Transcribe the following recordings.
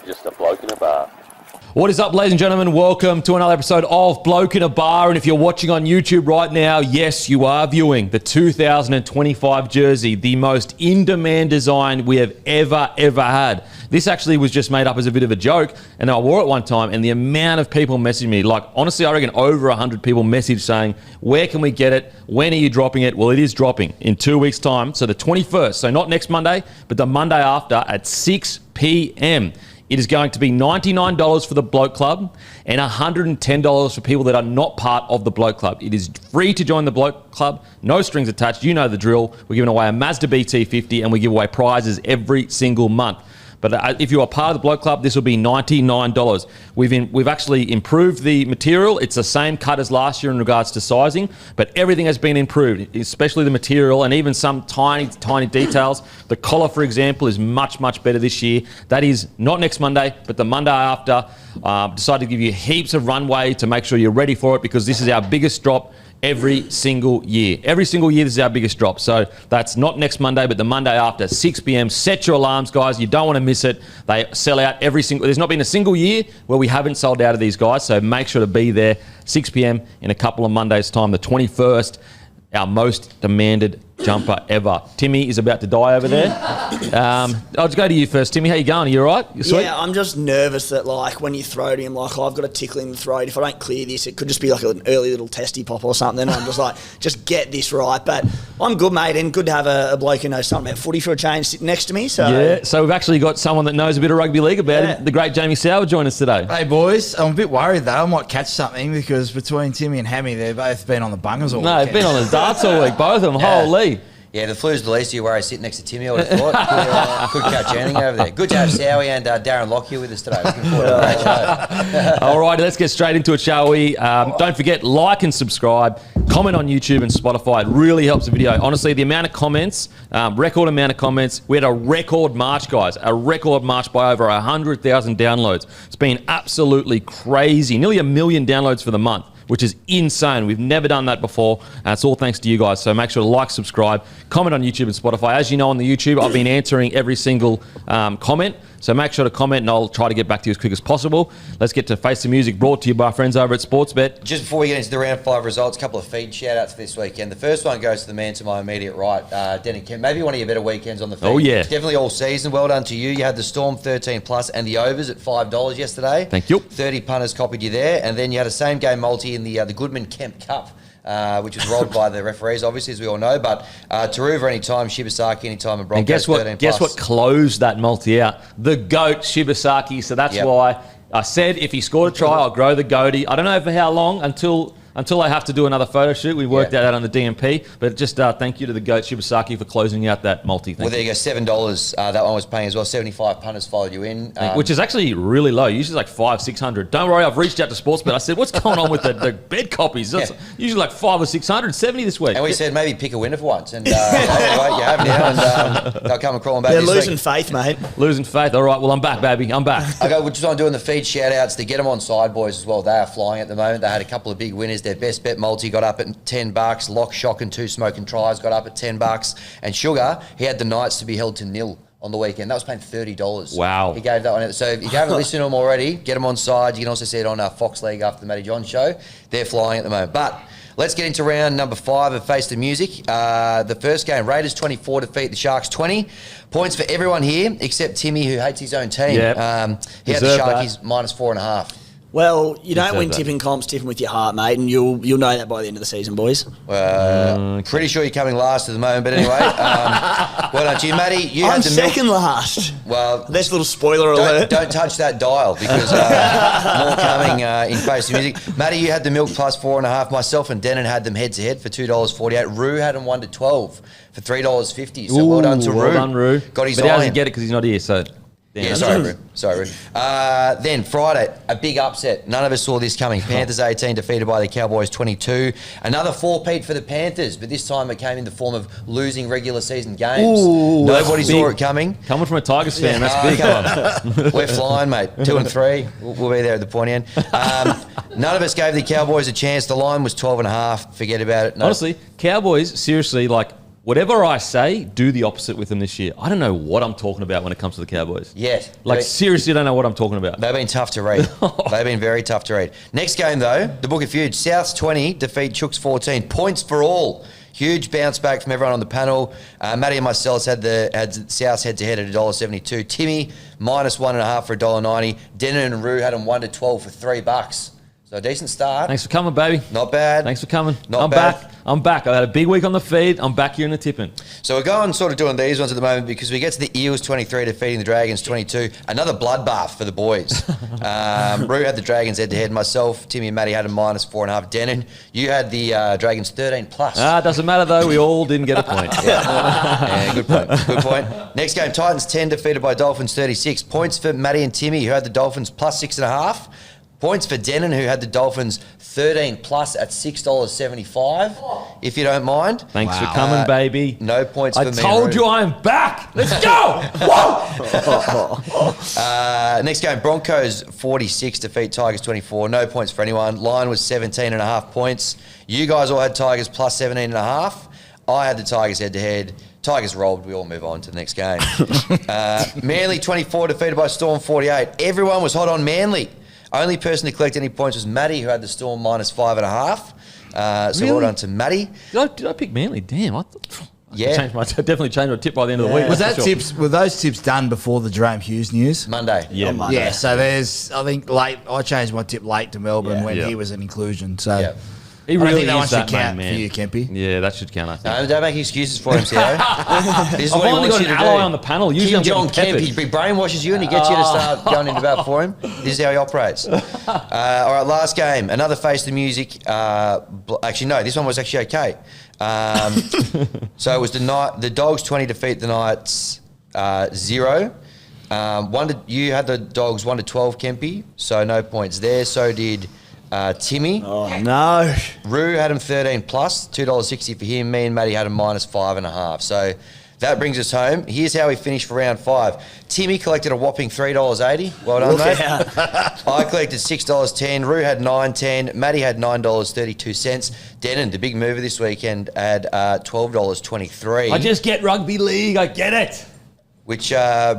just a bloke in a bar. What is up, ladies and gentlemen? Welcome to another episode of Bloke in a Bar. And if you're watching on YouTube right now, yes, you are viewing the 2025 jersey, the most in-demand design we have ever had. This actually was just made up as a bit of a joke, and I wore it one time, and the amount of people messaged me, like, honestly, I reckon over 100 people messaged saying, where can we get it? When are you dropping it? Well, it is dropping in 2 weeks' time, so the 21st, so not next Monday, but the Monday after at 6 p.m. It is going to be $99 for the Bloke Club and $110 for people that are not part of the Bloke Club. It is free to join the Bloke Club, no strings attached. You know the drill. We're giving away a Mazda BT50 and we give away prizes every single month. But if you are part of the Bloke Club, this will be $99. We've actually improved the material. It's the same cut as last year in regards to sizing, but everything has been improved, especially the material and even some tiny details. The collar, for example, is much better this year. That is not next Monday, but the Monday after. Decided to give you heaps of runway to make sure you're ready for it, because this is our biggest drop every single year. Every single year, this is our biggest drop. So that's not next Monday, but the Monday after, 6 p.m. Set your alarms, guys. You don't want to miss it. They sell out every single... There's not been a single year where we haven't sold out of these guys, so make sure to be there 6 p.m. in a couple of Mondays' time, the 21st, our most demanded jumper ever. Timmy is about to die over there. I'll just go to you first, Timmy. How you going? Are you all right? You sweet? Yeah, I'm just nervous that, like, when you throw to him, like, I've got a tickle in the throat. If I don't clear this, it could just be like an early little testy pop or something. I'm just like, just get this right. But I'm good, mate, and good to have a bloke who knows something about footy for a change sitting next to me. So yeah, so we've actually got someone that knows a bit of rugby league about it. The great Jamie Soward joined us today. Hey, boys. I'm a bit worried, though. I might catch something, because between Timmy and Hammy, they've both been on the bungers all week. No, they've been on the darts all week, both of them. Yeah. Holy. Yeah, the flu's the least of your worries sitting next to Timmy, I would have thought. Could catch anything over there. Good to have Sowie and Darren Locke here with us today. Looking forward to a great show. All right, let's get straight into it, shall we? Don't forget, like and subscribe. Comment on YouTube and Spotify. It really helps the video. Honestly, the amount of comments, record amount of comments. We had a record March, guys. A record March by over 100,000 downloads. It's been absolutely crazy. Nearly 1 million downloads for the month, which is insane. We've never done that before. It's all thanks to you guys. So make sure to like, subscribe, comment on YouTube and Spotify. As you know, on the YouTube, I've been answering every single comment. So make sure to comment, and I'll try to get back to you as quick as possible. Let's get to Face the Music, brought to you by our friends over at Sportsbet. Just before we get into the round 5 results, a couple of feed shout-outs for this weekend. The first one goes to the man to my immediate right, Denny Kemp. Maybe one of your better weekends on the feed. Oh, yeah. Definitely all season. Well done to you. You had the Storm 13 plus and the overs at $5 yesterday. Thank you. 30 punters copied you there. And then you had a same-game multi in the Goodman Kemp Cup, which was robbed by the referees, obviously, as we all know. But Taruva anytime, Shibasaki anytime, and Broncos And guess what closed that multi out? The GOAT, Shibasaki. So that's why I said if he scored a try, I'll grow the goatee. I don't know for how long, until I have to do another photo shoot. We worked that out on the DMP. But just thank you to the GOAT, Shibasaki, for closing out that multi. Well, there you go, $7. That one was paying as well. 75 punters followed you in. Which is actually really low. Usually like 500-600. Don't worry, I've reached out to Sportsbet. I said, what's going on with the bed copies? It's usually like 500 or 600, 70 this week. And we said maybe pick a winner for once. And you have now. And they'll come and crawling back. They're this losing week. faith, mate. Losing faith. All right, well, I'm back, baby. I'm back. Okay, we're just on doing the feed shout-outs to get them on side, boys, as well. They are flying at the moment. They had a couple of big winners. Their best bet multi got up at $10. Lock, Shock and 2 Smoking Tries got up at $10. And Sugar, he had the Knights to be held to nil on the weekend. That was paying $30. Wow. He gave that one out. So if you haven't listened to them already, get them on side. You can also see it on our Fox League after the Matty John show. They're flying at the moment. But let's get into round number 5 of Face the Music. The first game, Raiders 24 defeat the Sharks 20. Points for everyone here except Timmy, who hates his own team. Yep. He had the Sharkies minus 4.5. Well, you don't win tipping comps tipping with your heart, mate, and you'll know that by the end of the season, boys. Pretty sure you're coming last at the moment, but anyway. Well done to you, Matty. I'm second last. Well, that's a little spoiler alert. Don't touch that dial, because more coming in Face the Music. Matty, you had the milk plus 4.5. Myself and Denon had them head-to-head for $2.48. Rue had them 1 to 12 for $3.50. So well done to Rue. Well done, Rue. Got his but he eye doesn't in. get it because he's not here, so... Yeah, sorry, Rue. Then Friday, a big upset. None of us saw this coming. Panthers 18 defeated by the Cowboys 22. Another 4-peat for the Panthers, but this time it came in the form of losing regular season games. Nobody saw it coming. Coming from a Tigers fan, that's big. We're flying, mate. 2 and 3. We'll be there at the pointy end. None of us gave the Cowboys a chance. The line was 12.5. Forget about it. Honestly, Cowboys, seriously, like, whatever I say, do the opposite with them this year. I don't know what I'm talking about when it comes to the Cowboys. Yes. Like, seriously, don't know what I'm talking about. They've been tough to read. They've been very tough to read. Next game, though, the Book of Feud. Souths 20, defeat Chooks 14. Points for all. Huge bounce back from everyone on the panel. Matty and myself had Souths head-to-head at $1.72. Timmy, -1.5 for $1.90. Denon and Roo had them 1 to 12 for $3. So a decent start. Thanks for coming, baby. Not bad. Thanks for coming. Not I'm bad. back. I'm back. I had a big week on the feed. I'm back here in the tipping. So we're going sort of doing these ones at the moment because we get to the Eels 23 defeating the Dragons 22. Another bloodbath for the boys. Roo had the Dragons head-to-head. Myself, Timmy and Matty had a -4.5. Denon, you had the Dragons 13 plus. Doesn't matter, though. We all didn't get a point. Yeah, good point. Good point. Next game, Titans 10 defeated by Dolphins 36. Points for Matty and Timmy, who had the Dolphins +6.5. Points for Denon, who had the Dolphins 13 plus at $6.75, if you don't mind. Thanks for coming, baby. No points for me. I told you I'm back. Let's go. Whoa! Next game, Broncos 46 defeat Tigers 24. No points for anyone. Line was 17.5 points. You guys all had Tigers +17.5. I had the Tigers head-to-head. Tigers rolled. We all move on to the next game. Manly 24 defeated by Storm 48. Everyone was hot on Manly. Only person to collect any points was Matty, who had the Storm -5.5. So Really? well done to Matty. Did I pick Manly? Damn. I Yeah. definitely changed my tip by the end of the week. Was that's that for sure. tips? Were those tips done before the Jerome Hughes news? Monday. Yeah. On Monday. Yeah. So there's, I think, late. I changed my tip late to Melbourne Yeah. when Yeah. he was an inclusion. So Yeah. He I don't really think that one is should that count man. for you, Kempy. Yeah, that should count, I think. No, don't make excuses for him, Theo. This is I've what he only wants got you an to ally do. on the panel. Usually Kim I'm getting Jong Kemp, peppered. he brainwashes you and he gets you to start going into bat for him. This is how he operates. All right, last game. Another Face the Music. Actually, no, this one was actually okay. So it was the Dogs 20 defeat the Knights 0. You had the Dogs 1 to 12, Kempy, so no points there. So did Timmy. Oh, no. Roo had him 13 plus, $2.60 for him. Me and Matty had him -5.5. So that brings us home. Here's how we finished for round 5. Timmy collected a whopping $3.80. Well done, Look mate. out. I collected $6.10. Roo had $9.10. Matty had $9.32. Denon, the big mover this weekend, had $12.23. I just get rugby league. I get it. Which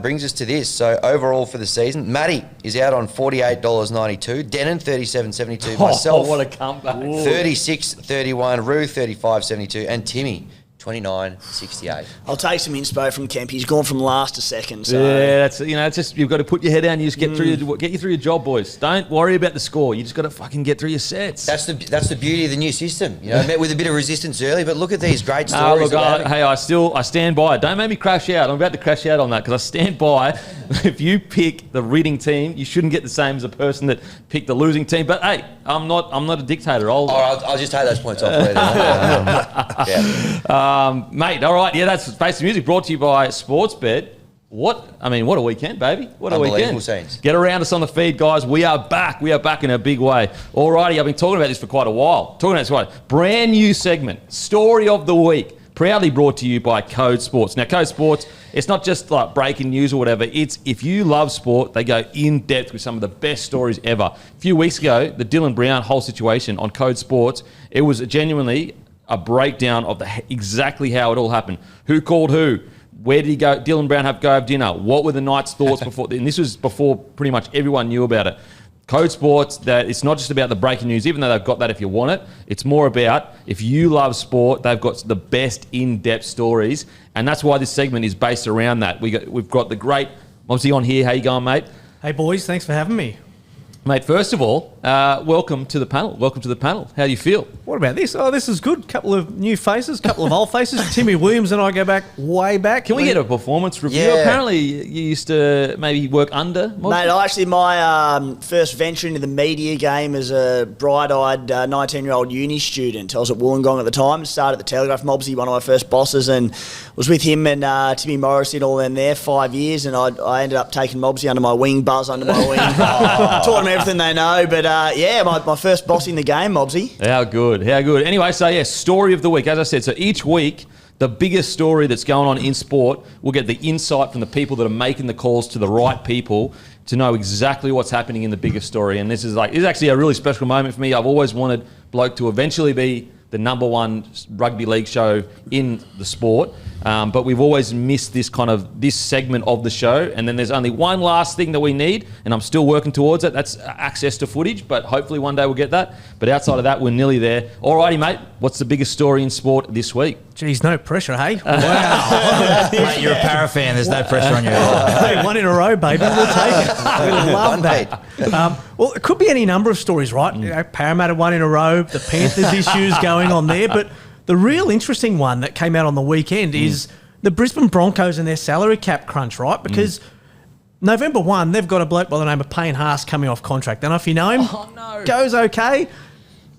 brings us to this. So overall for the season, Matty is out on $48.92. Denon, $37.72. Myself, what a comeback. 36.31. Roo, 35.72. And Timmy, 29.68. I'll take some inspo from Kemp. He's gone from last to second. So. Yeah, that's it's just you've got to put your head down. You just get get you through your job, boys. Don't worry about the score. You just got to fucking get through your sets. That's the beauty of the new system. You know, met with a bit of resistance early, but look at these great stories. Look, I stand by it. Don't make me crash out. I'm about to crash out on that because I stand by. If you pick the winning team, you shouldn't get the same as a person that picked the losing team. But hey, I'm not a dictator. I'll just take those points off later. Yeah. Mate, all right, yeah, that's Face the Music brought to you by Sportsbet. What a weekend, baby. What a Unbelievable weekend. scenes. Get around us on the feed, guys. We are back. We are back in a big way. All righty, I've been talking about this for quite a while. Brand new segment, Story of the Week, proudly brought to you by Code Sports. Now, Code Sports, it's not just like breaking news or whatever. It's if you love sport, they go in depth with some of the best stories ever. A few weeks ago, the Dylan Brown whole situation on Code Sports, it was genuinely a breakdown of exactly how it all happened. Who called who? Where did he go? Dylan Brown have dinner? What were the Knights' thoughts before? And this was before pretty much everyone knew about it. Code Sports, that it's not just about the breaking news, even though they've got that if you want it. It's more about if you love sport, they've got the best in-depth stories, and that's why this segment is based around that. We've got the great Mobsy on here. How you going, mate? Hey, boys. Thanks for having me. Mate, first of all, welcome to the panel. How do you feel? What about this? Oh, this is good. Couple of new faces, couple of old faces. Timmy Williams and I go back way back. Can we get a performance review? Yeah. Apparently, you used to maybe work under. Mate, my first venture into the media game as a bright-eyed 19-year-old uni student. I was at Wollongong at the time, started at the Telegraph. Mobsy, one of my first bosses, and was with him and Timmy Morrissey and all them there 5 years, and I ended up taking Mobsy under my wing, Buzz under my wing. Taught him everything they know, but my first boss in the game, Mobsy. How good. Anyway, so yeah, story of the week. As I said, so each week, the biggest story that's going on in sport, we'll get the insight from the people that are making the calls to the right people to know exactly what's happening in the biggest story. And this is actually a really special moment for me. I've always wanted Bloke to eventually be the number one rugby league show in the sport. But we've always missed this segment of the show. And then there's only one last thing that we need, and I'm still working towards it. That's access to footage, but hopefully one day we'll get that. But outside of that, we're nearly there. Alrighty, mate. What's the biggest story in sport this week? Geez, no pressure, hey? Wow. Mate, you're a para fan. There's no pressure on you at all. Hey, one in a row, baby. We'll take it. We love that. Well, it could be any number of stories, right? You know, Parramatta one in a row, the Panthers issues going on there. But the real interesting one that came out on the weekend is the Brisbane Broncos and their salary cap crunch, right? Because November 1, they've got a bloke by the name of Payne Haas coming off contract. Don't know if you know him. Goes okay.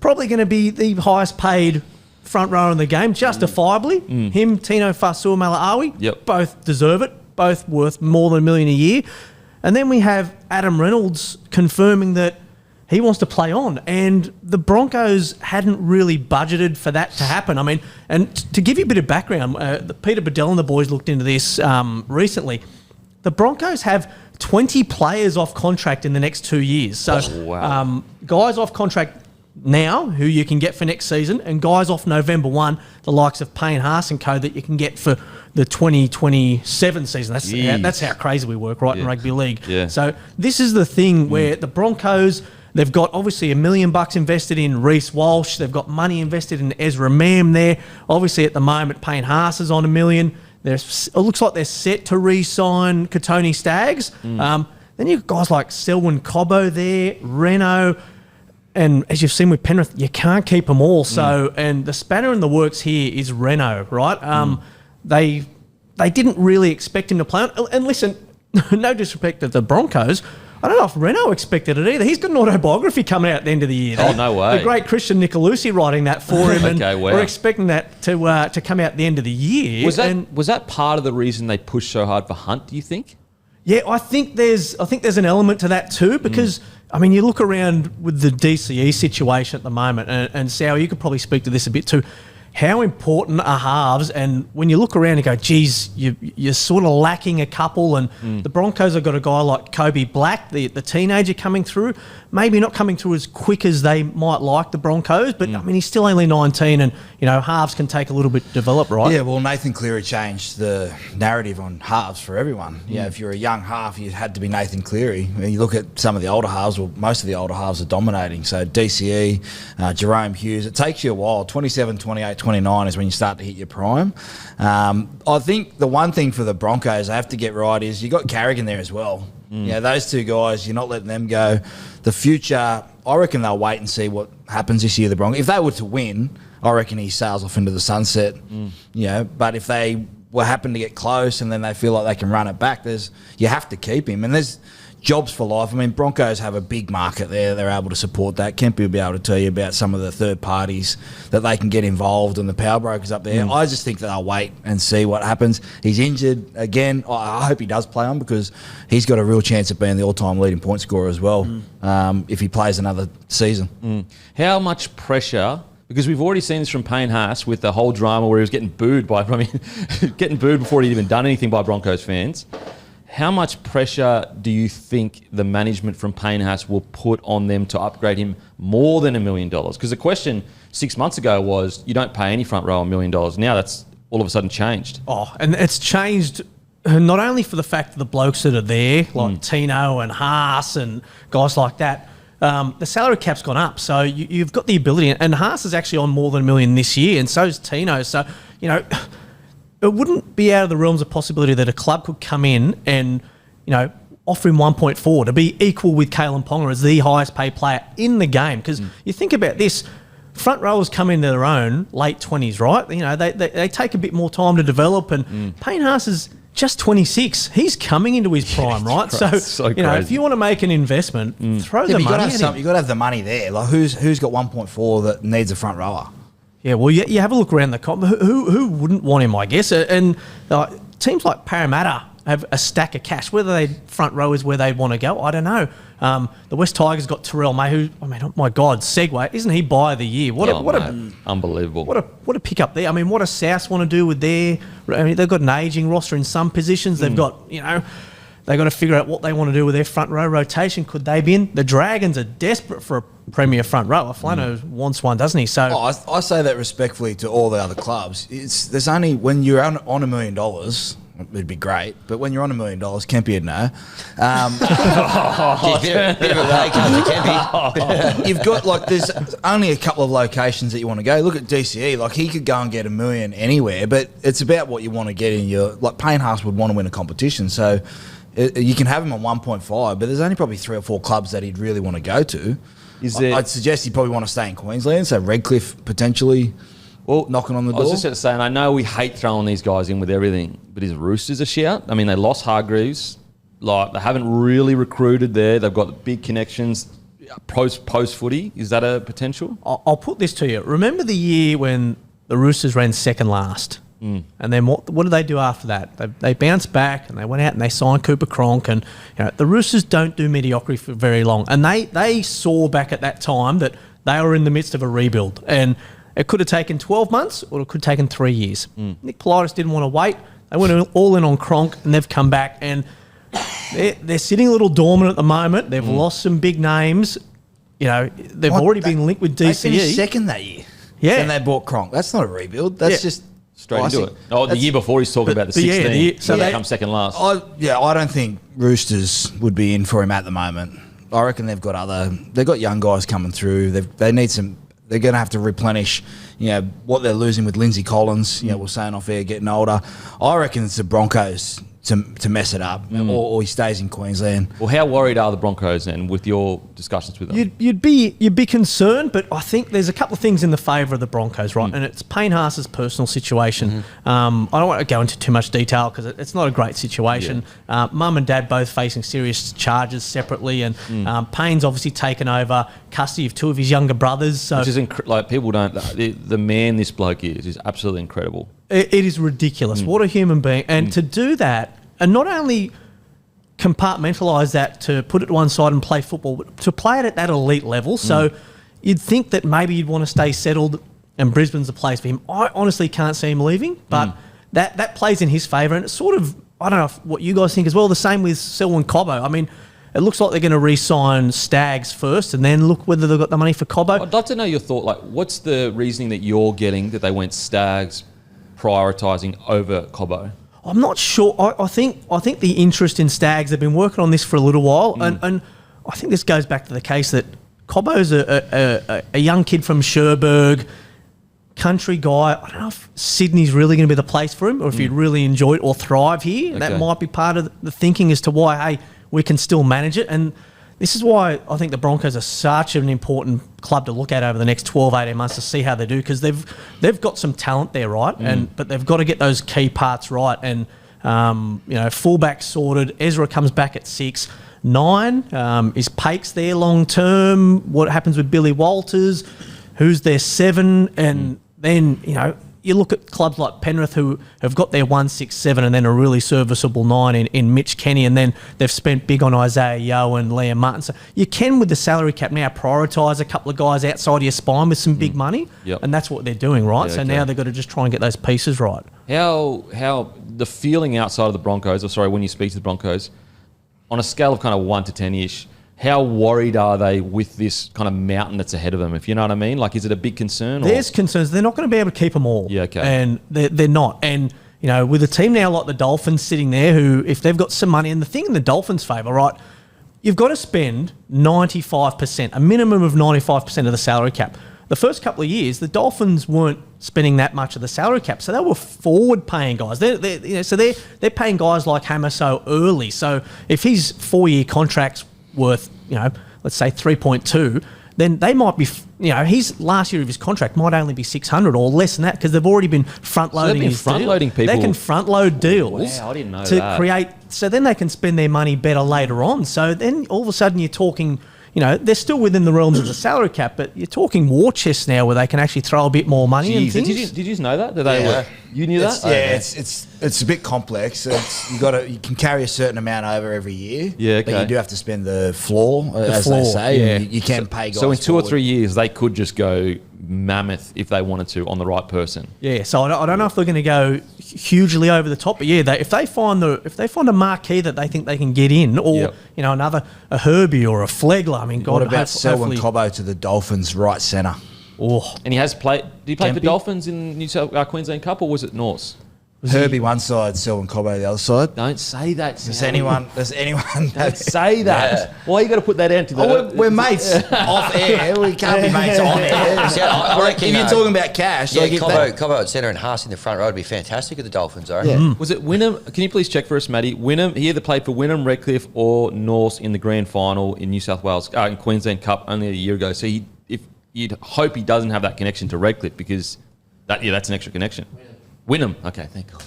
Probably going to be the highest paid front rower in the game, justifiably. Him, Tino Fa'asuamaleaui, both deserve it. Both worth more than $1 million a year. And then we have Adam Reynolds confirming that he wants to play on. And the Broncos hadn't really budgeted for that to happen. I mean, and to give you a bit of background, Peter Bedell and the boys looked into this recently. The Broncos have 20 players off contract in the next 2 years. So guys off contract now who you can get for next season, and guys off November 1, the likes of Payne Haas and co, that you can get for the 2027 season. That's how crazy we work, right, in rugby league. So this is the thing where the Broncos, they've got obviously $1 million invested in Reece Walsh. They've got money invested in Ezra Mam there. Obviously at the moment, Payne Haas is on $1 million. It looks like they're set to re-sign Katoni Staggs. Then you've got guys like Selwyn Cobbo there, Reno. And as you've seen with Penrith, you can't keep them all. So, and the spanner in the works here is Reno, right? They didn't really expect him to play on. And listen, no disrespect to the Broncos, I don't know if Reno expected it either. He's got an autobiography coming out at the end of the year. Oh, no way. The great Christian Nicolosi writing that for him. And we're expecting that to come out at the end of the year. Was that part of the reason they pushed so hard for Hunt, do you think? Yeah, I think there's an element to that too, because I mean, you look around with the DCE situation at the moment, and Sow, you could probably speak to this a bit too. How important are halves? And when you look around and go, geez, you're sort of lacking a couple. And the Broncos have got a guy like Kobe Black, the teenager coming through, maybe not coming through as quick as they might like, the Broncos. But, I mean, he's still only 19 and, you know, halves can take a little bit to develop, right? Yeah, well, Nathan Cleary changed the narrative on halves for everyone. Yeah, if you're a young half, you had to be Nathan Cleary. When you look at some of the older halves, well, most of the older halves are dominating. So DCE, Jerome Hughes, it takes you a while. 27, 28, 29 is when you start to hit your prime. I think the one thing for the Broncos I have to get right is you got Carrigan there as well. Yeah, those two guys, you're not letting them go. The future, I reckon they'll wait and see what happens this year, the Broncos. If they were to win, I reckon he sails off into the sunset. You know, but if they were happen to get close and then they feel like they can run it back, you have to keep him. And there's jobs for life. I mean, Broncos have a big market there. They're able to support that. Kempy will be able to tell you about some of the third parties that they can get involved and the power brokers up there. I just think that they'll wait and see what happens. He's injured again. I hope he does play on because he's got a real chance of being the all-time leading point scorer as well if he plays another season. How much pressure... Because we've already seen this from Payne Haas with the whole drama where he was getting booed getting booed before he'd even done anything by Broncos fans. How much pressure do you think the management from Payne Haas will put on them to upgrade him more than $1 million? Because the question 6 months ago was, you don't pay any front row $1 million. Now that's all of a sudden changed. Oh, and it's changed not only for the fact that the blokes that are there, like Tino and Haas and guys like that, the salary cap's gone up. So you've got the ability, and Haas is actually on more than $1 million this year, and so is Tino. So, you know... It wouldn't be out of the realms of possibility that a club could come in and, you know, offer him 1.4 to be equal with Kalen Ponga as the highest paid player in the game. Because you think about this, front rowers come into their own late 20s, right? You know, they take a bit more time to develop, and Payne Haas is just 26. He's coming into his prime, right? So you know, if you want to make an investment, throw the money at him. You've got to have the money there. Like who's got 1.4 that needs a front rower? Yeah, well, you have a look around the comp. Who wouldn't want him, I guess? And teams like Parramatta have a stack of cash. Whether they front row is where they want to go, I don't know. The West Tigers got Terrell May, who, I mean, oh my God, Segway. Isn't he buy of the year? Unbelievable. What a pick up there. I mean, what does South want to do with their... I mean, they've got an ageing roster in some positions. They've got, you know... They got to figure out what they want to do with their front row rotation. Could they be in? The Dragons are desperate for a premier front row. Flano wants one, doesn't he? So I say that respectfully to all the other clubs. There's only when you're on $1 million, it'd be great. But when you're on $1 million, Kempy would know. You've got there's only a couple of locations that you want to go. Look at DCE. He could go and get $1 million anywhere, but it's about what you want to get in your. Payne Haas would want to win a competition, so you can have him on 1.5. But there's only probably 3 or 4 clubs that he'd really want to go to. I'd suggest he'd probably want to stay in Queensland, so Redcliffe potentially knocking on the door. I was just going to say, and I know we hate throwing these guys in with everything, but is Roosters a shout? I mean, they lost Hargreaves. They haven't really recruited there. They've got big connections. Post footy, is that a potential? I'll put this to you. Remember the year when the Roosters ran second last? And then what did they do after that? They bounced back and they went out and they signed Cooper Cronk, and the Roosters don't do mediocrity for very long. And they saw back at that time that they were in the midst of a rebuild, and it could have taken 12 months or it could have taken 3 years. Nick Politis didn't want to wait. They went all in on Cronk, and they've come back, and they're sitting a little dormant at the moment. They've lost some big names. They've already been linked with DCE. They finished second that year. Yeah. And they bought Cronk. That's not a rebuild. That's just... Straight into it. The year before he's talking about the 16. So they come second last. I don't think Roosters would be in for him at the moment. I reckon they've got young guys coming through. They need some. They're going to have to replenish, what they're losing with Lindsay Collins. We're saying off air getting older. I reckon it's the Broncos to mess it up, or he stays in Queensland. Well, how worried are the Broncos then with your discussions with them? You'd be concerned, but I think there's a couple of things in the favour of the Broncos, right? And it's Payne Haas's personal situation. I don't want to go into too much detail because it's not a great situation. Mum and Dad both facing serious charges separately, and Payne's obviously taken over custody of 2 of his younger brothers. So which is people don't. The man this bloke is absolutely incredible. It is ridiculous. What a human being, and to do that. And not only compartmentalise that to put it to one side and play football, but to play it at that elite level. So you'd think that maybe you'd want to stay settled and Brisbane's the place for him. I honestly can't see him leaving, but that plays in his favour. And it's sort of, I don't know what you guys think as well, the same with Selwyn Cobbo. I mean, it looks like they're going to re-sign Stags first and then look whether they've got the money for Cobbo. I'd love to know your thought. What's the reasoning that you're getting that they went Stags prioritising over Cobbo? I'm not sure. I think the interest in Stags, they've been working on this for a little while, and I think this goes back to the case that Cobbo's a young kid from Cherbourg, country guy. I don't know if Sydney's really going to be the place for him, or if he'd really enjoy it or thrive here. Okay. That might be part of the thinking as to why, hey, we can still manage it. And this is why I think the Broncos are such an important club to look at over the next 12, 18 months to see how they do, because they've got some talent there, right? But they've got to get those key parts right. And, fullback sorted. Ezra comes back at 6. 9, is Pakes there long term? What happens with Billy Walters? Who's their 7? And then, you look at clubs like Penrith who have got their 1, 6, 7 and then a really serviceable 9 in Mitch Kenny, and then they've spent big on Isaiah Yeo and Liam Martin. So you can, with the salary cap now, prioritise a couple of guys outside of your spine with some big money, and that's what they're doing, right? So now they've got to just try and get those pieces right. How the feeling outside of the Broncos, when you speak to the Broncos, on a scale of kind of 1 to 10-ish, how worried are they with this kind of mountain that's ahead of them, if you know what I mean? Is it a big concern? There's concerns. They're not going to be able to keep them all. Yeah, okay. And they're not. And, with a team now like the Dolphins sitting there who, if they've got some money, and the thing in the Dolphins' favour, right, you've got to spend 95%, a minimum of 95% of the salary cap. The first couple of years, the Dolphins weren't spending that much of the salary cap, so they were forward-paying guys. They're paying guys like Hammer so early. So if his 4-year contract's worth, let's say 3.2, then they might be, his last year of his contract might only be 600 or less than that, because they've already been front-loading his front-loading deal. people. They can front-load deals. Wow, I didn't know to that. create, so then they can spend their money better later on. So then all of a sudden you're talking, they're still within the realms of the salary cap, but you're talking war chests now where they can actually throw a bit more money in things. Did you know that? They were, you knew that? It's a bit complex. You can carry a certain amount over every year. Yeah, okay. But you do have to spend the floor, as they say. Yeah. And you can pay guys. So in 2 or 3 years, they could just go mammoth if they wanted to on the right person. Yeah, so I don't know if they're going to go hugely over the top, but yeah, if they find a marquee that they think they can get in, or another a Herbie or a Flegler. I mean, God, what about Selwyn Cobbo to the Dolphins right centre? Oh, and he has played. Did he play for the Dolphins in New South Queensland Cup, or was it Norse? Herbie one side, Selwyn Cobbo the other side. Don't say that. Does anyone? Don't say that. Why you got to put that into the? We're mates off air. We can't be mates on air. I reckon, if you're talking about cash, Cobbo at centre and Haas in the front row would be fantastic at the Dolphins. I reckon. Was it Wynnum? Can you please check for us, Matty? Wynnum. He either played for Wynnum, Redcliffe, or Norse in the grand final in New South Wales in Queensland Cup only a year ago. So you'd hope he doesn't have that connection to Redcliffe, because that's an extra connection. Wynnum. Okay, thank God.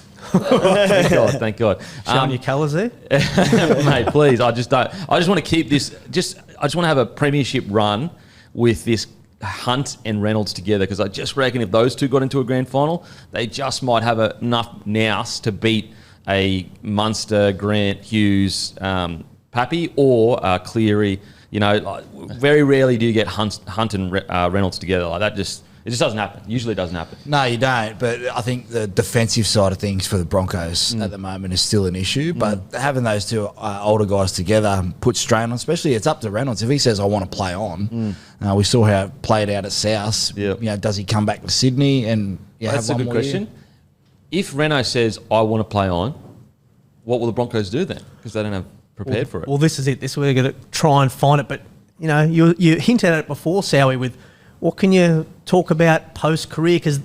Thank God. Showing your colours there? Mate, please. I just want to keep this. I just want to have a premiership run with this Hunt and Reynolds together, because I just reckon if those two got into a grand final, they just might have enough nous to beat a Munster, Grant, Hughes, Pappy, or Cleary. Very rarely do you get Hunt and Reynolds together like that. It just doesn't happen. Usually it doesn't happen. No, you don't. But I think the defensive side of things for the Broncos at the moment is still an issue. But having those two older guys together puts strain on, especially it's up to Reynolds. If he says, I want to play on, we saw how it played out at South. Yep. Does he come back to Sydney? And that's a good question. If Reno says, I want to play on, what will the Broncos do then? Because they don't have prepared for it. Well, this is it. This is where they're going to try and find it. But, you hinted at it before, Sowie, with what can you talk about post-career? Because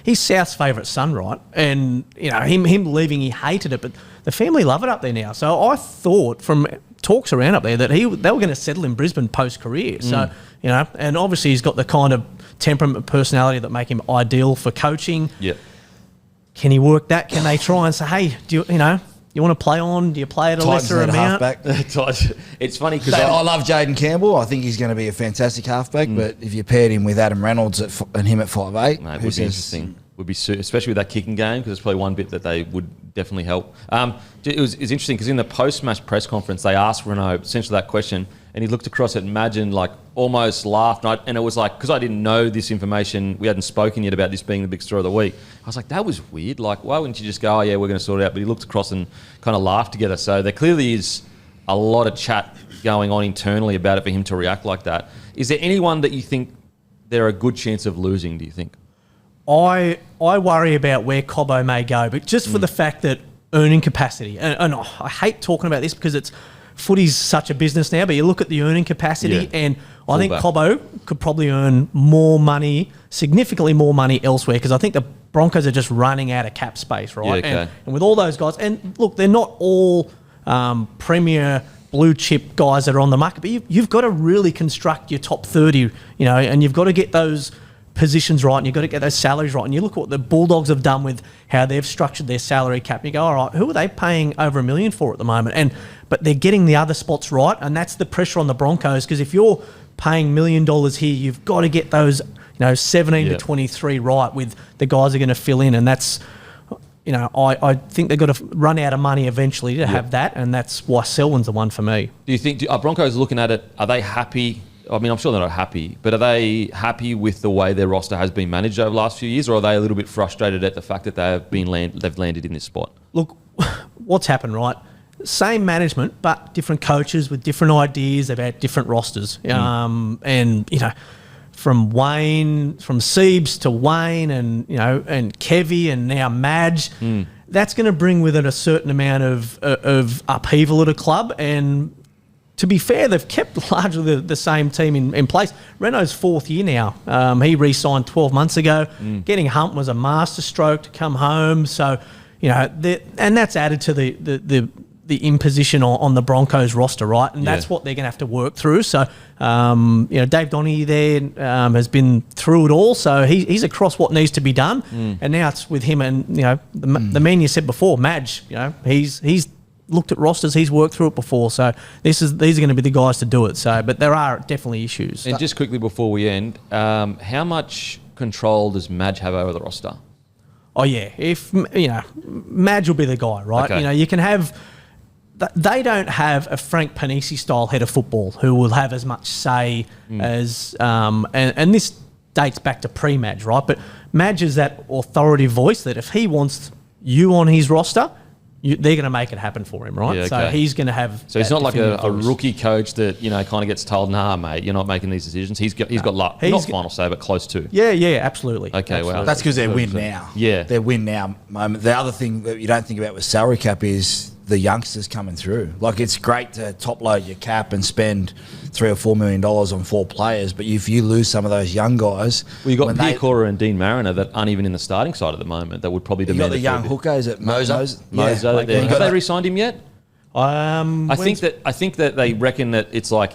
he's South's favourite son, right? And him leaving, he hated it, but the family love it up there now. So I thought from talks around up there that they were going to settle in Brisbane post-career. So and obviously he's got the kind of temperament, personality that make him ideal for coaching. Yeah. Can he work that? Can they try and say, hey, do you want to play on? Do you play at a lesser amount? It's funny because I love Jaden Campbell. I think he's going to be a fantastic halfback. But if you paired him with Adam Reynolds and him at 5'8", it would be interesting. Would be especially with that kicking game, because it's probably one bit that they would definitely help. It was interesting because in the post-match press conference they asked Renault essentially that question, and he looked across at Madge and almost laughed, and it was because I didn't know this information, we hadn't spoken yet about this being the big story of the week. I was like, that was weird. Why wouldn't you just go, oh yeah, we're going to sort it out? But he looked across and kind of laughed together. So there clearly is a lot of chat going on internally about it for him to react like that. Is there anyone that you think they're a good chance of losing, do you think? I worry about where Cobbo may go, but just for the fact that earning capacity, and I hate talking about this because footy's such a business now, but you look at the earning capacity, and I think Cobbo could probably earn more money, significantly more money elsewhere, because I think the Broncos are just running out of cap space, right? Yeah, okay. And with all those guys, and look, they're not all premier blue chip guys that are on the market, but you've got to really construct your top 30, and you've got to get those positions right, and you've got to get those salaries right. And you look at what the Bulldogs have done with how they've structured their salary cap, and you go, all right, who are they paying over $1 million for at the moment? But they're getting the other spots right, and that's the pressure on the Broncos, because if you're paying $1 million here, you've got to get those 17 to 23 right with the guys who are going to fill in, and that's I think they've got to run out of money eventually to have that, and that's why Selwyn's the one for me. Do you think are Broncos looking at it, are they happy? I mean, I'm sure they're not happy, but are they happy with the way their roster has been managed over the last few years, or are they a little bit frustrated at the fact that they've landed in this spot? Look, what's happened, right? Same management, but different coaches with different ideas about different rosters. And, from Siebes to Wayne and Kevy and now Madge, that's going to bring with it a certain amount of upheaval at a club. And to be fair, they've kept largely the same team in place. Renault's fourth year now. He re-signed 12 months ago. Getting Hunt was a masterstroke to come home. So, and that's added to the imposition on the Broncos roster, right? And that's what they're going to have to work through. So, Dave Donnie there has been through it all. So he's across what needs to be done. And now it's with him and, the man you said before, Madge, he's looked at rosters, he's worked through it before. So these are going to be the guys to do it. So, but there are definitely issues. And just quickly before we end, how much control does Madge have over the roster? Oh, yeah. If, Madge will be the guy, right? Okay. You can have... They don't have a Frank Panisi style head of football who will have as much say as and this dates back to pre-Madge, right? But Madge is that authoritative voice that if he wants you on his roster, they're going to make it happen for him, right? Yeah, okay. So he's going to have. So he's not like a voice. rookie coach that kind of gets told, "Nah, mate, you're not making these decisions." He's got luck, not final say, but close to. Yeah, absolutely. Okay, absolutely. wow. That's because they're win now. Yeah. They're win now moment. The other thing that you don't think about with salary cap is the youngsters coming through. Like, it's great to top load your cap and spend $3 or $4 million on 4 players, but if you lose some of those young guys, Well, you got Piacora and Dean Mariner that aren't even in the starting side at the moment. That would probably you demand got the young hookers at Moser. Have they re-signed him yet? I think that they reckon that it's like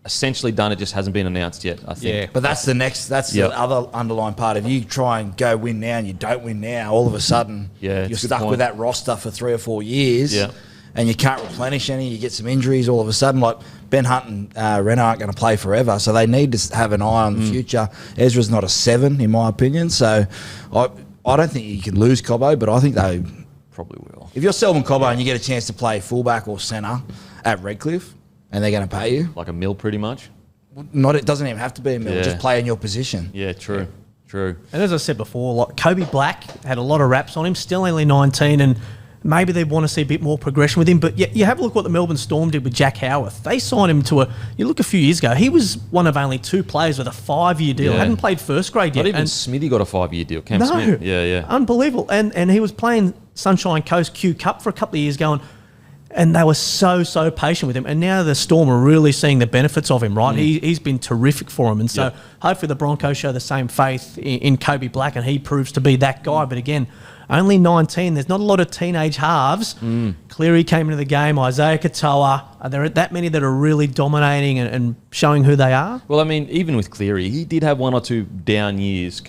essentially done. It just hasn't been announced yet. I think. Yeah. But that's the other underlying part. If you try and go win now and you don't win now, all of a sudden you're stuck with that roster for 3 or 4 years. Yeah. And you can't replenish any. You get some injuries all of a sudden. Like Ben Hunt and Renner aren't going to play forever, so they need to have an eye on the future. Ezra's not a 7, in my opinion. So I don't think you can lose Cobbo, but I think they Probably will. If you're Selwyn Cobbo and you get a chance to play fullback or centre at Redcliffe, and they're going to pay you, Like a mil, pretty much. it doesn't even have to be a mill. Yeah. Just play in your position. Yeah, true. True. And as I said before, like Kobe Black had a lot of raps on him, still only 19, and maybe they want to see a bit more progression with him. But you have a look what the Melbourne Storm did with Jack Howarth. They signed him to you look a few years ago, he was one of only 2 players with a 5-year deal. Yeah. Hadn't played first grade yet. Not even And Smithy got a 5-year deal. Cam Smith. Yeah. Unbelievable. And he was playing Sunshine Coast Q Cup for a couple of years going, and they were so patient with him. And now the Storm are really seeing the benefits of him, right? He's been terrific for him. And so hopefully the Broncos show the same faith in Kobe Black and he proves to be that guy. But again, only 19. There's not a lot of teenage halves. Cleary came into the game. Isaiah Katoa. Are there that many that are really dominating and showing who they are? Well, I mean, even with Cleary, he did have 1 or 2 down years,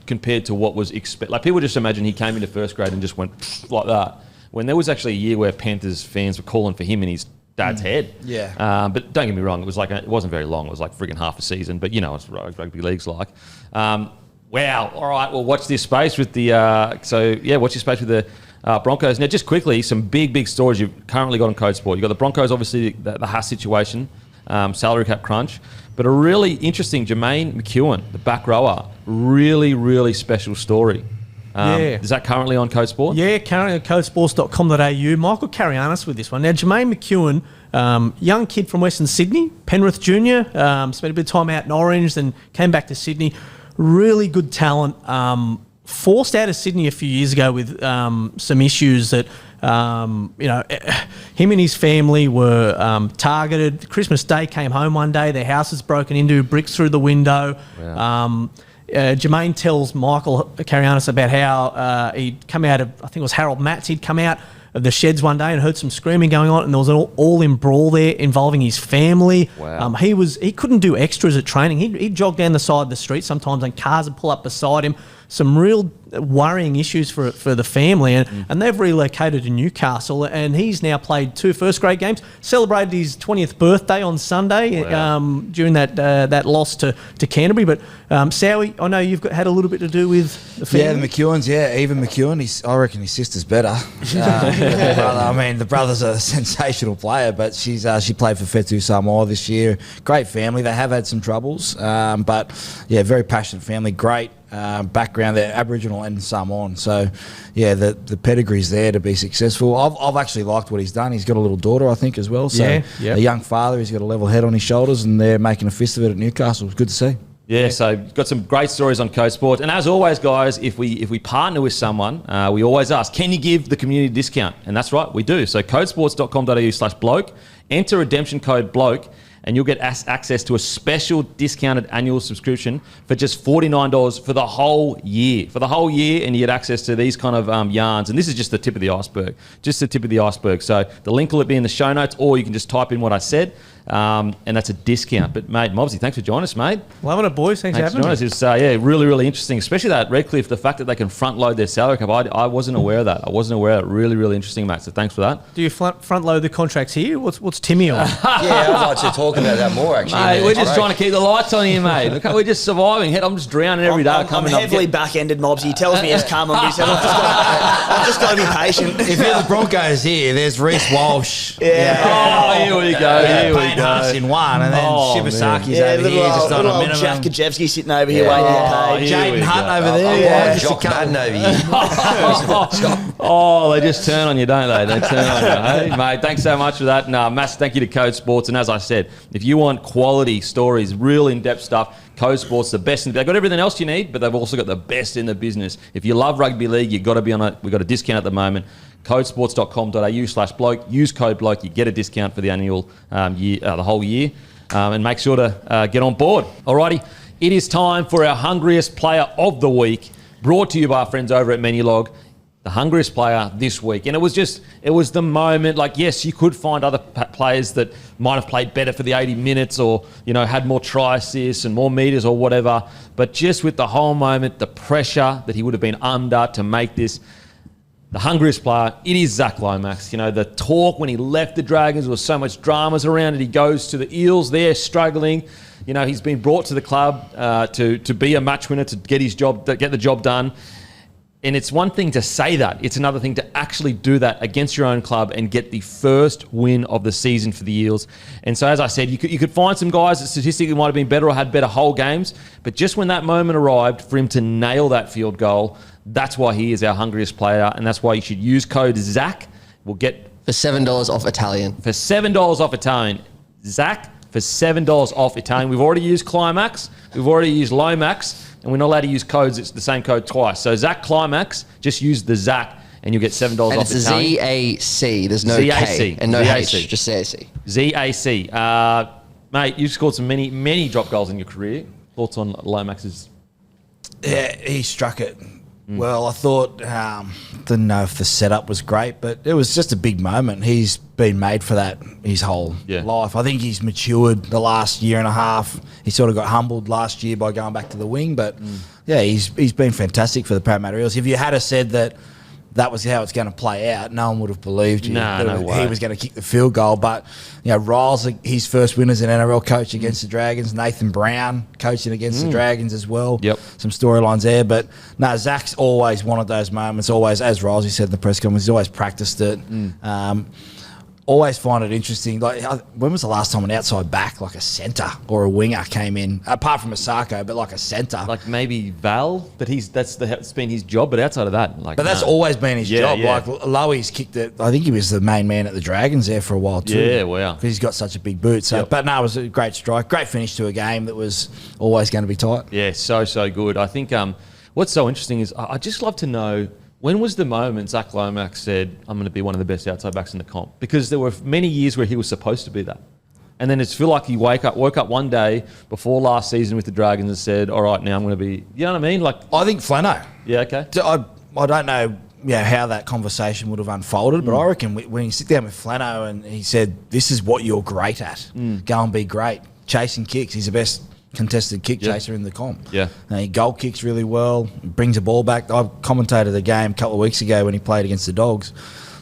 compared to what was expected. Like, people just imagine he came into first grade and just went like that. When there was actually a year where Panthers fans were calling for him in his dad's head. Yeah. But don't get me wrong, it wasn't very long. It was like friggin' half a season. But you know what rugby league's like. Wow. All right. Well, watch this space with the. Watch this space with the Broncos. Now, just quickly, some big stories you've currently got on Code Sport. You've got the Broncos, obviously, the Haas situation, salary cap crunch. But a really interesting Jermaine McEwen, the back rower, really special story. Is that currently on Code Sport? Yeah, currently on codesports.com.au. Michael Carrianis with this one. Now, Jermaine McEwen, young kid from Western Sydney, Penrith Junior, spent a bit of time out in Orange, then came back to Sydney. Really good talent. Forced out of Sydney a few years ago with some issues that, him and his family were targeted. Christmas Day came home one day, their house was broken into, bricks through the window. Wow. Jermaine tells Michael Carrianis about how he'd come out of, I think it was Harold Matts, he'd come out of the sheds one day and heard some screaming going on, and there was an all-in brawl there involving his family. Wow. He couldn't do extras at training. He'd jog down the side of the street sometimes and cars would pull up beside him. Some real worrying issues for the family, and they've relocated to Newcastle, and he's now played 2 first-grade games, celebrated his 20th birthday on Sunday during that loss to Canterbury. But Sowie, I know you've had a little bit to do with the family. Yeah, the McEwens, even McEwen, I reckon his sister's better. The brother's a sensational player, but she played for Fetu Samoa this year. Great family. They have had some troubles, but very passionate family. Great background. They're Aboriginal and Samoan, so the pedigree's there to be successful. I've actually liked what he's done. He's got a little daughter, I think, as well. So a young father. He's got a level head on his shoulders, and they're making a fist of it at Newcastle. It's good to see. Yeah, so got some great stories on Code Sport. And as always, guys, if we partner with someone, we always ask, can you give the community a discount? And that's right, we do. So codesports.com.au/bloke, enter redemption code bloke, and you'll get access to a special discounted annual subscription for just $49 for the whole year. For the whole year, and you get access to these kind of yarns. And this is just the tip of the iceberg. Just the tip of the iceberg. So the link will be in the show notes, or you can just type in what I said. And that's a discount. But, mate, Mobsy, thanks for joining us, mate. Loving it, boys. Thanks for having me. It's really interesting, especially that Redcliffe, the fact that they can front load their salary cap. I wasn't aware of that. Really interesting, mate. So thanks for that. Do you front load the contracts here? What's Timmy on? I'd like to talk about that more, actually. Mate, we're just trying to keep the lights on here, mate. Look, we're just surviving. I'm just drowning every day. I'm heavily back-ended, Mobsy. He tells me it's come on. He said, I've just got to be patient. If you're the Broncos here, there's Reece Walsh. Oh, here we go. points in one, and then Shibasaki's over here just on little a old minimum. Jack Kajewski sitting over here Yeah. waiting to Oh, pay. here we Jaden Hunt go. over there. Yeah, just a Jock couple- Madden over here. Oh, they just turn on you, don't they? They turn on you. Hey, mate, thanks so much for that. And massive thank you to Code Sports. And as I said, if you want quality stories, real in-depth stuff, Code Sports, the best. They've got everything else you need, but they've also got the best in the business. If you love rugby league, you've got to be on it. We've got a discount at the moment. Codesports.com.au/bloke. Use code bloke. You get a discount for the annual year, the whole year. And make sure to get on board. Alrighty, it is time for our Hungriest Player of the Week, brought to you by our friends over at Menulog. The hungriest player this week. And it was the moment, like, yes, you could find other players that might have played better for the 80 minutes or, had more try assists and more meters or whatever. But just with the whole moment, the pressure that he would have been under to make this, the hungriest player, it is Zach Lomax. The talk when he left the Dragons, there was so much dramas around it. He goes to the Eels, they're struggling. He's been brought to the club to be a match winner, to get the job done. And it's one thing to say that. It's another thing to actually do that against your own club and get the first win of the season for the Eels. And so, as I said, you could find some guys that statistically might have been better or had better whole games. But just when that moment arrived for him to nail that field goal, that's why he is our hungriest player. And that's why you should use code ZAC. We'll get... For $7 off Italian. For $7 off Italian. ZAC for $7 off Italian. We've already used Climax. We've already used Lomax. And we're not allowed to use codes. It's the same code twice. So Zach Climax, just use the Zach and you'll get $7 and off it's Italian. ZAC. There's no ZAC. K and no ZAC. H. Just ZAC. ZAC. Mate, you've scored some many drop goals in your career. Thoughts on Lomax's? Yeah, he struck it. Well, I thought, didn't know if the setup was great, but it was just a big moment. He's been made for that his whole life. I think he's matured the last year and a half. He sort of got humbled last year by going back to the wing, but he's been fantastic for the Parramatta Eels. If you had said that was how it's going to play out, no one would have believed you. No way. He was going to kick the field goal. But, Riles, his first win as an NRL coach against the Dragons. Nathan Brown coaching against the Dragons as well. Yep. Some storylines there. But, no, Zach's always one of those moments. Always, as Riles said in the press conference, he's always practiced it. Always find it interesting. Like, when was the last time an outside back, like a centre or a winger, came in, apart from Asako, but like a centre? Like maybe Val, but that's been his job. But outside of that, but that's always been his job. Yeah. Like Lowy's kicked it. I think he was the main man at the Dragons there for a while too. Yeah, wow. Because he's got such a big boot. So, but no, it was a great strike, great finish to a game that was always going to be tight. Yeah, so good. I think what's so interesting is I just love to know. When was the moment Zach Lomax said, I'm going to be one of the best outside backs in the comp? Because there were many years where he was supposed to be that. And then it's feel like he woke up one day before last season with the Dragons and said, all right, now I'm going to be, you know what I mean? Like, I think Flano. Yeah, okay. I don't know how that conversation would have unfolded, but I reckon when you sit down with Flano and he said, this is what you're great at, go and be great. Chasing kicks, he's the best contested kick chaser in the comp. Yeah. And he goal kicks really well, brings the ball back. I commentated the game a couple of weeks ago when he played against the Dogs.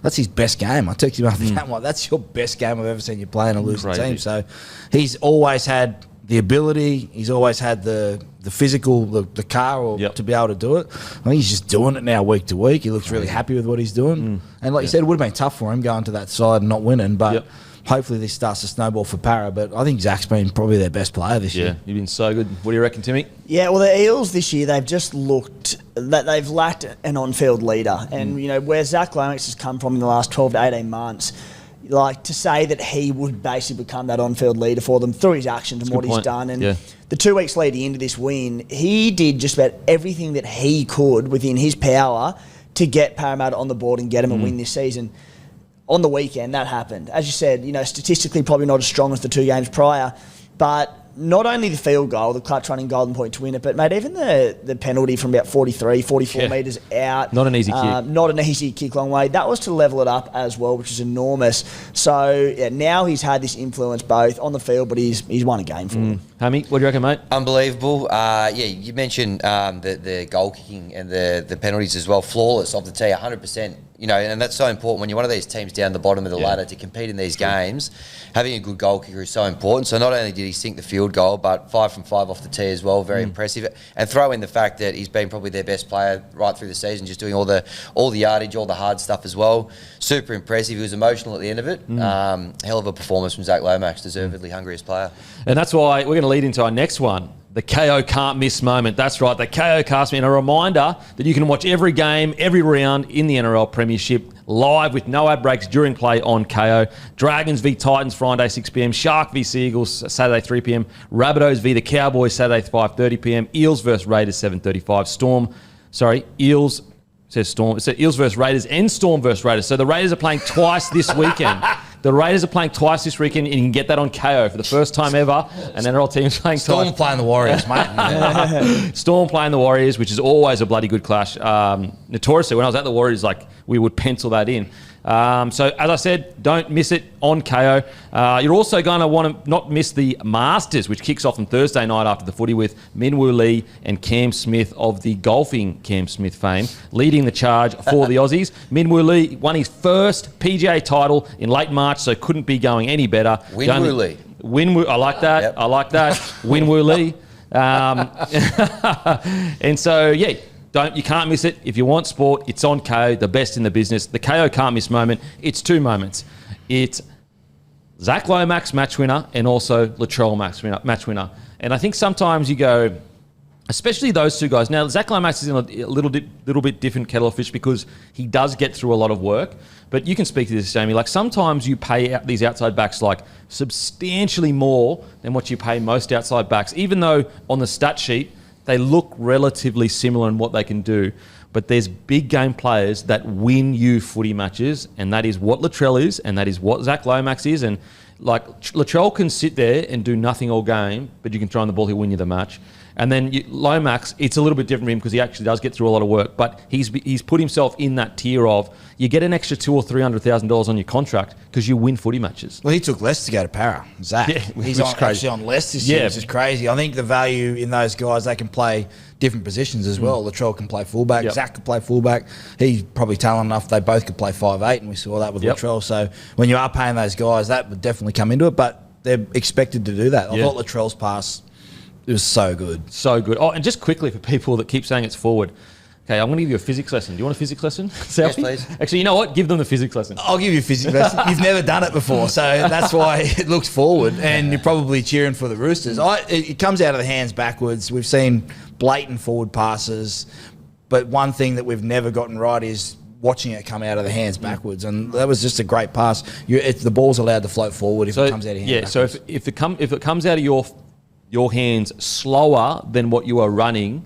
That's his best game. I texted him after the game, like, that's your best game I've ever seen you play in a losing team. So he's always had the ability, he's always had the physical, the car to be able to do it. I think he's just doing it now week to week. He looks really happy with what he's doing. And like you said, it would have been tough for him going to that side and not winning, but hopefully this starts to snowball for Para. But I think Zach's been probably their best player this year. Yeah, you've been so good. What do you reckon, Timmy? Yeah, well, the Eels this year, they've just looked that they've lacked an on-field leader. And, where Zach Lomax has come from in the last 12 to 18 months, like, to say that he would basically become that on-field leader for them through his actions and what he's done. And the 2 weeks leading into this win, he did just about everything that he could within his power to get Parramatta on the board and get him a win this season. On the weekend, that happened. As you said, statistically probably not as strong as the 2 games prior, but not only the field goal, the clutch running golden point to win it, but, mate, even the penalty from about 43, 44 metres out. Not an easy kick. Not an easy kick long way. That was to level it up as well, which is enormous. So, now he's had this influence both on the field, but he's won a game for them. Hammy, what do you reckon, mate? Unbelievable. You mentioned the goal kicking and the penalties as well. Flawless off the tee, 100%. and that's so important when you're one of these teams down the bottom of the ladder to compete in these games. Having a good goal kicker is so important. So not only did he sink the field goal, but 5 from 5 off the tee as well, very impressive. And throw in the fact that he's been probably their best player right through the season, just doing all the yardage, all the hard stuff as well. Super impressive. He was emotional at the end of it. Hell of a performance from Zach Lomax, deservedly hungriest player. And that's why we're going to lead into our next one. The Kayo can't miss moment. That's right, the Kayo can't miss. And a reminder that you can watch every game, every round in the NRL Premiership live with no ad breaks during play on Kayo. Dragons v Titans Friday 6 p.m. Shark v Seagulls Saturday 3 p.m. Rabbitohs v the Cowboys Saturday 5:30 p.m. Eels versus Raiders 7:35. Eels says Storm. It says Eels versus Raiders and Storm versus Raiders. So the Raiders are playing twice this weekend. The Raiders are playing twice this weekend, and you can get that on Kayo for the first time ever. And NRL team's playing Storm twice. playing the Warriors, mate. Storm playing the Warriors, which is always a bloody good clash. Notoriously, when I was at the Warriors, we would pencil that in. So, as I said, don't miss it on Kayo. You're also going to want to not miss the Masters, which kicks off on Thursday night after the footy with Minwoo Lee and Cam Smith of the golfing Cam Smith fame leading the charge for the Aussies. Minwoo Lee won his first PGA title in late March, so couldn't be going any better. Winwoo Lee. Winwoo, I like that. Yep. I like that. Winwoo Lee. And so, you can't miss it. If you want sport, it's on Kayo, the best in the business. The Kayo can't miss moment. It's two moments. It's Zach Lomax match winner and also Latrell match winner. And I think sometimes you go, especially those two guys. Now, Zach Lomax is in a little bit different kettle of fish because he does get through a lot of work. But you can speak to this, Jamie. Like sometimes you pay out these outside backs like substantially more than what you pay most outside backs, even though on the stat sheet they look relatively similar in what they can do. But there's big game players that win you footy matches, and that is what Latrell is, and that is what Zach Lomax is. And like Latrell can sit there and do nothing all game, but you can throw on the ball, he'll win you the match. And then Lomax, it's a little bit different for him because he actually does get through a lot of work, but he's put himself in that tier of you get an extra $200,000 or $300,000 on your contract because you win footy matches. Well, he took less to go to Para, Zach. Yeah, He's actually on less this year, which is crazy. I think the value in those guys, they can play different positions as well. Latrell can play fullback, Zach can play fullback. He's probably talented enough they both could play 5'8", and we saw that with Latrell. So when you are paying those guys, that would definitely come into it, but they're expected to do that. I thought Latrell's pass, it was so good. So good. Oh, and just quickly for people that keep saying it's forward. Okay, I'm going to give you a physics lesson. Do you want a physics lesson? Yes, please. Actually, you know what? Give them the physics lesson. I'll give you a physics lesson. You've never done it before, so that's why it looks forward, and you're probably cheering for the Roosters. It comes out of the hands backwards. We've seen blatant forward passes, but one thing that we've never gotten right is watching it come out of the hands backwards, and that was just a great pass. The ball's allowed to float forward if it comes out of hands backwards. So if it comes out of your hands slower than what you are running,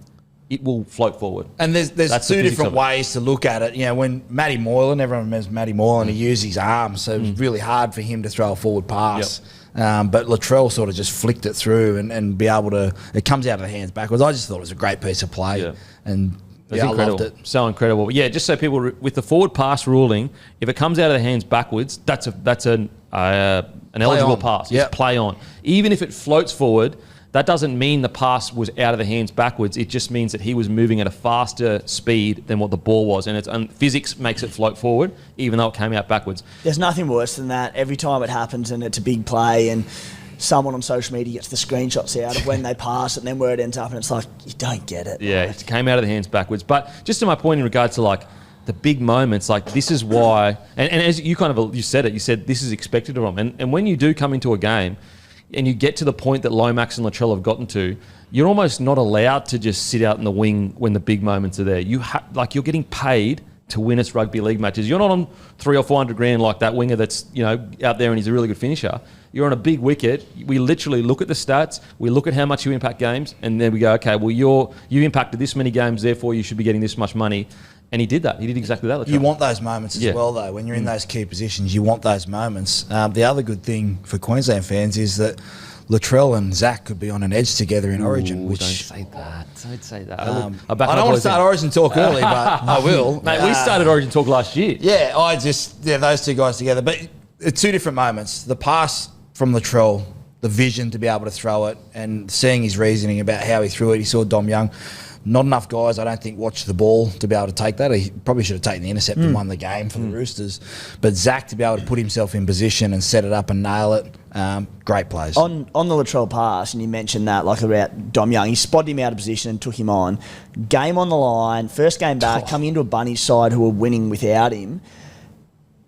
it will float forward. And there's two different ways to look at it. You know, when Matty Moylan, everyone remembers Matty Moylan, he used his arms, so it was really hard for him to throw a forward pass. But Latrell sort of just flicked it through and be able to, it comes out of the hands backwards. I just thought it was a great piece of play. And I loved it. So incredible. But just so people, with the forward pass ruling, if it comes out of the hands backwards, that's an eligible pass. It's play on. Even if it floats forward, that doesn't mean the pass was out of the hands backwards. It just means that he was moving at a faster speed than what the ball was. And physics makes it float forward, even though it came out backwards. There's nothing worse than that. Every time it happens and it's a big play and someone on social media gets the screenshots out of when they pass it and then where it ends up and it's like, you don't get it. Yeah, it came out of the hands backwards. But just to my point in regards to like the big moments, like this is why, and as you said it, you said this is expected of them. And when you do come into a game, and you get to the point that Lomax and Latrell have gotten to, you're almost not allowed to just sit out in the wing when the big moments are there. You're getting paid to win us rugby league matches. You're not on 300 or 400 grand like that winger that's out there and he's a really good finisher. You're on a big wicket. We literally look at the stats. We look at how much you impact games, and then we go, okay, well you impacted this many games, therefore you should be getting this much money. And he did that. He did exactly that. You want those moments as well, though. When you're in those key positions, you want those moments. The other good thing for Queensland fans is that Latrell and Zach could be on an edge together in Origin. Don't say that. Don't say that. I don't want to start Origin talk early, but I will. Mate, we started Origin talk last year. Yeah, those two guys together. But it's two different moments. The pass from Latrell, the vision to be able to throw it, and seeing his reasoning about how he threw it. He saw Dom Young. Not enough guys, I don't think, watched the ball to be able to take that. He probably should have taken the intercept and won the game for the Roosters. But Zach, to be able to put himself in position and set it up and nail it, great plays. On the Latrell pass, and you mentioned that, like about Dom Young, he spotted him out of position and took him on. Game on the line, first game back, coming into a Bunnies side who were winning without him.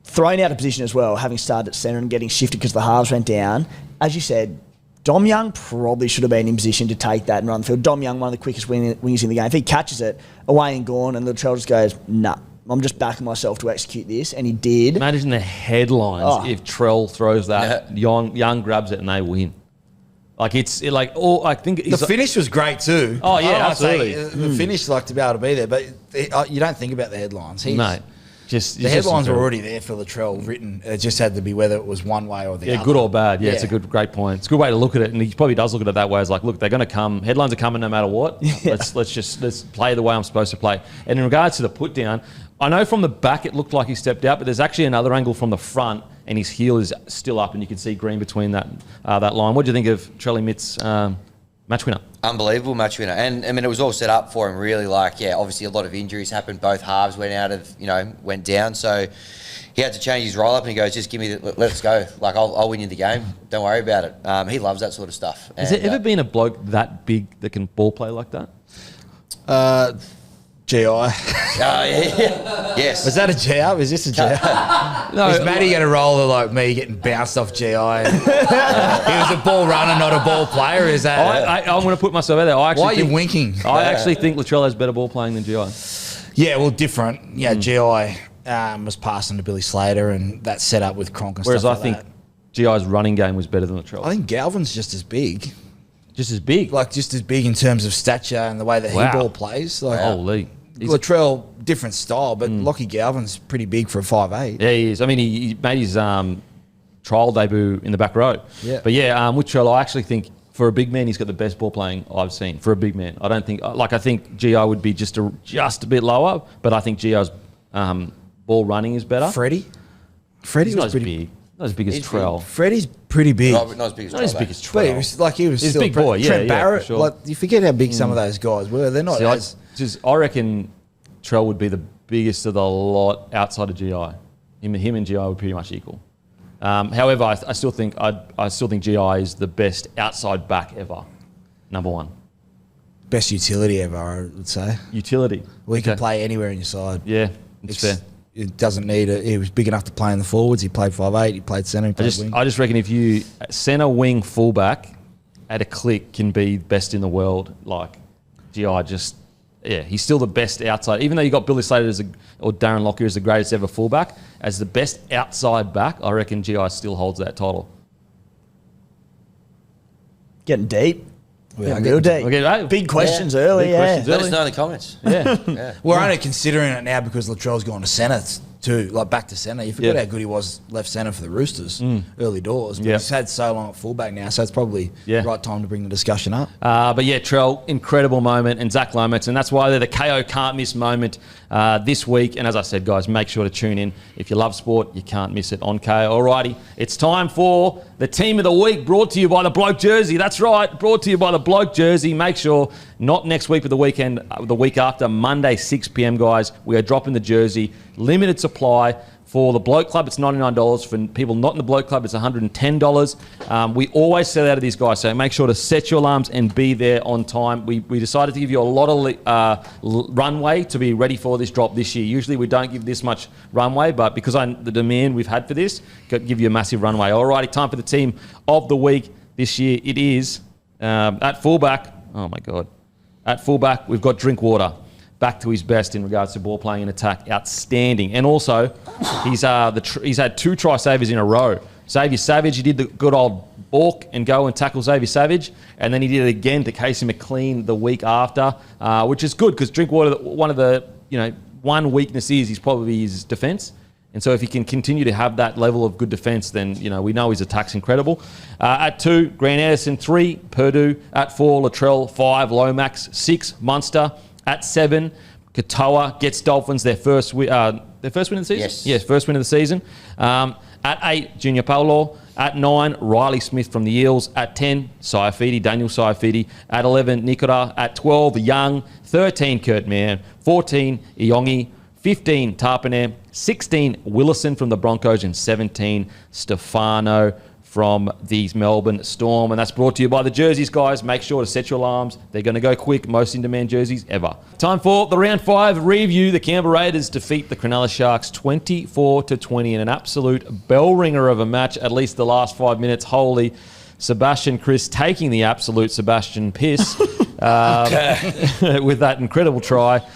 Thrown out of position as well, having started at centre and getting shifted because the halves went down. As you said, Dom Young probably should have been in position to take that and run the field. Dom Young, one of the quickest wingers in the game. If he catches it, away and gone, and Latrell just goes, nah, I'm just backing myself to execute this, and he did. Imagine the headlines if Trell throws that, Young grabs it and they win. Like I think the finish was great too. Oh yeah, absolutely. The finish, like, to be able to be there, but you don't think about the headlines. No. The headlines were already there for Latrell written. It just had to be whether it was one way or the other. Yeah, good or bad. Yeah, it's a great point. It's a good way to look at it, and he probably does look at it that way. It's like, look, they're going to come. Headlines are coming no matter what. Yeah. Let's play the way I'm supposed to play. And in regards to the put down, I know from the back it looked like he stepped out, but there's actually another angle from the front, and his heel is still up, and you can see green between that line. What do you think of Trelly Mitt's match winner? Unbelievable match winner. And, I mean, it was all set up for him, really. Like, yeah, obviously a lot of injuries happened. Both halves went down. So he had to change his roll-up, and he goes, just give me let's go. Like, I'll win you the game. Don't worry about it. He loves that sort of stuff. Has there ever been a bloke that big that can ball play like that? GI. Yes. Was that a G-up? Is this a G-up? No. Is Matty going to roll like me getting bounced off GI? He was a ball runner, not a ball player. Is that? I'm going to put myself out there. Why are you winking? I actually think Latrell has better ball playing than GI. Yeah, well, different. Yeah, GI was passing to Billy Slater, and that set up with Cronk and Whereas stuff I like think GI's running game was better than Latrell. I think Galvin's just as big. Just as big? Like, just as big in terms of stature and the way that he ball plays. Like, holy. Latrell, different style, but Lockie Galvin's pretty big for a 5'8". Yeah, he is. I mean, he made his trial debut in the back row. Yeah. But yeah, with Trell, I actually think for a big man, he's got the best ball playing I've seen. For a big man. I don't think, I think GI would be just a bit lower, but I think GI's ball running is better. Freddie was was pretty big. Not as big as Trell. Freddie's pretty big. Not as big as Not as big as But Trell. he was He's still a big boy, Trent yeah, Barrett, for sure. like, you forget how big some of those guys were. They're not I reckon Trell would be the biggest of the lot outside of GI. Him and GI were pretty much equal. However, I still think GI is the best outside back ever. Number one. best utility ever, I would say. Utility. Well, he can play anywhere in your side. Yeah, it's fair. It doesn't need it. He was big enough to play in the forwards. He played 5'8". He played centre. He played wing. I just reckon if you centre, wing, fullback at a click can be best in the world. Like, he's still the best outside. Even though you got Billy Slater or Darren Lockyer as the greatest ever fullback, as the best outside back, I reckon GI still holds that title. Getting deep. Yeah, real deep. Okay, right. Big questions early, Let us know in the comments. Yeah. We're only considering it now because Latrell's gone to centre too, like back to centre. You forgot how good he was left centre for the Roosters early doors. But he's had so long at fullback now, so it's probably the right time to bring the discussion up. But yeah, Trell, incredible moment, and Zach Lomax, and that's why they're the Kayo can't miss moment this week. And as I said, guys, make sure to tune in. If you love sport, you can't miss it on Kayo. Alrighty, it's time for the Team of the Week, brought to you by the Bloke jersey. That's right, brought to you by the Bloke jersey. Make sure, not next week, but the weekend, the week after, Monday, 6 p.m, guys, we are dropping the jersey. Limited supply. For the Bloke Club, it's $99. For people not in the Bloke Club, it's $110. We always sell out of these guys, so make sure to set your alarms and be there on time. We decided to give you a lot of runway to be ready for this drop this year. Usually we don't give this much runway, but because the demand we've had for this, give you a massive runway. Alrighty, time for the Team of the Week this year. It is at fullback. Oh my God. At fullback, we've got Drinkwater. Back to his best in regards to ball playing and attack. Outstanding. And also, he's had 2 try savers in a row. Xavier Savage, he did the good old balk and go and tackle Xavier Savage. And then he did it again to Casey McLean the week after, which is good because Drinkwater, one of the, one weakness is he's probably his defence. And so if he can continue to have that level of good defence, then, we know his attack's incredible. At 2, Grant Anderson. 3, Purdue. At 4, Latrell. 5, Lomax. 6, Munster. At 7, Katoa gets Dolphins their first win of the season? Yes. Yes, first win of the season. At 8, Junior Paulo. At 9, Riley Smith from the Eels. At 10, Daniel Saifidi. At 11, Nikora. At 12, Young. 13, Kurt Mann. 14, Iongi. 15, Tarpanam. 16, Willison from the Broncos. And 17, Stefano from the Melbourne Storm. And that's brought to you by the jerseys, guys. Make sure to set your alarms. They're going to go quick. Most in-demand jerseys ever. Time for the Round 5 review. The Canberra Raiders defeat the Cronulla Sharks 24-20 in an absolute bell ringer of a match, at least the last 5 minutes. Holy Sebastian Kris taking the absolute Sebastian piss with that incredible try.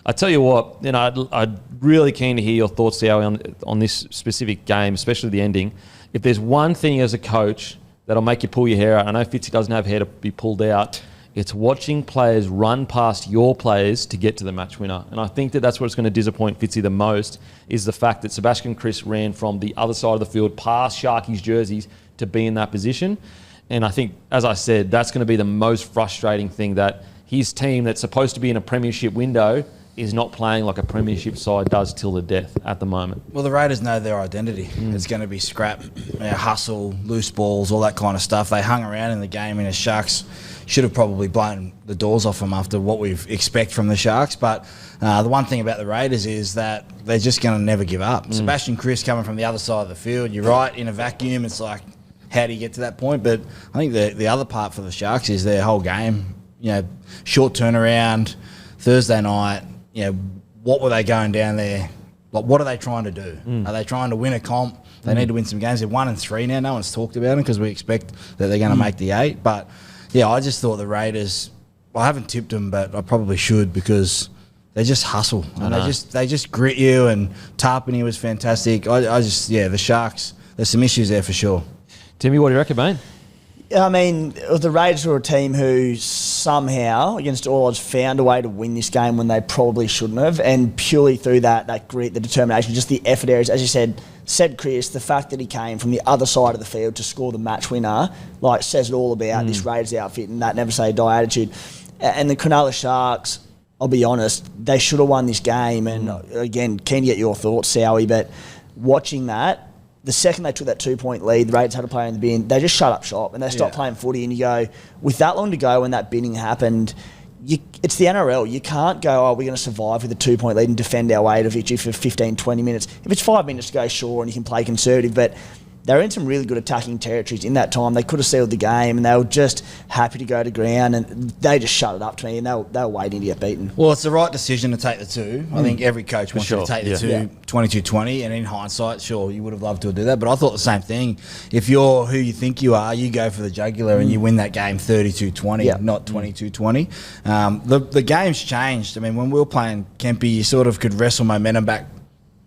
I tell you what, I'd really keen to hear your thoughts, Howie, on this specific game, especially the ending. If there's one thing as a coach that'll make you pull your hair out, I know Fitzy doesn't have hair to be pulled out, it's watching players run past your players to get to the match winner. And I think that's what's going to disappoint Fitzy the most, is the fact that Sebastian Kris ran from the other side of the field past Sharky's jerseys to be in that position. And I think, as I said, that's going to be the most frustrating thing, that his team that's supposed to be in a premiership window is not playing like a premiership side does till the death at the moment. Well, the Raiders know their identity. It's going to be scrap, hustle, loose balls, all that kind of stuff. They hung around in the game, and the Sharks should have probably blown the doors off them after what we expect from the Sharks. But the one thing about the Raiders is that they're just going to never give up. Sebastian Kris coming from the other side of the field, you're right, in a vacuum, it's like, how do you get to that point? But I think the other part for the Sharks is their whole game. Short turnaround, Thursday night. What were they going down there? Like, what are they trying to do? Are they trying to win a comp? They need to win some games. They're 1-3 now. No one's talked about them because we expect that they're going to make the 8. But, I just thought the Raiders, I haven't tipped them, but I probably should, because they just hustle. And they just grit you, and Tarpany was fantastic. The Sharks, there's some issues there for sure. Timmy, what do you reckon, mate? I mean, the Raiders were a team who somehow, against all odds, found a way to win this game when they probably shouldn't have, and purely through that grit, the determination, just the effort areas. As you said Kris, the fact that he came from the other side of the field to score the match winner, says it all about this Raiders outfit and that never say die attitude. And the Cronulla Sharks, I'll be honest, they should have won this game. And again, keen to get your thoughts, Sowie, but watching that, the second they took that 2-point lead, the Raiders had a player in the bin, they just shut up shop and they stopped playing footy. And you go, with that long to go when that binning happened, it's the NRL. You can't go, we're going to survive with a 2-point lead and defend our way to victory for 15, 20 minutes. If it's 5 minutes to go, sure, and you can play conservative, but they were in some really good attacking territories in that time. They could have sealed the game, and they were just happy to go to ground, and they just shut it up to me, and they were waiting to get beaten. Well, it's the right decision to take the 2. I think every coach wants you to take the 2, 22-20, and in hindsight, sure, you would have loved to do that, but I thought the same thing. If you're who you think you are, you go for the jugular and you win that game 32-20, not 22-20. The game's changed. I mean, when we were playing Kempy, you sort of could wrestle momentum back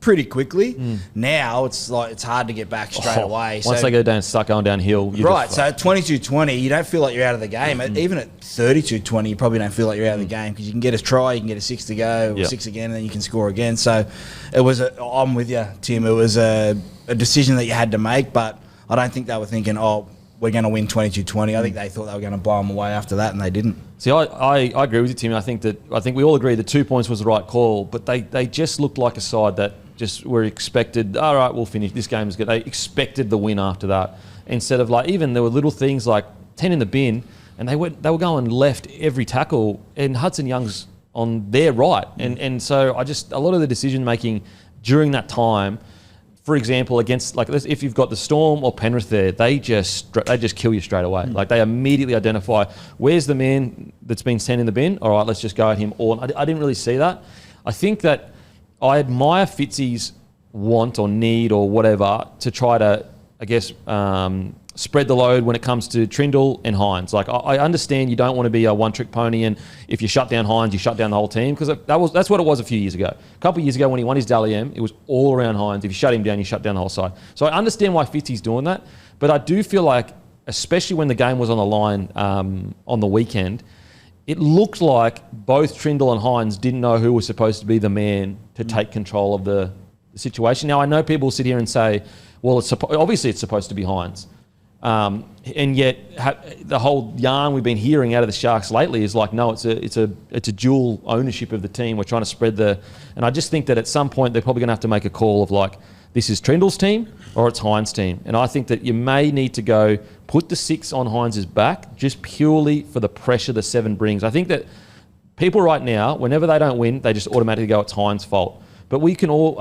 pretty quickly. Now it's hard to get back straight away. Once they go start going downhill. Right, so at 22-20, you don't feel like you're out of the game. Even at 32-20, you probably don't feel like you're out of the game, because you can get a try, you can get a 6 to go, 6 again, and then you can score again. So it was I'm with you, Tim. It was a decision that you had to make, but I don't think they were thinking, we're going to win 22-20. I think they thought they were going to blow them away after that, and they didn't. See, I agree with you, Tim. I think we all agree the 2 points was the right call, but they just looked like a side that just were expected, all right, we'll finish. This game is good. They expected the win after that. Instead of even there were little things like 10 in the bin, and they were going left every tackle, and Hudson Young's on their right. And so a lot of the decision making during that time, for example, against if you've got the Storm or Penrith there, they just kill you straight away. They immediately identify, where's the man that's been sent in the bin? All right, let's just go at him. Or I didn't really see that. I think that I admire Fitzy's want or need or whatever to try to, spread the load when it comes to Trindle and Hines. I understand you don't want to be a one-trick pony, and if you shut down Hines, you shut down the whole team, because that's what it was a few years ago. A couple of years ago when he won his Dally M, it was all around Hines. If you shut him down, you shut down the whole side. So I understand why Fitzy's doing that, but I do feel like, especially when the game was on the line on the weekend, it looked like both Trindle and Hines didn't know who was supposed to be the man to take control of the situation. Now, I know people sit here and say, well, obviously it's supposed to be Hines. And yet the whole yarn we've been hearing out of the Sharks lately is no, it's a dual ownership of the team. We're trying to spread and I just think that at some point they're probably going to have to make a call of this is Trindle's team, or it's Hines' team. And I think that you may need to go put the 6 on Hines' back just purely for the pressure the 7 brings. I think that people right now, whenever they don't win, they just automatically go, it's Hines' fault. But I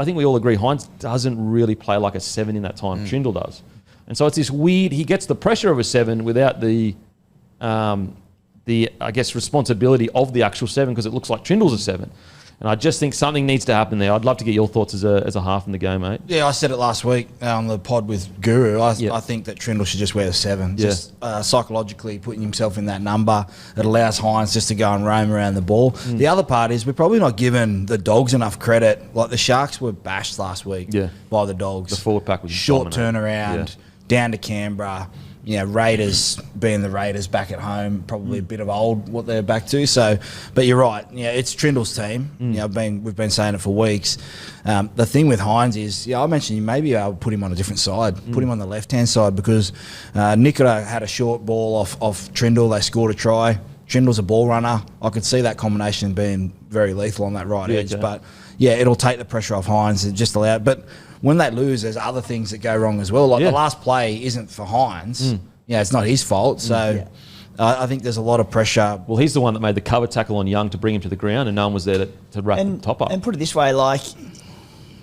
think we all agree, Hines doesn't really play like a 7 in that time. Trindle does. And so it's this weird, he gets the pressure of a 7 without the I guess, responsibility of the actual 7 because it looks like Trindle's a 7. And I just think something needs to happen there. I'd love to get your thoughts as a half in the game, mate. Yeah, I said it last week on the pod with Guru. I think that Trindle should just wear the 7. Just psychologically putting himself in that number. It allows Hines just to go and roam around the ball. The other part is we're probably not giving the Dogs enough credit. Like the Sharks were bashed last week by the Dogs. The forward pack was short dominant. turnaround, down to Canberra. Raiders being the Raiders back at home, probably a bit of old what they're back to. So, but you're right. It's Trindle's team. We've been saying it for weeks. The thing with Hines is, I mentioned maybe I'll put him on a different side, put him on the left-hand side because Nicola had a short ball off Trindle. They scored a try. Trindle's a ball runner. I could see that combination being very lethal on that right edge. Okay. But it'll take the pressure off Hines and just allow it. But when they lose, there's other things that go wrong as well. Like the last play isn't for Hines. It's not his fault. So I think there's a lot of pressure. Well, he's the one that made the cover tackle on Young to bring him to the ground, and no one was there to wrap the top up. And put it this way, like,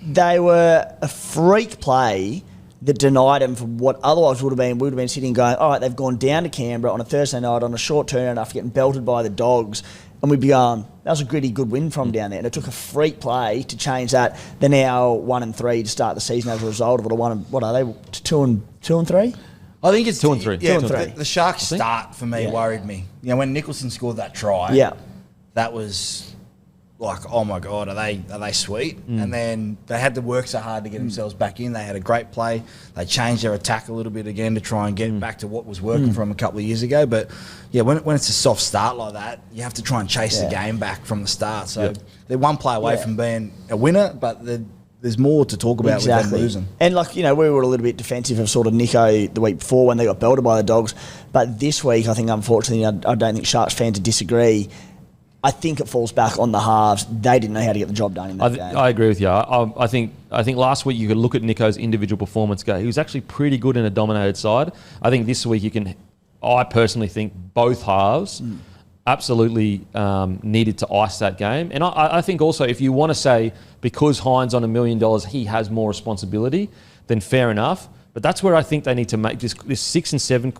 they were a freak play that denied him from what otherwise would have been sitting going, all right, they've gone down to Canberra on a Thursday night on a short turnaround after getting belted by the Dogs. And we'd be going, that was a gritty, good win from down there. And it took a freak play to change that. They're now 1-3 to start the season as a result of it. What are they? 2-3? I think it's 2 and 3. Yeah, 2 and 3. The Sharks start for me worried me. When Nicholson scored that try, that was like, oh my God, are they sweet? And then they had to work so hard to get themselves back in. They had a great play. They changed their attack a little bit again to try and get back to what was working for them a couple of years ago. But when it's a soft start like that, you have to try and chase the game back from the start. So they're one play away from being a winner, but there's more to talk about with them losing. And we were a little bit defensive of sort of Nico the week before when they got belted by the Dogs. But this week, I think, unfortunately, I don't think Sharks fans would disagree. I think it falls back on the halves. They didn't know how to get the job done in that game. I agree with you. I think last week you could look at Nico's individual performance go. He was actually pretty good in a dominated side. I think this week I personally think both halves absolutely needed to ice that game. And I think also if you want to say because Hines on $1 million, he has more responsibility, then fair enough. But that's where I think they need to make this 6 and 7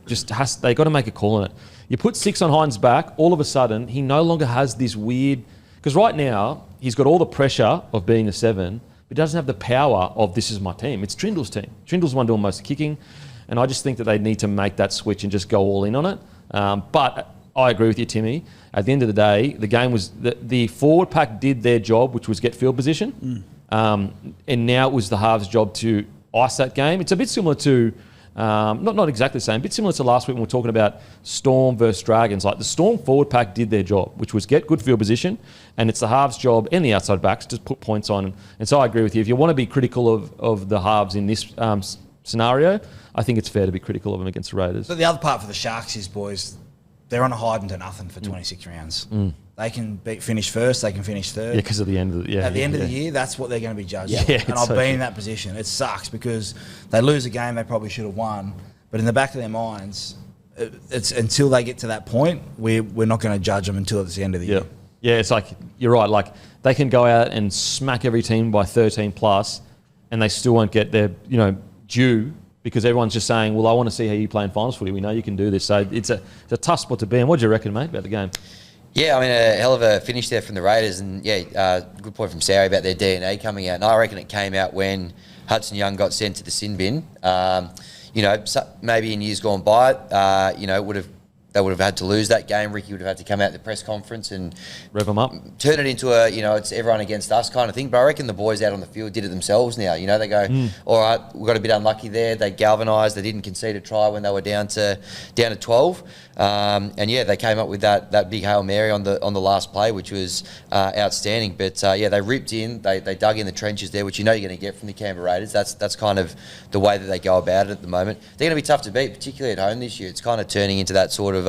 they got to make a call on it. You put 6 on Hines' back, all of a sudden he no longer has this weird, because right now he's got all the pressure of being a 7, but he doesn't have the power of this is my team. It's Trindle's team. Trindle's the one doing most of the kicking, and I just think that they need to make that switch and just go all in on it. But I agree with you, Timmy. At the end of the day, the game was the forward pack did their job, which was get field position, and now it was the halves' job to ice that game. It's a bit similar to, not exactly the same, a bit similar to last week when we were talking about Storm versus Dragons. Like the Storm forward pack did their job, which was get good field position, and it's the halves' job and the outside backs to put points on. And so I agree with you. If you want to be critical of the halves in this scenario, I think it's fair to be critical of them against the Raiders. But the other part for the Sharks is, boys, they're on a hide into nothing for 26 rounds. They can finish first, they can finish third. Yeah, because at the end of the At the end of the year, that's what they're going to be judged. Yeah, and I've been in that position. It sucks because they lose a game they probably should have won, but in the back of their minds, it's until they get to that point, we're not going to judge them until it's the end of the year. Yeah, it's like, you're right, like they can go out and smack every team by 13 plus and they still won't get their, due because everyone's just saying, well, I want to see how you play in finals footy. We know you can do this. So it's a tough spot to be in. What do you reckon, mate, about the game? Yeah, I mean, a hell of a finish there from the Raiders. And, good point from Sarah about their DNA coming out. And I reckon it came out when Hudson Young got sent to the sin bin. Maybe in years gone by, they would have had to lose that game. Ricky would have had to come out at the press conference and rev them up, turn it into a, it's everyone against us kind of thing. But I reckon the boys out on the field did it themselves now. They go, all right, we got a bit unlucky there. They galvanised. They didn't concede a try when they were down to 12. They came up with that big Hail Mary on the last play, which was outstanding. But they ripped in. They dug in the trenches there, which you're going to get from the Canberra Raiders. That's kind of the way that they go about it at the moment. They're going to be tough to beat, particularly at home this year. It's kind of turning into that sort of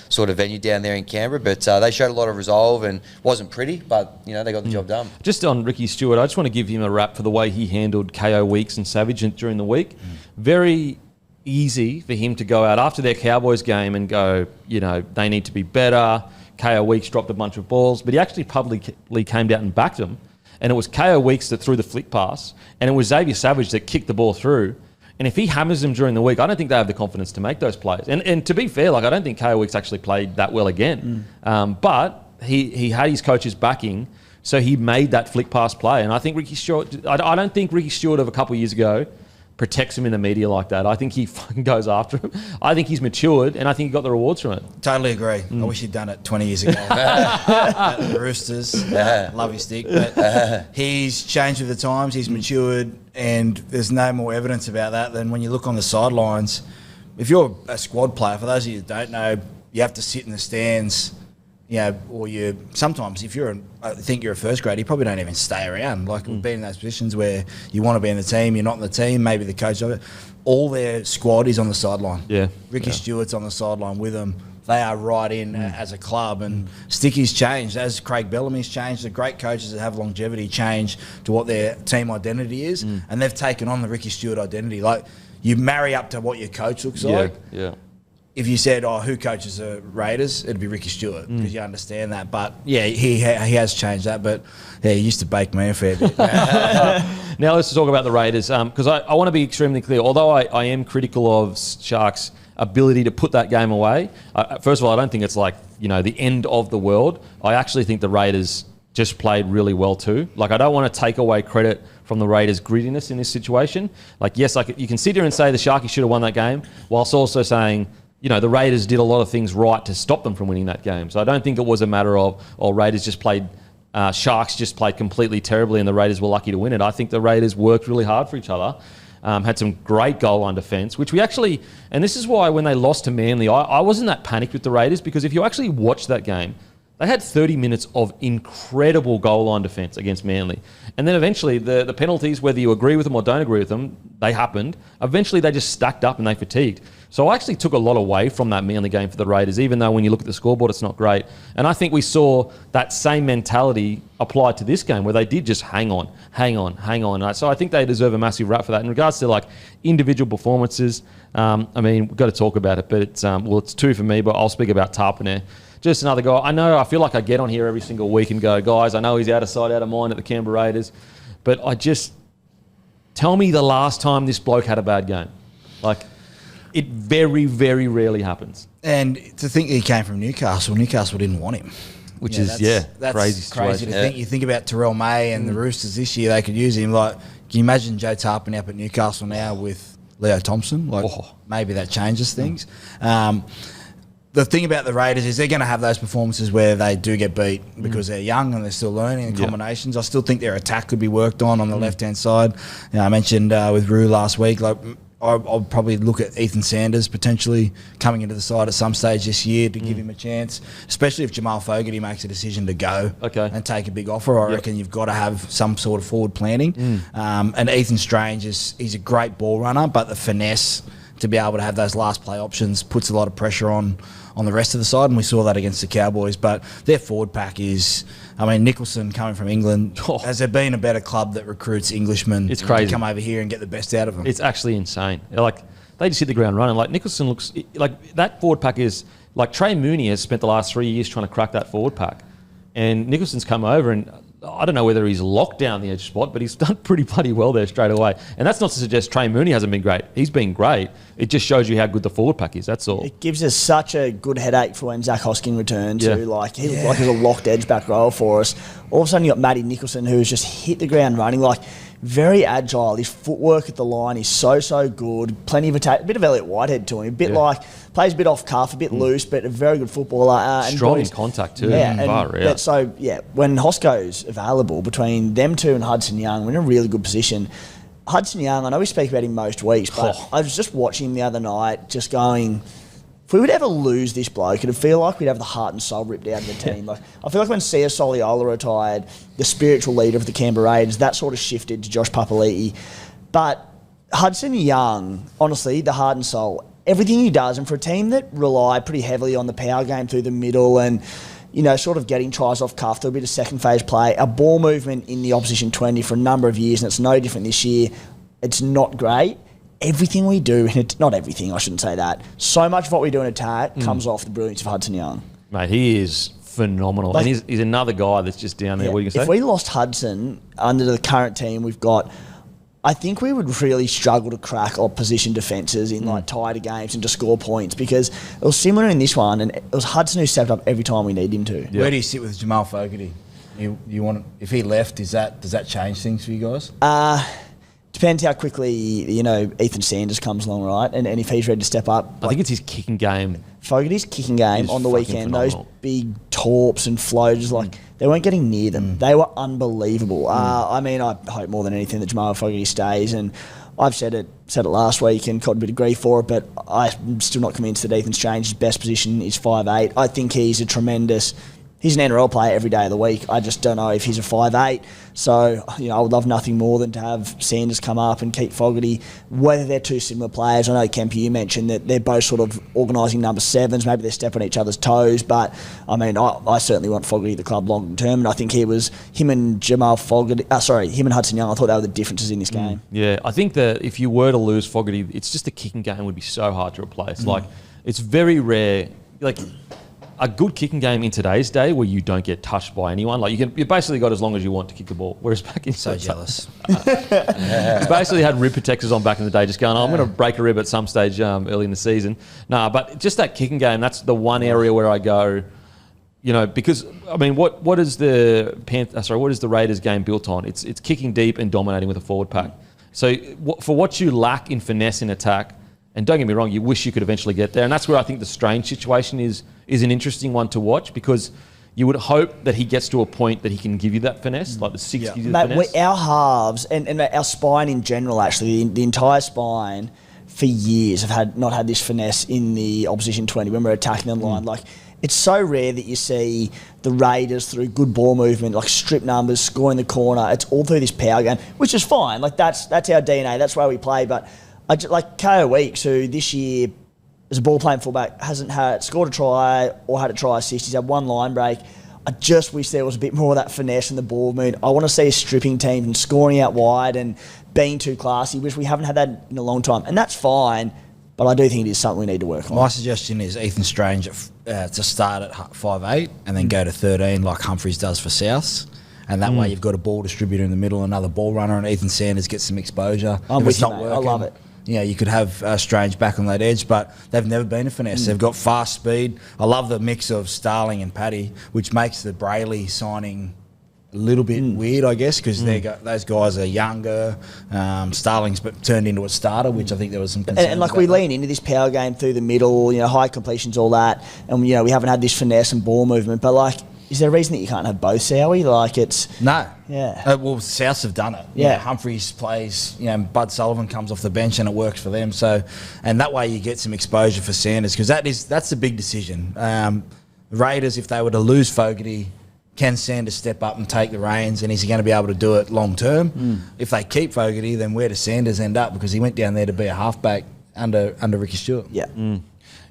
sort of venue down there in Canberra. But they showed a lot of resolve and wasn't pretty, but you know they got the job done. Just on Ricky Stewart, I just want to give him a rap for the way he handled Kayo Weeks and Savage during the week. Very easy for him to go out after their Cowboys game and go, you know, they need to be better. Kayo Weeks dropped a bunch of balls, but he actually publicly came down and backed them. And it was Kayo Weeks that threw the flick pass, and it was Xavier Savage that kicked the ball through. And if he hammers them during the week, I don't think they have the confidence to make those plays. And to be fair, like I don't think Kayo Weeks actually played that well again. But he had his coach's backing, so he made that flick pass play. And I think Ricky Stewart, I don't think Ricky Stewart of a couple of years ago protects him in the media like that. I think he fucking goes after him. I think he's matured, and I think he got the rewards from it. Totally agree. I wish he'd done it 20 years ago at the Roosters. Love his stick. But he's changed with the times. He's matured, and there's no more evidence about that than when you look on the sidelines. If you're a squad player, for those of you that don't know, you have to sit in the stands. You know, or sometimes if I think you're a first grader, you probably don't even stay around. Like we've been in those positions where you want to be in the team, you're not in the team, maybe the coach of it. All their squad is on the sideline. Yeah. Ricky Stewart's on the sideline with them. They are right in as a club, and Sticky's changed. As Craig Bellamy's changed, the great coaches that have longevity change to what their team identity is, and they've taken on the Ricky Stewart identity. Like you marry up to what your coach looks like. Yeah. If you said, who coaches the Raiders, it'd be Ricky Stewart, because you understand that. But, yeah, he has changed that. But, yeah, he used to bake me a fair bit. Now let's talk about the Raiders, because I want to be extremely clear. Although I am critical of Sharks' ability to put that game away, first of all, I don't think it's like, you know, the end of the world. I actually think the Raiders just played really well too. Like, I don't want to take away credit from the Raiders' grittiness in this situation. Like, yes, you can sit here and say the Sharkies should have won that game, whilst also saying, you know, the Raiders did a lot of things right to stop them from winning that game. So I don't think it was a matter of, Raiders just played, Sharks just played completely terribly and the Raiders were lucky to win it. I think the Raiders worked really hard for each other, had some great goal line defence, which we actually, and this is why when they lost to Manly, I wasn't that panicked with the Raiders, because if you actually watch that game, they had 30 minutes of incredible goal line defence against Manly. And then eventually the penalties, whether you agree with them or don't agree with them, they happened. Eventually they just stacked up and they fatigued. So I actually took a lot away from that Manly game for the Raiders, even though when you look at the scoreboard, it's not great. And I think we saw that same mentality applied to this game, where they did just hang on. So I think they deserve a massive rap for that. In regards to like individual performances, I mean, we've got to talk about it, but it's two for me, but I'll speak about Tarpane. Just another guy. I feel like I get on here every single week and go, guys, I know he's out of sight, out of mind at the Canberra Raiders, but tell me the last time this bloke had a bad game. Like, it very, very rarely happens. And to think he came from Newcastle didn't want him. Which is crazy situation. Crazy to think. You think about Terrell May and the Roosters this year, they could use him. Like, can you imagine Joe Tarpane up at Newcastle now with Leo Thompson? Like, maybe that changes things. The thing about the Raiders is they're going to have those performances where they do get beat because they're young and they're still learning the combinations. I still think their attack could be worked on the left-hand side. You know, I mentioned with Rue last week, like, I'll probably look at Ethan Sanders potentially coming into the side at some stage this year to give him a chance, especially if Jamal Fogarty makes a decision to go and take a big offer. I reckon you've got to have some sort of forward planning. And Ethan Strange, he's a great ball runner, but the finesse to be able to have those last play options puts a lot of pressure on the rest of the side, and we saw that against the Cowboys. But their forward pack is, I mean, Nicholson coming from England, has there been a better club that recruits Englishmen to come over here and get the best out of them? It's actually insane. Like, they just hit the ground running. Like, Nicholson looks, like, that forward pack is, like, Trey Mooney has spent the last 3 years trying to crack that forward pack. And Nicholson's come over, and I don't know whether he's locked down the edge spot, but he's done pretty bloody well there straight away. And that's not to suggest Trey Mooney hasn't been great. He's been great. It just shows you how good the forward pack is, that's all. It gives us such a good headache for when Zach Hoskin returns. He looked like he's a locked edge back row for us. All of a sudden you got Matty Nicholson, who's just hit the ground running, like, very agile. His footwork at the line is so good. Plenty of attack. A bit of Elliot Whitehead to him. Plays a bit off cuff, a bit loose, but a very good footballer. Strong in contact too. When Hosco's available, between them two and Hudson Young, we're in a really good position. Hudson Young, I know we speak about him most weeks, but I was just watching him the other night, just going, if we would ever lose this bloke, it'd feel like we'd have the heart and soul ripped out of the team. Like, I feel like when Sia Soliola retired, the spiritual leader of the Canberra Raiders, that sort of shifted to Josh Papali'i. But Hudson Young, honestly, the heart and soul, everything he does, and for a team that rely pretty heavily on the power game through the middle and, sort of getting tries off cuff, through a bit of second phase play, our ball movement in the opposition 20 for a number of years, and it's no different this year, it's not great. Everything we do, not everything, I shouldn't say that, so much of what we do in attack comes off the brilliance of Hudson Young. Mate, he is phenomenal. And he's another guy that's just down there. Yeah. What are you going to say? If we lost Hudson under the current team we've got, I think we would really struggle to crack opposition defences in tighter games and to score points, because it was similar in this one, and it was Hudson who stepped up every time we need him to. Where do you sit with Jamal Fogarty? You want, if he left, does that change things for you guys? Depends how quickly Ethan Sanders comes along, right? And if he's ready to step up. I think it's his kicking game. Fogarty's kicking game on the weekend, phenomenal. Those big torps and floaters, they weren't getting near them. They were unbelievable. I hope more than anything that Jamal Fogarty stays, and I've said it last week and caught a bit of grief for it, but I'm still not convinced that Ethan Strange's best position is 5'8". I think he's an NRL player every day of the week. I just don't know if he's a 5'8". So, I would love nothing more than to have Sanders come up and keep Fogarty, whether they're two similar players. I know, Kemper, you mentioned that they're both sort of organising number sevens. Maybe they're stepping on each other's toes. But, I certainly want Fogarty at the club long term. And I think him and Hudson Young, I thought they were the differences in this game. Yeah, I think that if you were to lose Fogarty, it's just the kicking game would be so hard to replace. It's very rare. A good kicking game in today's day where you don't get touched by anyone. You basically got as long as you want to kick the ball. Whereas back in so jealous. You basically had rib protectors on back in the day, just going, I'm going to break a rib at some stage early in the season. But just that kicking game, that's the one area where I go, because what is the Raiders game built on? It's kicking deep and dominating with a forward pack. So for what you lack in finesse in attack, and don't get me wrong, you wish you could eventually get there. And that's where I think the Strange situation is an interesting one to watch, because you would hope that he gets to a point that he can give you that finesse, like the 6 gives you the finesse. Our halves and our spine in general, actually, the entire spine for years have not had this finesse in the opposition 20 when we're attacking the line. It's so rare that you see the Raiders through good ball movement, strip numbers, scoring the corner. It's all through this power game, which is fine. That's our DNA. That's why we play. But Kayo Weeks, who this year as a ball playing fullback hasn't scored a try or had a try assist. He's had one line break. I just wish there was a bit more of that finesse in the ball movement. I want to see us stripping teams and scoring out wide and being too classy, which we haven't had that in a long time. And that's fine, but I do think it is something we need to work on. My suggestion is Ethan Strange to start at 5'8" and then go to 13 like Humphries does for Souths. And that way you've got a ball distributor in the middle, another ball runner, and Ethan Sanders gets some exposure. I'm with you, mate. I love it. You could have Strange back on that edge, but they've never been a finesse. They've got fast speed. I love the mix of Starling and Paddy, which makes the Brayley signing a little bit weird, I guess, because those guys are younger. Starling's turned into a starter, which I think there was some concern and we lean into this power game through the middle, high completions, all that, and we haven't had this finesse and ball movement, but is there a reason that you can't have both, Sowie? No. Yeah. Well, Souths have done it. Yeah. Humphries plays, Bud Sullivan comes off the bench and it works for them. So, and that way you get some exposure for Sanders, because that's the big decision. Raiders, if they were to lose Fogarty, can Sanders step up and take the reins, and is he going to be able to do it long term? If they keep Fogarty, then where does Sanders end up? Because he went down there to be a halfback under Ricky Stewart. Yeah.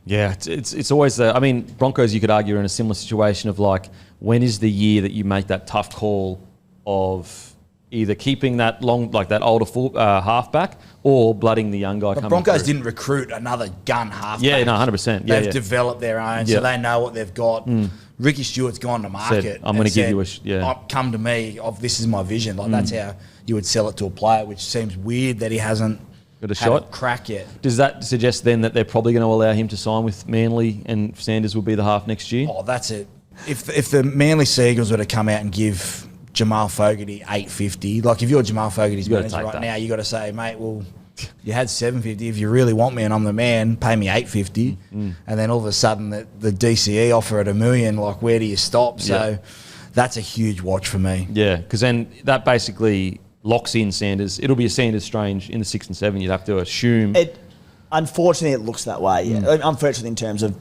Yeah, it's always Broncos, you could argue, are in a similar situation of when is the year that you make that tough call of either keeping that that older halfback or blooding the young guy coming Broncos through. didn't recruit another gun halfback. Yeah, no, 100%. They've developed their own, so they know what they've got. Ricky Stewart's gone to market. Said, I'm going to give you come to me, this is my vision. That's how you would sell it to a player, which seems weird that he hasn't got a shot crack yet. Does that suggest then that they're probably going to allow him to sign with Manly and Sanders will be the half next year? Oh, that's it. If the Manly Seagulls were to come out and give Jamal Fogarty $850, if you're Jamal Fogarty's manager right now, you got to say, mate, well, you had $750. If you really want me and I'm the man, pay me $850. And then all of a sudden the DCE offer at $1 million. Where do you stop? So that's a huge watch for me. Yeah, because then that basically locks in Sanders. It'll be a Sanders Strange in the 6 and 7. You'd have to assume. Unfortunately, it looks that way. Yeah. Unfortunately, in terms of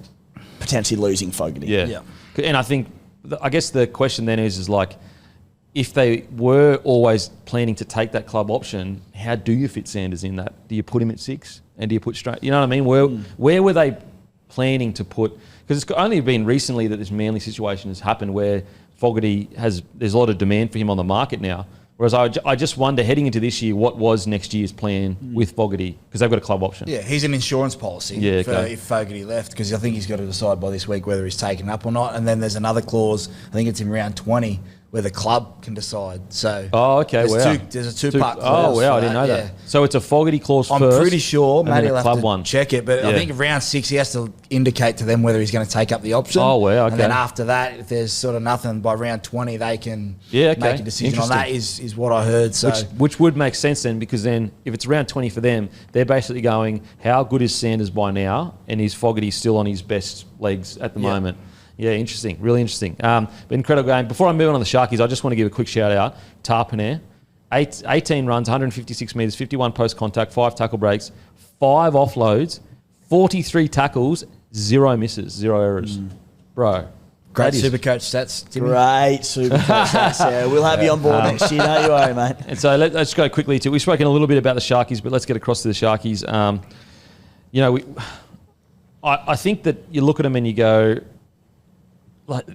potentially losing Fogarty. Yeah. And I guess the question then is if they were always planning to take that club option, how do you fit Sanders in that? Do you put him at 6 and do you put straight? You know what I mean? Where were they planning to put? Because it's only been recently that this Manly situation has happened where Fogarty there's a lot of demand for him on the market now. Whereas I just wonder, heading into this year, what was next year's plan with Fogarty? Because they've got a club option. Yeah, he's an insurance policy if Fogarty left, because I think he's got to decide by this week whether he's taken up or not. And then there's another clause, I think it's in round 20, where the club can decide. So there's a two-part clause. Oh, wow, I didn't know that. So it's a Fogarty clause first. I'm pretty sure, Matty will have to one. check it, but I think round 6 he has to indicate to them whether he's going to take up the option. Oh, wow, okay. And then after that, if there's sort of nothing, by round 20 they can make a decision on that, is what I heard. So Which would make sense then, because then if it's round 20 for them, they're basically going, how good is Sanders by now, and is Fogarty still on his best legs at the moment? Yeah, interesting. Really interesting. But incredible game. Before I move on to the Sharkies, I just want to give a quick shout out. Tarpanair, 18 runs, 156 metres, 51 post contact, 5 tackle breaks, 5 offloads, 43 tackles, 0 misses, 0 errors. Bro. Great Supercoach stats, Timmy. Great Supercoach stats, yeah. We'll have you on board next year, don't you worry, mate. And so let's go quickly to, we've spoken a little bit about the Sharkies, but let's get across to the Sharkies. I think that you look at them and you go, like,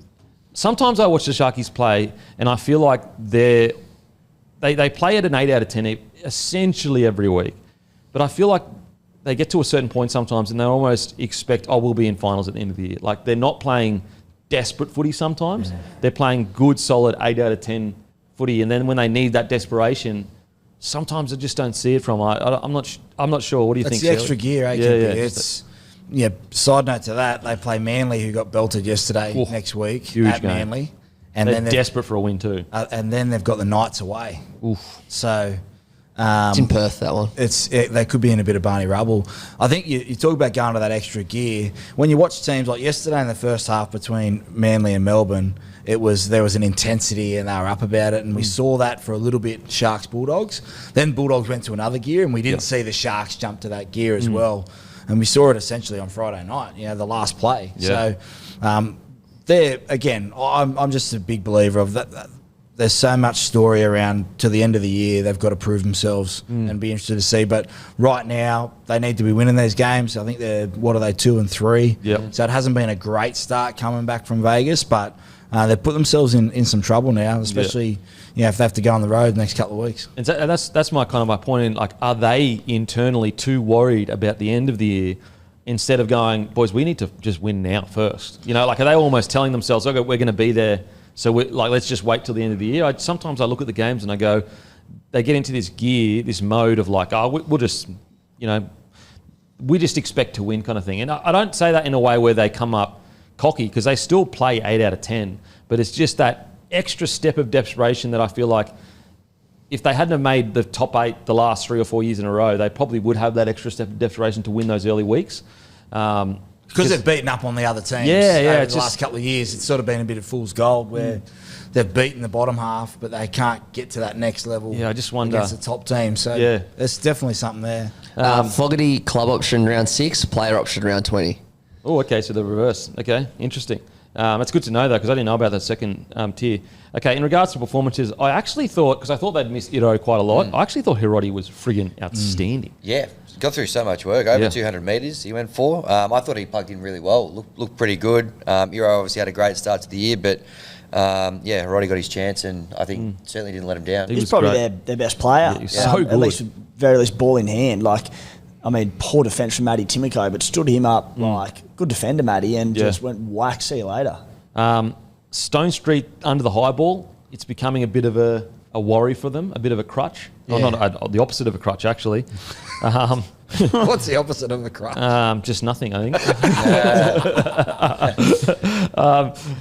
sometimes I watch the Sharkies play and I feel like they play at an 8 out of 10 essentially every week. But I feel like they get to a certain point sometimes and they almost expect, we'll be in finals at the end of the year. Like, they're not playing desperate footy sometimes. Yeah. They're playing good, solid 8 out of 10 footy. And then when they need that desperation, sometimes I just don't see it from. I'm not sure. What do you think? It's the extra gear, It's... Yeah, side note to that, they play Manly, who got belted yesterday next week huge at game. Manly. And they're desperate for a win too. And then they've got the Knights away. Oof. So... it's in Perth, that one. They could be in a bit of Barney rubble. I think you talk about going to that extra gear. When you watch teams like yesterday in the first half between Manly and Melbourne, there was an intensity and they were up about it, and we saw that for a little bit, Sharks Bulldogs. Then Bulldogs went to another gear and we didn't see the Sharks jump to that gear as well. And we saw it essentially on Friday night, the last play. Yeah. So there again, I'm just a big believer of that. There's so much story around to the end of the year. They've got to prove themselves and be interested to see. But right now, they need to be winning these games. I think they're 2 and 3. Yep. So it hasn't been a great start coming back from Vegas, but they've put themselves in some trouble now, especially if they have to go on the road the next couple of weeks. And that's my point. In, like, are they internally too worried about the end of the year instead of going, boys, we need to just win now first? Are they almost telling themselves, okay, we're going to be there. So let's just wait till the end of the year. Sometimes I look at the games and I go, they get into this gear, this mode of like, we'll just, we just expect to win kind of thing. And I don't say that in a way where they come up cocky, because they still play 8 out of 10. But it's just that extra step of desperation that I feel like if they hadn't have made the top 8 the last 3 or 4 years in a row, they probably would have that extra step of desperation to win those early weeks. Because they've beaten up on the other teams over the last couple of years. It's sort of been a bit of fool's gold where they've beaten the bottom half, but they can't get to that next level. Yeah, I just wonder. Against the top team. So there's definitely something there. Fogarty club option round 6, player option round 20. Oh, okay, so the reverse. Okay, interesting. It's good to know, though, because I didn't know about that second tier. Okay, in regards to performances, I actually thought, because I thought they'd missed Ito quite a lot, I actually thought Hiroti was friggin' outstanding. Yeah, got through so much work, over 200 metres he went for. I thought he plugged in really well, looked pretty good. Iro obviously had a great start to the year, but Hiroti got his chance and I think certainly didn't let him down. He's probably their best player. Yeah, he was so good. Very least ball in hand. Poor defence from Matty Timoko, but stood him up good defender, Matty, and just went whack, see you later. Stone Street under the high ball, it's becoming a bit of a worry for them, a bit of a crutch. Yeah. Not the opposite of a crutch, actually. What's the opposite of a crutch? Just nothing, I think.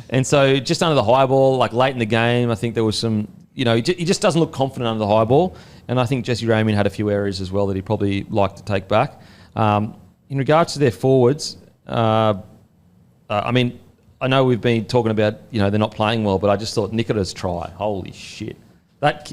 And so just under the high ball, like late in the game, I think there was some, he just doesn't look confident under the high ball. And I think Jesse Ramian had a few areas as well that he'd probably like to take back. In regards to their forwards, I know we've been talking about, they're not playing well, but I just thought Nikita's try, holy shit. That,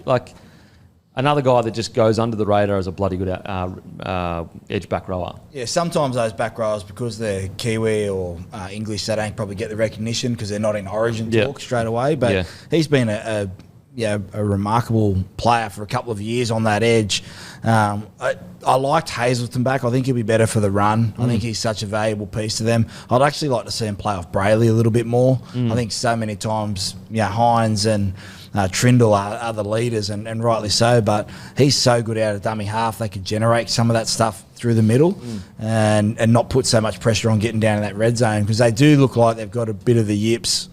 another guy that just goes under the radar as a bloody good edge back rower. Yeah, sometimes those back rowers, because they're Kiwi or English, they don't probably get the recognition because they're not in origin talk straight away. But he's been a a remarkable player for a couple of years on that edge. I liked Hazleton back. I think he'll be better for the run. I think he's such a valuable piece to them. I'd actually like to see him play off Brayley a little bit more. I think so many times, Hines and Trindle are the leaders, and rightly so, but he's so good out of dummy half. They could generate some of that stuff through the middle and not put so much pressure on getting down in that red zone, because they do look like they've got a bit of the yips.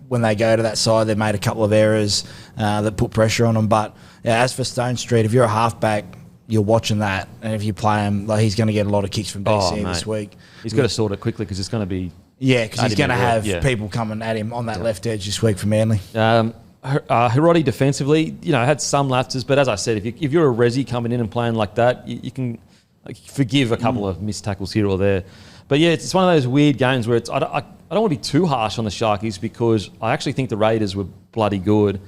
When they go to that side, they've made a couple of errors that put pressure on them. But as for Stone Street, if you're a halfback, you're watching that, and if you play him, he's going to get a lot of kicks from DC this week. He's got to sort it quickly because it's going to be... Yeah, because he's going to have people coming at him on that left edge this week for Manly. Hiroti defensively, had some lapses, but as I said, if you're a resi coming in and playing like that, you can forgive a couple of missed tackles here or there. But yeah, it's one of those weird games where I don't want to be too harsh on the Sharkies, because I actually think the Raiders were bloody good.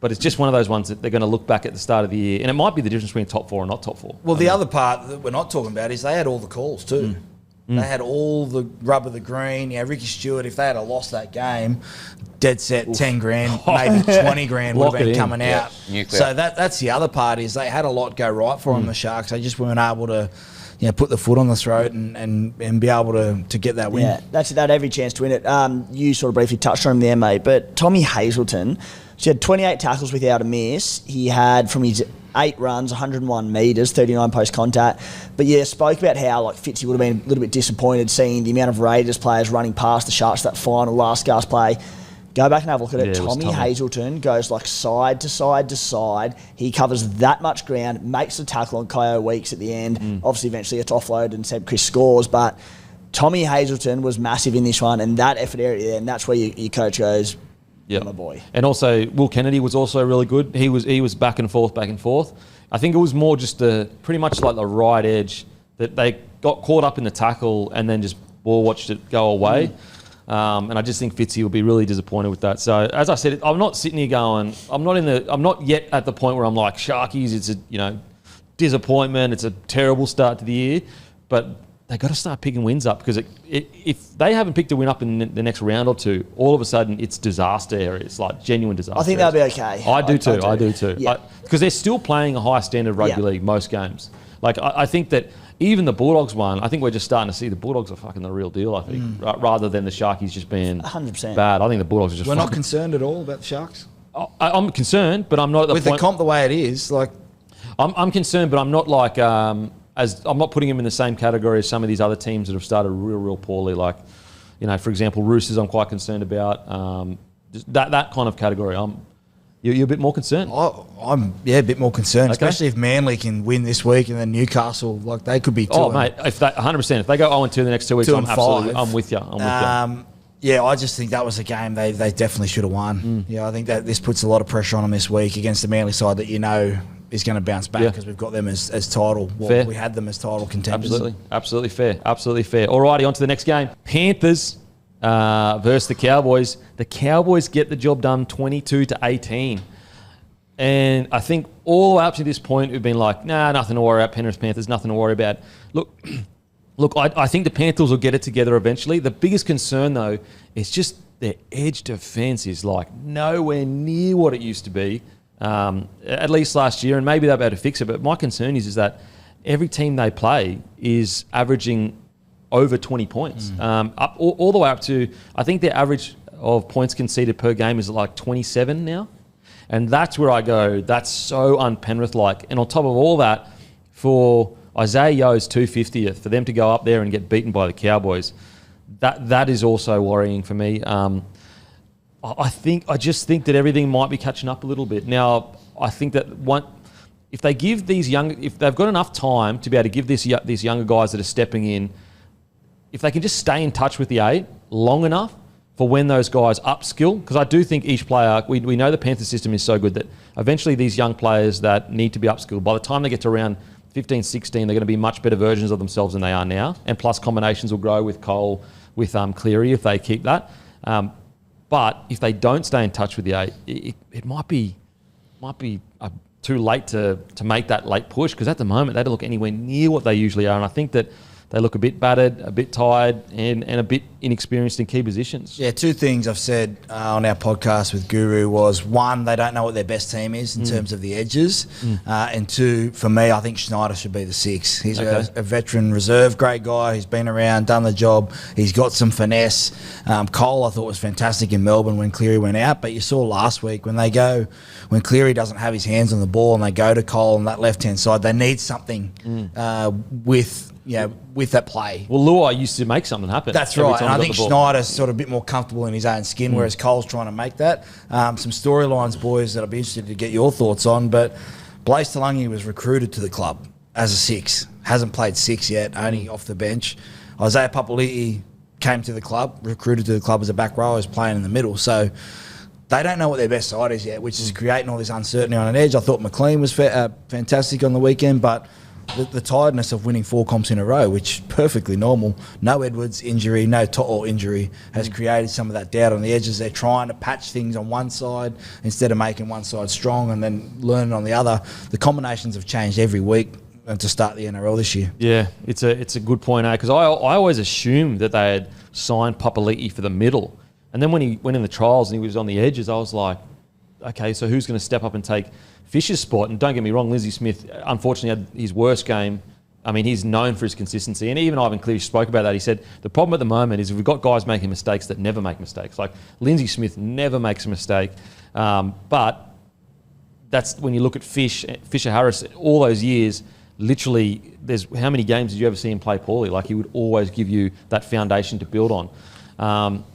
But it's just one of those ones that they're going to look back at the start of the year, and it might be the difference between top four and not top four. Well, the other part that we're not talking about is they had all the calls too. They had all the rub of the green. Ricky Stewart, if they had lost that game, dead set, 10 grand, maybe 20 grand would have been coming out. So that's the other part, is they had a lot go right for them, the Sharks. They just weren't able to put the foot on the throat and be able to get that win. Yeah, they had every chance to win it. You sort of briefly touched on him there, mate, but Tommy Hazleton, he had 28 tackles without a miss. He had, from his 8 runs, 101 metres, 39 post-contact. But spoke about how Fitzy would have been a little bit disappointed seeing the amount of Raiders players running past the Sharks that final last gasp play. Go back and have a look at it. Tommy Hazleton goes side to side to side. He covers that much ground, makes the tackle on Kayo Weeks at the end. Obviously, eventually it's offloaded and Seb Chris scores. But Tommy Hazleton was massive in this one, and that effort area, and that's where your coach goes, my boy. And also, Will Kennedy was also really good. He was back and forth. I think it was more just pretty much like the right edge that they got caught up in the tackle and then just ball watched it go away. And I just think Fitzy will be really disappointed with that. So as I said, I'm not sitting here going, I'm not yet at the point where I'm like, Sharkies, it's a disappointment, it's a terrible start to the year, but they got to start picking wins up, because if they haven't picked a win up in the next round or two, all of a sudden it's disaster area. It's like genuine disaster. I think they'll be okay. I do too. Because they're still playing a high standard rugby league most games. I think that even the Bulldogs one, I think we're just starting to see the Bulldogs are fucking the real deal, I think, rather than the Sharkies just being 100% bad. I think the Bulldogs are just... We're not concerned at all about the Sharks? I'm concerned, but I'm not at the point... With the comp the way it is, I'm concerned, but I'm not I'm not putting them in the same category as some of these other teams that have started real poorly. For example, Roosters, I'm quite concerned about. Just that kind of category. You're a bit more concerned. I'm a bit more concerned, especially if Manly can win this week, and then Newcastle, they could be. Oh, mate, if 100%. If they go 0-2 the next 2 weeks, I'm with you. I just think that was a game they definitely should have won. I think that this puts a lot of pressure on them this week against the Manly side that is going to bounce back, because we've got them as title. We had them as title contenders. Absolutely fair. Alrighty, on to the next game. Panthers versus the Cowboys. The Cowboys get the job done 22-18. And I think all up to this point we've been like, nothing to worry about. Panthers, nothing to worry about. Look, I think the Panthers will get it together eventually. The biggest concern, though, is just their edge defence is nowhere near what it used to be. At least last year, and maybe they'll be able to fix it. But my concern is that every team they play is averaging over 20 points, up all the way up to, I think their average of points conceded per game is 27 now, and that's where I go, that's so un-Penrith-like. And on top of all that, for Isaiah Yo's 250th, for them to go up there and get beaten by the Cowboys, that is also worrying for me. I just think that everything might be catching up a little bit. Now, I think that if they've got enough time to be able to give these younger guys that are stepping in, if they can just stay in touch with the 8 long enough for when those guys upskill, because I do think each player, we know the Panther system is so good that eventually these young players that need to be upskilled, by the time they get to around 15, 16, they're going to be much better versions of themselves than they are now. And plus combinations will grow with Cole, with Cleary if they keep that. But if they don't stay in touch with the 8, it might be too late to make that late push, because at the moment they don't look anywhere near what they usually are. And I think that they look a bit battered, a bit tired, and a bit inexperienced in key positions. Yeah, two things I've said on our podcast with Guru was, one, they don't know what their best team is in terms of the edges. And two, for me, I think Schneider should be the 6. He's a veteran reserve, great guy. He's been around, done the job. He's got some finesse. Cole, I thought, was fantastic in Melbourne when Cleary went out. But you saw last week when Cleary doesn't have his hands on the ball and they go to Cole on that left-hand side, they need something with that play. Well, Luai used to make something happen. That's right. And I think Schneider's sort of a bit more comfortable in his own skin, whereas Cole's trying to make that. Some storylines, boys, that I'd be interested to get your thoughts on. But Blaise Talangi was recruited to the club as a 6. Hasn't played 6 yet, only off the bench. Isaiah Papali'i came to the club, recruited to the club as a back row, is playing in the middle. So they don't know what their best side is yet, which is creating all this uncertainty on an edge. I thought McLean was fantastic on the weekend, but the tiredness of winning 4 comps in a row, which is perfectly normal. No Edwards injury, no To'o injury, has created some of that doubt on the edges. They're trying to patch things on one side instead of making one side strong and then learning on the other. The combinations have changed every week to start the NRL this year. Yeah, it's a good point, because I always assumed that they had signed Papali'i for the middle. And then when he went in the trials and he was on the edges, I was like, okay, so who's going to step up and take Fisher's spot? And don't get me wrong, Lindsay Smith unfortunately had his worst game. I mean, he's known for his consistency. And even Ivan Cleary spoke about that. He said, the problem at the moment is we've got guys making mistakes that never make mistakes. Like Lindsay Smith never makes a mistake. But that's when you look at Fisher Harris, all those years, literally, how many games did you ever see him play poorly? Like, he would always give you that foundation to build on.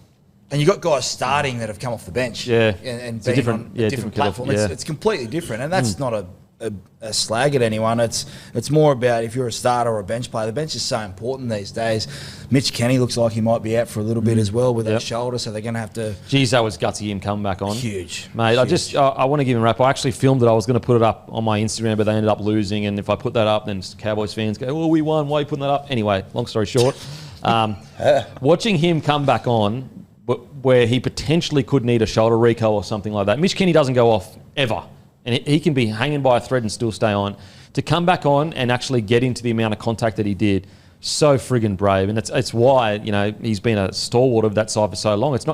And you've got guys starting that have come off the bench and been on a different platform. It's completely different, and that's not a slag at anyone. It's more about if you're a starter or a bench player. The bench is so important these days. Mitch Kenny looks like he might be out for a little bit as well with that shoulder, so they're going to have to... Geez, that was gutsy him coming back on. Huge. Mate, huge. I want to give him a rap. I actually filmed it. I was going to put it up on my Instagram, but they ended up losing, and if I put that up, then Cowboys fans go, oh, we won, why are you putting that up? Anyway, long story short, watching him come back on, where he potentially could need a shoulder recall or something like that. Mitch Kenny doesn't go off ever, and he can be hanging by a thread and still stay on. To come back on and actually get into the amount of contact that he did, so friggin' brave, and it's why he's been a stalwart of that side for so long. He's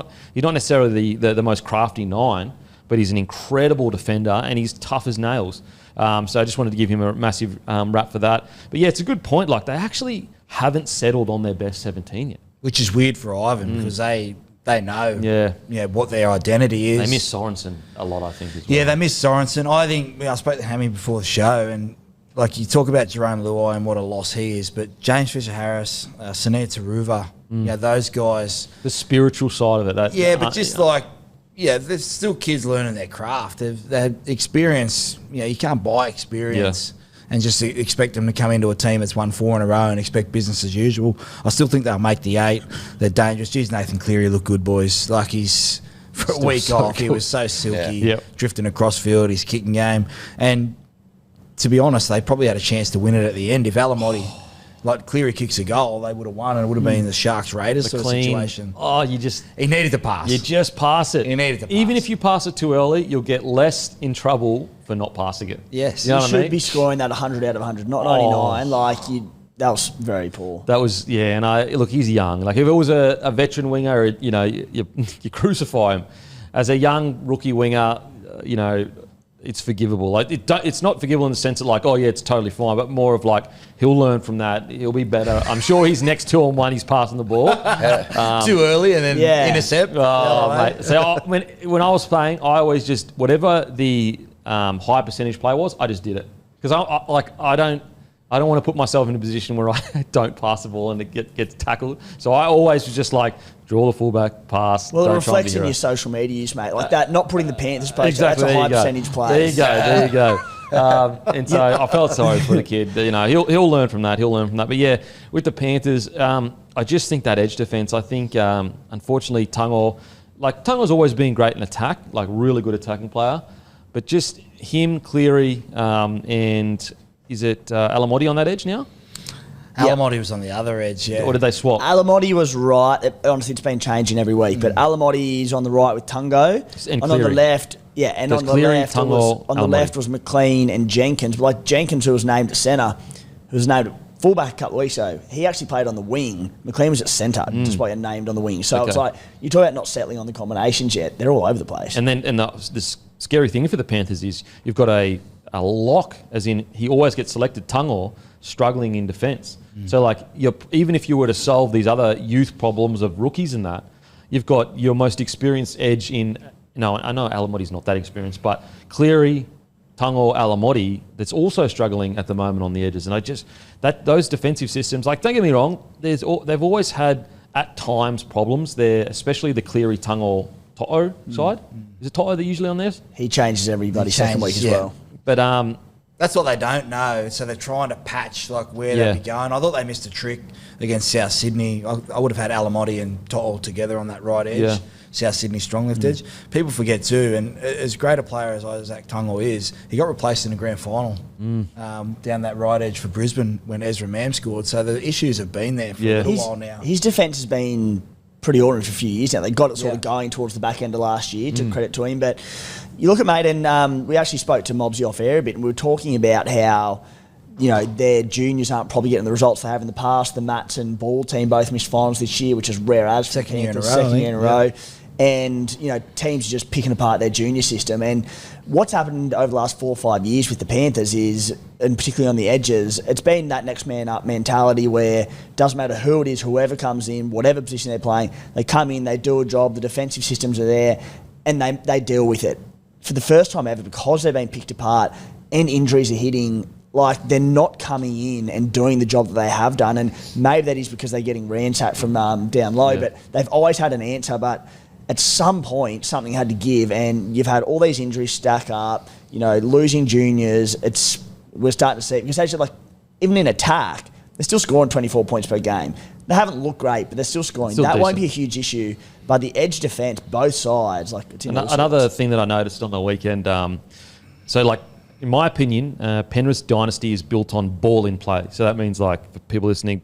not necessarily the most crafty 9, but he's an incredible defender and he's tough as nails. So I just wanted to give him a massive rap for that. But yeah, it's a good point. Like, they actually haven't settled on their best 17 yet, which is weird for Ivan because they know what their identity is. They miss Sorensen a lot, I think, as well. Yeah, they miss Sorensen. I think I spoke to Hammy before the show, and like, you talk about Jerome Luai and what a loss he is, but James Fisher-Harris, Sania Taruva, those guys. The spiritual side of it. They're still kids learning their craft. They've experience. You can't buy experience. And just expect them to come into a team that's won 4 in a row and expect business as usual. I still think they'll make the 8. They're dangerous. Geez, Nathan Cleary looked good, boys. Like, he's, for a week off, he was so silky, drifting across field, his kicking game. And to be honest, they probably had a chance to win it at the end. If Alamotti, Cleary kicks a goal, they would have won, and it would have been the Sharks-Raiders sort of situation. He needed to pass. You just pass it. He needed to pass. Even if you pass it too early, you'll get less in trouble for not passing it. Yes. You know what I mean? Should be scoring that 100 out of 100, not 99. That was very poor. That was, and look, he's young. Like, if it was a veteran winger, you crucify him. As a young rookie winger, it's forgivable. Like, it's not forgivable in the sense of it's totally fine, but more of he'll learn from that. He'll be better. I'm sure he's next 2-on-1. He's passing the ball too early and then intercept. Mate. So when I was playing, I always just whatever the high percentage play was, I just did it because I don't want to put myself in a position where I don't pass the ball and it gets tackled. So I always was just draw the fullback, pass. Well, it reflects in your social media use, mate. Like that, not putting the Panthers post. Exactly, that's a high percentage play. There you go. And so I felt sorry for the kid. He'll learn from that. But yeah, with the Panthers, I just think that edge defense. I think unfortunately Tungo's always been great in attack, really good attacking player, but just him, Cleary, and is it Alamotti on that edge now? Alamotti was on the other edge, Or did they swap? Alamotti was right. Honestly, it's been changing every week, but Alamotti is on the right with Tungo, and on the left, and on the left left was McLean and Jenkins. But Jenkins, who was named at centre, who was named fullback a couple of weeks ago, he actually played on the wing. McLean was at centre, despite getting named on the wing. So it's like, you talk about not settling on the combinations yet. They're all over the place. And then the scary thing for the Panthers is you've got a lock, as in he always gets selected, Tungor, struggling in defence. So like, even if you were to solve these other youth problems of rookies and that, you've got your most experienced edge in, I know Alamoti's not that experienced, but Cleary, Tungor, Alamotti, that's also struggling at the moment on the edges. And those defensive systems, like, don't get me wrong, they've always had at times problems there, especially the Cleary, Tungor, Toto side. Is it Toto that usually on there? He changes everybody second week as well. But that's what they don't know. So they're trying to patch like where they'd be going. I thought they missed a trick against South Sydney. I would have had Alamotti and Toto together on that right edge. Yeah. South Sydney strong lift edge. People forget too, and as great a player as Isaac Tungor is, he got replaced in the grand final down that right edge for Brisbane when Ezra Mam scored. So the issues have been there for a little while now. His defence has been pretty ordinary for a few years now. They got it sort of going towards the back end of last year, to credit to him. But you look at, mate, and we actually spoke to Mobsy off air a bit, and we were talking about how, their juniors aren't probably getting the results they have in the past. The Mats and Ball team both missed finals this year, which is rare as for second year in a row. And, teams are just picking apart their junior system. And what's happened over the last 4 or 5 years with the Panthers is, and particularly on the edges, it's been that next man up mentality where it doesn't matter who it is, whoever comes in, whatever position they're playing, they come in, they do a job, the defensive systems are there, and they deal with it. For the first time ever, because they've been picked apart and injuries are hitting, like, they're not coming in and doing the job that they have done. And maybe that is because they're getting ransacked from down low, but they've always had an answer. But at some point, something had to give, and you've had all these injuries stack up, losing juniors. We're starting to see it, because actually, like, even in attack, they're still scoring 24 points per game. They haven't looked great, but they're still scoring. That decent. Won't be a huge issue. But the edge defence, both sides, like, it's another thing that I noticed on the weekend. So, like, in my opinion, Penrith's dynasty is built on ball in play. So that means, like, for people listening,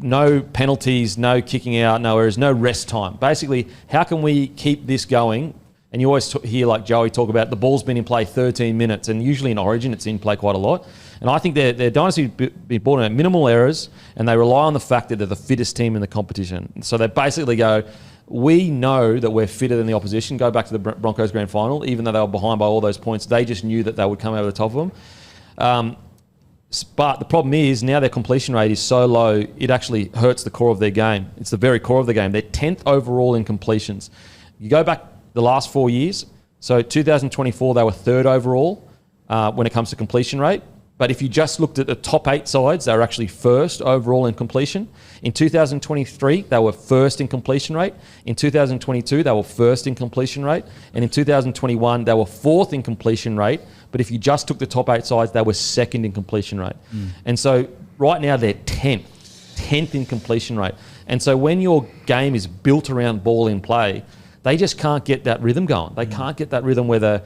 no penalties, no kicking out, no errors, no rest time. Basically, how can we keep this going? And you always hear, like, Joey talk about the ball's been in play 13 minutes, and usually in Origin it's in play quite a lot. And I think their dynasty be born out minimal errors, and they rely on the fact that they're the fittest team in the competition. So they basically go, we know that we're fitter than the opposition. Go back to the Broncos grand final, even though they were behind by all those points, they just knew that they would come over the top of them. But the problem is now their completion rate is so low, it actually hurts the core of their game. It's the very core of the game. They're 10th overall in completions. You go back the last 4 years, so 2024 they were 3rd overall when it comes to completion rate. But if you just looked at the top 8 sides, they were actually 1st overall in completion. In 2023, they were 1st in completion rate. In 2022, they were 1st in completion rate. And in 2021, they were 4th in completion rate. But if you just took the top 8 sides, they were 2nd in completion rate. And so right now they're 10th in completion rate. And so when your game is built around ball in play, they just can't get that rhythm going. They can't get that rhythm where they're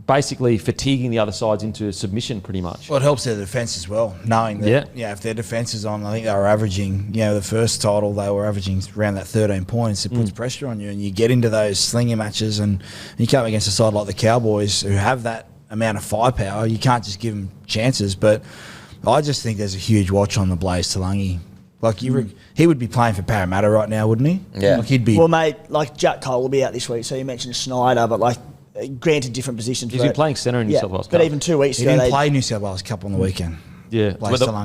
basically fatiguing the other sides into submission pretty much. Well, it helps their defence as well, knowing that, if their defence is on, I think they were averaging, the first title, they were averaging around that 13 points. It puts pressure on you, and you get into those slinger matches, and you come against a side like the Cowboys who have that amount of firepower. You can't just give them chances, but I just think there's a huge watch on the Blaze Talangi. Like, he would be playing for Parramatta right now, wouldn't he? Yeah. Like, he'd be... Well, mate, like, Jack Cole will be out this week, so you mentioned Schneider, but, like, granted different positions. He's been playing centre in New South Wales Cup. But even 2 weeks ago... He didn't play New South Wales Cup on the weekend. Yeah.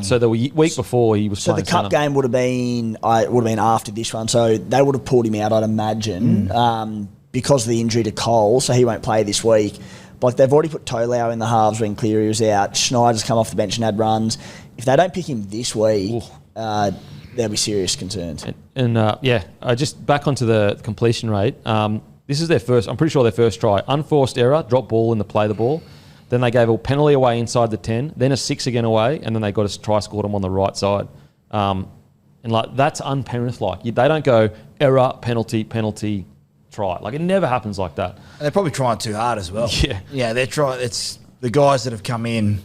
So the week before he was playing the Cup game would have been after this one, so they would have pulled him out, I'd imagine, because of the injury to Cole, so he won't play this week. But they've already put Tolau in the halves when Cleary was out. Schneider's come off the bench and had runs. If they don't pick him this week... there'll be serious concerns. Just back onto the completion rate. This is their first, I'm pretty sure their first try. Unforced error, drop ball in the play the ball. Then they gave a penalty away inside the 10, then a 6 again away, and then they got a try scored them on the right side. And like, that's un-Penrith-like. They don't go error, penalty, try. Like, it never happens like that. And they're probably trying too hard as well. Yeah. Yeah, they're trying. It's the guys that have come in,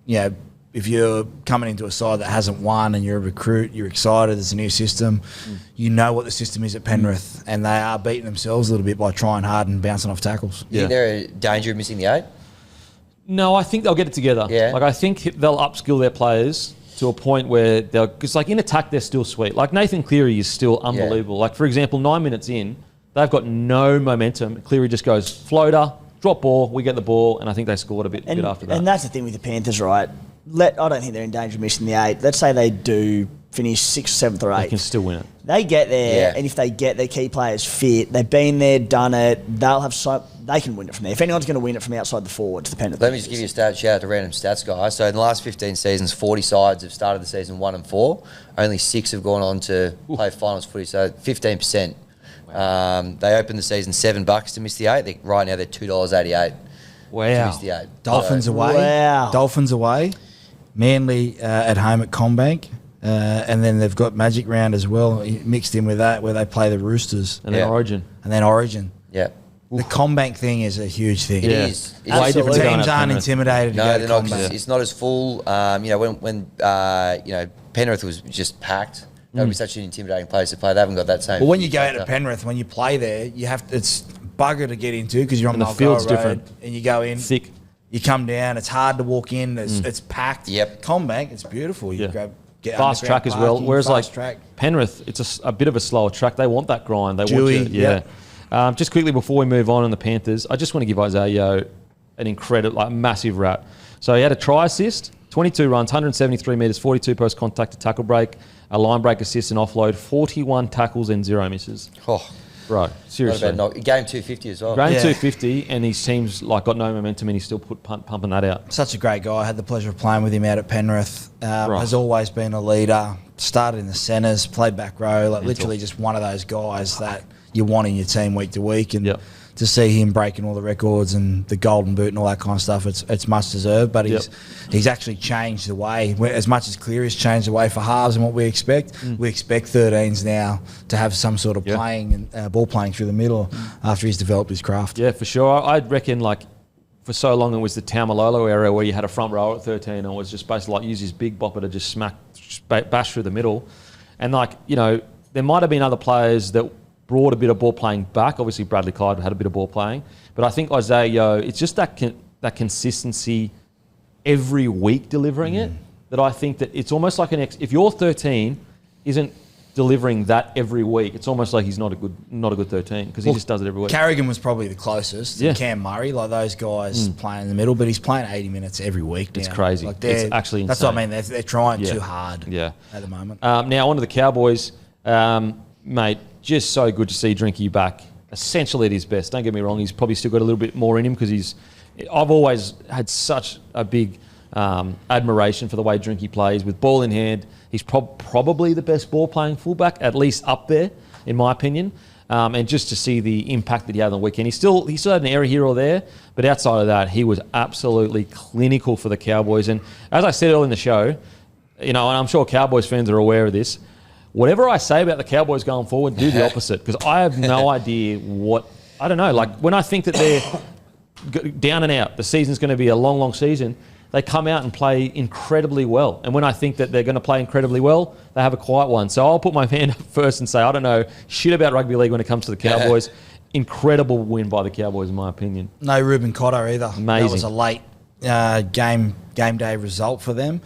if you're coming into a side that hasn't won and you're a recruit, you're excited, there's a new system, you know what the system is at Penrith, and they are beating themselves a little bit by trying hard and bouncing off tackles. You think they're in danger of missing the 8? No, I think they'll get it together. Yeah. Like, I think they'll upskill their players. to a point where they're, because like in attack they're still sweet. Like Nathan Cleary is still unbelievable. Like for example, 9 minutes in, they've got no momentum. Cleary just goes floater, drop ball, we get the ball, and I think they scored a bit after that. And that's the thing with the Panthers, right? I don't think they're in danger of missing the 8. Let's say they do finish 6th, 7th or 8th. They can still win it. They get there, and if they get their key players fit, they've been there, done it, they can win it from there. If anyone's going to win it from outside the forwards, the Panthers. Let me just give you a shout out to random stats, guys. So in the last 15 seasons, 40 sides have started the season 1-4. Only 6 have gone on to play finals footy, so 15%. They opened the season $7 to miss the 8. Right now they're $2.88 to miss the 8. Dolphins away. Wow. Dolphins away. Manly at home at Combank. And then they've got Magic Round as well, mixed in with that, where they play the Roosters. And then Origin. Yeah. The Combank thing is a huge thing. It is. It's Way different to going Teams up aren't Penrith. intimidated. No, to they're go not. to 'Cause Combank. it's not as full. When Penrith was just packed, that would be such an intimidating place to play. They haven't got that same. Well, when you go out to Penrith, when you play there, you have to, it's bugger to get into because you're on And the Mulgoa field's Road, different. and you go in Thick. You come down, it's hard to walk in. It's packed. Yep. Combank, it's beautiful. You get fast track as well. parking, Whereas like fast track. Penrith, it's a bit of a slower track. They want that grind. They Dewy, want you. Just quickly before we move on the Panthers, I just want to give Isaiah Yeo an incredible, like massive rap. So he had a try assist, 22 runs, 173 metres, 42 post contact to tackle break, a line break assist and offload, 41 tackles and 0 misses. Oh, Bro, seriously. not a bad knock. Game 250 as well. Game 250, and his team's like got no momentum, and he's still pumping that out. Such a great guy. I had the pleasure of playing with him out at Penrith. Right. Has always been a leader. Started in the centres, played back row. Like literally just one of those guys that you want in your team week to week. And to see him breaking all the records and the golden boot and all that kind of stuff, it's much deserved. But he's actually changed the way. As much as Cleary's changed the way for halves and what we expect 13s now to have some sort of playing and ball playing through the middle after he's developed his craft. Yeah, for sure. I'd reckon like for so long it was the Taumalolo area where you had a front row at 13 and was just basically like use his big bopper to just bash through the middle. And like, you know, there might have been other players that brought a bit of ball playing back. Obviously, Bradley Clyde had a bit of ball playing. But I think Isaiah Yeo, it's just that consistency every week delivering it that I think that it's almost like if your 13 isn't delivering that every week, it's almost like he's not a good 13 because he just does it every week. Carrigan was probably the closest. Yeah. Cam Murray, like those guys playing in the middle, but he's playing 80 minutes every week now. It's crazy. Like It's actually insane. That's what I mean. They're trying too hard at the moment. Now, on to the Cowboys. Mate, just so good to see Drinky back, essentially at his best. Don't get me wrong, he's probably still got a little bit more in him because I've always had such a big admiration for the way Drinky plays. With ball in hand, he's probably the best ball-playing fullback, at least up there, in my opinion. And just to see the impact that he had on the weekend. He still had an error here or there, but outside of that, he was absolutely clinical for the Cowboys. And as I said earlier in the show, you know, and I'm sure Cowboys fans are aware of this, whatever I say about the Cowboys going forward, do the opposite because I have no idea I don't know. Like when I think that they're down and out, the season's going to be a long, long season, they come out and play incredibly well. And when I think that they're going to play incredibly well, they have a quiet one. So I'll put my hand up first and say, I don't know shit about rugby league when it comes to the Cowboys. Incredible win by the Cowboys, in my opinion. No Ruben Cotter either. Amazing. That was a late game day result for them.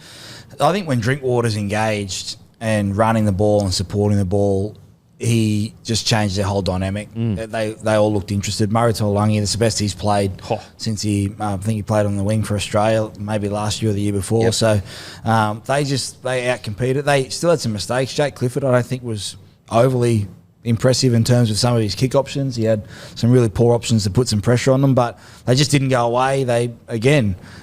I think when Drinkwater's engaged and running the ball and supporting the ball, he just changed their whole dynamic. They all looked interested. Murray Taulagi, that's the best he's played since I think he played on the wing for Australia, maybe last year or the year before. Yep. So they outcompeted. They still had some mistakes. Jake Clifford, I don't think, was overly impressive in terms of some of his kick options. He had some really poor options to put some pressure on them, but they just didn't go away.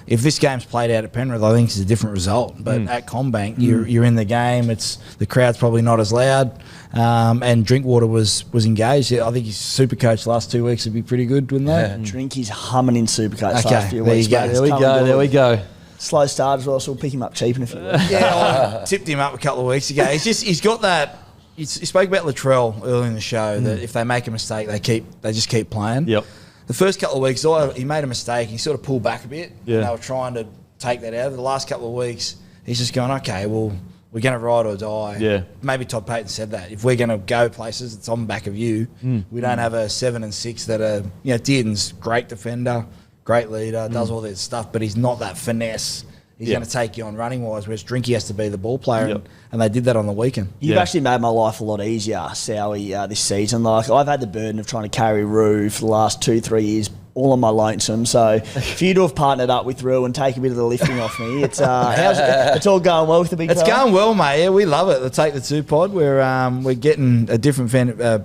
If this game's played out at Penrith, I think it's a different result. But at Combank, you're in the game. The crowd's probably not as loud, and Drinkwater was engaged. I think his Supercoach the last 2 weeks would be pretty good, wouldn't they? Drinky's humming in Supercoach Okay, last few there weeks. you go. mate. There we go. Slow start as well, so we'll pick him up cheap in a few weeks. Yeah, I tipped him up a couple of weeks ago. He's got that. You spoke about Latrell earlier in the show that if they make a mistake, they just keep playing. Yep. The first couple of weeks, he made a mistake. He sort of pulled back a bit. Yeah. And they were trying to take that out. The last couple of weeks, he's just going, okay, well, we're going to ride or die. Yeah. Maybe Todd Payton said that. If we're going to go places, it's on the back of you. We don't have a 7 and 6 that are, Dearden's great defender, great leader, does all that stuff, but he's not that finesse He's going to take you on running wise, whereas Drinky has to be the ball player, and they did that on the weekend. You've actually made my life a lot easier, Sowie, this season. Like, I've had the burden of trying to carry Roo for the last 2-3 years, all on my lonesome. So for you to have partnered up with Roo and take a bit of the lifting off me, it's it's all going well with the big It's fella? going well, mate. Yeah, we love it. The Take the Two pod. We're getting a different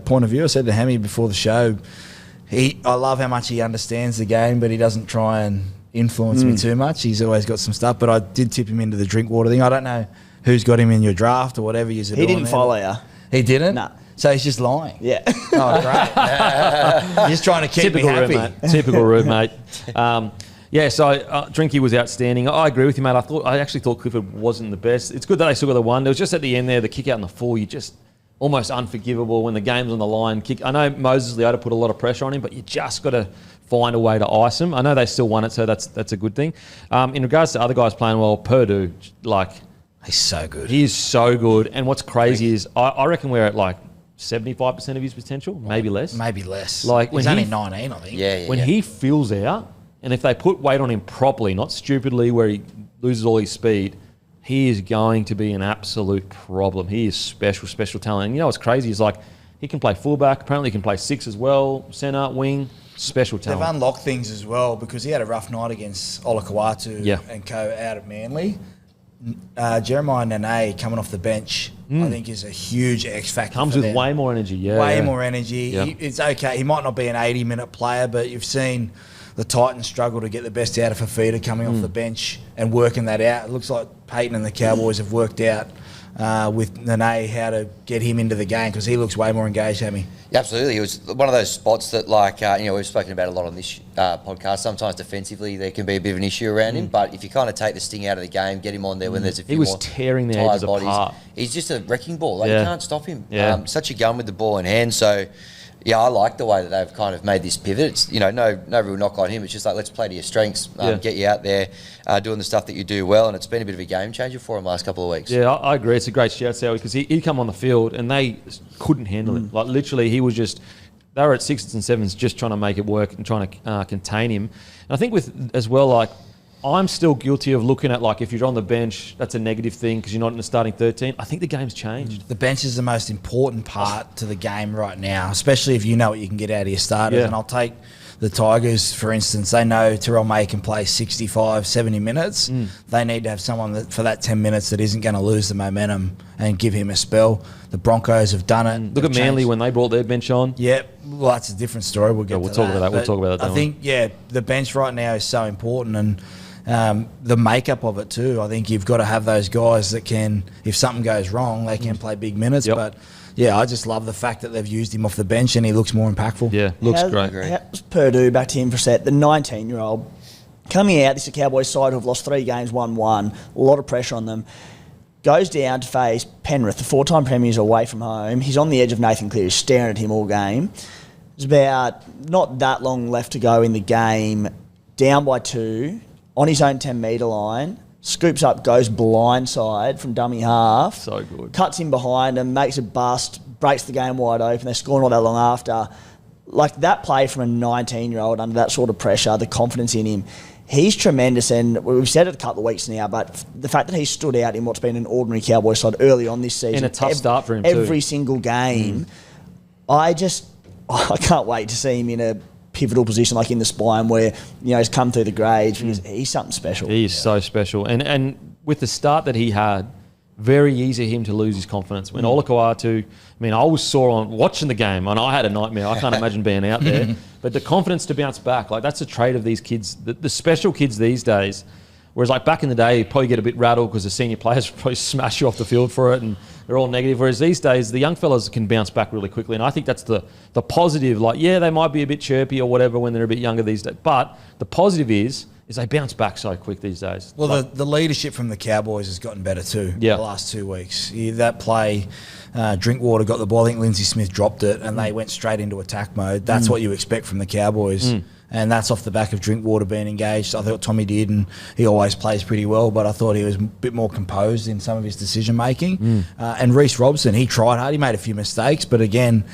point of view. I said to Hammy before the show, I love how much he understands the game, but he doesn't try and influence me too much. He's always got some stuff, but I did tip him into the Drinkwater thing. I don't know who's got him in your draft or whatever you're doing. He didn't follow you. He didn't? No. So he's just lying. Yeah. Oh, great. He's trying to keep me happy. Rude, mate. Typical rude, mate. So Drinky was outstanding. I agree with you, mate. I actually thought Clifford wasn't the best. It's good that they still got the one. It was just at the end there, the kick out in the full, you just almost unforgivable when the game's on the line. I know Moses Leota put a lot of pressure on him, but you just got to find a way to ice him. I know they still won it, so that's a good thing. In regards to other guys playing well, Purdue, He's so good. He is so good. And what's crazy is I reckon we're at 75% of his potential, maybe less. Maybe less. He's only 19, I think. Yeah. He fills out, and if they put weight on him properly, not stupidly where he loses all his speed, he is going to be an absolute problem. He is special talent. And you know what's crazy is he can play fullback. Apparently he can play 6 as well, centre, wing. Special talent. They've unlocked things as well because he had a rough night against Olakau'atu and Co out at Manly. Jeremiah Nene coming off the bench, I think, is a huge X factor. Comes with way more energy, way more energy. It's okay. He might not be an 80-minute player, but you've seen the Titans struggle to get the best out of Fafita coming off the bench and working that out. It looks like Peyton and the Cowboys have worked out with Nene how to get him into the game because he looks way more engaged, Hammy. Yeah, absolutely. It was one of those spots that, we've spoken about a lot on this podcast. Sometimes defensively there can be a bit of an issue around him, but if you kind of take the sting out of the game, get him on there when there's a few more tearing the edges apart. He's just a wrecking ball. You can't stop him. Yeah. Such a gun with the ball in hand. So, yeah, I like the way that they've kind of made this pivot. It's, no real knock on him. It's just let's play to your strengths, get you out there doing the stuff that you do well, and it's been a bit of a game changer for him last couple of weeks. Yeah, I agree. It's a great shout, Sally, because he'd come on the field and they couldn't handle him. Literally, he was just... They were at 6s and 7s just trying to make it work and trying to contain him. And I think I'm still guilty of looking at if you're on the bench, that's a negative thing because you're not in the starting 13. I think the game's changed. The bench is the most important part to the game right now, especially if you know what you can get out of your starters. Yeah. And I'll take the Tigers, for instance. They know Terrell May can play 65, 70 minutes. They need to have someone for that 10 minutes that isn't going to lose the momentum and give him a spell. The Broncos have done it. Look at Manly when they brought their bench on. Yeah, well, that's a different story. We'll talk about that. We'll talk about that. I think, the bench right now is so important, and the makeup of it too. I think you've got to have those guys that can, if something goes wrong, they can play big minutes. Yep. But yeah, I just love the fact that they've used him off the bench and he looks more impactful. Yeah, looks great. How's Purdue, back to him for a set, the 19-year-old coming out, this is a Cowboys side who have lost 3 games, won 1, a lot of pressure on them, goes down to face Penrith, the 4-time premiers away from home. He's on the edge of Nathan Cleary, staring at him all game. There's about not that long left to go in the game, down by 2, on his own 10-metre line, scoops up, goes blindside from dummy half. So good. Cuts him behind and makes a bust, breaks the game wide open. They're scoring all that long after. That play from a 19-year-old under that sort of pressure, the confidence in him, he's tremendous. And we've said it a couple of weeks now, but the fact that he stood out in what's been an ordinary Cowboys side early on this season. And a tough start for him every too. single game. I can't wait to see him in a pivotal position in the spine where he's come through the grades because he's something special. He is so special. And with the start that he had, very easy for him to lose his confidence. When Olakau'atu, I was sore on watching the game and I had a nightmare. I can't imagine being out there. But the confidence to bounce back, that's a trait of these kids, the special kids these days. Whereas back in the day, you probably get a bit rattled because the senior players probably smash you off the field for it and they're all negative. Whereas these days, the young fellas can bounce back really quickly. And I think that's the positive. They might be a bit chirpy or whatever when they're a bit younger these days. But the positive is they bounce back so quick these days. Well, the leadership from the Cowboys has gotten better too the last 2 weeks. That play, Drinkwater got the ball. I think Lindsay Smith dropped it and they went straight into attack mode. That's what you expect from the Cowboys. And that's off the back of Drinkwater being engaged. I thought Tommy did, and he always plays pretty well, but I thought he was a bit more composed in some of his decision-making. And Reece Robson, he tried hard. He made a few mistakes, but again,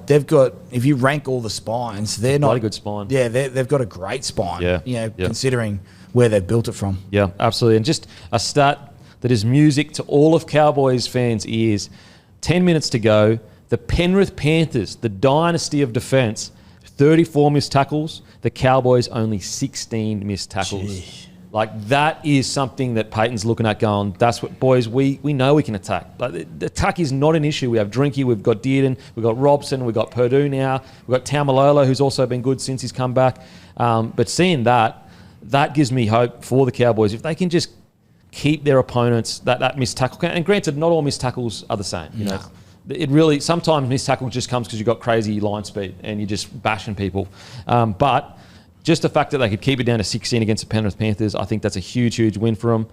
they've got, if you rank all the spines, they're not... Not a good spine. Yeah, they've got a great spine. Yeah. Considering where they've built it from. Yeah, absolutely. And just a stat that is music to all of Cowboys fans' ears. 10 minutes to go. The Penrith Panthers, the dynasty of defence, 34 missed tackles. The Cowboys only 16 missed tackles. Gee. Like, that is something that Peyton's looking at going, that's what, boys, we know we can attack. Like, the attack is not an issue. We have Drinky, we've got Dearden, we've got Robson, we've got Purdue now, we've got Taumalolo, who's also been good since he's come back. But seeing that gives me hope for the Cowboys. If they can just keep their opponents, that missed tackle count, and granted, not all missed tackles are the same. You know, it really, sometimes missed tackle just comes because you've got crazy line speed and you're just bashing people. But just the fact that they could keep it down to 16 against the Penrith Panthers, I think that's a huge, huge win for them.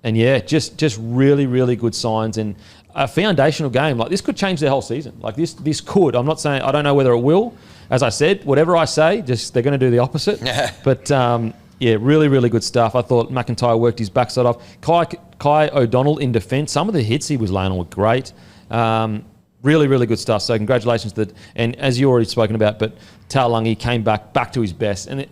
And yeah, just really, really good signs and a foundational game. Like, this could change their whole season. Like, this could. I'm not saying, I don't know whether it will. As I said, whatever I say, just they're going to do the opposite. But yeah, really, really good stuff. I thought McIntyre worked his backside off. Kai O'Donnell in defence. Some of the hits he was laying on were great. Really, really good stuff. So congratulations. And as you already spoken about, but Taulagi came back to his best. And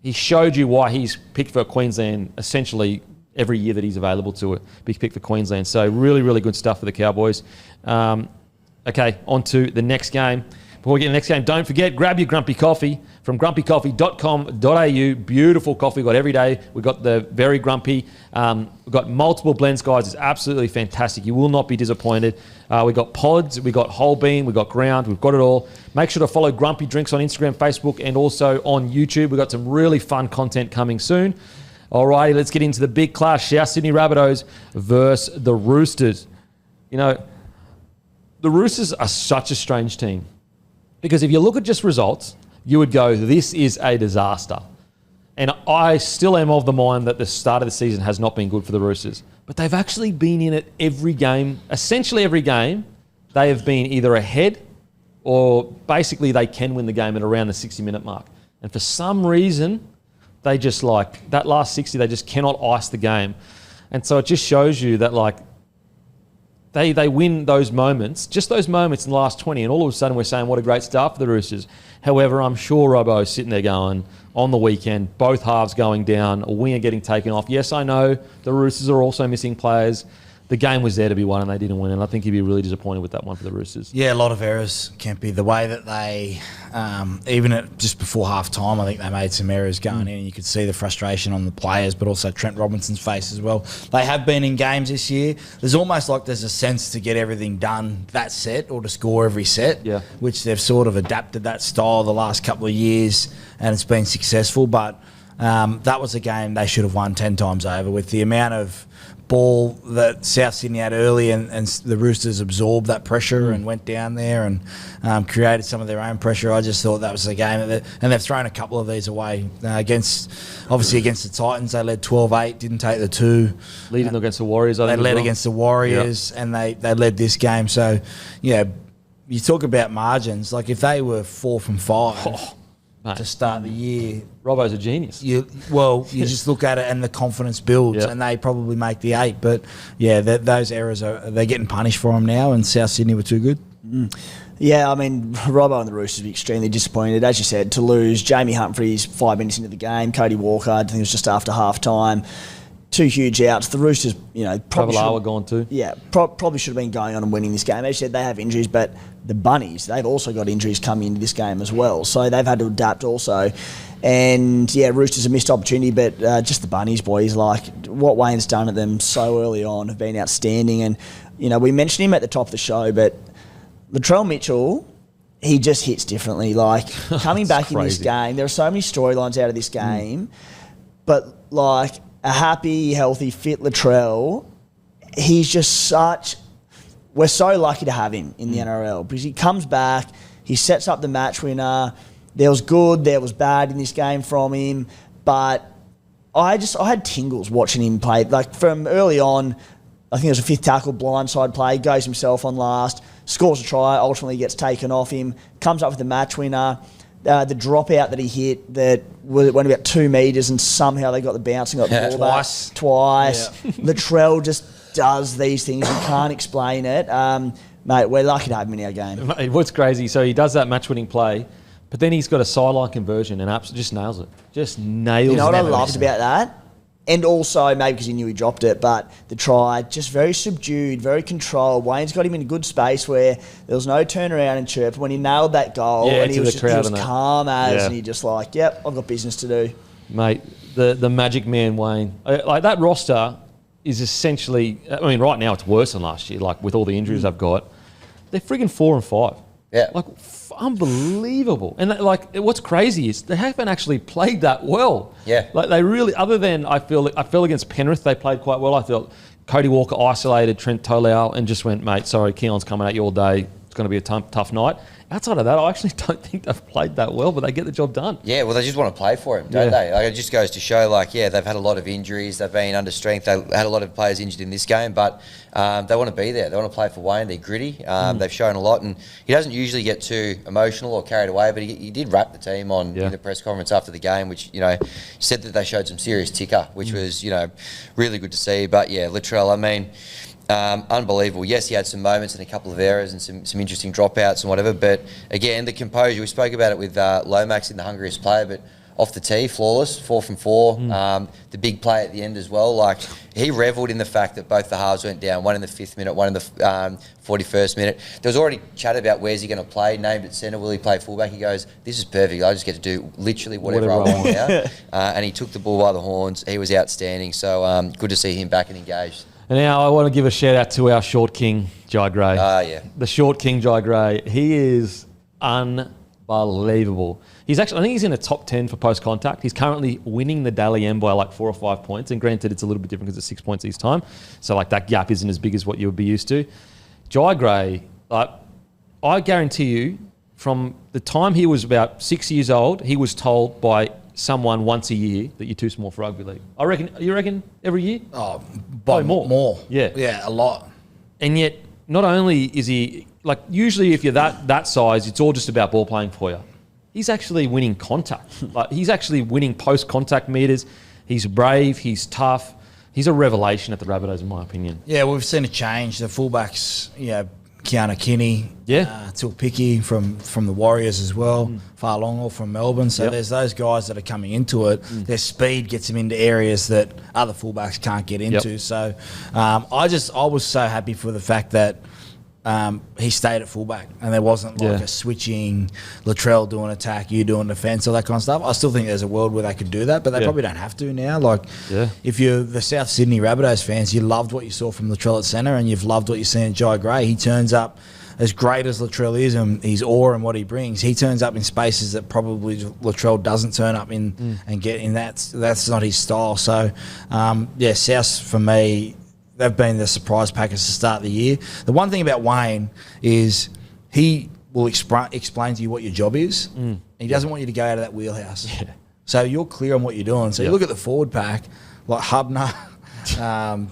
he showed you why he's picked for Queensland essentially every year that he's available to it. Big pick for Queensland. So really, really good stuff for the Cowboys. Okay, on to the next game. Before we get to the next game, don't forget, grab your Grumpy Coffee from grumpycoffee.com.au. Beautiful coffee we've got every day. We've got the very grumpy. We've got multiple blends, guys. It's absolutely fantastic. You will not be disappointed. We've got pods, we've got whole bean, we've got ground, we've got it all. Make sure to follow Grumpy Drinks on Instagram, Facebook, and also on YouTube. We've got some really fun content coming soon. All righty, let's get into the big clash. South Sydney Rabbitohs versus the Roosters. You know, the Roosters are such a strange team. Because if you look at just results, you would go, this is a disaster. And I still am of the mind that the start of the season has not been good for the Roosters. But they've actually been in it every game. Essentially every game, they have been either ahead or basically they can win the game at around the 60-minute mark. And for some reason, they just like, that last 60, they just cannot ice the game. And so it just shows you that like, they win those moments, just those moments in the last 20, and all of a sudden we're saying what a great start for the Roosters. However, I'm sure Robbo's sitting there going, on the weekend, both halves going down, a winger getting taken off. Yes, I know the Roosters are also missing players. The game was there to be won and they didn't win, and I think he'd be really disappointed with that one for the Roosters. Yeah, a lot of errors, Kempy. The way that they, even at just before half time, I think they made some errors going in, and you could see the frustration on the players, but also Trent Robinson's face as well. They have been in games this year. There's almost like there's a sense to get everything done that set or to score every set, which they've sort of adapted that style the last couple of years, and it's been successful. But that was a game they should have won 10 times over with the amount of ball that South Sydney had early, and the Roosters absorbed that pressure and went down there and created some of their own pressure. I just thought that was a game, and they've thrown a couple of these away against the Titans. They led 12-8, didn't take the 2. Leading against the Warriors, I think. They led against the Warriors, and they led this game. So, yeah, you talk about margins. Like, if they were 4 from 5 to start the year, Robbo's a genius. You just look at it and the confidence builds, and they probably make the 8. But yeah, those errors they're getting punished for them now, and South Sydney were too good. Yeah, I mean, Robbo and the Roosters were extremely disappointed, as you said, to lose Jamie Humphries 5 minutes into the game. Cody Walker, I think it was just after half time. 2 huge outs. The Roosters, probably Travalawa gone too. Yeah, probably should have been going on and winning this game. As you said, they have injuries, but the Bunnies, they've also got injuries coming into this game as well. So they've had to adapt also. And yeah, Roosters a missed opportunity, but just the Bunnies, boys, like what Wayne's done at them so early on have been outstanding. And, we mentioned him at the top of the show, but Latrell Mitchell, he just hits differently. Like, coming back in this game, there are so many storylines out of this game, but like, a happy, healthy, fit Latrell, he's just we're so lucky to have him in the NRL because he comes back, he sets up the match winner. There was good, there was bad in this game from him, but I had tingles watching him play. Like, from early on, I think it was a 5th tackle, blindside play, goes himself on last, scores a try, ultimately gets taken off him, comes up with the match winner. The dropout that he hit that went about 2 metres and somehow they got the bounce and got the ball back twice. Yeah. Latrell just does these things. You can't explain it. Mate, we're lucky to have him in our game. What's crazy, so he does that match-winning play, But then he's got a sideline conversion and absolutely just nails it. Just nails it. You know what I loved about that? And also, maybe because he knew he dropped it, but the try, just very subdued, very controlled. Wayne's got him in a good space where there was no turnaround and chirp. When he nailed that goal, and he was calm as, and he just like, yep, I've got business to do. Mate, the magic man, Wayne. Like, that roster is essentially, I mean, right now it's worse than last year, like with all the injuries I've got. They're friggin' 4 and 5. Yeah. Like, unbelievable. And what's crazy is they haven't actually played that well. Yeah. Like, they really, other than I feel against Penrith they played quite well. I thought Cody Walker isolated Trent Tolau and just went, mate, sorry, Keelan's coming at you all day. It's going to be a tough night. Outside of that, I actually don't think they've played that well, but they get the job done. Yeah, well, they just want to play for him, don't they? Like, it just goes to show, like, yeah, they've had a lot of injuries. They've been under strength. They had a lot of players injured in this game, but they want to be there. They want to play for Wayne. They're gritty. They've shown a lot, and he doesn't usually get too emotional or carried away, but he did wrap the team in the press conference after the game, which, said that they showed some serious ticker, which was, really good to see. But, yeah, Latrell, I mean... unbelievable. Yes, he had some moments and a couple of errors and some interesting dropouts and whatever, but again, the composure, we spoke about it with Lomax in the Hungriest player, but off the tee, flawless, 4 from 4. The big play at the end as well. Like, he revelled in the fact that both the halves went down, one in the 5th minute, one in the 41st minute. There was already chat about where's he going to play, named at centre, will he play fullback? He goes, this is perfect, I just get to do literally whatever I want now. And he took the bull by the horns. He was outstanding, so good to see him back and engaged. And now I want to give a shout out to our short king, Jai Gray. Yeah. The short king, Jai Gray. He is unbelievable. I think he's in the top 10 for post-contact. He's currently winning the Dally M by like 4 or 5 points. And granted, it's a little bit different because it's 6 points each time. So like that gap isn't as big as what you would be used to. Jai Gray, I guarantee you, from the time he was about 6 years old, he was told by someone once a year that you're too small for rugby league. You reckon every year? Oh, by more. Yeah, a lot. And yet, not only is he like, usually if you're that size, it's all just about ball playing for you. He's actually winning contact. Like, he's actually winning post-contact meters. He's brave. He's tough. He's a revelation at the Rabbitohs, in my opinion. Yeah, we've seen a change. The fullbacks, Keanu Kinney, Tilpiki from the Warriors as well, Farlongo from Melbourne. So there's those guys that are coming into it. Their speed gets them into areas that other fullbacks can't get into. So I was so happy for the fact that he stayed at fullback and there wasn't like a switching, Latrell doing attack, you doing defence, all that kind of stuff. I still think there's a world where they could do that, but they probably don't have to now. Like, if you're the South Sydney Rabbitohs fans, you loved what you saw from Latrell at centre and you've loved what you're seeing at Jai Gray. He turns up, as great as Latrell is and his aura and what he brings, he turns up in spaces that probably Latrell doesn't turn up in and get in. That's not his style. So, South for me, they've been the surprise package to start the year. The one thing about Wayne is he will explain to you what your job is. He doesn't want you to go out of that wheelhouse. Yeah. So you're clear on what you're doing. So you look at the forward pack, like Hubner,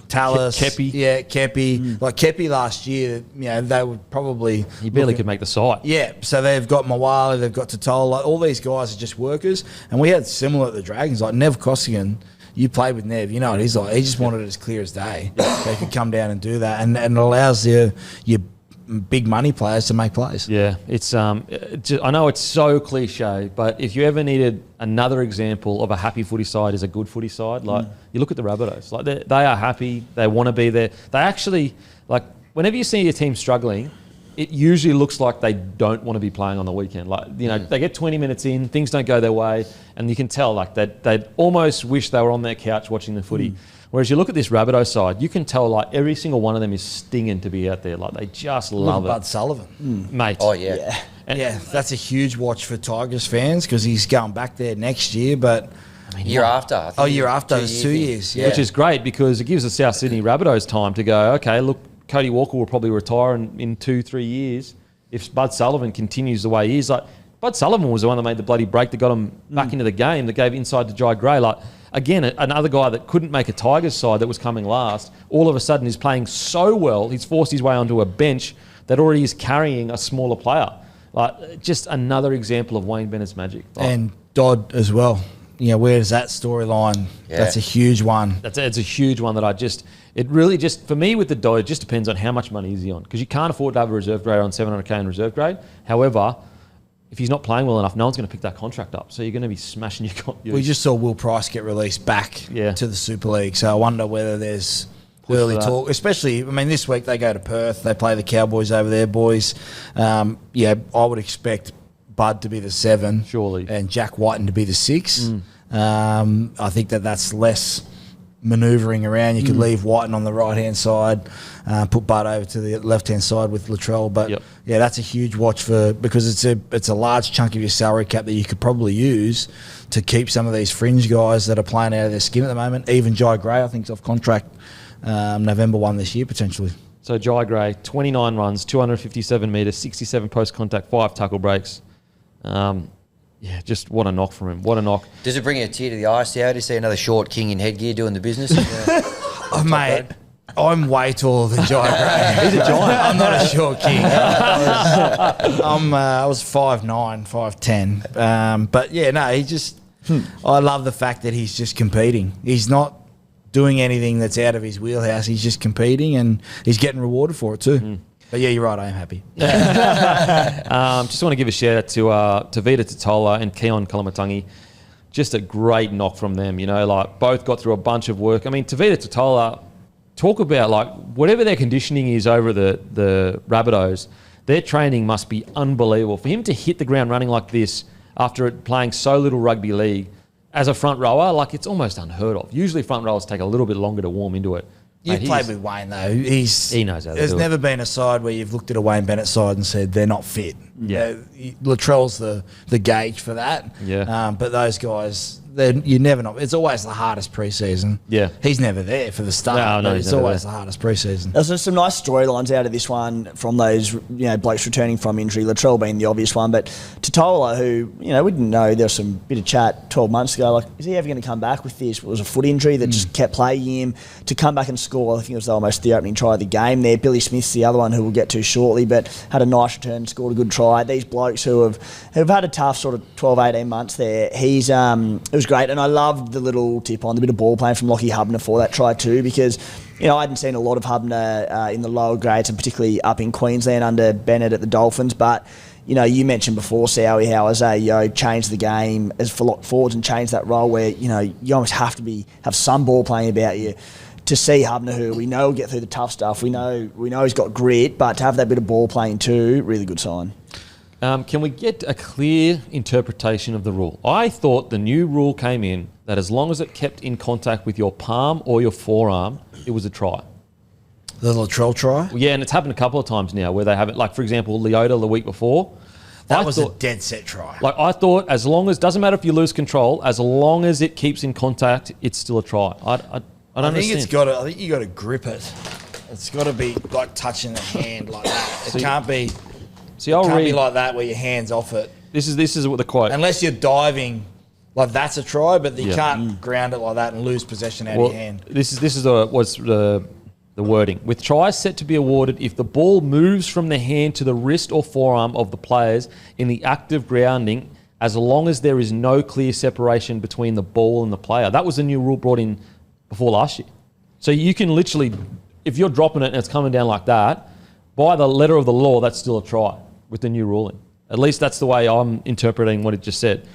Tallis, Kepi. Kepi. Like Kepi last year, they would probably... He barely could make the side. Yeah, so they've got Mawali, they've got Totola. Like, all these guys are just workers. And we had similar at the Dragons, like Nev Costigan. You played with Nev, you know what he's like. He just wanted it as clear as day. So he could come down and do that. And it allows your big money players to make plays. Yeah, it's I know it's so cliche, but if you ever needed another example of a happy footy side is a good footy side, like you look at the Rabbitohs. Like they are happy, they want to be there. They actually, like, whenever you see your team struggling, it usually looks like they don't want to be playing on the weekend. Like, they get 20 minutes in, things don't go their way, and you can tell like they'd almost wish they were on their couch watching the footy. Whereas you look at this Rabbitoh side, you can tell like every single one of them is stinging to be out there. Like, they just love it. Bud Sullivan. Mate. Oh, yeah. And that's a huge watch for Tigers fans because he's going back there next year, but... Year after. Year after. It's 2 years. Yeah. Which is great because it gives the South Sydney Rabbitohs time to go, okay, look, Cody Walker will probably retire in 2-3 years if Bud Sullivan continues the way he is. Like, Bud Sullivan was the one that made the bloody break that got him back into the game, that gave inside to Jai Gray. Like, again, another guy that couldn't make a Tigers side that was coming last, all of a sudden is playing so well, he's forced his way onto a bench that already is carrying a smaller player. Like, just another example of Wayne Bennett's magic. And Dodd as well. Where does that storyline? Yeah. That's a huge one. It's a huge one that it really just, for me with the Dodd, it just depends on how much money is he on. Because you can't afford to have a reserve grade on 700k in reserve grade. However, if he's not playing well enough, no one's going to pick that contract up. So you're going to be smashing your We just saw Will Price get released back to the Super League. So I wonder whether there's early talk, especially, I mean, this week they go to Perth. They play the Cowboys over there, boys. I would expect Bud to be the 7. Surely. And Jack Whiten to be the 6. I think that's less manoeuvring around. You could leave Whiten on the right-hand side, put Bud over to the left-hand side with Latrell. But, that's a huge watch because it's a large chunk of your salary cap that you could probably use to keep some of these fringe guys that are playing out of their skin at the moment. Even Jai Gray, I think, is off contract November 1 this year, potentially. So Jai Gray, 29 runs, 257 metres, 67 post-contact, 5 tackle breaks. Just what a knock from him. What a knock. Does it bring you a tear to the eye, Soward, to see another short king in headgear doing the business? Mate, I'm way taller than Jai Gray. He's a giant. I'm not a short king. I was 5'9", 5'10". But he just... I love the fact that he's just competing. He's not doing anything that's out of his wheelhouse. He's just competing and he's getting rewarded for it too. But you're right, I am happy. Just want to give a shout out to Vita Totola and Keon Kalamatangi. Just a great knock from them, both got through a bunch of work. I mean, Tavita Totola, talk about whatever their conditioning is over the Rabbitohs, their training must be unbelievable. For him to hit the ground running like this after playing so little rugby league as a front rower, it's almost unheard of. Usually front rowers take a little bit longer to warm into it. You've played with Wayne though. He knows how to There's do never it. been a side where you've looked at a Wayne Bennett side and said they're not fit. Yeah. Latrell's the gauge for that. Yeah. But those guys, you never know. It's always the hardest preseason. Yeah. He's never there for the start. No, but he's it's never always there. the hardest preseason. There's some nice storylines out of this one from those blokes returning from injury. Latrell being the obvious one, but Totola, who we didn't know, there was some bit of chat 12 months ago. Is he ever going to come back with this? It was a foot injury that just kept playing him to come back and score. I think it was almost the opening try of the game there. Billy Smith's the other one who we'll get to shortly, but had a nice return, scored a good try. These blokes who have had a tough sort of 12, 18 months there. It was great, and I loved the little tip on the bit of ball playing from Lockie Hubner for that try too, because I hadn't seen a lot of Hubner in the lower grades, and particularly up in Queensland under Bennett at the Dolphins. But you mentioned before, Sowie, how Isaiah changed the game as for lock forwards and changed that role where you almost have to have some ball playing about you. To see Hubner, who we know will get through the tough stuff, we know he's got grit, but to have that bit of ball playing too, really good sign. Can we get a clear interpretation of the rule? I thought the new rule came in that as long as it kept in contact with your palm or your forearm, it was a try. The Latrell try? Yeah, and it's happened a couple of times now where they haven't. Like, for example, Leota the week before. That was a dead set try. I thought as long as, doesn't matter if you lose control, as long as it keeps in contact, it's still a try. I don't understand. I think you got to grip it. It's got to be like touching the hand like that. It can't be. I'll read be like that where your hand's off it. This is what the quote. Unless you're diving, like that's a try, but you can't ground it like that and lose possession out of your hand. This is the wording. With tries set to be awarded if the ball moves from the hand to the wrist or forearm of the players in the act of grounding, as long as there is no clear separation between the ball and the player. That was a new rule brought in before last year. So you can literally, if you're dropping it and it's coming down like that, by the letter of the law, that's still a try with the new ruling. At least that's the way I'm interpreting what it just said.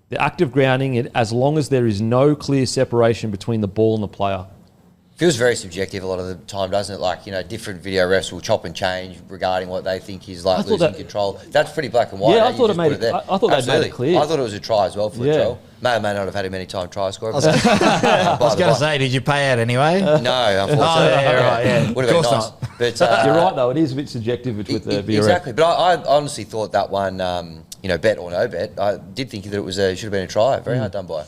The act of grounding it, as long as there is no clear separation between the ball and the player. Feels very subjective a lot of the time, doesn't it? Different video refs will chop and change regarding what they think is losing control. That's pretty black and white. Yeah, I thought it made it. I thought they made it clear. I thought it was a try as well for Latrell. May or may not have had him any time try scorer. I was going to say, did you pay out anyway? No, unfortunately. Right. Would have been nice. Not. But you're right, though. It is a bit subjective with the VRF. Exactly. But I honestly thought that one, bet or no bet, I did think that it should have been a try. Very hard done by.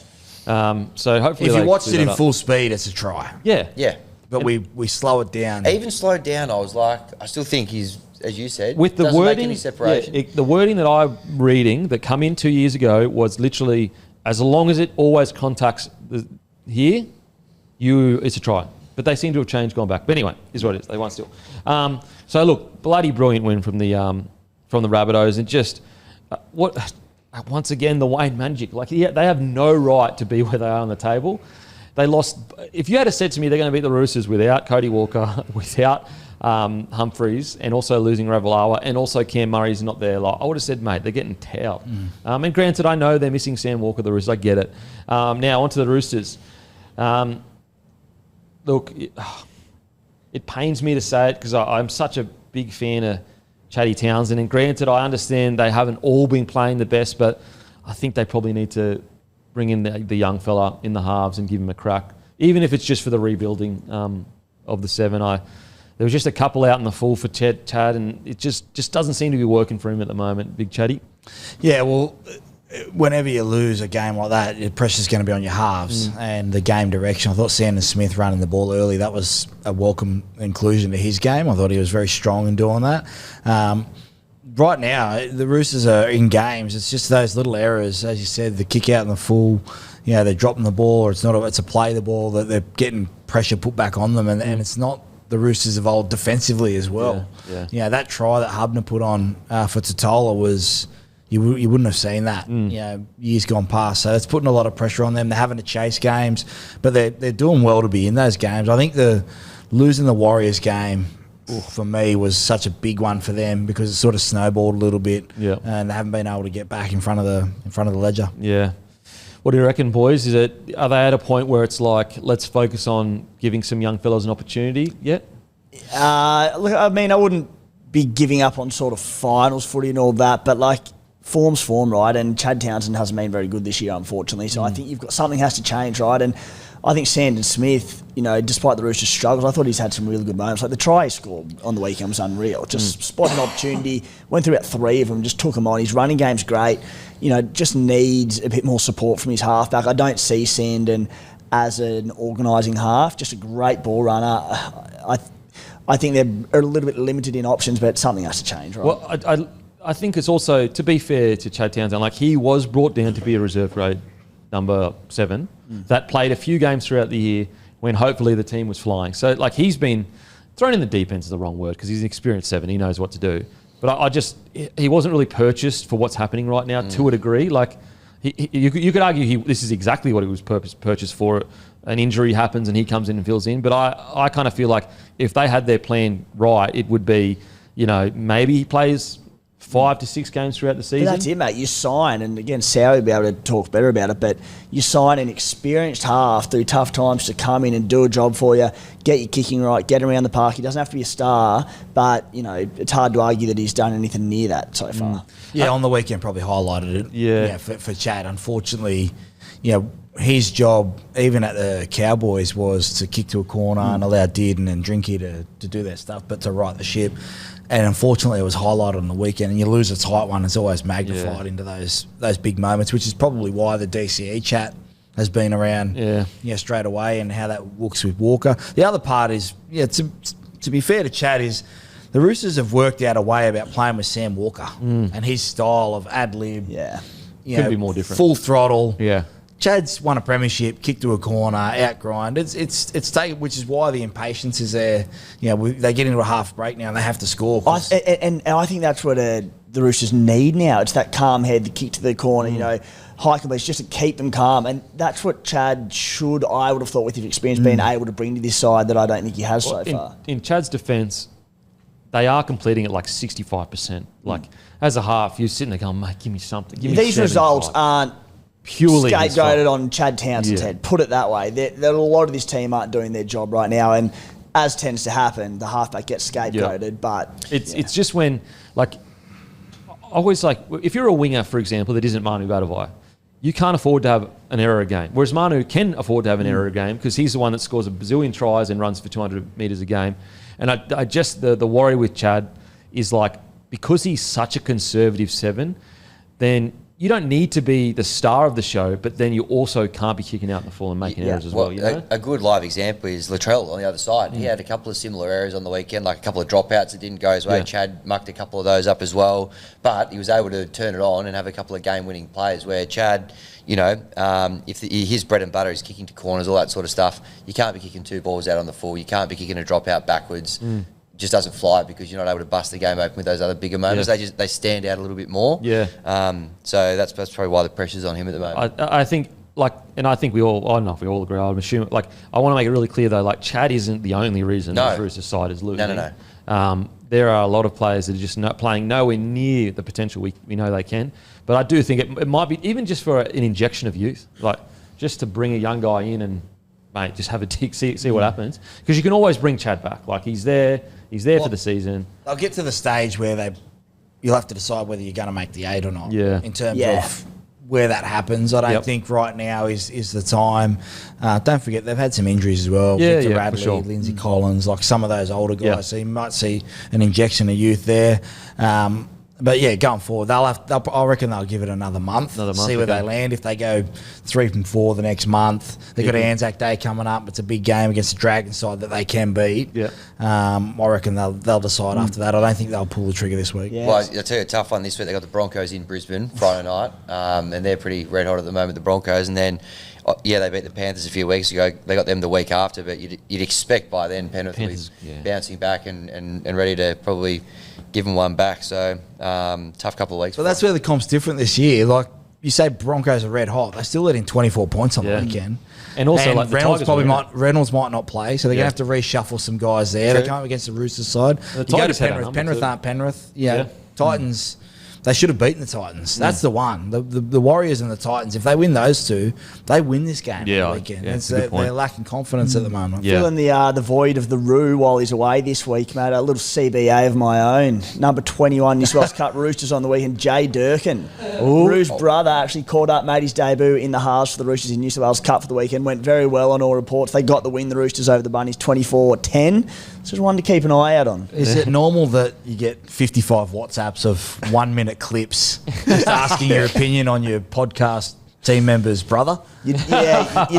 So hopefully, if you watched it in full speed, it's a try. Yeah. Yeah. But we slow it down. Even slowed down, I was like, I still think he's, as you said, with the doesn't wording, make any separation. The wording that I'm reading that come in 2 years ago was literally, as long as it always contacts here, it's a try. But they seem to have changed, gone back. But anyway, is what it is. They won still. So look, bloody brilliant win from the Rabbitohs, and just once again the Wayne magic. They have no right to be where they are on the table. They lost. If you had said to me they're going to beat the Roosters without Cody Walker, without Humphreys, and also losing Ravalawa, and also Cam Murray's not there. Like, I would have said, mate, they're getting towed. And granted, I know they're missing Sam Walker, the Roosters. I get it. Now, onto the Roosters. Look, it pains me to say it because I'm such a big fan of Chatty Townsend. And granted, I understand they haven't all been playing the best, but I think they probably need to bring in the young fella in the halves and give him a crack, even if it's just for the rebuilding of the 7. There was just a couple out in the full for Chad, and it just doesn't seem to be working for him at the moment, Big Chatty. Yeah, well, whenever you lose a game like that, the pressure's going to be on your halves and the game direction. I thought Sandon Smith running the ball early, that was a welcome inclusion to his game. I thought he was very strong in doing that. Right now, the Roosters are in games. It's just those little errors, as you said, the kick out in the full. You know, they're dropping the ball, or it's a play the ball that they're getting pressure put back on them, and it's not the Roosters of old defensively as well. Yeah. That try that Hubner put on for Totola was you wouldn't have seen that. Years gone past. So it's putting a lot of pressure on them. They're having to chase games, but they're doing well to be in those games. I think losing the Warriors game, for me, was such a big one for them because it sort of snowballed a little bit, and they haven't been able to get back in front of the ledger. Yeah. What do you reckon, boys? Are they at a point where it's like, let's focus on giving some young fellas an opportunity yet? Look, I mean, I wouldn't be giving up on sort of finals footy and all that, but like form's form, right? And Chad Townsend hasn't been very good this year, unfortunately. So I think something has to change, right? And I think Sandon Smith, despite the Roosters' struggles, I thought he's had some really good moments. Like the try he scored on the weekend was unreal. Just spotted an opportunity, went through about 3 of them, just took them on. His running game's great. Just needs a bit more support from his halfback. I don't see Sandon as an organising half, just a great ball runner. I think they're a little bit limited in options, but something has to change, right? Well, I think it's also, to be fair to Chad Townsend, like he was brought down to be a reserve grade number 7 that played a few games throughout the year when hopefully the team was flying. So like he's been thrown in the deep end is the wrong word because he's an experienced 7. He knows what to do. But he wasn't really purchased for what's happening right now to a degree. Like you could argue this is exactly what he was purchased for. An injury happens and he comes in and fills in. But I kind of feel like if they had their plan right, it would be, maybe he plays 5 to 6 games throughout the season. But that's it, mate. You sign, and again, Soward will be able to talk better about it, but you sign an experienced half through tough times to come in and do a job for you, get your kicking right, get around the park. He doesn't have to be a star, but, it's hard to argue that he's done anything near that so far. Yeah, on the weekend probably highlighted it. Yeah, for Chad. Unfortunately, his job, even at the Cowboys, was to kick to a corner and allow Dearden and Drinky to do their stuff, but to right the ship. And unfortunately, it was highlighted on the weekend, and you lose a tight one, it's always magnified into those big moments, which is probably why the DCE chat has been around straight away and how that looks with Walker. The other part is, to be fair to Chad, is the Roosters have worked out a way about playing with Sam Walker and his style of ad-lib. Couldn't be more different. Full throttle. Yeah. Chad's won a premiership, kick to a corner, outgrind. It's taken, which is why the impatience is there. They get into a half break now and they have to score. And I think that's what the Roosters need now. It's that calm head, the kick to the corner, high completion, just to keep them calm. And that's what Chad should, I would have thought, with his experience, being able to bring to this side that I don't think he has so far. In Chad's defence, they are completing at like 65%. Like, as a half, you're sitting there going, mate, give me something. Give me These results aren't purely scapegoated on Chad Townsend's head. Put it that way. A lot of this team aren't doing their job right now, and as tends to happen, the halfback gets scapegoated. But it's just when, like, always like, if you're a winger, for example, that isn't Manu Vatuvei, you can't afford to have an error a game. Whereas Manu can afford to have an error a game because he's the one that scores a bazillion tries and runs for 200 metres a game. And I just the worry with Chad is like, because he's such a conservative 7, then you don't need to be the star of the show, but then you also can't be kicking out in the full and making errors as well. A good live example is Latrell on the other side. He had a couple of similar errors on the weekend, like a couple of dropouts that didn't go his way. Chad mucked a couple of those up as well, but he was able to turn it on and have a couple of game-winning plays where Chad, if his bread and butter is kicking to corners, all that sort of stuff, you can't be kicking 2 balls out on the full. You can't be kicking a dropout backwards. Just doesn't fly because you're not able to bust the game open with those other bigger moments. They stand out a little bit more. So that's probably why the pressure's on him at the moment. I think like, and I think I don't know if we all agree, I'm assuming, like, I want to make it really clear though, like, Chad isn't the only reason the Roosters side is losing. No. There are a lot of players that are just not playing nowhere near the potential we know they can. But I do think it might be, even just for an injection of youth, like, just to bring a young guy in and, mate, just have a tick, see what happens. Because you can always bring Chad back. Like, he's there for the season. They'll get to the stage where you'll have to decide whether you're going to make the 8 or not. Yeah. In terms of where that happens. I don't think right now is the time. Don't forget, they've had some injuries as well. Victor Radley, sure. Lindsay Collins, like some of those older guys. So you might see an injection of youth there. But yeah, going forward, I reckon they'll give it another month, see where they land. If they go 3 from 4 the next month, they've got Anzac Day coming up. It's a big game against the Dragons side that they can beat. Yeah. I reckon they'll decide after that. I don't think they'll pull the trigger this week. Yeah. Well, I'll tell you a tough one this week. They got the Broncos in Brisbane Friday night, and they're pretty red hot at the moment, the Broncos. And then, they beat the Panthers a few weeks ago. They got them the week after, but you'd expect by then Penrith will be bouncing back and ready to probably give them one back. So tough couple of weeks. But that's where the comp's different this year. Like you say, Broncos are red hot. They still let in 24 points on the weekend. And also, like, Reynolds might not play, so they're going to have to reshuffle some guys there. True. They come up against the Roosters side. The you go to Tigers Penrith aren't Penrith. Titans. They should have beaten the Titans. That's the one. The Warriors and the Titans, if they win those two, they win this game on the weekend. They're lacking confidence at the moment. Filling the void of the Roo while he's away this week, mate. A little CBA of my own. Number 21 New South Wales Cup Roosters on the weekend, Jay Durkin. Roo's brother actually caught up, made his debut in the halves for the Roosters in New South Wales Cup for the weekend. Went very well on all reports. They got the win, the Roosters over the Bunnies, 24-10. So just one to keep an eye out on. Is it normal that you get 55 WhatsApps of 1 minute clips just asking your opinion on your podcast team member's brother? You'd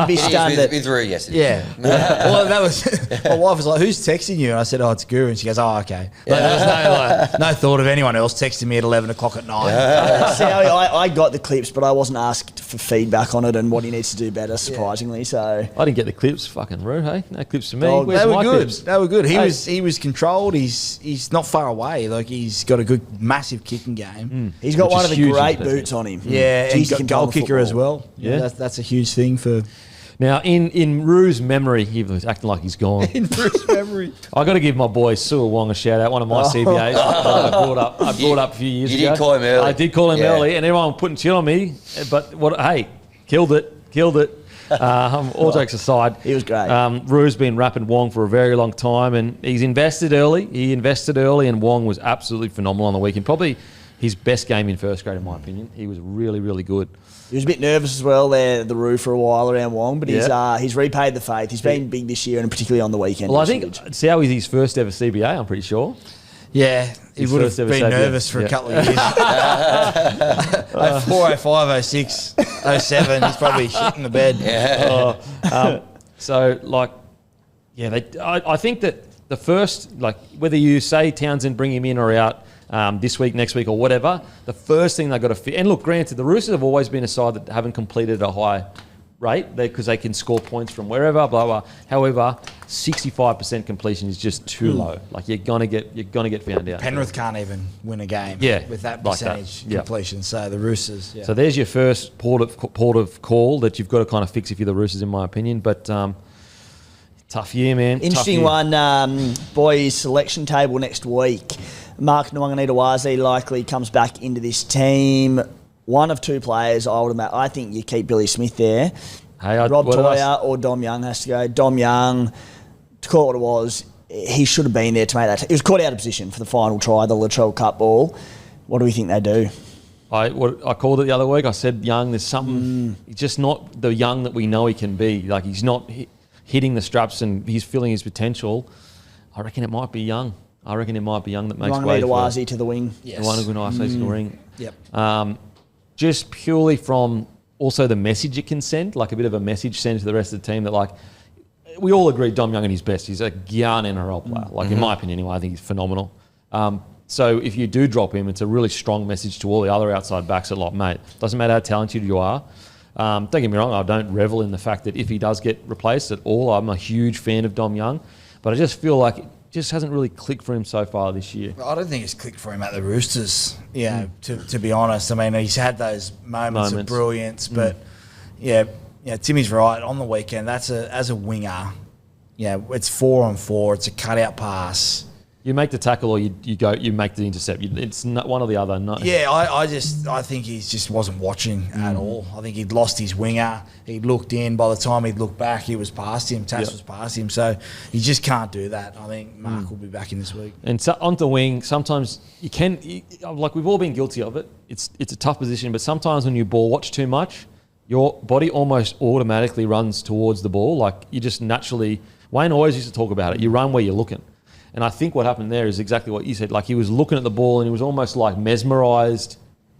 be stunned. With Roo yesterday. Yeah. Well, that was my wife was like, "Who's texting you?" And I said, "Oh, it's Guru." And she goes, "Oh, okay." Like, there was no thought of anyone else texting me at 11 o'clock at night. See, I got the clips, but I wasn't asked for feedback on it and what he needs to do better, surprisingly. So I didn't get the clips. Fucking Roo, hey? No clips for me. Oh, Where's they were my good. clips? They were good. He was controlled. He's not far away. Like, he's got a good, massive kicking game. he's got Which one is of the huge great in the boots on him. Yeah, and Jeez, he got can goal play kicker as football. well. Yeah, that's a huge thing for. Now, in Roo's memory, he was acting like he's gone. In Bruce's memory. I got to give my boy Sua Wong a shout out, one of my CBAs that I brought up a few years ago. You did call him early. I did call him early, and everyone putting shit on me. But killed it. All jokes aside, He was great. Roo's been rapping Wong for a very long time, and he's invested early. And Wong was absolutely phenomenal on the weekend. Probably his best game in first grade, in my opinion. He was really, really good. He was a bit nervous as well there, the Roo, for a while around Wong, but he's repaid the faith. He's been big this year, and particularly on the weekend. Well, I think Sao is his first ever CBA, I'm pretty sure. Yeah, he would have been nervous for a couple of years. 4:05, 06, 07, he's probably shit in the bed. I think that the first, like, whether you say Townsend, bring him in or out this week, next week, or whatever, the first thing they've got to fit. And look, granted, the Roosters have always been a side that haven't completed a high rate because they can score points from wherever, blah blah. However, 65% completion is just too low. Like, you're gonna get found out. Penrith can't even win a game with that like percentage that. completion. So the Roosters. Yeah. So there's your first port of call that you've got to kind of fix if you're the Roosters, in my opinion. But tough year, man. Interesting one, boys' selection table next week. Mark Nwanganita-Wazi likely comes back into this team. One of two players, I think you keep Billy Smith there. Rob Toya or Dom Young has to go. Dom Young, to call it what it was, he should have been there to make that. He was caught out of position for the final try, the Latrell Cup ball. What do we think they do? I called it the other week. I said Young, there's something, he's just not the Young that we know he can be. Like, he's not hitting the straps and he's filling his potential. I reckon it might be Young. that makes way for Wazi to the wing. The one who can isolate the ring. Yep. Just purely from also the message it can send, like a bit of a message sent to the rest of the team that, like, we all agree Dom Young at his best. He's a gun NRL player. Like, in my opinion anyway, I think he's phenomenal. So if you do drop him, it's a really strong message to all the other outside backs that, like, mate, doesn't matter how talented you are. Don't get me wrong, I don't revel in the fact that if he does get replaced at all, I'm a huge fan of Dom Young. But I just feel like it just hasn't really clicked for him so far this year. I don't think it's clicked for him at the Roosters, to be honest. I mean, he's had those moments of brilliance, but, Timmy's right. On the weekend, as a winger, it's 4-on-4. It's a cutout pass. You make the tackle or you make the intercept. It's not one or the other. No. Yeah, I think he just wasn't watching at all. I think he'd lost his winger. He looked in. By the time he'd looked back, he was past him. Tass was past him. So you just can't do that. I think Mark will be back in this week. And so on the wing, sometimes like we've all been guilty of it. It's a tough position, but sometimes when you ball watch too much, your body almost automatically runs towards the ball. Like you just naturally. Wayne always used to talk about it. You run where you're looking. And I think what happened there is exactly what you said. Like he was looking at the ball and he was almost like mesmerised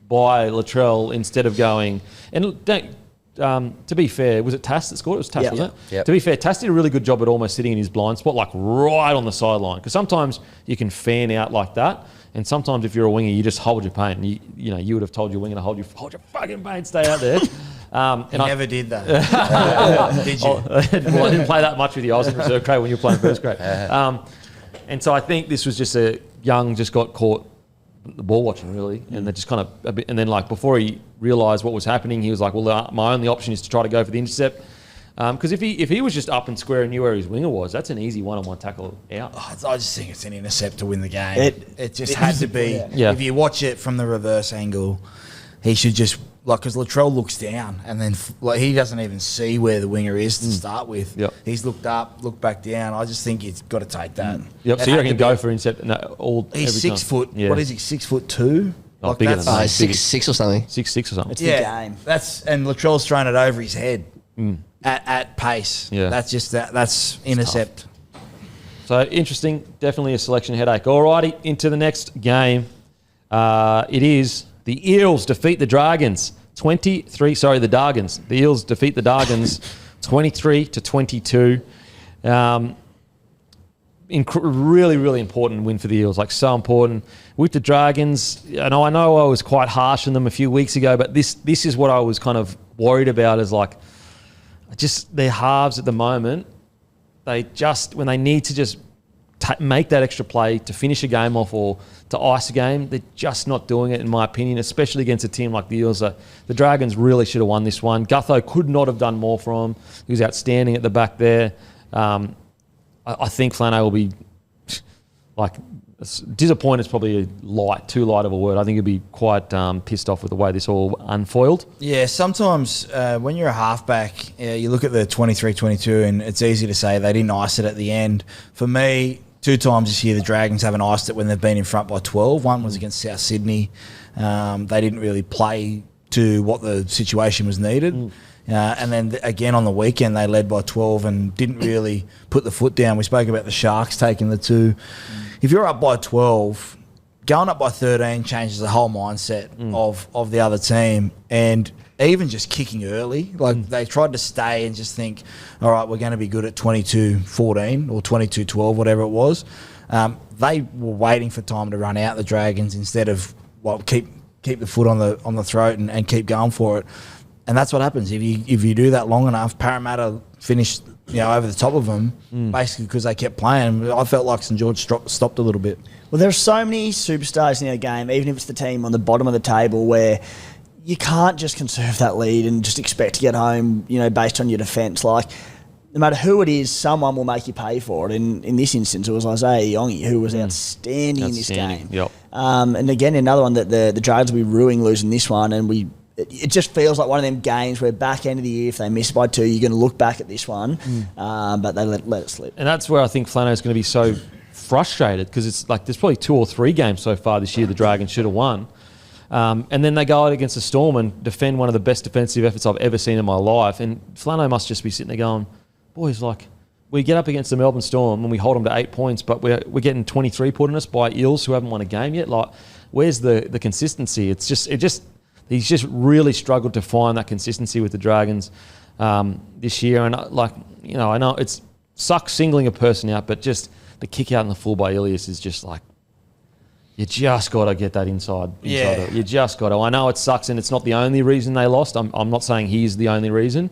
by Latrell instead of going. And to be fair, was it Tass that scored? It was Tass, wasn't it? Yep. To be fair, Tass did a really good job at almost sitting in his blind spot, like right on the sideline. Because sometimes you can fan out like that. And sometimes if you're a winger, you just hold your pain. You would have told your winger to hold your fucking pain, stay out there. And never did that. Did you? Well, I didn't play that much with you. I was in reserve grade when you were playing first grade. And so I think this was just just got caught the ball watching really, and they just kind of a bit, and then like before he realised what was happening, he was like, well, my only option is to try to go for the intercept. Because if he was just up and square and knew where his winger was, that's an easy one-on-one tackle out. I just think it's an intercept to win the game. It just had to be. Yeah. If you watch it from the reverse angle, he should just because Latrell looks down and then he doesn't even see where the winger is to start with. Yep. He's looked up, looked back down. I just think he's got to take that. Yep. So you reckon go for intercept? He's 6 foot. Yeah. What is he? 6'2"? Oh, bigger than that. 6'6" or something. 6'6" or something. It's the game. And Latrell's thrown it over his head at pace. Yeah. That's just that's intercept. So interesting, definitely a selection headache. Alrighty, into the next game. It is the Eels defeat the Dragons. The Dargans. The Eels defeat the Dargans 23-22. Really, really important win for the Eels. Like so important. With the Dragons, I know I was quite harsh on them a few weeks ago, but this is what I was kind of worried about is like just their halves at the moment. They just, when they need to just make that extra play to finish a game off or to ice a game, they're just not doing it, in my opinion, especially against a team like the Eels. The Dragons really should have won this one. Gutho could not have done more for him. He was outstanding at the back there. I think Flano will be, like, disappointed is probably too light of a word. I think he'll be quite pissed off with the way this all unfoiled. Yeah, sometimes when you're a halfback, you look at the 23-22 and it's easy to say they didn't ice it at the end. For me, 2 times this year the Dragons haven't iced it when they've been in front by 12. One was against South Sydney. They didn't really play to what the situation was needed. And then again on the weekend they led by 12 and didn't really put the foot down. We spoke about the Sharks taking the 2. If you're up by 12, going up by 13 changes the whole mindset of the other team. And even just kicking early, like they tried to stay and just think, all right, we're going to be good at 22-14 or 22-12, whatever it was. They were waiting for time to run out the Dragons instead of keep the foot on the throat and keep going for it. And that's what happens if you do that long enough. Parramatta finished over the top of them basically because they kept playing. I felt like St George stopped a little bit. Well, there are so many superstars in our game, even if it's the team on the bottom of the table, where you can't just conserve that lead and just expect to get home, based on your defence. Like, no matter who it is, someone will make you pay for it. And in this instance, it was Isaiah Yongi, who was outstanding in this game. Yep. And again, another one that the Dragons will be ruining losing this one, and it just feels like one of them games where back end of the year, if they miss by 2, you're going to look back at this one, but they let it slip. And that's where I think Flano's going to be so frustrated because it's like there's probably 2 or 3 games so far this year the Dragons should have won. And then they go out against the Storm and defend one of the best defensive efforts I've ever seen in my life. And Flano must just be sitting there going, boys, like, we get up against the Melbourne Storm and we hold them to 8 points, but we're getting 23 put on us by Eels who haven't won a game yet. Like, where's the consistency? He's just really struggled to find that consistency with the Dragons this year. And I know it sucks singling a person out, but just the kick out in the full by Ilias is just like, you just got to get that inside. Yeah. You just got to. I know it sucks and it's not the only reason they lost. I'm not saying he's the only reason,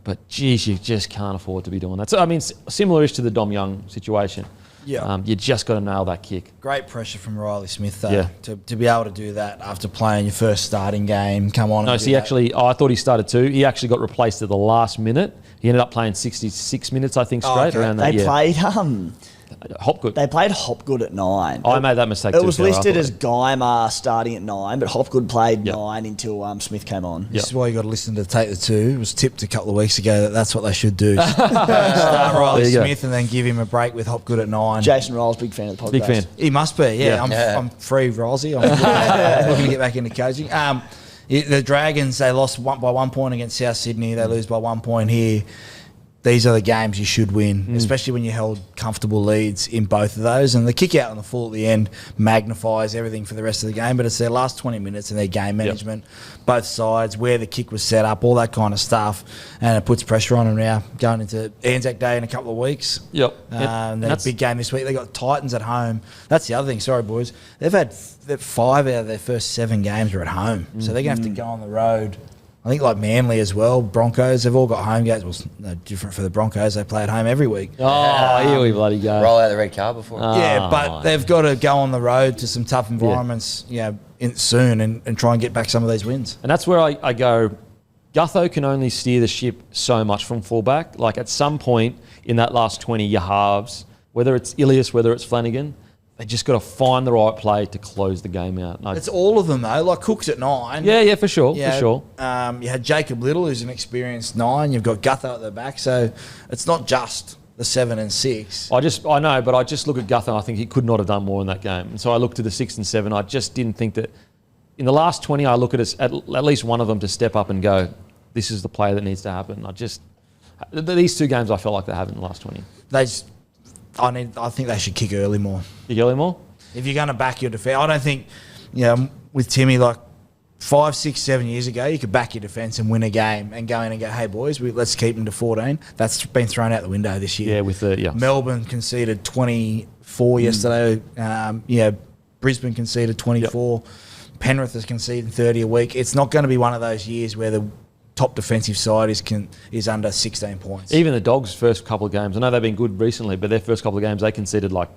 but geez, you just can't afford to be doing that. So, I mean, similar-ish to the Dom Young situation. Yeah. You just got to nail that kick. Great pressure from Riley Smith, though, Yeah. to be able to do that after playing your first starting game. Come on. No, so I thought he started too. He actually got replaced at the last minute. He ended up playing 66 minutes, I think, straight around that. They played Hopgood. They played Hopgood at 9. I made that mistake It too. was Sarah. listed I as Guymer starting at 9, but Hopgood played Yep. 9 until Smith came on. This is why you got to listen to Take the Two. It was tipped a couple of weeks ago that that's what they should do. Start Riley There you go. Smith and then give him a break with Hopgood at 9. Jason Ryle's big fan of the podcast. Big fan. He must be, yeah. Yeah. I'm free, Rosy. I'm looking to get back into coaching. The Dragons, they lost by 1 point against South Sydney. They lose by 1 point here. These are the games you should win, especially when you held comfortable leads in both of those. And the kick out on the full at the end magnifies everything for the rest of the game. But it's their last 20 minutes and their game management, both sides, where the kick was set up, all that kind of stuff. And it puts pressure on them now going into Anzac Day in a couple of weeks. Yep. They had a big game this week. They got Titans at home. That's the other thing. Sorry, boys. They've had 5 out of their first 7 games are at home. So they're going to have to go on the road. I think like Manly as well, Broncos, they've all got home games. Well, no different for the Broncos. They play at home every week. Oh, here we bloody go. Roll out the red car before. Yeah, but they've got to go on the road to some tough environments soon and try and get back some of these wins. And that's where I go, Gutho can only steer the ship so much from fullback. Like at some point in that last 20, your halves, whether it's Ilias, whether it's Flanagan, they just got to find the right play to close the game out. It's all of them, though. Like Cook's at 9. Yeah, for sure, for sure. You had Jacob Little, who's an experienced 9. You've got Gutho at the back. So it's not just the 7 and 6. I know, but I just look at Gutho and I think he could not have done more in that game. And so I looked to the 6 and 7. I just didn't think that... In the last 20, I look at least one of them to step up and go, this is the play that needs to happen. These 2 games I felt like they haven't in the last 20. I think they should kick early more. Kick early more? If you're going to back your defence, I don't think, with Timmy, like 5, 6, 7 years ago, you could back your defence and win a game and go in and go, hey, boys, let's keep them to 14. That's been thrown out the window this year. Yeah, Melbourne conceded 24 yesterday. Brisbane conceded 24. Yep. Penrith has conceded 30 a week. It's not going to be one of those years where the top defensive side is under 16 points. Even the Dogs' first couple of games, I know they've been good recently, but their first couple of games, they conceded like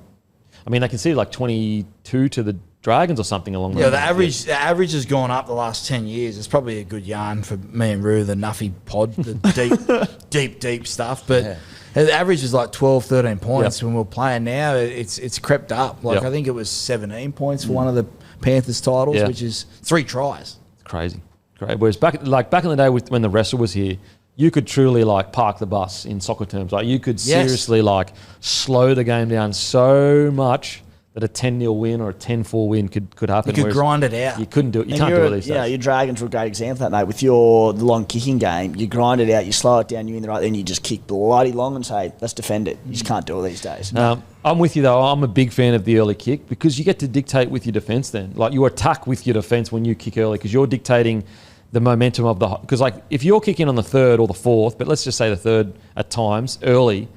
22 to the Dragons or something along those lines. The average has gone up the last 10 years. It's probably a good yarn for me and Roo, the Nuffy pod, the deep stuff. But the average was like 12, 13 points when we were playing. Now it's crept up. I think it was 17 points for one of the Panthers titles, which is 3 tries. It's crazy. Great. Whereas back in the day when the wrestle was here, you could truly park the bus in soccer terms. Like you could seriously slow the game down so much that a 10-0 win or a 10-4 win could happen. You could grind it out. You couldn't do it. You can't do it these days. Yeah, your Dragons were a great example of that, mate. With your long kicking game, you grind it out, you slow it down, you're in the right, then you just kick bloody long and say, let's defend it. You just can't do it these days. I'm with you, though. I'm a big fan of the early kick because you get to dictate with your defence then. Like you attack with your defence when you kick early because you're dictating the momentum of the... Because if you're kicking on the 3rd or the 4th, but let's just say the 3rd at times, early...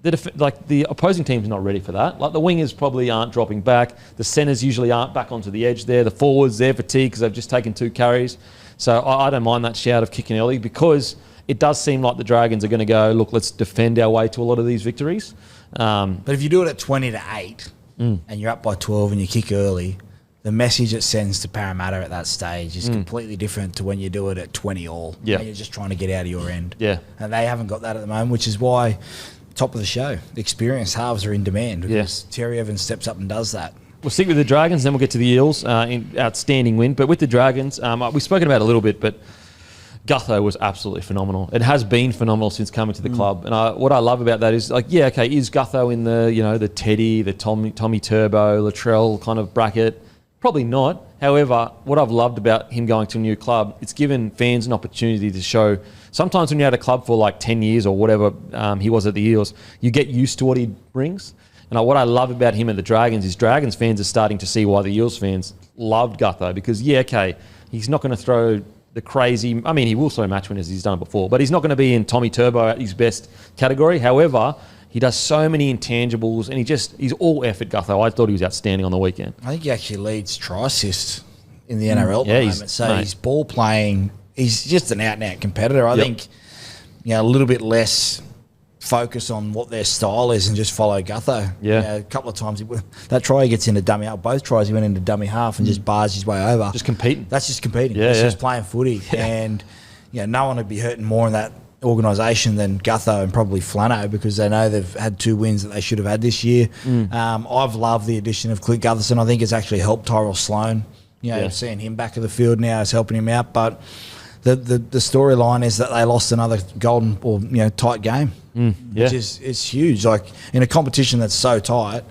the opposing team's not ready for that. Like the wingers probably aren't dropping back. The centres usually aren't back onto the edge there. The forwards, they're fatigued because they've just taken 2 carries. So I don't mind that shout of kicking early because it does seem like the Dragons are going to go, look, let's defend our way to a lot of these victories. But if you do it at 20-8 and you're up by 12 and you kick early, the message it sends to Parramatta at that stage is completely different to when you do it at 20-all. Yeah. And you're just trying to get out of your end. Yeah. And they haven't got that at the moment, which is why... Top of the show. The experienced halves are in demand because Terry Evans steps up and does that. We'll stick with the Dragons, then we'll get to the Eels. Outstanding win. But with the Dragons, we've spoken about it a little bit, but Gutho was absolutely phenomenal. It has been phenomenal since coming to the club. And what I love about that is, is Gutho in the Teddy, the Tommy Turbo, Latrell kind of bracket? Probably not. However, what I've loved about him going to a new club, it's given fans an opportunity to show. Sometimes when you're at a club for 10 years or whatever he was at the Eels, you get used to what he brings. And what I love about him at the Dragons is Dragons fans are starting to see why the Eels fans loved Gutho because, he's not going to throw the crazy... I mean, he will throw match winners, he's done it before, but he's not going to be in Tommy Turbo at his best category. However... He does so many intangibles, and he's all effort, Gutho. I thought he was outstanding on the weekend. I think he actually leads try assists in the NRL at the moment. So he's ball playing. He's just an out-and-out competitor. I think a little bit less focus on what their style is and just follow Gutho. Yeah. A couple of times that try he gets into dummy half. Both tries he went into dummy half and just bars his way over. Just competing. That's just competing. Yeah, It's yeah. just playing footy. And no one would be hurting more in that organisation than Gutho and probably Flano, because they know they've had 2 wins that they should have had this year. I've loved the addition of Clint Gutherson. I think it's actually helped Tyrell Sloan. Seeing him back of the field now is helping him out. But the storyline is that they lost another golden or tight game, which is huge. Like in a competition that's so tight,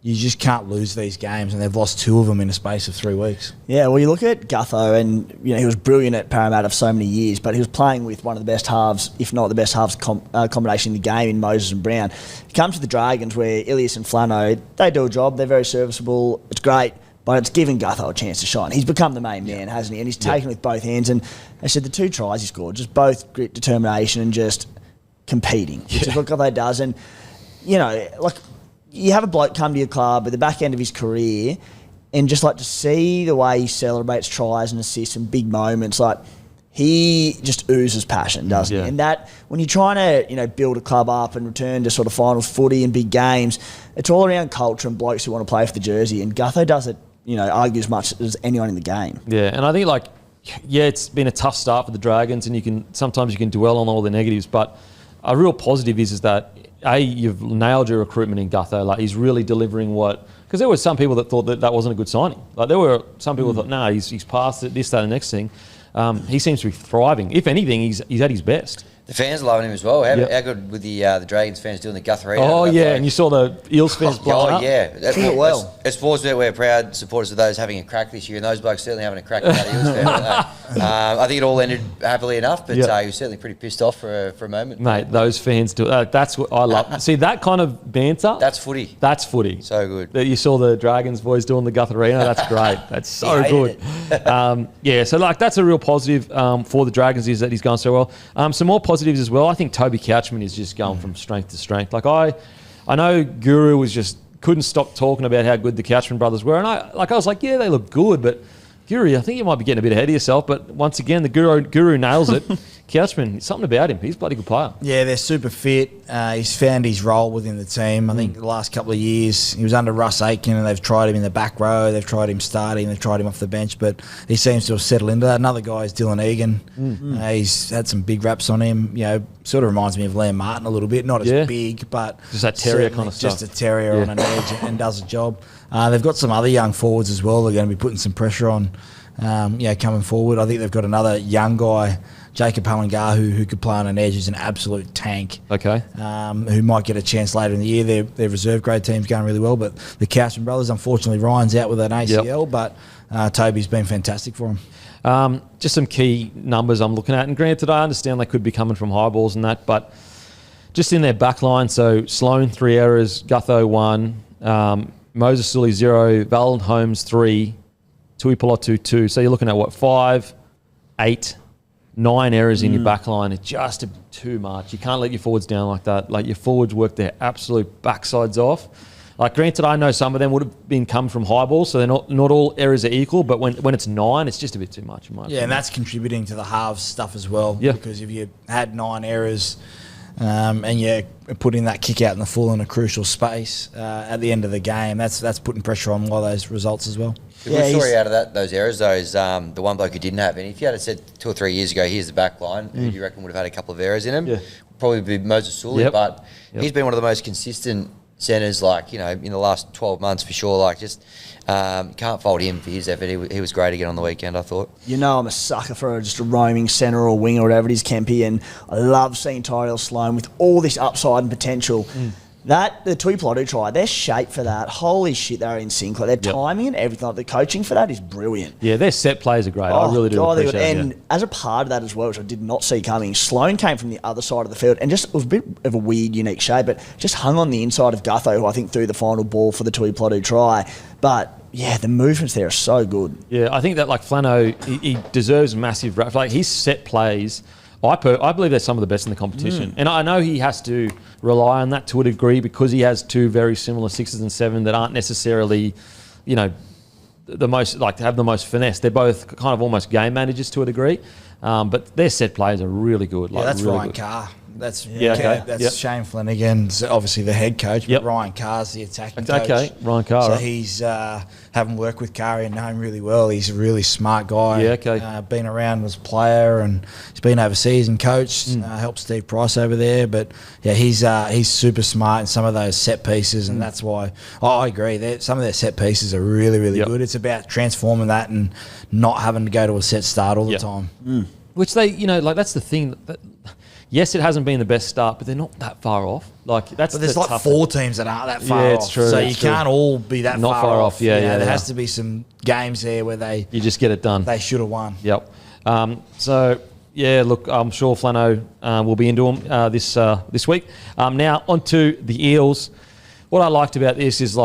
you just can't lose these games, and they've lost 2 of them in a space of 3 weeks. Yeah, well, you look at Gutho, and he was brilliant at Parramatta for so many years, but he was playing with one of the best halves, if not the best halves combination in the game in Moses and Brown. He comes to the Dragons where Ilias and Flano, they do a job, they're very serviceable, it's great, but it's given Gutho a chance to shine. He's become the main man, hasn't he? And he's taken it with both hands. And I said the 2 tries he scored, just both grit, determination, and just competing, which is what Gutho does. And, you have a bloke come to your club at the back end of his career, and just to see the way he celebrates tries and assists and big moments, he just oozes passion, doesn't he? And that, when you're trying to, build a club up and return to sort of finals footy and big games, it's all around culture and blokes who want to play for the jersey. And Gutho does it, argue as much as anyone in the game. Yeah, and I think it's been a tough start for the Dragons, and sometimes you can dwell on all the negatives, but a real positive is that you've nailed your recruitment in Gutho. He's really delivering because there were some people that thought that wasn't a good signing. There were some people that thought, nah, he's past it, this, that, and the next thing. He seems to be thriving. If anything, he's at his best. The fans are loving him as well. How good with the Dragons fans doing the Guthrie? Oh, yeah, and you saw the Eels fans blowing up. Yeah. As Sportsbet, we're proud supporters of those having a crack this year, and those blokes certainly having a crack at the Eels fans. I think it all ended happily enough, but he was certainly pretty pissed off for a moment. Mate, those fans do that's what I love. See, that kind of banter. That's footy. That's footy. So good. You saw the Dragons boys doing the Guthrie. That's great. That's so good. So that's a real positive for the Dragons, is that he's going so well. Some more positives as well. I think Toby Couchman is just going from strength to strength. I know Guru couldn't stop talking about how good the Couchman brothers were, and I was like, yeah, they look good, but Guru, I think you might be getting a bit ahead of yourself. But once again, the Guru nails it. Couchman, something about him. He's a bloody good player. Yeah, they're super fit. He's found his role within the team. I think the last couple of years he was under Russ Aitken, and they've tried him in the back row. They've tried him starting. They've tried him off the bench, but he seems to have settled into that. Another guy is Dylan Egan. He's had some big raps on him. Sort of reminds me of Liam Martin a little bit. Not as big, but just that terrier kind of stuff. Just a terrier on an edge and does a job. They've got some other young forwards as well. They're going to be putting some pressure on. Coming forward, I think they've got another young guy, Jacob Halengar, who could play on an edge. He's an absolute tank. Okay. Who might get a chance later in the year. Their reserve grade team's going really well, but the Couchman brothers, unfortunately, Ryan's out with an ACL, but Toby's been fantastic for him. Just some key numbers I'm looking at, and granted, I understand they could be coming from high balls and that, but just in their back line, so Sloan 3 errors, Gutho 1, Moses Sully 0, Valent Holmes 3, Tui Pelotu 2. So you're looking at 5, 8, 9 errors in your back line. It's just too much. You can't let your forwards down like that. Your forwards work their absolute backsides off. Granted, I know some of them would have been come from high balls, so they're not all errors are equal, but when it's 9, it's just a bit too much in my opinion. And that's contributing to the halves stuff as well. Yeah. Because if you had 9 errors and you're putting that kick out in the full in a crucial space at the end of the game, that's putting pressure on a lot of those results as well. The good story out of those errors, though, is the one bloke who didn't have any. If you had said 2 or 3 years ago, here's the back line, who do you reckon would have had a couple of errors in him? Yeah. Probably be Moses Sully, but he's been one of the most consistent centres, in the last 12 months for sure. Can't fault him for his effort. He was great again on the weekend, I thought. I'm a sucker for just a roaming centre or winger or whatever it is, Kempy, and I love seeing Tyrell Sloan with all this upside and potential. The Tui Pelotu try, their shape for that, holy shit, they're in sync. Their timing and everything, the coaching for that is brilliant. Yeah, their set plays are great. I really do appreciate it. And as a part of that as well, which I did not see coming, Sloan came from the other side of the field and it was a bit of a weird, unique shape, but just hung on the inside of Gutho, who I think threw the final ball for the Tui Pelotu try. But the movements there are so good. Yeah, I think that Flano, he deserves massive rap. His set plays, I believe they're some of the best in the competition. And I know he has to rely on that to a degree because he has 2 very similar 6s and 7 that aren't necessarily, the most, have the most finesse. They're both kind of almost game managers to a degree. But their set plays are really good. That's really Ryan good. Carr. That's okay. That's Yep. Shane Flanagan's obviously the head coach, but Yep. Ryan Carr's the attacking Okay, coach. Ryan Carr, So right. he's having worked with Carr and know him really well. He's a really smart guy. Yeah, okay. Been around as a player and he's been overseas and coached. Helped Steve Price over there, but yeah, he's super smart in some of those set pieces, and that's why I agree. Some of their set pieces are really, really Yep. good. It's about transforming that and not having to go to a set start all the Yep. time. Which they, that's the thing. Yes, it hasn't been the best start, but they're not that far off. Like that's. But there's the like tough- 4 teams that aren't that far Yeah, off. it's true, So it's you true. can't all be that Not far off. Yeah, You know, yeah, there yeah. has to be some games there where You just get it done. they should have won. Yep. So yeah, look, I'm sure Flano will be into them this week. Now onto the Eels. What I liked about this is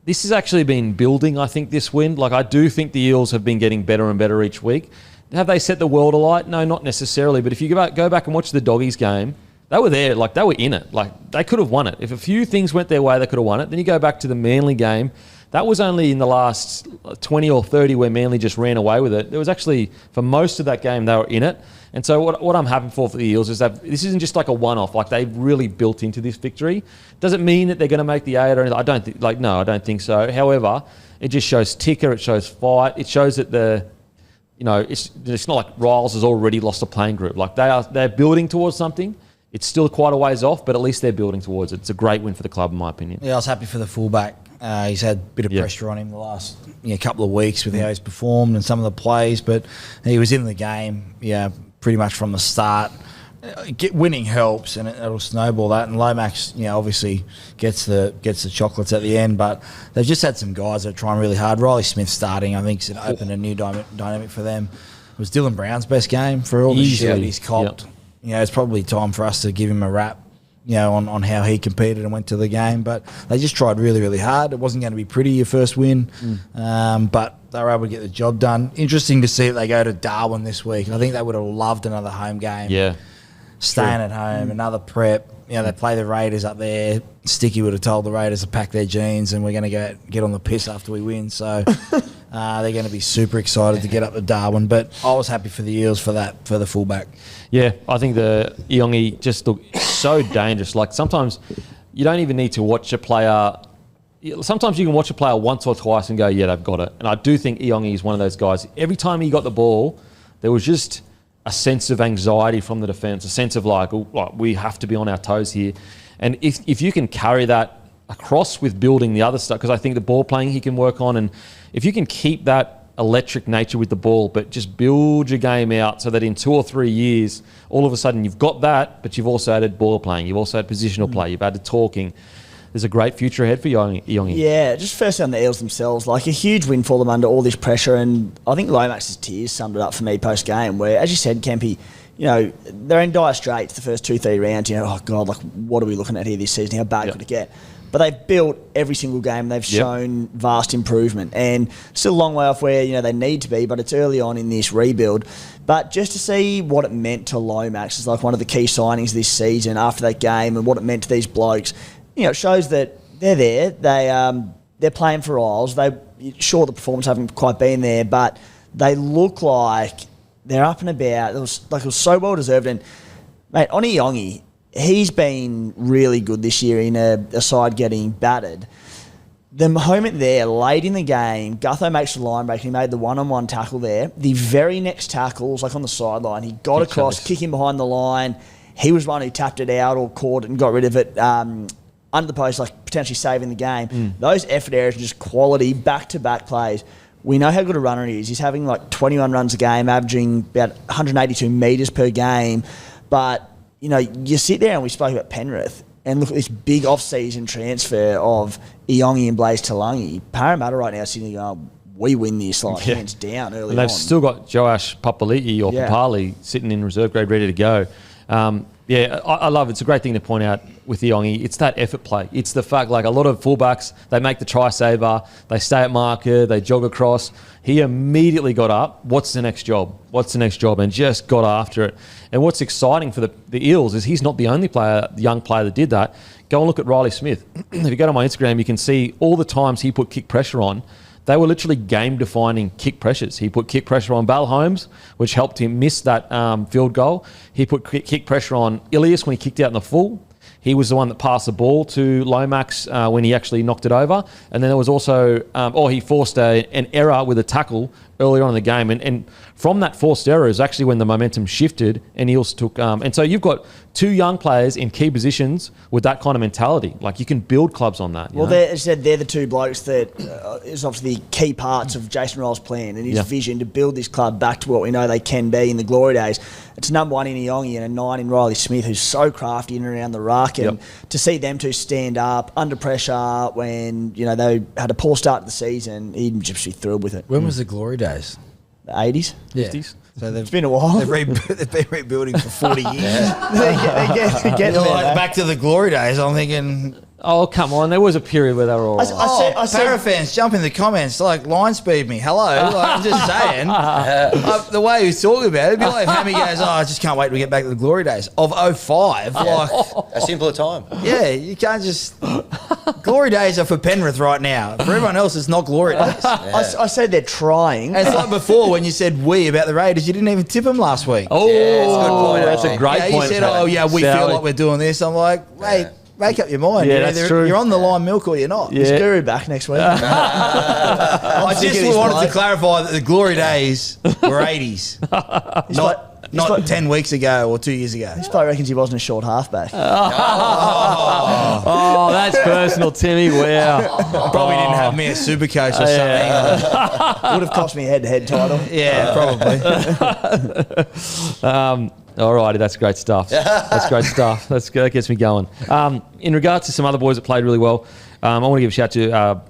this has actually been building. I think this win. I do think the Eels have been getting better and better each week. Have they set the world alight? No, not necessarily. But if you go back and watch the Doggies game, they were there. They were in it. They could have won it. If a few things went their way, they could have won it. Then you go back to the Manly game. That was only in the last 20 or 30 where Manly just ran away with it. There was actually, for most of that game, they were in it. And so what I'm happy for the Eels is that this isn't just like a one-off. They've really built into this victory. Does it mean that they're going to make the 8 or anything? I don't think. No, I don't think so. However, it just shows ticker. It shows fight. It shows that it's not like Riles has already lost a playing group. They're building towards something. It's still quite a ways off, but at least they're building towards it. It's a great win for the club, in my opinion. Yeah, I was happy for the fullback. He's had a bit of pressure on him the last couple of weeks with how he's performed and some of the plays, but he was in the game, pretty much from the start. Winning helps, and it'll snowball that. And Lomax, obviously gets the chocolates at the end, but they've just had some guys that are trying really hard. Riley Smith starting, I think, has opened a new dynamic for them. It was Dylan Brown's best game for all the shit Easily. he's copped. Yep. It's probably time for us to give him a rap. On how he competed and went to the game. But they just tried really, really hard. It wasn't going to be pretty, your first win, but they were able to get the job done. Interesting to see that they go to Darwin this week. I think they would have loved another home game. Yeah. Staying at home, another prep. They play the Raiders up there. Sticky would have told the Raiders to pack their jeans and we're going to get on the piss after we win. So they're going to be super excited to get up to Darwin. But I was happy for the Eels for the fullback. Yeah, I think the Iongi just look so dangerous. Sometimes you don't even need to watch a player. Sometimes you can watch a player once or twice and go, yeah, they've got it. And I do think Iongi is one of those guys. Every time he got the ball, there was just a sense of anxiety from the defence, a sense of we have to be on our toes here. And if you can carry that across with building the other stuff, because I think the ball playing he can work on, and if you can keep that electric nature with the ball, but just build your game out so that in 2 or 3 years, all of a sudden you've got that, but you've also added ball playing, you've also had positional play, you've added talking. There's a great future ahead for Iongi. Yeah, just firstly on the Eels themselves, a huge win for them under all this pressure, and I think Lomax's tears summed it up for me post-game, where, as you said, Kempy, they're in dire straits the first 2-3 rounds. Oh, God, what are we looking at here this season? How bad could it get? But they've built every single game. They've shown vast improvement, and still a long way off where they need to be. But it's early on in this rebuild. But just to see what it meant to Lomax is one of the key signings this season after that game, and what it meant to these blokes. It shows that they're there. They're playing for Isles. The performance haven't quite been there, but they look like they're up and about. It was so well deserved. And mate, on Iongi, he's been really good this year in a side getting battered. The moment there, late in the game, Gutho makes the line break and he made the one-on-one tackle there. The very next tackle was on the sideline. He got across, kicking behind the line. He was one who tapped it out or caught it and got rid of it under the post, potentially saving the game. Those effort areas are just quality, back-to-back plays. We know how good a runner he is. He's having 21 runs a game, averaging about 182 metres per game. But, you sit there and we spoke about Penrith and look at this big off-season transfer of Iongi and Blaze Talangi. Parramatta right now sitting going, we win this, hands down early on. And they've still got Joash Papali'i or Papali sitting in reserve grade ready to go. I love it. It's a great thing to point out with Iongi. It's that effort play. It's the fact, a lot of fullbacks, they make the try saver, they stay at marker, they jog across. He immediately got up. What's the next job? And just got after it. And what's exciting for the Eels is he's not the only young player that did that. Go and look at Riley Smith. If you go to my Instagram, you can see all the times he put kick pressure on. they were literally game-defining kick pressures. He put kick pressure on Bal Holmes, which helped him miss that field goal. He put kick pressure on Ilias when he kicked out in the full. He was the one that passed the ball to Lomax when he actually knocked it over. And then there was also, he forced an error with a tackle earlier on in the game. And from that forced error is actually when the momentum shifted and Eels took... and so you've got two young players in key positions with that kind of mentality. Like, you can build clubs on that. Well, they're the two blokes that is obviously key parts of Jason Roll's plan and his vision to build this club back to what we know they can be in the glory days. It's number 1 in Iongi and a 9 in Riley Smith, who's so crafty in and around the ruck. And to see them two stand up under pressure when, they had a poor start to the season, he'd just be thrilled with it. When was the glory days? The 80s? Yeah. 50s? So it's been a while. They've been rebuilding for 40 years. They're getting there, back to the glory days, I'm thinking... Oh, come on. There was a period where they were all right. I said, Para fans, jump in the comments, like, line speed me. Hello. I'm just saying. The way he was talking about it, it'd be like if Hammy goes, I just can't wait to get back to the glory days of 05. Like, a simpler time. Yeah, you can't just... Glory days are for Penrith right now. For everyone else, it's not glory days. I said they're trying. And it's like before when you said we about the Raiders, you didn't even tip them last week. Oh, it's a good point, that's a actually. great point. You said, we feel like we're doing this. I'm like, wait, make up your mind. Yeah, that's true. You're on the line milk or you're not. Is Guru back next week? I just wanted to clarify that the glory days were 80s. Not 10 weeks ago or 2 years ago. This bloke reckons he wasn't a short halfback. Oh, that's personal, Timmy. Wow. Probably didn't have me as super coach or something. Would have cost me a head-to-head title. Yeah, probably. All righty, that's great stuff. That's great stuff. That gets me going. In regards to some other boys that played really well, I want to give a shout to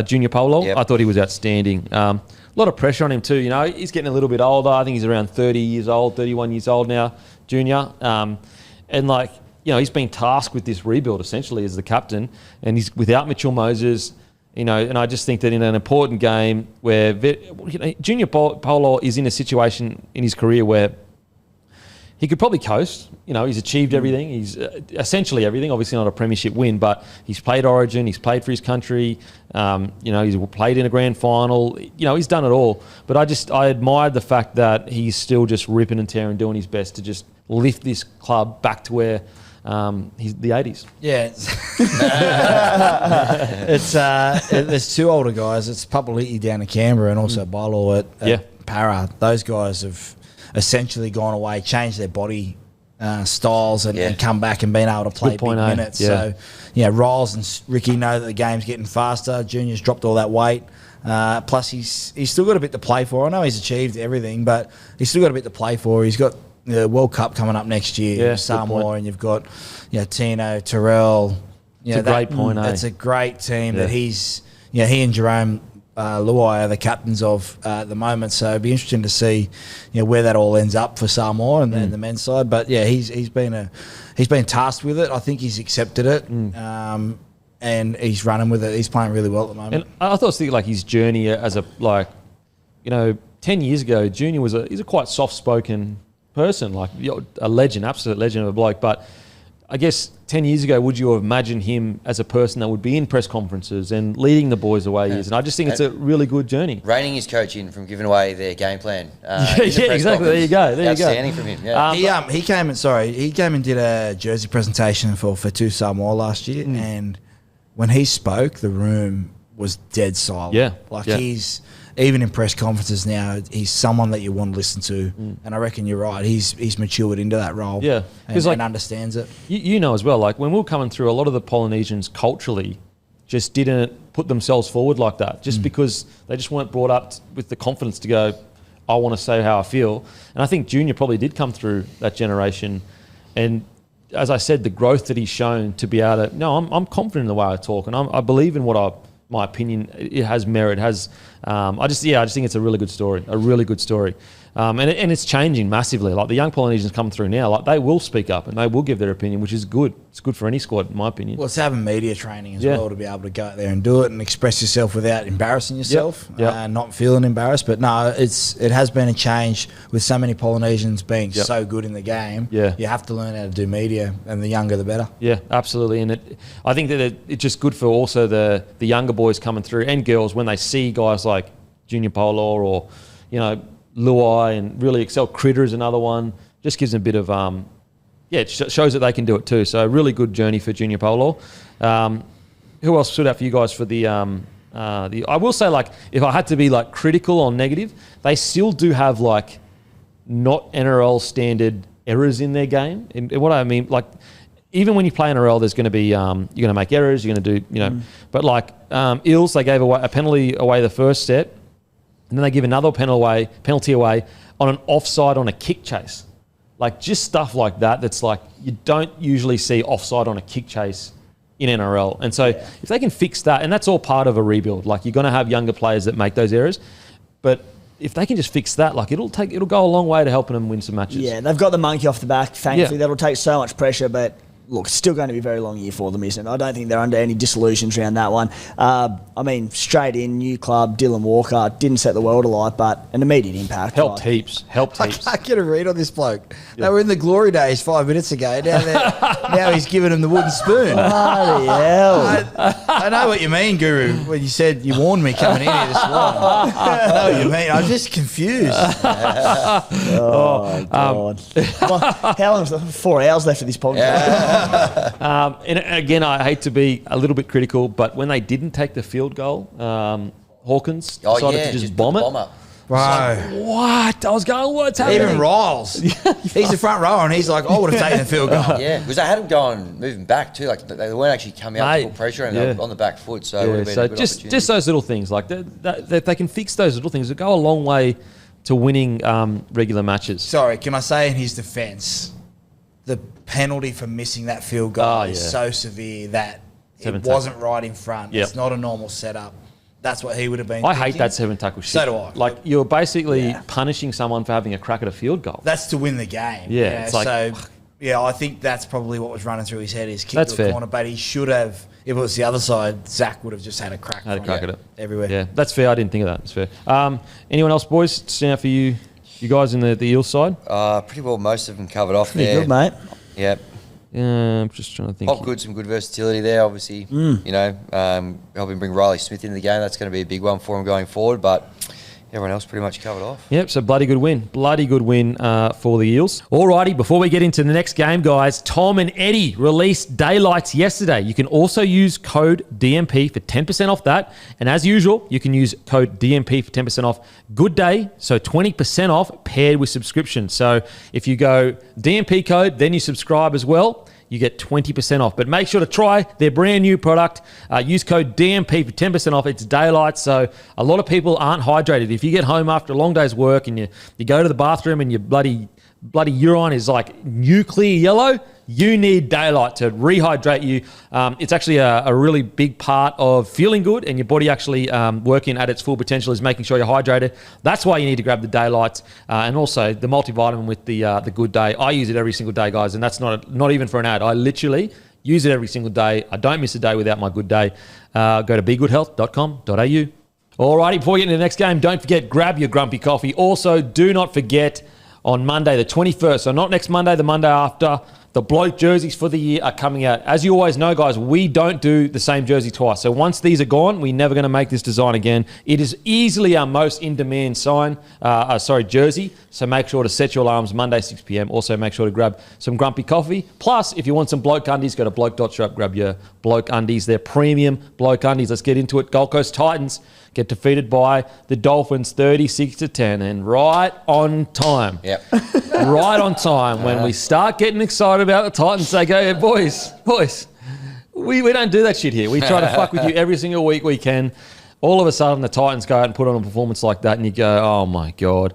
Junior Polo. Yep. I thought he was outstanding. A lot of pressure on him too. He's getting a little bit older. I think he's around 30 years old, 31 years old now, Junior. And he's been tasked with this rebuild essentially as the captain, and he's without Mitchell Moses. And I just think that in an important game where Junior Polo is in a situation in his career where he could probably coast. He's achieved everything. He's essentially everything. Obviously not a premiership win, but he's played Origin. He's played for his country. He's played in a grand final. He's done it all. But I admired the fact that he's still just ripping and tearing, doing his best to just lift this club back to where he's the 80s. Yeah. There's two older guys. It's Papali'i down in Canberra and also Bilo at Para. Those guys have essentially gone away, changed their body styles and come back and been able to play big minutes. Yeah. So, Riles and Ricky know that the game's getting faster. Junior's dropped all that weight. Plus, he's still got a bit to play for. I know he's achieved everything, but he's still got a bit to play for. He's got the World Cup coming up next year, Samoa, and you've got Tino, Terrell. It's a great point. That's a great team that he's. He and Jerome Luai are the captains of at the moment, so it'd be interesting to see where that all ends up for Samoa and the men's side. But he's been tasked with it. I think he's accepted it, and he's running with it. He's playing really well at the moment. And I thought his journey as 10 years ago, Junior he's a quite soft spoken person, like a legend, absolute legend of a bloke. But I guess 10 years ago, would you have imagined him as a person that would be in press conferences and leading the boys the way he is? And I just think it's a really good journey. Reining his coach in from giving away their game plan. Exactly. There you go. Outstanding from him. Yeah. He came and did a jersey presentation for Two Samoa last year, and when he spoke, the room was dead silent. He's even in press conferences now, he's someone that you want to listen to, and I reckon you're right. He's matured into that role, and understands it. As well. Like when we were coming through, a lot of the Polynesians culturally just didn't put themselves forward like that, just because they just weren't brought up with the confidence to go, I want to say how I feel. And I think Junior probably did come through that generation, and as I said, the growth that he's shown to be able to. I'm confident in the way I talk, and I believe in my opinion, it has merit. I just think it's a really good story. And it's changing massively. Like the young Polynesians coming through now, like they will speak up and they will give their opinion, which is good. It's good for any squad, in my opinion. Well, it's having media training as well to be able to go out there and do it and express yourself without embarrassing yourself and not feeling embarrassed. But no, it has been a change with so many Polynesians being so good in the game. Yeah. You have to learn how to do media, and the younger the better. Yeah, absolutely. And I think that it's just good for also the younger boys coming through and girls when they see guys like Junior Polo or, Luai and really excel. Critter is another one. Just gives them a bit of, it shows that they can do it too. So really good journey for Junior Polo. Who else stood out for you guys for the I will say, like, if I had to be like critical or negative, they still do have like not NRL standard errors in their game. And what I mean, like, even when you play NRL, there's going to be you're going to make errors. You're going to do but like Eels, they gave away a penalty away the first set. And then they give another penalty away on an offside on a kick chase. Like just stuff like that that's like you don't usually see offside on a kick chase in NRL. And so if they can fix that, and that's all part of a rebuild, like you're going to have younger players that make those errors. But if they can just fix that, like it'll go a long way to helping them win some matches. Yeah, they've got the monkey off the back. Thankfully, that'll take so much pressure, but look, it's still going to be a very long year for them, isn't it? I don't think they're under any disillusions around that one. Straight in, new club, Dylan Walker, didn't set the world alight, but an immediate impact. Helped heaps. I can't get a read on this bloke. They were in the glory days 5 minutes ago. Now he's giving him the wooden spoon. Bloody hell. I know what you mean, Guru, when you said you warned me coming in here this morning. I know what you mean. I'm just confused. Oh, God. How long is it? 4 hours left of this podcast. And again, I hate to be a little bit critical, but when they didn't take the field goal, Hawkins decided to just bomb it. Right. Like, what? I was going, what's happening? Even Riles. He's the front rower, and he's like, I would have taken the field goal. Yeah, because they had them moving back too. Like they weren't actually coming out to put pressure and they were on the back foot. So it would have been a good opportunity. Just those little things, like if they can fix those little things, it go a long way to winning regular matches. Sorry, can I say in his defence, the penalty for missing that field goal is so severe that it wasn't right in front. It's not a normal setup. That's what he would have been thinking. Hate that 7 tackle shit. So do I. Like, you're basically punishing someone for having a crack at a field goal. That's to win the game. Yeah, it's like... I think that's probably what was running through his head is kick to the corner, but he should have, if it was the other side, Zach would have just had a crack at it. Everywhere. Yeah, that's fair. I didn't think of that. It's fair. Anyone else, boys, stand out for you? You guys in the Eels side? Pretty well, most of them covered off Pretty there. good, mate. Yep. Yeah, I'm just trying to think. Some good versatility there, obviously. Helping bring Riley Smith into the game. That's going to be a big one for him going forward. But everyone else pretty much covered off. Yep, so bloody good win. Bloody good win for the Eels. Alrighty, before we get into the next game, guys, Tom and Eddie released daylights yesterday. You can also use code DMP for 10% off that. And as usual, you can use code DMP for 10% off Good Day, so 20% off paired with subscription. So if you go DMP code, then you subscribe as well, you get 20% off. But make sure to try their brand new product. Use code DMP for 10% off. It's daylight, so a lot of people aren't hydrated. If you get home after a long day's work and you go to the bathroom and your bloody urine is like nuclear yellow, you need daylight to rehydrate you. It's actually a really big part of feeling good and your body actually working at its full potential is making sure you're hydrated. That's why you need to grab the daylights and also the multivitamin with the Good Day. I use it every single day, guys, and that's not even for an ad. I literally use it every single day. I don't miss a day without my Good Day. Go to begoodhealth.com.au. Alrighty, before we get into the next game, don't forget, grab your grumpy coffee. Also, do not forget, on Monday, the 21st, so not next Monday, the Monday after, the Bloke jerseys for the year are coming out. As you always know, guys, we don't do the same jersey twice. So once these are gone, we're never going to make this design again. It is easily our most in-demand jersey. So make sure to set your alarms Monday, 6 p.m. Also, make sure to grab some grumpy coffee. Plus, if you want some Bloke undies, go to bloke.shop, grab your Bloke undies. They're premium Bloke undies. Let's get into it. Gold Coast Titans get defeated by the Dolphins 36-10, and right on time. Yep. Right on time. When we start getting excited about the Titans, they go, hey, boys, we don't do that shit here. We try to fuck with you every single week we can. All of a sudden, the Titans go out and put on a performance like that, and you go, oh, my God.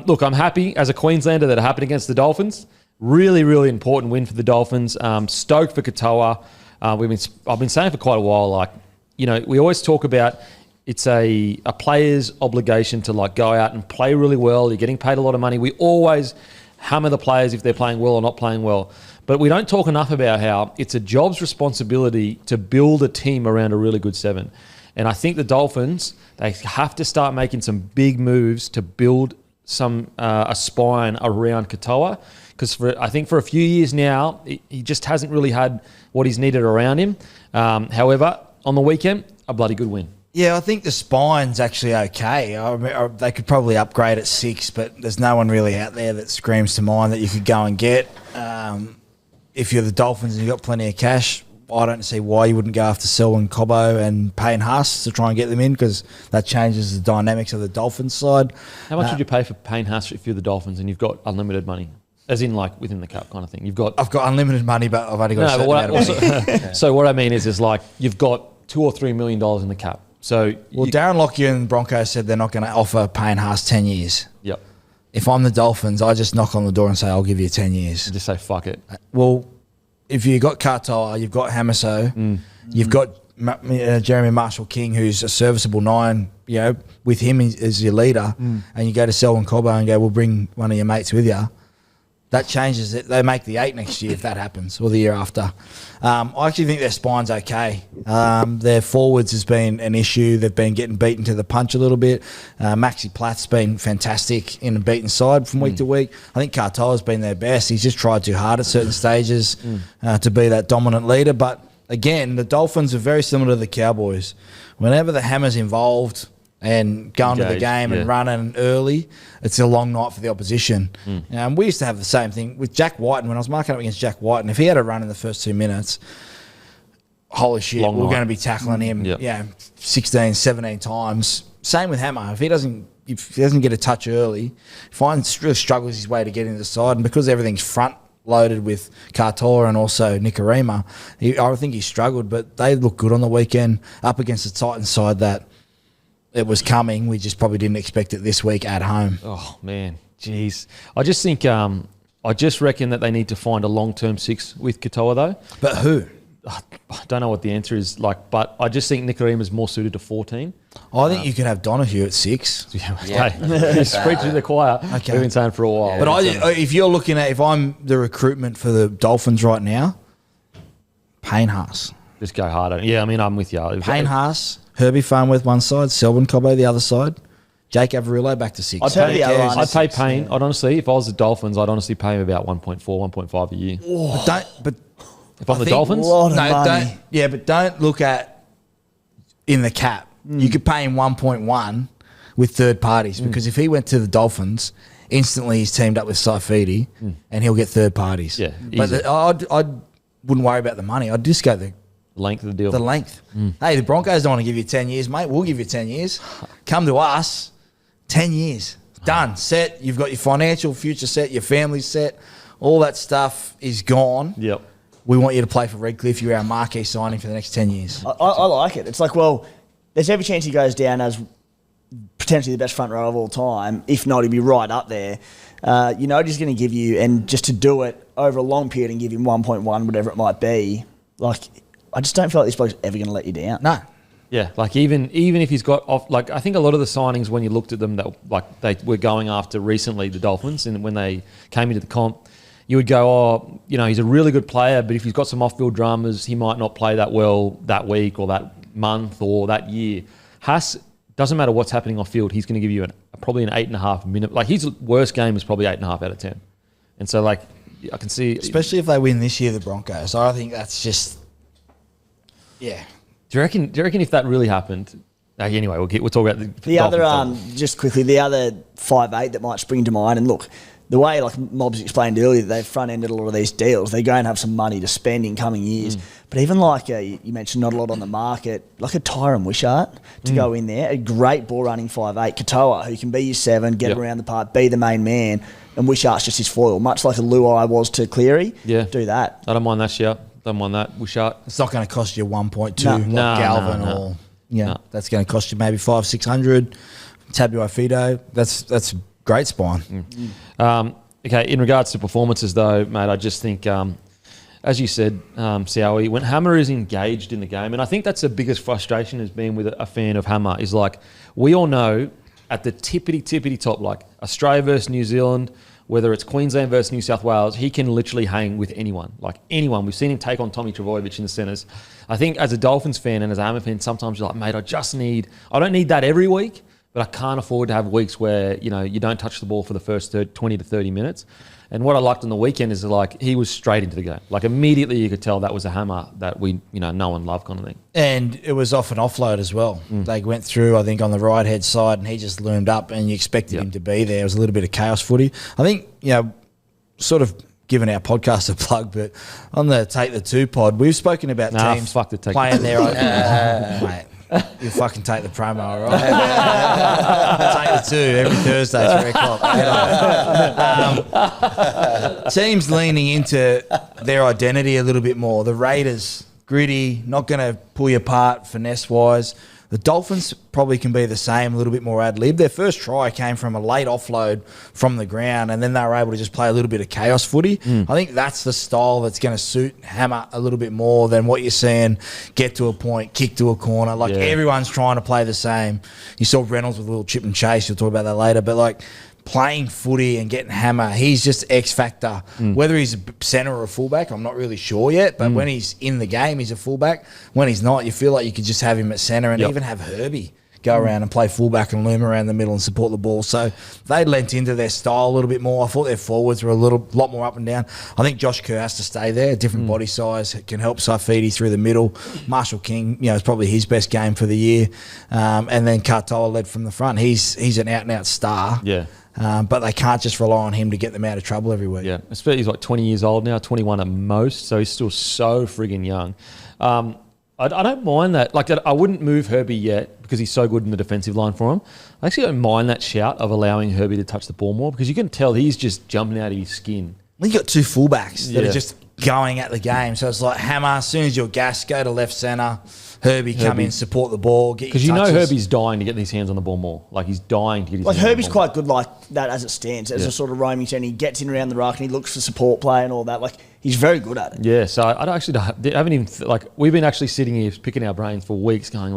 Look, I'm happy as a Queenslander that it happened against the Dolphins. Really, really important win for the Dolphins. Stoked for Katoa. I've been saying for quite a while, we always talk about it's a player's obligation to like go out and play really well. You're getting paid a lot of money. We always hammer the players if they're playing well or not playing well. But we don't talk enough about how it's a job's responsibility to build a team around a really good 7. And I think the Dolphins, they have to start making some big moves to build a spine around Katoa. Because I think for a few years now, he just hasn't really had what he's needed around him. However, on the weekend, a bloody good win. Yeah, I think the spine's actually okay. They could probably upgrade at 6, but there's no one really out there that screams to mind that you could go and get. If you're the Dolphins and you've got plenty of cash, I don't see why you wouldn't go after Selwyn Cobbo and Payne Haas to try and get them in, because that changes the dynamics of the Dolphins side. How much would you pay for Payne Haas if you're the Dolphins and you've got unlimited money? As in, like, within the cap kind of thing. I've got unlimited money, but I've only got a certain amount of money. So what I mean is like you've got $2 or $3 million in the cap. So Darren Lockyer and the Broncos said they're not going to offer Payne Haas 10 years. Yep. If I'm the Dolphins, I just knock on the door and say, I'll give you 10 years. Just say, fuck it. Well, if you've got Katoa, you've got Hamiso, you've got Jeremy Marshall-King, who's a serviceable 9, with him as your leader, and you go to Selwyn Cobbo and go, we'll bring one of your mates with you. That changes it. They make the 8 next year if that happens, or the year after. I actually think their spine's okay. Their forwards has been an issue. They've been getting beaten to the punch a little bit. Maxi Plath's been fantastic in a beaten side from week to week. I think Katoa's been their best. He's just tried too hard at certain stages to be that dominant leader. But again, the Dolphins are very similar to the Cowboys. Whenever the hammer's involved and going to the game and running early, it's a long night for the opposition. We used to have the same thing with Jack Whiten. When I was marking up against Jack Whiten, if he had a run in the first 2 minutes, holy shit, we're going to be tackling him 16, 17 times. Same with Hammer. If he doesn't get a touch early, really struggles his way to get into the side, and because everything's front loaded with Katoa and also Nikorima, I think he struggled, but they look good on the weekend up against the Titans side that it was coming. We just probably didn't expect it this week at home. Oh, man. Jeez. I just think, I just reckon that they need to find a long-term 6 with Katoa, though. But who? I don't know what the answer is, but I just think Nikorima is more suited to 14. I think you could have Donahue at 6. He's preaching to the choir. Okay. We've been saying for a while. But if you're looking at, if I'm the recruitment for the Dolphins right now, Payne Haas. Just go harder. Yeah, I mean, I'm with you. Payne Haas, Herbie Farnworth one side, Selwyn Cobbo the other side, Jake Averillo back to 6. I'd pay Payne. I'd honestly, if I was the Dolphins, I'd honestly pay him about 1.4, 1.5 a year. But if I'm the Dolphins, don't look at in the cap. You could pay him 1.1 with third parties, because if he went to the Dolphins, instantly he's teamed up with Saifidi and he'll get third parties. Yeah, but I wouldn't worry about the money. I'd just go the length of the deal. The length. Hey, the Broncos don't want to give you 10 years, mate. We'll give you 10 years. Come to us, 10 years. Done. Set. You've got your financial future set, your family set. All that stuff is gone. Yep. We want you to play for Redcliffe. You're our marquee signing for the next 10 years. I like it. It's like, well, there's every chance he goes down as potentially the best front row of all time. If not, he'd be right up there. He's going to give you, and just to do it over a long period and give him 1.1, whatever it might be, like, I just don't feel like this bloke's ever going to let you down. No. Yeah, like even if he's got off, like I think a lot of the signings when you looked at them that like they were going after recently, the Dolphins, and when they came into the comp, you would go, he's a really good player, but if he's got some off-field dramas, he might not play that well that week or that month or that year. Haas, doesn't matter what's happening off-field, he's going to give you probably an 8.5 minute. Like his worst game is probably 8.5 out of 10, and so like I can see, especially if they win this year, the Broncos. I think that's just. Yeah. Do you reckon if that really happened? Anyway, we'll talk about the other. Just quickly, the other 5'8" that might spring to mind. And look, the way like Mobs explained earlier, they've front ended a lot of these deals. They're going to have some money to spend in coming years. But even like you mentioned, not a lot on the market. Like a Tyron Wishart to go in there, a great ball running 5'8", Katoa, who can be your 7, get around the park, be the main man, and Wishart's just his foil, much like a Luai was to Cleary. Yeah, do that. I don't mind that shit. Don't mind that. Wishart. It's not going to cost you 1.2 like Galvin or that's going to cost you maybe 500-600. Tabuai Fido, that's great spine. Okay, in regards to performances though, mate, I just think as you said, Sowie, when Hammer is engaged in the game, and I think that's the biggest frustration as being with a fan of Hammer, is like, we all know at the tippity top, like Australia versus New Zealand, whether it's Queensland versus New South Wales, he can literally hang with anyone, like anyone. We've seen him take on Tommy Trbojevic in the centres. I think as a Dolphins fan and as a Hammer fan, sometimes you're like, mate, I don't need that every week, but I can't afford to have weeks where, you don't touch the ball for the first 20 to 30 minutes. And what I liked on the weekend is like he was straight into the game. Like immediately you could tell that was a Hammer that we, know and love kind of thing. And it was off an offload as well. They went through, I think, on the right head side, and he just loomed up, and you expected him to be there. It was a little bit of chaos footy. I think, sort of giving our podcast a plug, but on the Take the Two pod, we've spoken about teams playing their own. Mate, you fucking take the promo, all right? Take the two every Thursday, 3 o'clock. Teams leaning into their identity a little bit more. The Raiders, gritty, not going to pull you apart finesse-wise. The Dolphins probably can be the same, a little bit more ad-lib. Their first try came from a late offload from the ground, and then they were able to just play a little bit of chaos footy. I think that's the style that's going to suit Hammer a little bit more than what you're seeing get to a point, kick to a corner. Everyone's trying to play the same. You saw Reynolds with a little chip and chase. You'll talk about that later. But, playing footy and getting Hammer, he's just X factor. Whether he's a centre or a fullback, I'm not really sure yet, but when he's in the game, he's a fullback. When he's not, you feel like you could just have him at centre and even have Herbie go around and play fullback and loom around the middle and support the ball. So they lent into their style a little bit more. I thought their forwards were a lot more up and down. I think Josh Kerr has to stay there. Different body size can help Saifidi through the middle. Marshall King, is probably his best game for the year. And then Katoa led from the front. He's an out-and-out star. Yeah. But they can't just rely on him to get them out of trouble every week. Yeah, especially he's 20 years old now, 21 at most, so he's still so friggin' young. I don't mind that. I wouldn't move Herbie yet because he's so good in the defensive line for him. I actually don't mind that shout of allowing Herbie to touch the ball more because you can tell he's just jumping out of his skin. Well, you got two fullbacks that are just going at the game. So it's like Hammer, as soon as you're gassed, go to left centre. Herbie come in, support the ball, get your touches. Because Herbie's dying to get his hands on the ball more. He's dying to get his hands on the ball. Herbie's quite good like that as it stands, as a sort of roaming ten. He gets in around the ruck and he looks for support play and all that. He's very good at it. Yeah, so I haven't even, we've been actually sitting here picking our brains for weeks going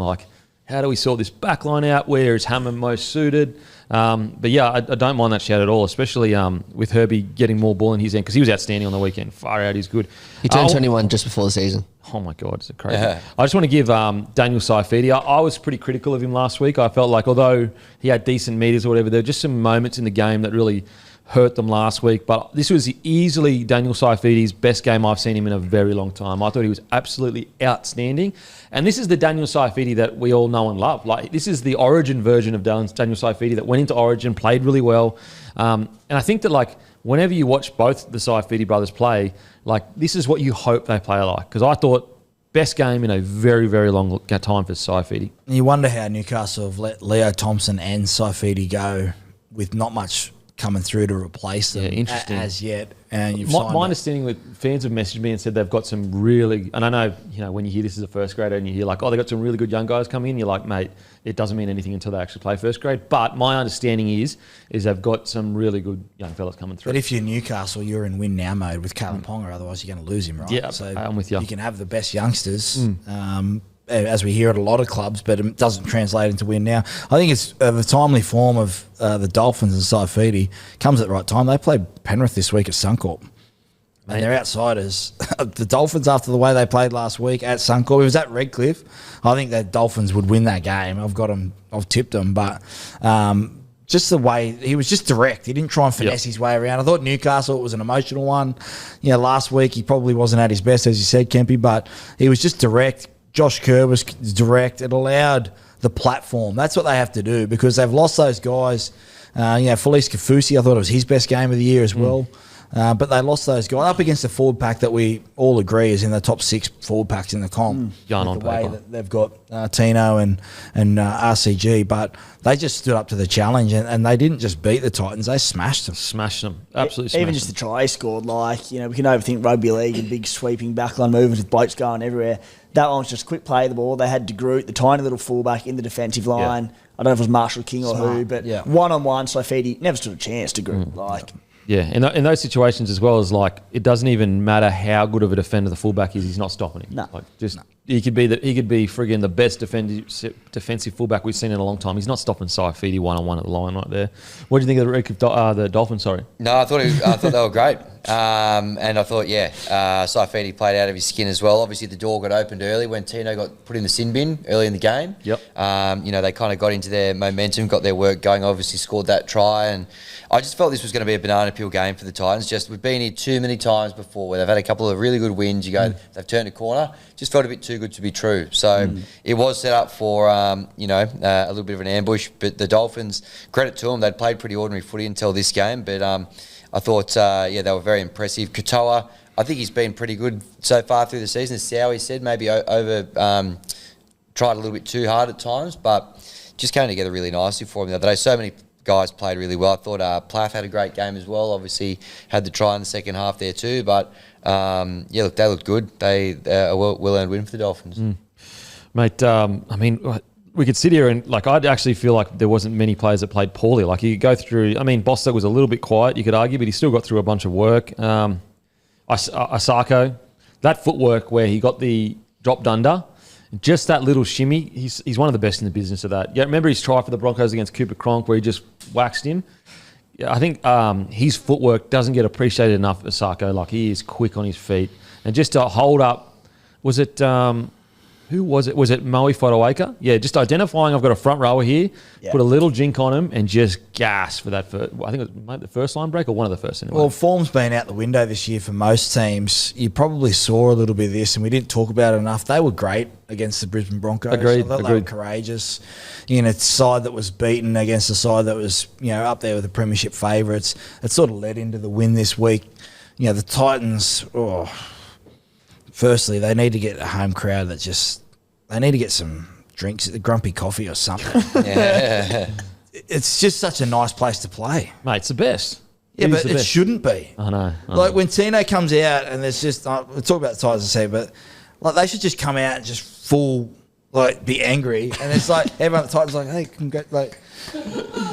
how do we sort this back line out? Where is Hammer most suited? But yeah, I don't mind that shout at all, especially with Herbie getting more ball in his end because he was outstanding on the weekend. Far out, he's good. He turned 21 just before the season. Oh my God, it's crazy. Yeah. I just want to give Daniel Saifidi, I was pretty critical of him last week. I felt like although he had decent meters or whatever, there were just some moments in the game that really hurt them last week. But this was easily Daniel Saifidi's best game I've seen him in a very long time. I thought he was absolutely outstanding. And this is the Daniel Saifidi that we all know and love. This is the Origin version of Daniel Saifidi that went into Origin, played really well. And I think that whenever you watch both the Saifidi brothers play, this is what you hope they play like. Because I thought best game in a very, very long time for Saifidi. You wonder how Newcastle have let Leo Thompson and Saifidi go with not much coming through to replace them as yet. And my understanding with fans have messaged me and said they've got some really, and I know, when you hear this as a first grader and you hear they got some really good young guys coming in, you're like, mate, it doesn't mean anything until they actually play first grade. But my understanding is they've got some really good young fellas coming through. But if you're Newcastle, you're in win now mode with Kalen Ponga, otherwise you're going to lose him, right? Yeah, so I'm with you. You can have the best youngsters. As we hear at a lot of clubs, but it doesn't translate into win now. I think it's the timely form of the Dolphins and Saifidi comes at the right time. They played Penrith this week at Suncorp. And they're outsiders. The Dolphins, after the way they played last week at Suncorp, it was at Redcliffe. I think the Dolphins would win that game. I've tipped them, but just the way he was just direct. He didn't try and finesse his way around. I thought Newcastle, it was an emotional one. Last week he probably wasn't at his best, as you said, Kempy, but he was just direct. Josh Kerr was direct. It allowed the platform. That's what they have to do because they've lost those guys. Felice Kafusi, I thought it was his best game of the year as well. But they lost those guys up against the forward pack that we all agree is in the top 6 forward packs in the comp. On the way that they've got Tino and RCG, but they just stood up to the challenge and they didn't just beat the Titans, they smashed them. Absolutely smashed even just the try he scored, we can overthink rugby league and big sweeping backline movements with blokes going everywhere. That one was just quick play of the ball. They had De Groot, the tiny little fullback in the defensive line. I don't know if it was Marshall King or who, but one-on-one, Saifidi never stood a chance, De Groot. Yeah, in those situations as well, as like it doesn't even matter how good of a defender the fullback is, he's not stopping him. No. Like he could be friggin' the best defensive fullback we've seen in a long time. He's not stopping Saifidi one-on-one at the line right there. What do you think of the Dolphins? Sorry. No, I thought they were great, and I thought Saifidi played out of his skin as well. Obviously, the door got opened early when Tino got put in the sin bin early in the game. Yep. They kind of got into their momentum, got their work going. Obviously, scored that try, and I just felt this was going to be a banana peel game for the Titans. We've been here too many times before where they've had a couple of really good wins. You go, they've turned a corner. Just felt a bit too good to be true. So it was set up for a little bit of an ambush. But the Dolphins, credit to them, they'd played pretty ordinary footy until this game. But I thought, they were very impressive. Katoa, I think he's been pretty good so far through the season. As Sowie said, maybe tried a little bit too hard at times, but just came together really nicely for him the other day. So many guys played really well. I thought Plath had a great game as well. Obviously had the try in the second half there too, but they looked good. They a well-earned win for the Dolphins. Mate, we could sit here and I'd actually feel like there wasn't many players that played poorly. Like you go through, Bostock was a little bit quiet, you could argue, but he still got through a bunch of work. Asako, that footwork where he got the dropped under, just that little shimmy, he's one of the best in the business of that. Yeah, remember his try for the Broncos against Cooper Cronk where he just waxed him? Yeah, I think his footwork doesn't get appreciated enough, Asako. Like he is quick on his feet. And just to hold up, was it... who was it? Was it Moe Fodawaker? Yeah, just identifying I've got a front rower here, put a little jink on him and just gas for that first, I think it was the first line break or one of the first anyway. Well, form's been out the window this year for most teams. You probably saw a little bit of this and we didn't talk about it enough. They were great against the Brisbane Broncos. Agreed. I thought they were courageous. A side that was beaten against a side that was, up there with the premiership favourites. It sort of led into the win this week. The Titans... Firstly, they need to get a home crowd they need to get some drinks, grumpy coffee or something. It's just such a nice place to play. Mate, it's the best. Yeah, but it shouldn't be. I know. When Tino comes out and there's just, we'll talk about the Titans I say, but they should just come out and just full, be angry. And it's everyone at the Titans hey,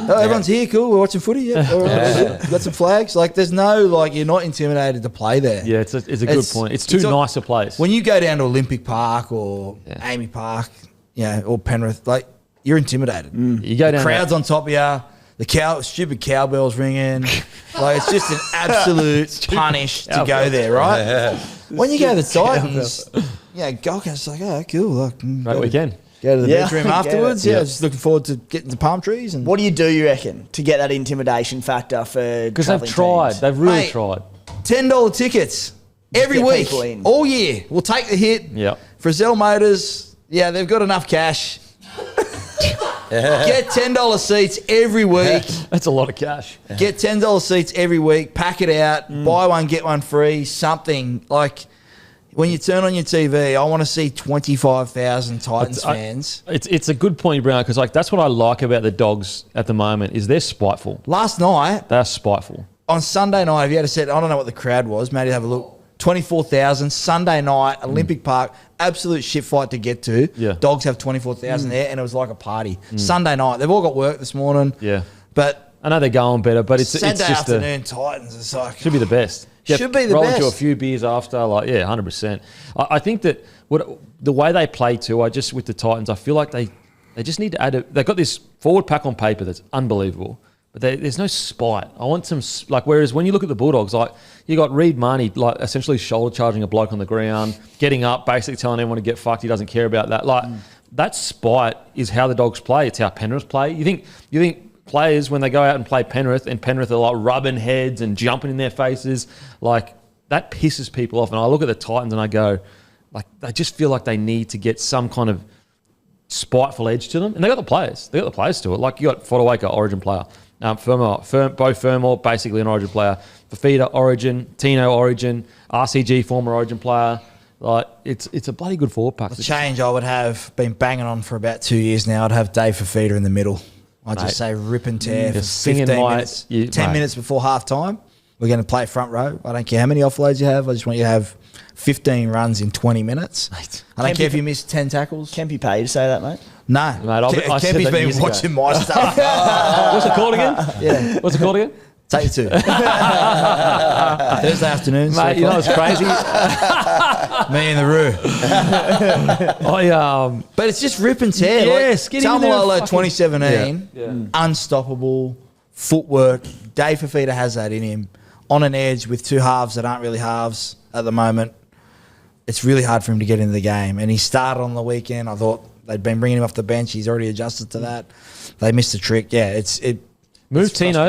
everyone's here, cool, we're watching footy, got some flags. There's no, you're not intimidated to play there. Yeah, it's a good point. It's too nice a place. When you go down to Olympic Park or Amy Park, or Penrith, you're intimidated. You go down crowd's on top of you, the stupid cowbells ringing. It's just an absolute punish to go there, right? When you go to the Titans, Goldcoast's cool. Great weekend. Go to the bedroom afterwards. Just looking forward to getting to palm trees. And what do you reckon, to get that intimidation factor for? Because they've tried. Teams? They've really tried. $10 tickets every week, all year. We'll take the hit. Yeah. Frizzell Motors, they've got enough cash. Get $10 seats every week. That's a lot of cash. Get $10 seats every week. Pack it out. Buy one, get one free. Something when you turn on your TV, I want to see 25,000 Titans fans. It's a good point you bring up because that's what I like about the Dogs at the moment is they're spiteful. Last night, they're spiteful. On Sunday night, if you had said, I don't know what the crowd was, maybe have a look. 24,000 Sunday night, Olympic Park, absolute shit fight to get to. Yeah. Dogs have 24,000 there, and it was like a party. Sunday night, they've all got work this morning. Yeah, but I know they're going better, but it's Sunday just afternoon Titans. It's should be the best. Should be the roll best. Into a few beers after, 100%. I think that the way they play too, with the Titans, I feel like they just need to add they've got this forward pack on paper that's unbelievable, but there's no spite. I want some, whereas when you look at the Bulldogs, you got Reid Marnie, essentially shoulder charging a bloke on the ground, getting up, basically telling everyone to get fucked. He doesn't care about that. That spite is how the Dogs play. It's how Penrith play. You think players, when they go out and play Penrith are rubbing heads and jumping in their faces, that pisses people off. And I look at the Titans and I go, they just feel like they need to get some kind of spiteful edge to them. And they got the players. They got the players to it. You got Fodawaker, Origin player. Bo Fermor, basically an Origin player. Fafita, Origin. Tino, Origin. RCG, former Origin player. It's a bloody good forward pack. The change I would have been banging on for about 2 years now. I'd have Dave Fafita in the middle. I'd just say rip and tear for 15 minutes, 10 minutes before half time. We're going to play front row. I don't care how many offloads you have. I just want you to have 15 runs in 20 minutes. Mate, I don't care if you miss 10 tackles. Kempy pay to say that, mate? No. Mate, Kempy's been watching my stuff. What's it called again? Yeah. What's it called again? Take it to Thursday afternoons. Mate, you know what's crazy? Me in the room. But it's just rip and tear. Yes, get in there and Tamalolo fucking- 2017, unstoppable footwork. Dave Fafita has that in him. On an edge with two halves that aren't really halves at the moment. It's really hard for him to get into the game. And he started on the weekend. I thought they'd been bringing him off the bench. He's already adjusted to that. They missed a trick. Yeah, Move Tino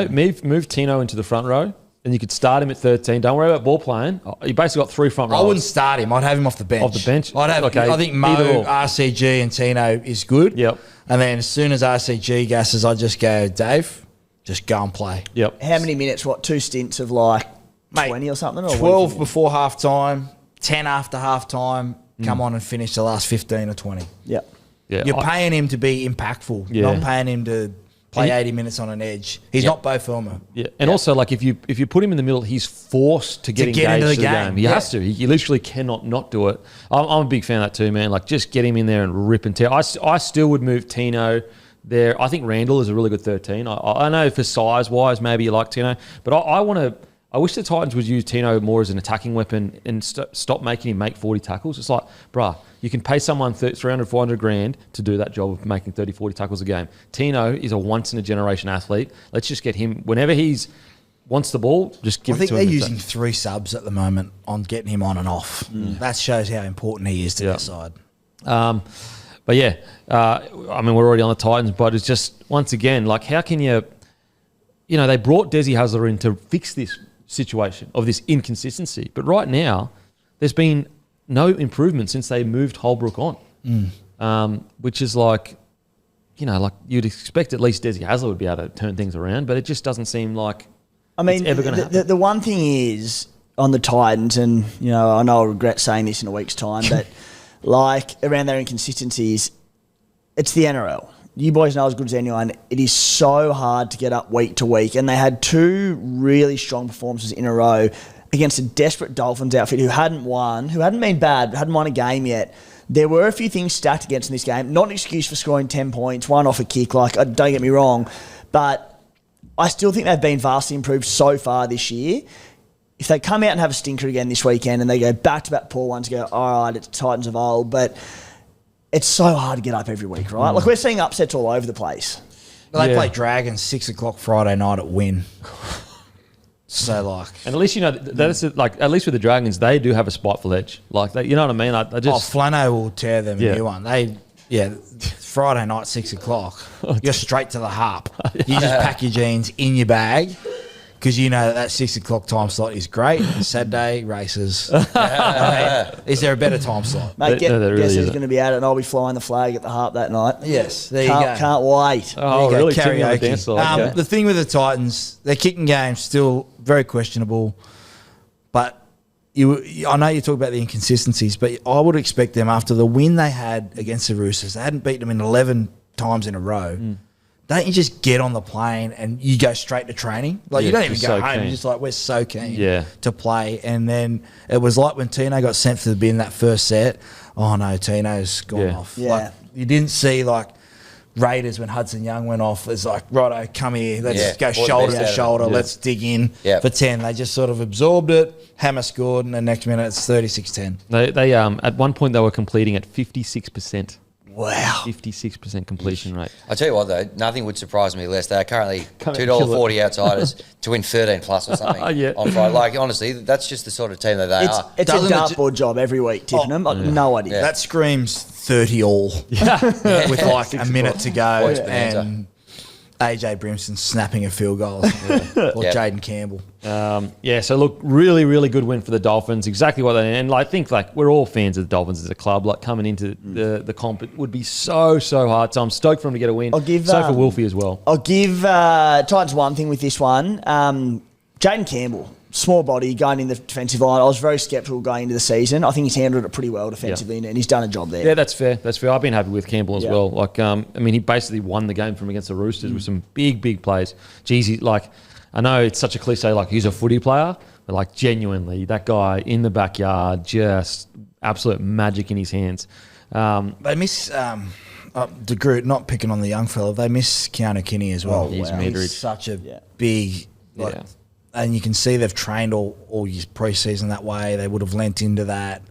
into the front row, and you could start him at 13. Don't worry about ball playing. You basically got 3 front rows. I wouldn't start him. I'd have him off the bench. Off the bench? I'd have. Okay, I think either Mo, or. RCG, and Tino is good. Yep. And then as soon as RCG gasses, I just go, Dave, just go and play. Yep. How many minutes? 2 stints of like 20 or something? Or what do you 12 think? before half time, 10 after half time. Come on and finish the last 15 or 20. Yep. Yeah, You're paying him to be impactful, Yeah. not paying him to play 80 minutes on an edge. He's not Bo Filmer. Yeah, and also like if you put him in the middle, he's forced to get engaged into the to game. He Yeah. has to. He literally cannot not do it. I'm a big fan of that too, man. Like just get him in there and rip and tear. I still would move Tino there. I think Randall is a really good 13. I know for size wise, maybe you like Tino, but I want to. I wish the Titans would use Tino more as an attacking weapon and stop making him make 40 tackles. It's like, bruh, you can pay someone 300, 400 grand to do that job of making 30, 40 tackles a game. Tino is a once-in-a-generation athlete. Let's just get him, whenever he's wants the ball, just give I it think to him. they're using 3 subs at the moment on getting him on and off. That shows how important he is to their side. But yeah, I mean, we're already on the Titans, but it's just, once again, like how can you know, they brought Desi Hasler in to fix this situation of this inconsistency. But right now, there's been no improvement since they moved Holbrook on, which is like, you know, like you'd expect at least Desi Hasler would be able to turn things around, but it just doesn't seem like it's ever going to happen. The one thing is on the Titans, and you know, I know I'll regret saying this in a week's time, but like around their inconsistencies, it's the NRL. You boys know as good as anyone, it is so hard to get up week to week. And they had 2 really strong performances in a row against a desperate Dolphins outfit who hadn't been bad, but hadn't won a game yet. There were a few things stacked against in this game. Not an excuse for scoring 10 points, one off a kick, like, don't get me wrong. But I still think they've been vastly improved so far this year. If they come out and have a stinker again this weekend and they go back-to-back poor ones, go, all right, it's Titans of old, but it's so hard to get up every week, right? Like, we're seeing upsets all over the place. But they Yeah. play Dragons 6 o'clock Friday night at Win. So, like... And at least, you know, that's like, at least with the Dragons, they do have a spiteful edge. Like, they, you know what I mean? I just... Flano will tear them Yeah. a new one. Friday night, 6 o'clock. You're straight to the harp. You just pack your jeans in your bag because you know that 6 o'clock time slot is great. Saturday, races. I mean, is there a better time slot? Mate, No, there really guess who's isn't. going to be at it, and I'll be flying the flag at the harp that night. Yes, there you Can't, go. can't wait. Oh, There you really? go, Timmy on the karaoke. dance floor. Okay. The thing with the Titans, their kicking game's still very questionable. But I know you talk about the inconsistencies, but I would expect them after the win they had against the Roosters, they hadn't beaten them in 11 times in a row. Don't you just get on the plane and you go straight to training? Like, Yeah, you don't even just go so home. keen. You're just like, we're so keen Yeah. to play. And then it was like when Tino got sent for the bin that first set. Oh, no, Tino's gone Yeah. off. Yeah. Like, you didn't see, like, Raiders when Hudson Young went off. It's like, righto, come here. Let's Yeah, go brought the shoulder best to out of shoulder. it. Yeah. Let's dig in Yeah. for 10. They just sort of absorbed it. Hammer scored, and the next minute it's 36-10. They at one point they were completing at 56%. Wow. 56% completion rate. I tell you what, though, nothing would surprise me less. They are currently Can't $2.40 outsiders to win 13 plus or something Yeah. on Friday. Like, honestly, that's just the sort of team that they are. It's a Doesn't it dartboard job every week, tipping them. I've no idea. Yeah. That screams 30 all with like a minute to go, Boys bonanza. and AJ Brimson snapping a field goal or Yeah. Jaden Campbell. So look, really, really good win for the Dolphins. Exactly what they, and I think like we're all fans of the Dolphins as a club. Like coming into the comp, it would be so hard. So I'm stoked for them to get a win. I'll give, so for Wolfie as well. I'll give Titans one thing with this one. Jaden Campbell, small body, going in the defensive line. I was very sceptical going into the season. I think he's handled it pretty well defensively, and he's done a job there. Yeah, that's fair. That's fair. I've been happy with Campbell as Yeah. well. Like, I mean, he basically won the game from against the Roosters with some big plays. Geez, I know it's such a cliche, like he's a footy player, but like genuinely, that guy in the backyard, just absolute magic in his hands. They miss DeGroot, not picking on the young fella. They miss Keanu Kinney as well. He's He's Metered. such a big Like, and you can see they've trained all year pre-season that way. They would have lent into that.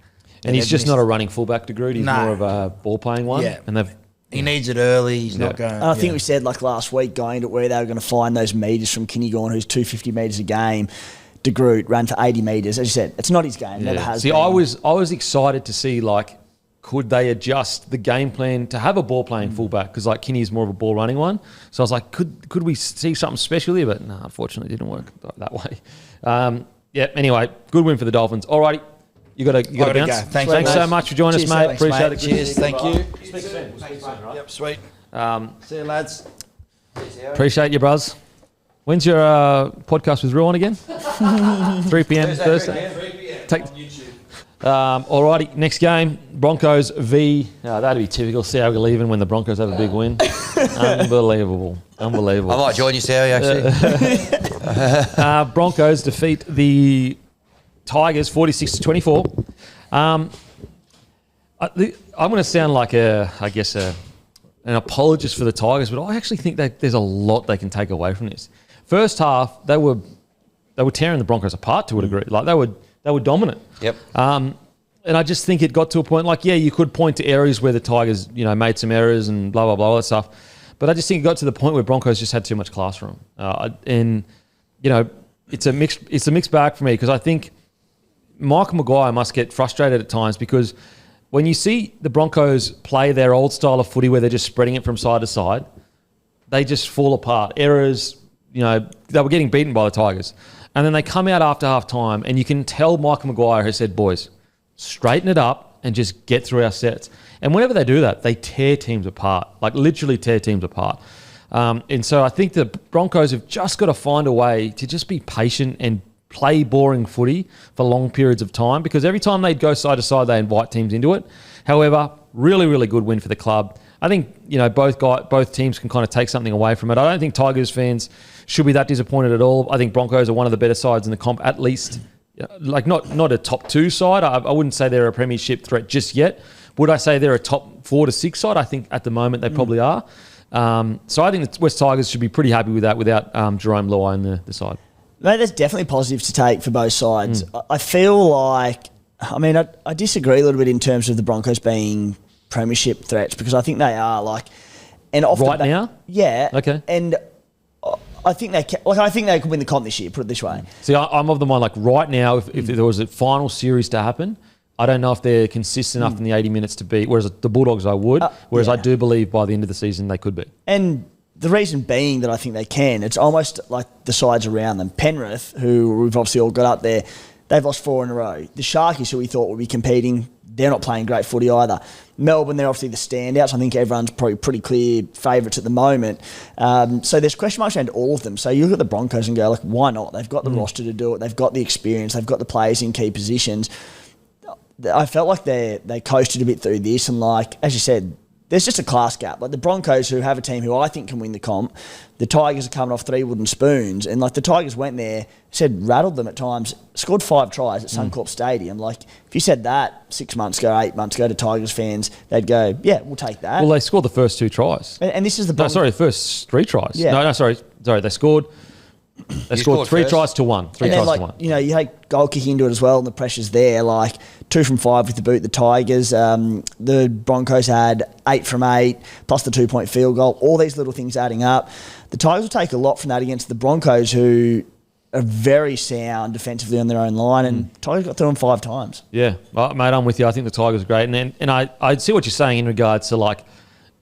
And he's just not a running fullback to Groot. He's more of a ball-playing one. Yeah. And he needs it early. He's not going. I think we said like last week going to where they were going to find those metres from Kinnegorn, who's 250 metres a game. De Groot ran for 80 metres. As you said, it's not his game. Never has been. I was excited to see like, could they adjust the game plan to have a ball-playing fullback? Because like Kinney is more of a ball-running one. So I was like, could we see something special here? But no, unfortunately, it didn't work that way. Anyway, good win for the Dolphins. All righty. You got to bounce. Thanks so much for joining us, mate. Appreciate it. Cheers. Thank you. Speak soon. Right? Yep, sweet. See you, lads. Appreciate you, bros. When's your podcast with Ruan again? 3 p.m. Thursday. 3 p.m. Take, on YouTube. Alrighty, next game, Broncos v. That'd be typical. Sowie leaving when the Broncos have a big win. Unbelievable. I might join you, Sowie, actually. Broncos defeat the Tigers 46-24. I'm going to sound like an apologist for the Tigers, but I actually think that there's a lot they can take away from this. First half, they were tearing the Broncos apart to a degree. Like they were dominant. Yep. And I just think it got to a point like, you could point to areas where the Tigers, made some errors and blah, blah, blah, all that stuff. But I just think it got to the point where Broncos just had too much class for them. It's a mixed bag for me because I think Michael Maguire must get frustrated at times because when you see the Broncos play their old style of footy where they're just spreading it from side to side, they just fall apart. Errors, they were getting beaten by the Tigers. And then they come out after half time and you can tell Michael Maguire has said, boys, straighten it up and just get through our sets. And whenever they do that, they tear teams apart, like literally tear teams apart. And so I think the Broncos have just got to find a way to just be patient and play boring footy for long periods of time because every time they go side to side, they invite teams into it. However, really, really good win for the club. I think, both teams can kind of take something away from it. I don't think Tigers fans should be that disappointed at all. I think Broncos are one of the better sides in the comp, at least. Like not a top 2 side. I wouldn't say they're a premiership threat just yet. Would I say they're a top 4 to 6 side? I think at the moment they probably are. So I think the West Tigers should be pretty happy with that without Jerome Luai in the side. Mate, there's definitely positives to take for both sides. I feel like, I disagree a little bit in terms of the Broncos being premiership threats because I think they are and off right now. Yeah. Okay. And I think they can, I think they could win the comp this year. Put it this way. See, I'm of the mind right now, if there was a final series to happen, I don't know if they're consistent enough in the 80 minutes to beat. Whereas the Bulldogs, I would. I do believe by the end of the season they could be. And the reason being that I think they can, it's almost like the sides around them. Penrith, who we've obviously all got up there, they've lost 4 in a row. The Sharkies, who we thought would be competing, they're not playing great footy either. Melbourne, they're obviously the standouts. I think everyone's probably pretty clear favourites at the moment. So there's question marks around all of them. So you look at the Broncos and go, why not? They've got the roster to do it. They've got the experience. They've got the players in key positions. I felt like they coasted a bit through this and as you said, there's just a class gap. Like the Broncos, who have a team who I think can win the comp, the Tigers are coming off 3 wooden spoons, and the Tigers went there, rattled them at times, scored 5 tries at Suncorp Stadium. If you said that 6 months ago, 8 months ago to Tigers fans, they'd go, yeah, we'll take that. Well, they scored the first 2 tries. And this is the the first 3 tries. Yeah. Sorry, they scored. They scored 3 tries to 1. 3 tries to 1. You take goal kicking into it as well, and the pressure's there. 2 from 5 with the boot. The Tigers, the Broncos had 8 from 8, plus the 2-point field goal. All these little things adding up. The Tigers will take a lot from that against the Broncos, who are very sound defensively on their own line, and Tigers got through them 5 times. Yeah, well, mate, I'm with you. I think the Tigers are great, and I see what you're saying in regards to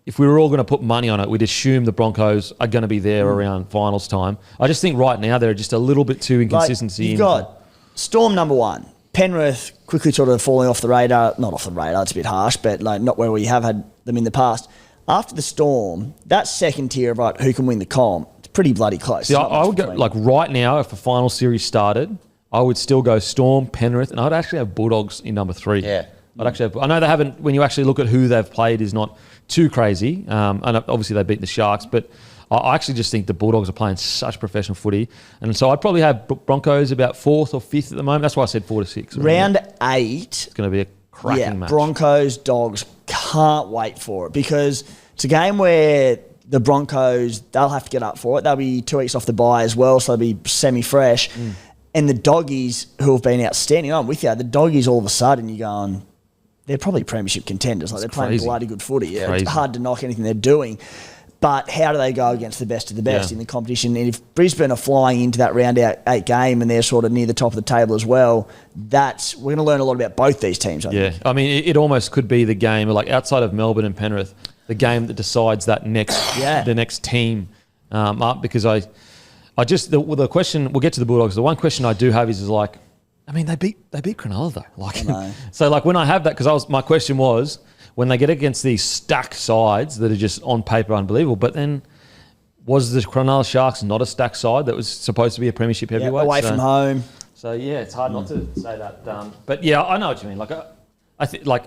if we were all going to put money on it, we'd assume the Broncos are going to be there around finals time. I just think right now they're just a little bit too inconsistency. You've got Storm number 1. Penrith quickly sort of falling off the radar. Not off the radar, it's a bit harsh, but not where we have had them in the past. After the Storm, that second tier of who can win the comp, it's pretty bloody close. See, I would go, right now, if the final series started, I would still go Storm, Penrith, and I'd actually have Bulldogs in number 3. Yeah. I know they haven't, when you actually look at who they've played, is not too crazy. And obviously they beat the Sharks, but I actually just think the Bulldogs are playing such professional footy. And so I'd probably have Broncos about 4th or 5th at the moment. That's why I said 4 to 6. Round 8. It's going to be a cracking match. Broncos, Dogs, can't wait for it because it's a game where the Broncos, they'll have to get up for it. They'll be 2 weeks off the bye as well, so they'll be semi-fresh. And the Doggies, who have been outstanding, I'm with you, the Doggies all of a sudden you're going, they're probably premiership contenders. Like they're playing bloody good footy. Yeah, it's hard to knock anything they're doing. But how do they go against the best of the best in the competition? And if Brisbane are flying into that round 8 game and they're sort of near the top of the table as well, we're going to learn a lot about both these teams, I think. I mean, it almost could be the game, like outside of Melbourne and Penrith, the game that decides that the next team up. Because the question, we'll get to the Bulldogs. The one question I do have is like, I mean, they beat Cronulla though. Like, so like when I have that, because my question was, when they get against these stacked sides that are just on paper unbelievable, but then was the Cronulla Sharks not a stacked side that was supposed to be a premiership heavyweight? Away from home. So yeah, it's hard not to say that. But yeah, I know what you mean. Like I think like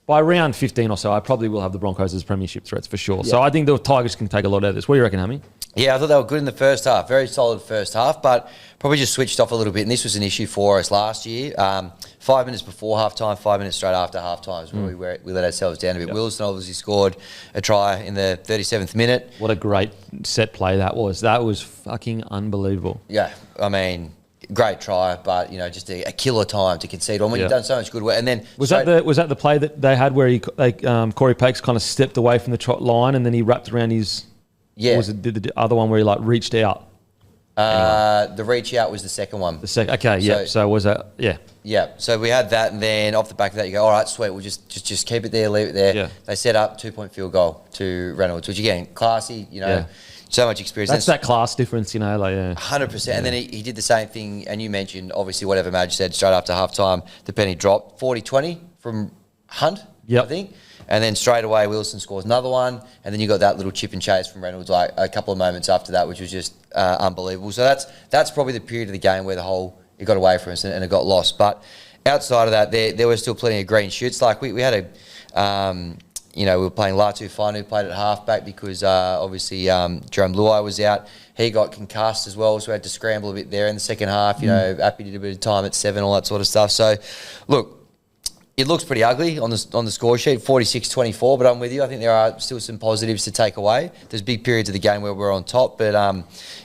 by round 15 or so, I probably will have the Broncos as premiership threats for sure. So I think the Tigers can take a lot out of this. What do you reckon, Hammy? Yeah, I thought they were good in the first half. Very solid first half, but probably just switched off a little bit. And this was an issue for us last year. 5 minutes before halftime, 5 minutes straight after halftime is where we let ourselves down a bit. Wilson obviously scored a try in the 37th minute. What a great set play that was. That was fucking unbelievable. Yeah, I mean, great try, but just a killer time to concede on when you've done so much good work. And then was that the play that they had where Corey Pakes kind of stepped away from the trot line and then he wrapped around his? Yeah. Or was it the other one where he like reached out? The reach out was the second one. Okay, yeah. So was that? Yeah. Yeah. So we had that, and then off the back of that, you go, all right, sweet. We'll just keep it there, leave it there. Yeah. They set up 2-point field goal to Reynolds, which again, classy. So much experience. That's that class difference, like 100%. And then he did the same thing, and you mentioned obviously whatever Madge said straight after halftime. The penny dropped 40-20 from Hunt. I think. And then straight away, Wilson scores another one. And then you got that little chip and chase from Reynolds like a couple of moments after that, which was just unbelievable. So that's probably the period of the game where it got away from us and it got lost. But outside of that, there were still plenty of green shoots. Like we had we were playing Latu Fanu, who played at halfback because obviously Jerome Luai was out. He got concussed as well, so we had to scramble a bit there in the second half. Appy did a bit of time at 7, all that sort of stuff. So, look, it looks pretty ugly on the score sheet, 46-24, but I'm with you. I think there are still some positives to take away. There's big periods of the game where we're on top, but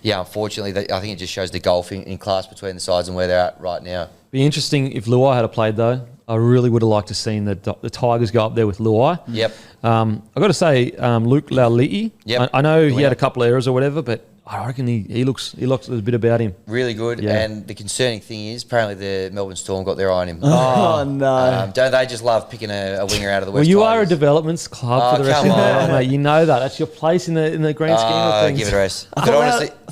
unfortunately, I think it just shows the gulf in class between the sides and where they're at right now. Be interesting if Luai had played though. I really would have liked to seen the Tigers go up there with Luai. Yep. I've got to say, Luke Laulii. Yep. I know he had a couple of errors or whatever, but I reckon he looks a bit about him. Really good. Yeah. And the concerning thing is, apparently the Melbourne Storm got their eye on him. Oh no! Don't they just love picking a winger out of the West? Well, you Tigers? are a developments club for the rest of the world, mate. You know that. That's your place in the grand scheme of things. Give it a rest. I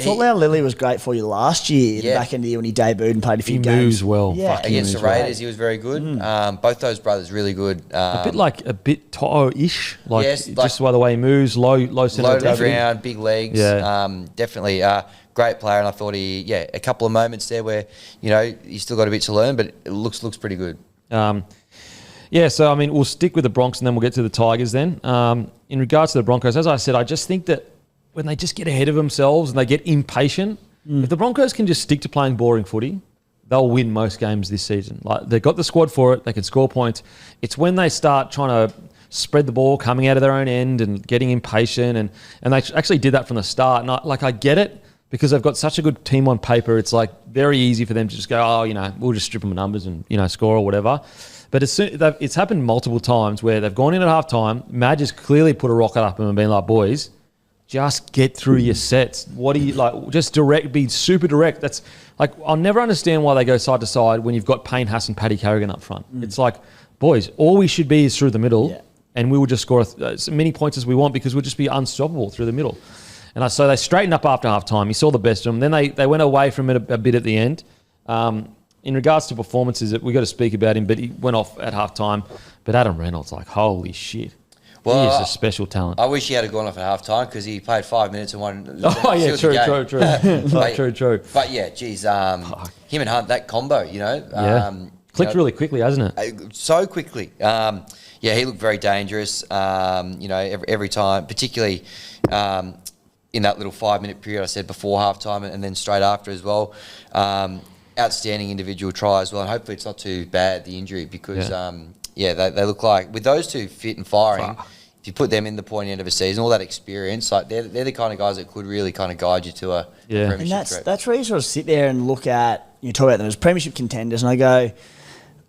thought Lau Lily was great for you last year, back in the year when he debuted and played a few games. He moves well. Yeah. Against the Raiders, he was very good. Both those brothers really good. A bit Toto-ish, just by the way he moves, low centre of gravity, ground, big legs. Yeah. Definitely. Great player, and I thought a couple of moments there where, he's still got a bit to learn, but it looks pretty good. So, I mean, we'll stick with the Broncos and then we'll get to the Tigers then. In regards to the Broncos, as I said, I just think that when they just get ahead of themselves and they get impatient, if the Broncos can just stick to playing boring footy, they'll win most games this season. Like, they've got the squad for it, they can score points. It's when they start trying to spread the ball, coming out of their own end and getting impatient, and they actually did that from the start. And I get it, because they've got such a good team on paper. It's like very easy for them to just go, we'll just strip them of numbers and, score or whatever. But it's happened multiple times where they've gone in at halftime. Madge has clearly put a rocket up and been like, boys, just get through your sets. What do you just direct, be super direct. That's like, I'll never understand why they go side to side when you've got Payne Haas and Paddy Carrigan up front. It's like, boys, all we should be is through the middle and we will just score as many points as we want because we'll just be unstoppable through the middle. And so they straightened up after halftime. He saw the best of them. Then they went away from it a bit at the end. In regards to performances, we got to speak about him, but he went off at halftime. But Adam Reynolds, holy shit. Well, he is a special talent. I wish he had gone off at halftime because he played 5 minutes and won. Oh, yeah, true. True. But yeah, geez, him and Hunt, that combo, clicked really quickly, hasn't it? So quickly. He looked very dangerous, every time, particularly in that little 5 minute period I said before halftime and then straight after as well. Outstanding individual try as well, and hopefully it's not too bad, the injury, because they look like, with those two fit and firing, if you put them in the pointy end of a season, all that experience, like they're the kind of guys that could really kind of guide you to a premiership And trip. that's where you sort of sit there and look at, you talk about them as premiership contenders, and I go,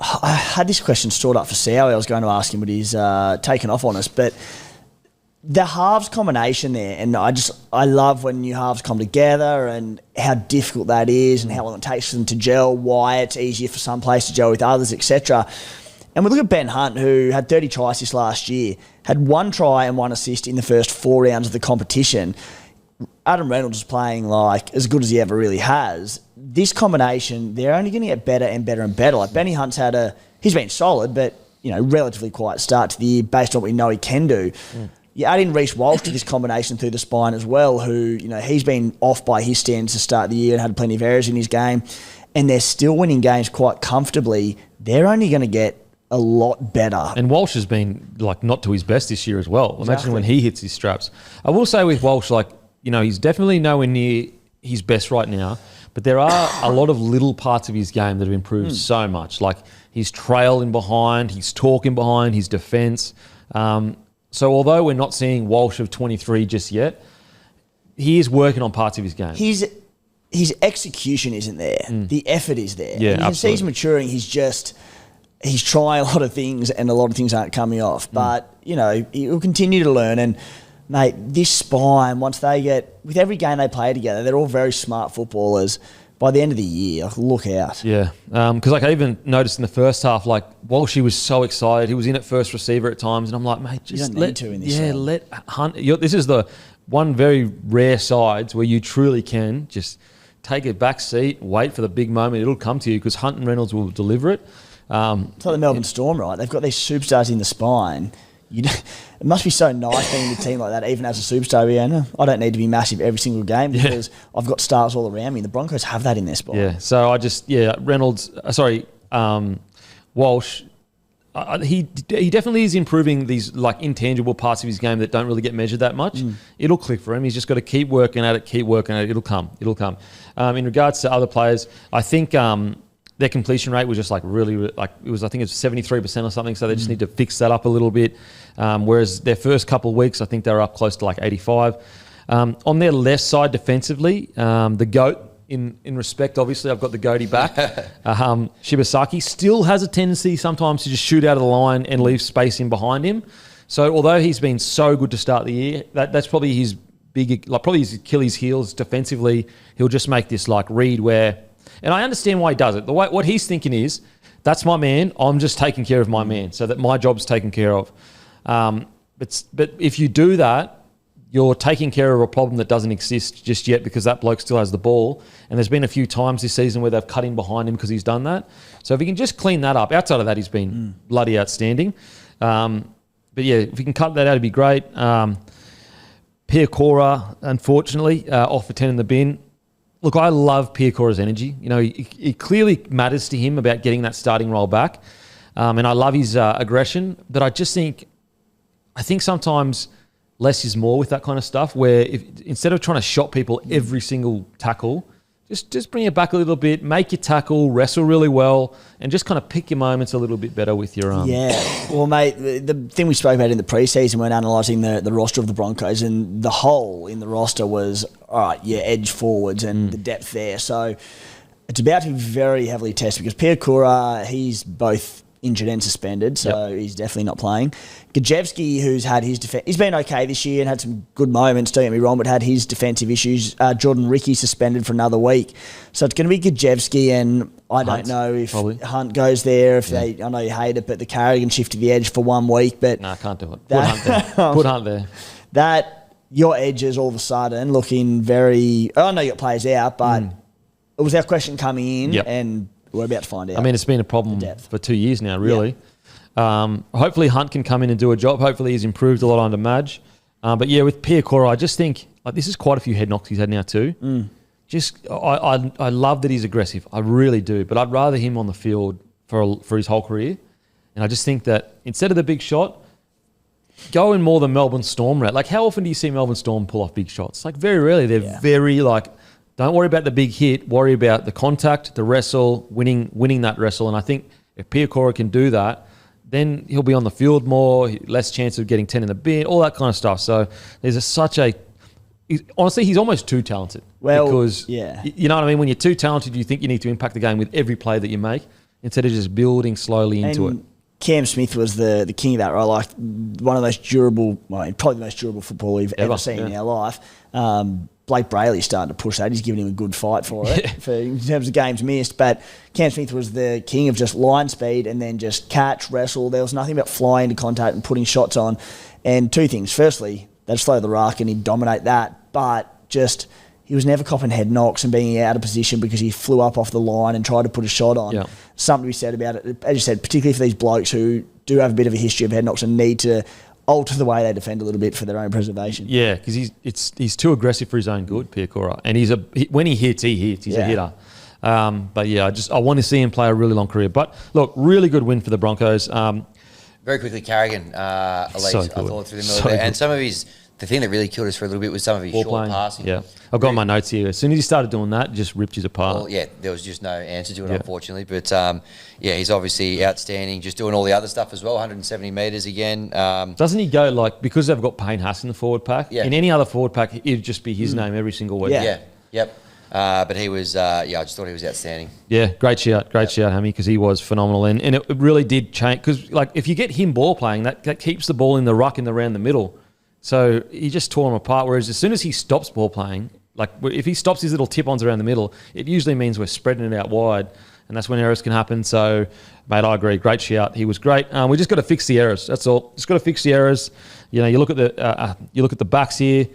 I had this question stored up for Sowie. I was going to ask him, but he's taken off on us. But the halves combination there, and I love when new halves come together and how difficult that is and how long it takes for them to gel, why it's easier for some players to gel with others, etc. And we look at Ben Hunt, who had 30 tries this last year, had 1 try and 1 assist in the first 4 rounds of the competition. Adam Reynolds is playing like as good as he ever really has. This combination, they're only going to get better and better and better. Like Benny Hunt's he's been solid, but relatively quiet start to the year based on what we know he can do. You add in Reece Walsh to this combination through the spine as well, who, he's been off by his standards to start the year and had plenty of errors in his game, and they're still winning games quite comfortably. They're only going to get a lot better. And Walsh has been not to his best this year as well. Imagine Exactly. when he hits his straps. I will say with Walsh, he's definitely nowhere near his best right now, but there are a lot of little parts of his game that have improved so much. Like he's trailing behind, he's talking behind, his defence. So although we're not seeing Walsh of 23 just yet, he is working on parts of his game. His execution isn't there. The effort is there. Yeah, and you can see he's maturing. He's trying a lot of things and a lot of things aren't coming off. But, he'll continue to learn. And, mate, this spine, once they with every game they play together, they're all very smart footballers. By the end of the year, look out. Yeah, because I even noticed in the first half, Walsh, he was so excited. He was in at first receiver at times. And I'm like, mate, just let Hunt. This is the one very rare sides where you truly can just take a back seat, wait for the big moment. It'll come to you because Hunt and Reynolds will deliver it. It's like the Melbourne Storm, right? They've got these superstars in the spine. It must be so nice being in a team like that, even as a superstar. I don't need to be massive every single game because I've got stars all around me. The Broncos have that in their spine. Yeah, so Walsh, he definitely is improving these intangible parts of his game that don't really get measured that much. It'll click for him. He's just got to keep working at it, It'll come. In regards to other players, I think their completion rate was just really it was, I think it's 73% or something, so they just need to fix that up a little bit. Whereas their first couple of weeks, I think they were up close to 85. On their left side defensively, the GOAT, in respect, obviously, I've got the goatee back. Shibasaki still has a tendency sometimes to just shoot out of the line and leave space in behind him. So although he's been so good to start the year, that's probably his probably his Achilles heels defensively. He'll just make this read where, and I understand why he does it. What he's thinking is, that's my man. I'm just taking care of my man, so that my job's taken care of. But if you do that, you're taking care of a problem that doesn't exist just yet because that bloke still has the ball. And there's been a few times this season where they've cut in behind him because he's done that. So if he can just clean that up, outside of that, he's been bloody outstanding. But yeah, if we can cut that out, it'd be great. Piakora, unfortunately, off for 10 in the bin. Look, I love Piakora's energy. It clearly matters to him about getting that starting role back. And I love his aggression. But I think sometimes less is more with that kind of stuff, where instead of trying to shot people every single tackle, just bring it back a little bit, make your tackle, wrestle really well, and just kind of pick your moments a little bit better with your arm. Yeah. Well, mate, the thing we spoke about in the preseason when analysing the roster of the Broncos, and the hole in the roster was, all right, edge forwards and the depth there. So it's about to be very heavily tested because Piakura, he's both injured and suspended, so he's definitely not playing. Gajewski, who's had his defense, he's been okay this year and had some good moments, don't get me wrong, but had his defensive issues. Jordan Ricky suspended for another week. So it's going to be Gajewski, and I don't know if Hunt goes there, I know you hate it, but the Carrigan shift to the edge for 1 week. But no, I can't do it. Put Hunt there. Put Hunt there. Your edges all of a sudden looking very, I know you got players out, but it was our question coming in, and we're about to find out. I mean, it's been a problem for 2 years now, really. Hopefully Hunt can come in and do a job. Hopefully he's improved a lot under Madge. But yeah, with Piakora, I just think this is quite a few head knocks he's had now too. I love that he's aggressive. I really do. But I'd rather him on the field for his whole career. And I just think that instead of the big shot, go in more the Melbourne Storm route. How often do you see Melbourne Storm pull off big shots? Very rarely. They're very don't worry about the big hit. Worry about the contact, the wrestle, winning that wrestle. And I think if Piakora can do that, then he'll be on the field more, less chance of getting 10 in the bin, all that kind of stuff. So there's honestly, he's almost too talented. Well, because yeah. You know what I mean? When you're too talented, you think you need to impact the game with every play that you make instead of just building slowly into it. Cam Smith was the king of that, right? Like one of the most durable, probably the most durable football we've ever seen in our life. Blake Brayley's starting to push that. He's giving him a good fight for it in terms of games missed. But Cam Smith was the king of just line speed and then just catch, wrestle. There was nothing but flying into contact and putting shots on. And two things. Firstly, they'd slow the ruck and he'd dominate that. But just he was never copping head knocks and being out of position because he flew up off the line and tried to put a shot on. Yeah. Something to be said about it. As you said, particularly for these blokes who do have a bit of a history of head knocks and need to alter the way they defend a little bit for their own preservation. Yeah, because he's too aggressive for his own good, Piakura. And when he hits, he hits. He's a hitter. But yeah, I want to see him play a really long career. But look, really good win for the Broncos. Very quickly, Carrigan, Elise, so I thought through the middle there. And some of the thing that really killed us for a little bit was some of his short passing. Yeah, I've got my notes here. As soon as he started doing that, it just ripped you apart. Well, yeah, there was just no answer to it, unfortunately. But he's obviously outstanding, just doing all the other stuff as well, 170 metres again. Doesn't he go because they've got Payne Haas in the forward pack? Yeah. In any other forward pack, it'd just be his name every single week. Yep. But he was, I just thought he was outstanding. Yeah, great shout, Hammy, because he was phenomenal. And it really did change, because if you get him ball playing, that keeps the ball in the ruck and around the middle. So he just tore him apart. Whereas as soon as he stops ball playing, if he stops his little tip-ons around the middle, it usually means we're spreading it out wide, and that's when errors can happen. So, mate, I agree. Great shout. He was great. We just got to fix the errors. That's all. Just got to fix the errors. You look at the backs here.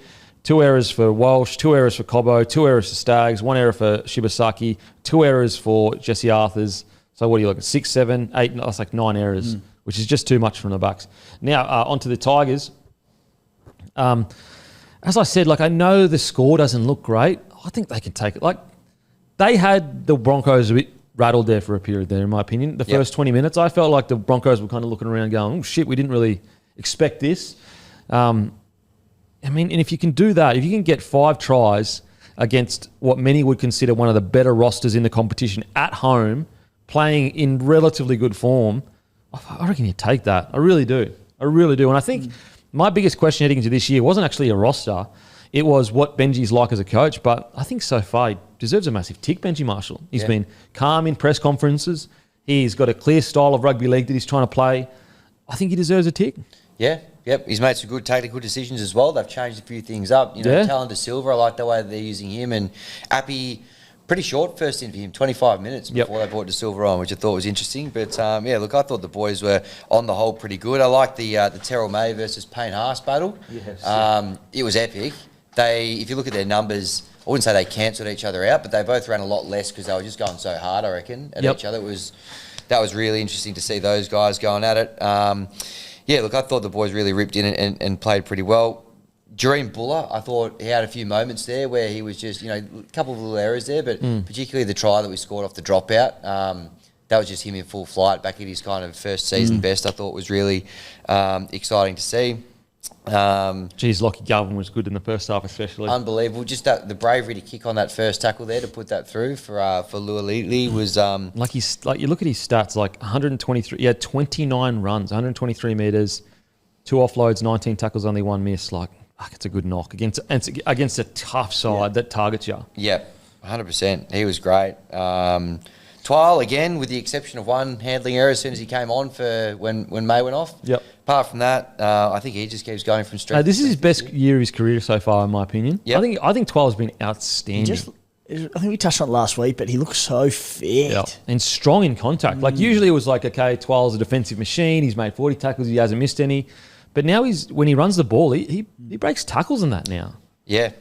2 errors for Walsh, 2 errors for Cobbo, 2 errors for Staggs, 1 error for Shibasaki, 2 errors for Jesse Arthurs. So what do you look at? 6, 7, 8, that's like 9 errors, which is just too much from the backs. Now, onto the Tigers. As I said, I know the score doesn't look great. I think they can take it. They had the Broncos a bit rattled there for a period there, in my opinion. The first 20 minutes, I felt like the Broncos were kind of looking around going, oh, shit, we didn't really expect this. And if you can do that, if you can get 5 tries against what many would consider one of the better rosters in the competition at home, playing in relatively good form, I reckon you take that. I really do. And I think my biggest question heading into this year wasn't actually a roster. It was what Benji's like as a coach. But I think so far he deserves a massive tick, Benji Marshall. He's been calm in press conferences. He's got a clear style of rugby league that he's trying to play. I think he deserves a tick. Yeah. Yep, he's made some good tactical decisions as well. They've changed a few things up. Talon De Silva, I like the way they're using him. And Appy, pretty short first in for him, 25 minutes before they brought De Silva on, which I thought was interesting. But, I thought the boys were, on the whole, pretty good. I like the Terrell May versus Payne Haas battle. Yes. It was epic. If you look at their numbers, I wouldn't say they cancelled each other out, but they both ran a lot less because they were just going so hard, I reckon, at each other. That was really interesting to see those guys going at it. I thought the boys really ripped in and played pretty well. Jareem Buller, I thought he had a few moments there where he was just, a couple of little errors there, but particularly the try that we scored off the dropout, that was just him in full flight back at his kind of first season best. I thought was really exciting to see. Lockie Galvin was good in the first half especially. Unbelievable. Just the bravery to kick on that first tackle there to put that through for Lualili was... you look at his stats, 123, he had 29 runs, 123 metres, 2 offloads, 19 tackles, only 1 miss. It's a good knock against a tough side that targets you. Yeah, 100%. He was great. Twile, again, with the exception of one handling error as soon as he came on for when May went off. Yep. Apart from that, I think he just keeps going from strength. This is his best year of his career so far, in my opinion. Yep. I think Twile's been outstanding. I think we touched on it last week, but he looks so fit. Yep. And strong in contact. Usually it was Twile's a defensive machine. He's made 40 tackles. He hasn't missed any. But now when he runs the ball, he breaks tackles in that now. Yeah.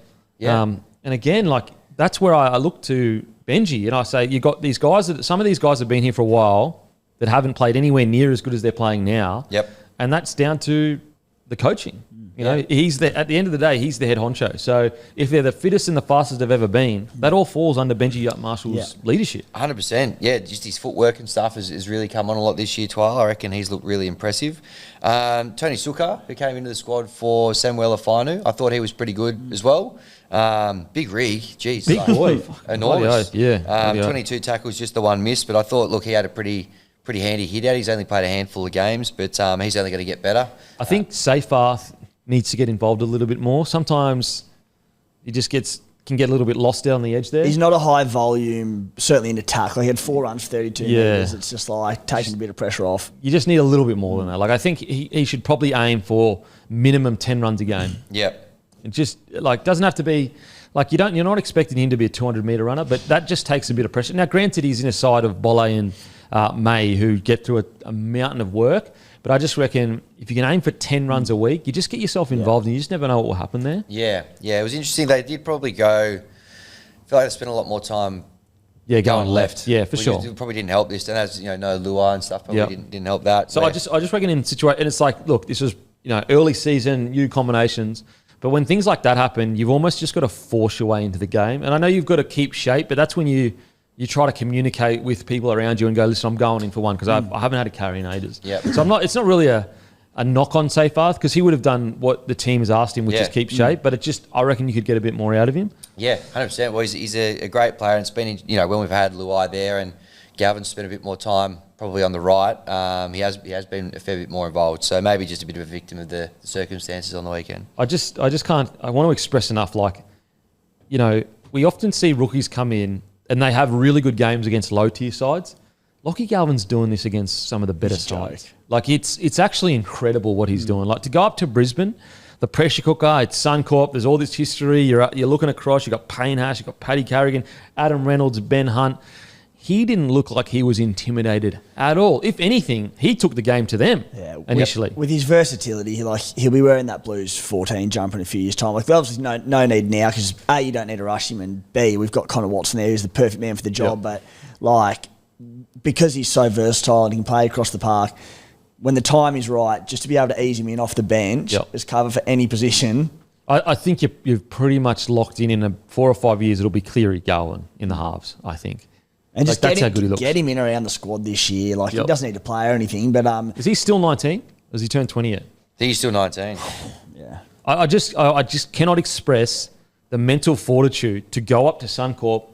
And again, that's where I look to Benji and I say, you got these guys some of these guys have been here for a while that haven't played anywhere near as good as they're playing now. Yep. And that's down to the coaching. At the end of the day, he's the head honcho. So if they're the fittest and the fastest they've ever been, that all falls under Benji Marshall's leadership. 100%. Yeah, just his footwork and stuff has really come on a lot this year, Twile. I reckon he's looked really impressive. Tony Sukkar, who came into the squad for Samuel Afanu, I thought he was pretty good as well. Big rig, geez. Big boy. Enormous. Yeah. 22 tackles, just the 1 miss, but I thought, he had a pretty pretty handy hit out. He's only played a handful of games, but he's only going to get better. I think Seyfarth needs to get involved a little bit more. Sometimes he just can get a little bit lost down the edge there. He's not a high volume, certainly in attack. Like he had 4 runs for 32 metres. It's just like taking a bit of pressure off. You just need a little bit more than that. Like I think he should probably aim for minimum 10 runs a game. Yep. It just like doesn't have to be like you're not expecting him to be a 200-metre runner, but that just takes a bit of pressure. Now, granted, he's in a side of Bolle and May who get through a mountain of work, but I just reckon if you can aim for 10 runs a week, you just get yourself involved and you just never know what will happen there. Yeah, it was interesting. They did probably go. I feel like they spent a lot more time. Going left. Yeah, for sure. It probably didn't help this. And as no Luai and stuff probably didn't help that. So I just reckon in situation, and it's like, look, this was early season, new combinations. But when things like that happen, you've almost just got to force your way into the game. And I know you've got to keep shape, but that's when you try to communicate with people around you and go, listen, I'm going in for one because I haven't had a carry in ages. Yep. So it's not really a knock on Seyfarth because he would have done what the team has asked him, which is keep shape. But I reckon you could get a bit more out of him. Yeah, 100%. Well, he's a great player, and it's been when we've had Luai there and Galvin's spent a bit more time probably on the right. He has been a fair bit more involved. So maybe just a bit of a victim of the circumstances on the weekend. I just can't. I want to express enough. We often see rookies come in and they have really good games against low tier sides. Lockie Galvin's doing this against some of the better sides. It's actually incredible what he's doing. Like to go up to Brisbane, the pressure cooker, it's Suncorp, there's all this history. You're looking across, you've got Payne Hash, you've got Paddy Carrigan, Adam Reynolds, Ben Hunt. He didn't look like he was intimidated at all. If anything, he took the game to them initially. With his versatility, he'll be wearing that Blues 14 jumper in a few years' time. There's obviously no need now because A, you don't need to rush him, and B, we've got Connor Watson there who's the perfect man for the job. But because he's so versatile and he can play across the park, when the time is right, just to be able to ease him in off the bench as cover for any position. I think you've pretty much locked in 4 or 5 years, it'll be Cleary Galvin in the halves, I think. And just get him in around the squad this year. He doesn't need to play or anything. But is he still 19? Has he turned 20 yet? I think he's still 19. Yeah. I just cannot express the mental fortitude to go up to Suncorp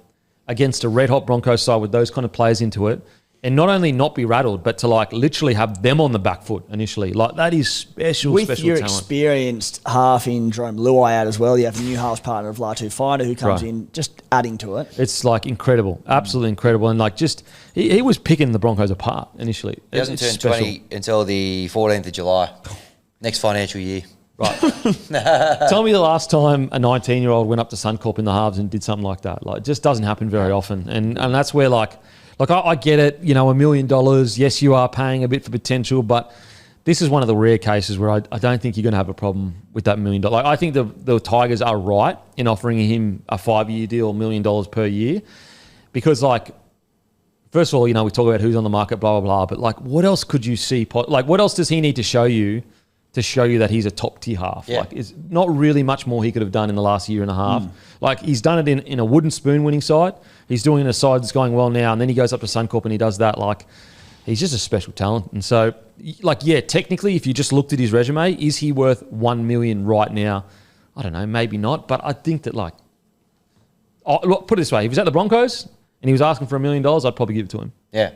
against a red-hot Broncos side with those kind of players into it and not only not be rattled, but to literally have them on the back foot initially. That is special with talent. Your experienced half in Jerome Luai out as well. You have a new halves partner of Latu Finder who comes in, just adding to it. It's incredible, absolutely incredible. And he was picking the Broncos apart initially. He doesn't turn 20 until the 14th of July, next financial year. Right. Tell me the last time a 19-year-old went up to Suncorp in the halves and did something like that. It just doesn't happen very often. And that's where I get it, $1 million. Yes, you are paying a bit for potential, but this is one of the rare cases where I don't think you're going to have a problem with that $1 million. I think the Tigers are right in offering him a 5-year deal, $1 million per year, because first of all, we talk about who's on the market, blah blah blah. But what else could you see? What else does he need to show you that he's a top tier half? Yeah. It's not really much more he could have done in the last year and a half. He's done it in a wooden spoon winning side. He's doing it in a side that's going well now, and then he goes up to Suncorp and he does that. He's just a special talent. And so, technically, if you just looked at his resume, is he worth $1 million right now? I don't know, maybe not. But I think that put it this way: if he was at the Broncos and he was asking for $1 million, I'd probably give it to him. Yeah.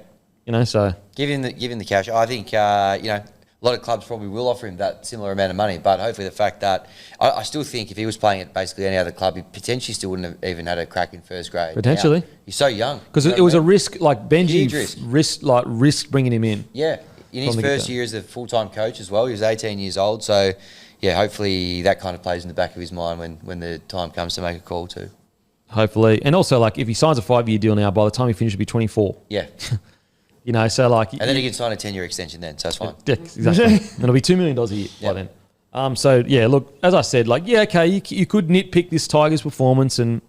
So give him the cash. I think a lot of clubs probably will offer him that similar amount of money, but hopefully the fact that I still think if he was playing at basically any other club, he potentially still wouldn't have even had a crack in first grade. Potentially. Now, he's so young. Because it was a risk, Benji Huge risk bringing him in. Yeah. In his first year as a full-time coach as well, he was 18 years old. So, hopefully that kind of plays in the back of his mind when the time comes to make a call too. Hopefully. And also, if he signs a 5-year deal now, by the time he finishes, he'll be 24. Yeah. And then he can sign a 10-year extension then, so it's fine. Yeah, exactly. And it'll be $2 million a year by then. Look, as I said, okay, you could nitpick this Tigers performance and,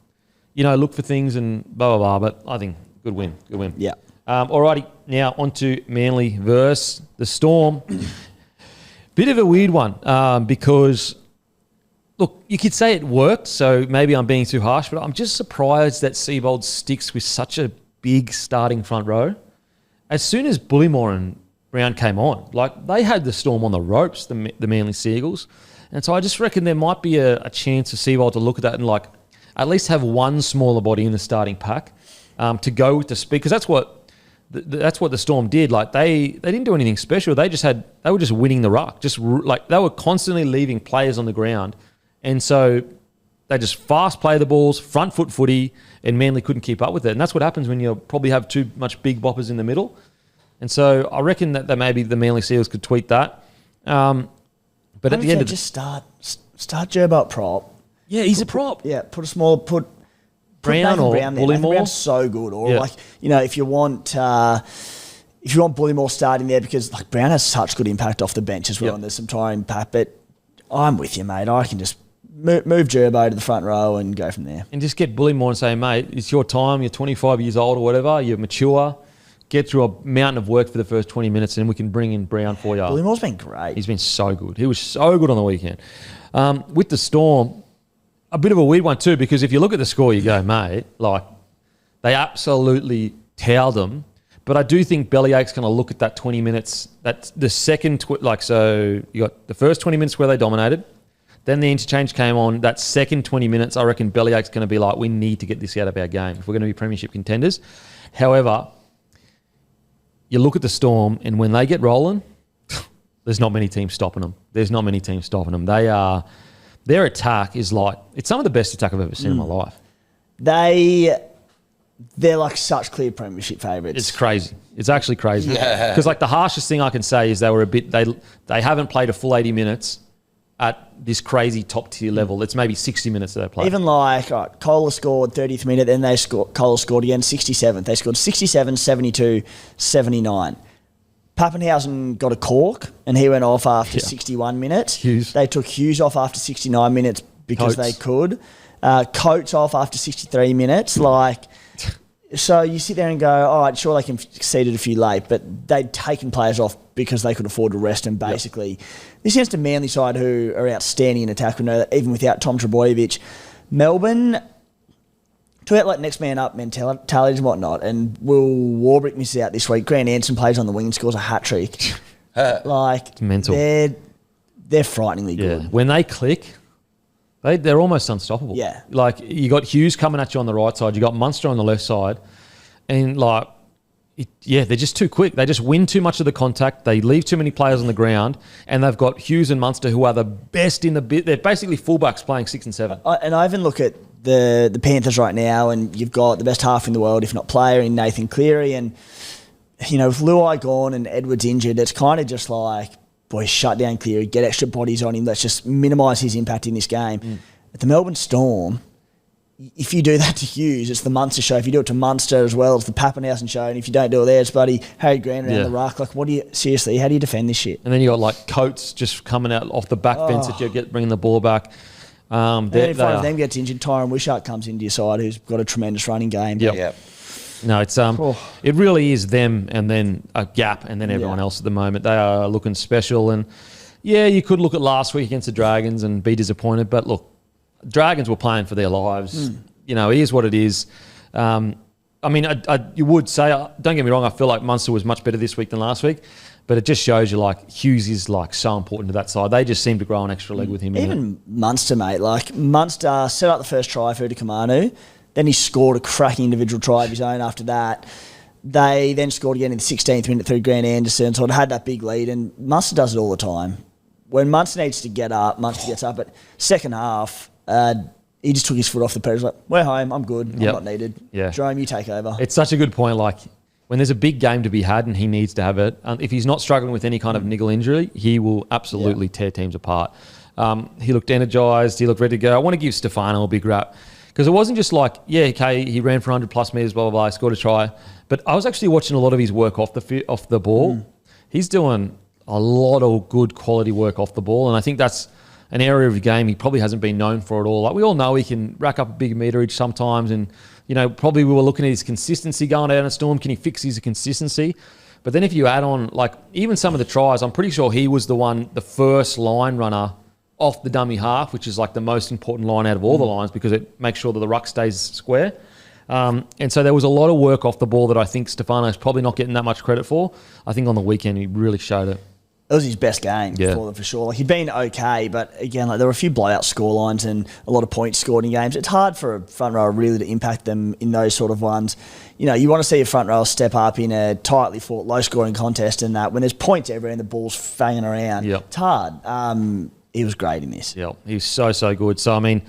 look for things and blah, blah, blah, but I think good win. Yeah. Alrighty, now on to Manly versus the Storm. Bit of a weird one because, look, you could say it worked, so maybe I'm being too harsh, but I'm just surprised that Seibold sticks with such a big starting front row. As soon as Bullymore and Brown came on, they had the Storm on the ropes, the Manly Seagulls. And so I just reckon there might be a chance for Seibold to look at that and at least have one smaller body in the starting pack to go with the speed. Because that's what that's what the Storm did. Like they didn't do anything special. They were just winning the ruck. Like they were constantly leaving players on the ground, and so they just fast play the balls, front foot footy, and Manly couldn't keep up with it. And that's what happens when you probably have too much big boppers in the middle. And so I reckon that maybe the Manly Seals could tweak that. But at the end of just start Gerbo at prop. Yeah, he's a prop. Yeah, put Brown or Bullymore. Brown's so good. Or if you want Bullymore starting there, because like Brown has such good impact off the bench as well, and there's some tire impact. But I'm with you, mate. I can just move Gerbo to the front row and go from there. And just get Bullymore and say, mate, it's your time. You're 25 years old or whatever. You're mature. Get through a mountain of work for the first 20 minutes, and we can bring in Brown for you. Bullimore's been great. He's been so good. He was so good on the weekend. With the Storm, a bit of a weird one too, because if you look at the score, you go, mate, like they absolutely towed them. But I do think Bellyache's going to look at that 20 minutes. That's the second, so you got the first 20 minutes where they dominated. Then the interchange came on. That second 20 minutes, I reckon Bellyache's going to be like, we need to get this out of our game if we're going to be premiership contenders. However, you look at the Storm, and when they get rolling, there's not many teams stopping them. Their attack is like, it's some of the best attack I've ever seen in my life. They're like such clear premiership favourites. It's crazy. It's actually crazy. Because like the harshest thing I can say is they haven't played a full 80 minutes at this crazy top tier level. It's maybe 60 minutes that they played. Even like, Kohler scored 30th minute, then Kohler scored again 67th. They scored 67, 72, 79. Pappenhausen got a cork and he went off after 61 minutes. Hughes. They took Hughes off after 69 minutes because they could. Coates off after 63 minutes. So you sit there and go, all right, sure, they conceded a few late, but they'd taken players off because they could afford to rest them, basically. This against a Manly side who are outstanding in attack. We know that even without Tom Trbojevic. Melbourne, to out next man up mentality and whatnot, and Will Warbrick misses out this week. Grant Anderson plays on the wing and scores a hat-trick. It's mental. They're frighteningly good. When they click, they're almost unstoppable. Yeah. Like, you got Hughes coming at you on the right side. You got Munster on the left side. And, they're just too quick. They just win too much of the contact. They leave too many players on the ground. And they've got Hughes and Munster who are the best in the bit. They're basically fullbacks playing 6 and 7. And I even look at the Panthers right now, and you've got the best half in the world, if not player, in Nathan Cleary. And, with Luai gone and Edwards injured, it's kind of just like, boys, shut down Cleary, get extra bodies on him. Let's just minimise his impact in this game. At the Melbourne Storm, if you do that to Hughes, it's the Munster show. If you do it to Munster as well, it's the Pappenhausen show. And if you don't do it there, it's bloody Harry Grant around the ruck. Like, how do you defend this shit? And then you got Coates just coming out off the back fence that you get bringing the ball back. And then if one of them gets injured, Tyron Wishart comes into your side, who's got a tremendous running game. Yep. No, it's it really is them and then a gap and then everyone else at the moment. They are looking special, and you could look at last week against the Dragons and be disappointed, but look, Dragons were playing for their lives. It is what it is. You would say, don't get me wrong, I feel like Munster was much better this week than last week, but it just shows you Hughes is so important to that side. They just seem to grow an extra leg with him. Even Munster, mate. Munster set up the first try for Kamanu. Then he scored a cracking individual try of his own after that. They then scored again in the 16th minute through Grant Anderson, so it had that big lead, and Munster does it all the time. When Munster needs to get up, Munster gets up. But second half, he just took his foot off the pedal. He was like, we're home, I'm good, I'm not needed. Yeah. Jerome, you take over. It's such a good point. When there's a big game to be had and he needs to have it, if he's not struggling with any kind of niggle injury, he will absolutely tear teams apart. He looked energised, he looked ready to go. I want to give Stefano a big rap. Because it wasn't just he ran for 100 plus metres, blah, blah, blah, scored a try. But I was actually watching a lot of his work off the ball. He's doing a lot of good quality work off the ball, and I think that's an area of the game he probably hasn't been known for at all. We all know he can rack up a big meterage sometimes, and probably we were looking at his consistency going down a Storm. Can he fix his consistency? But then if you add on, even some of the tries, I'm pretty sure he was the first line runner off the dummy half, which is the most important line out of all the lines because it makes sure that the ruck stays square. And so there was a lot of work off the ball that I think Stefano's probably not getting that much credit for. I think on the weekend he really showed it. It was his best game for them, for sure. Like, he'd been okay, but again, like, there were a few blowout scorelines and a lot of points scored in games. It's hard for a front rower really to impact them in those sort of ones. You know, you want to see a front rower step up in a tightly fought, low-scoring contest, and that when there's points everywhere and the ball's fanging around, it's hard. He was great in this. Yeah, he was so good. So, I mean,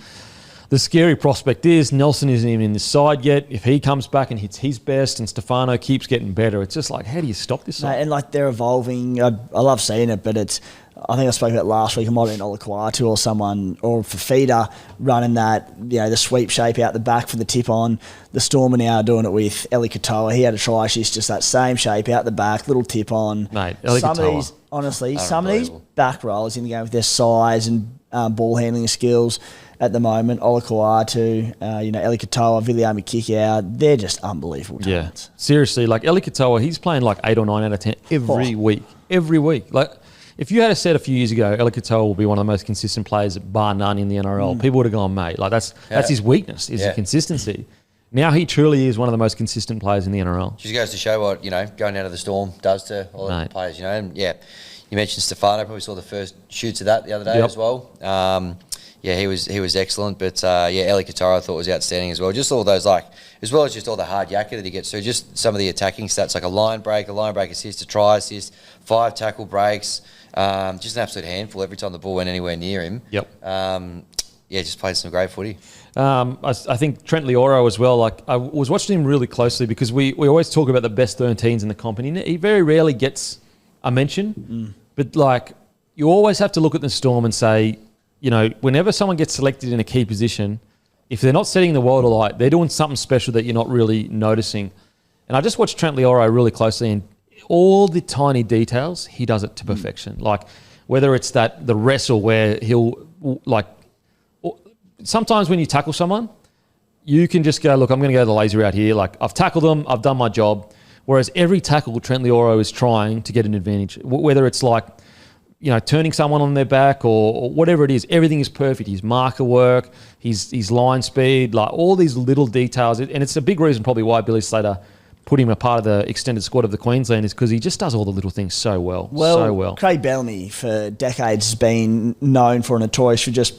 the scary prospect is Nelson isn't even in the side yet. If he comes back and hits his best and Stefano keeps getting better, it's just like, how do you stop this side? And like, they're evolving. I love seeing it, but it's, I think I spoke about it last week. It might have been Olaquatu or someone, or Fafita running that, you know, the sweep shape out the back for the tip on. The Storm are now doing it with Eli Katoa. He had a try assist, just that same shape out the back, little tip on. Mate, Eli some Katoa. of these, honestly, some of these back rollers in the game with their size and ball handling skills at the moment, Olaquatu, Eli Katoa, Viliami Kikau, they're just unbelievable talents. Yeah, seriously, like Eli Katoa, he's playing like 8 or 9 out of 10 every week. Every week. Like, if you had said a few years ago, Eli Katoa will be one of the most consistent players, bar none, in the NRL, people would have gone, mate, like that's his weakness, is his consistency. Now he truly is one of the most consistent players in the NRL. Just goes to show what, going out of the Storm does to all the players, And you mentioned Stefano, probably saw the first shoots of that the other day as well. He was excellent, but Eli Katoa I thought was outstanding as well. Just all those, like, as well as just all the hard yakka that he gets through, just some of the attacking stats, like a line break assist, a try assist, 5 tackle breaks, just an absolute handful every time the ball went anywhere near him. Just played some great footy. I think Trent Leoro as well. Like, I was watching him really closely because we always talk about the best 13s in the comp, and he very rarely gets a mention. But like, you always have to look at the Storm and say, whenever someone gets selected in a key position, if they're not setting the world alight, they're doing something special that you're not really noticing. And I just watched Trent Leoro really closely, and all the tiny details, he does it to perfection. Like, whether it's the wrestle where he'll, like, sometimes when you tackle someone, you can just go, look, I'm going to go the lazy route here. Like, I've tackled them, I've done my job. Whereas every tackle, Trent Leoro is trying to get an advantage. Whether it's like, turning someone on their back or whatever it is, everything is perfect. His marker work, his line speed, like all these little details. And it's a big reason probably why Billy Slater put him a part of the extended squad of the Queensland, is because he just does all the little things so well. Craig Bellamy for decades has been known for notorious for just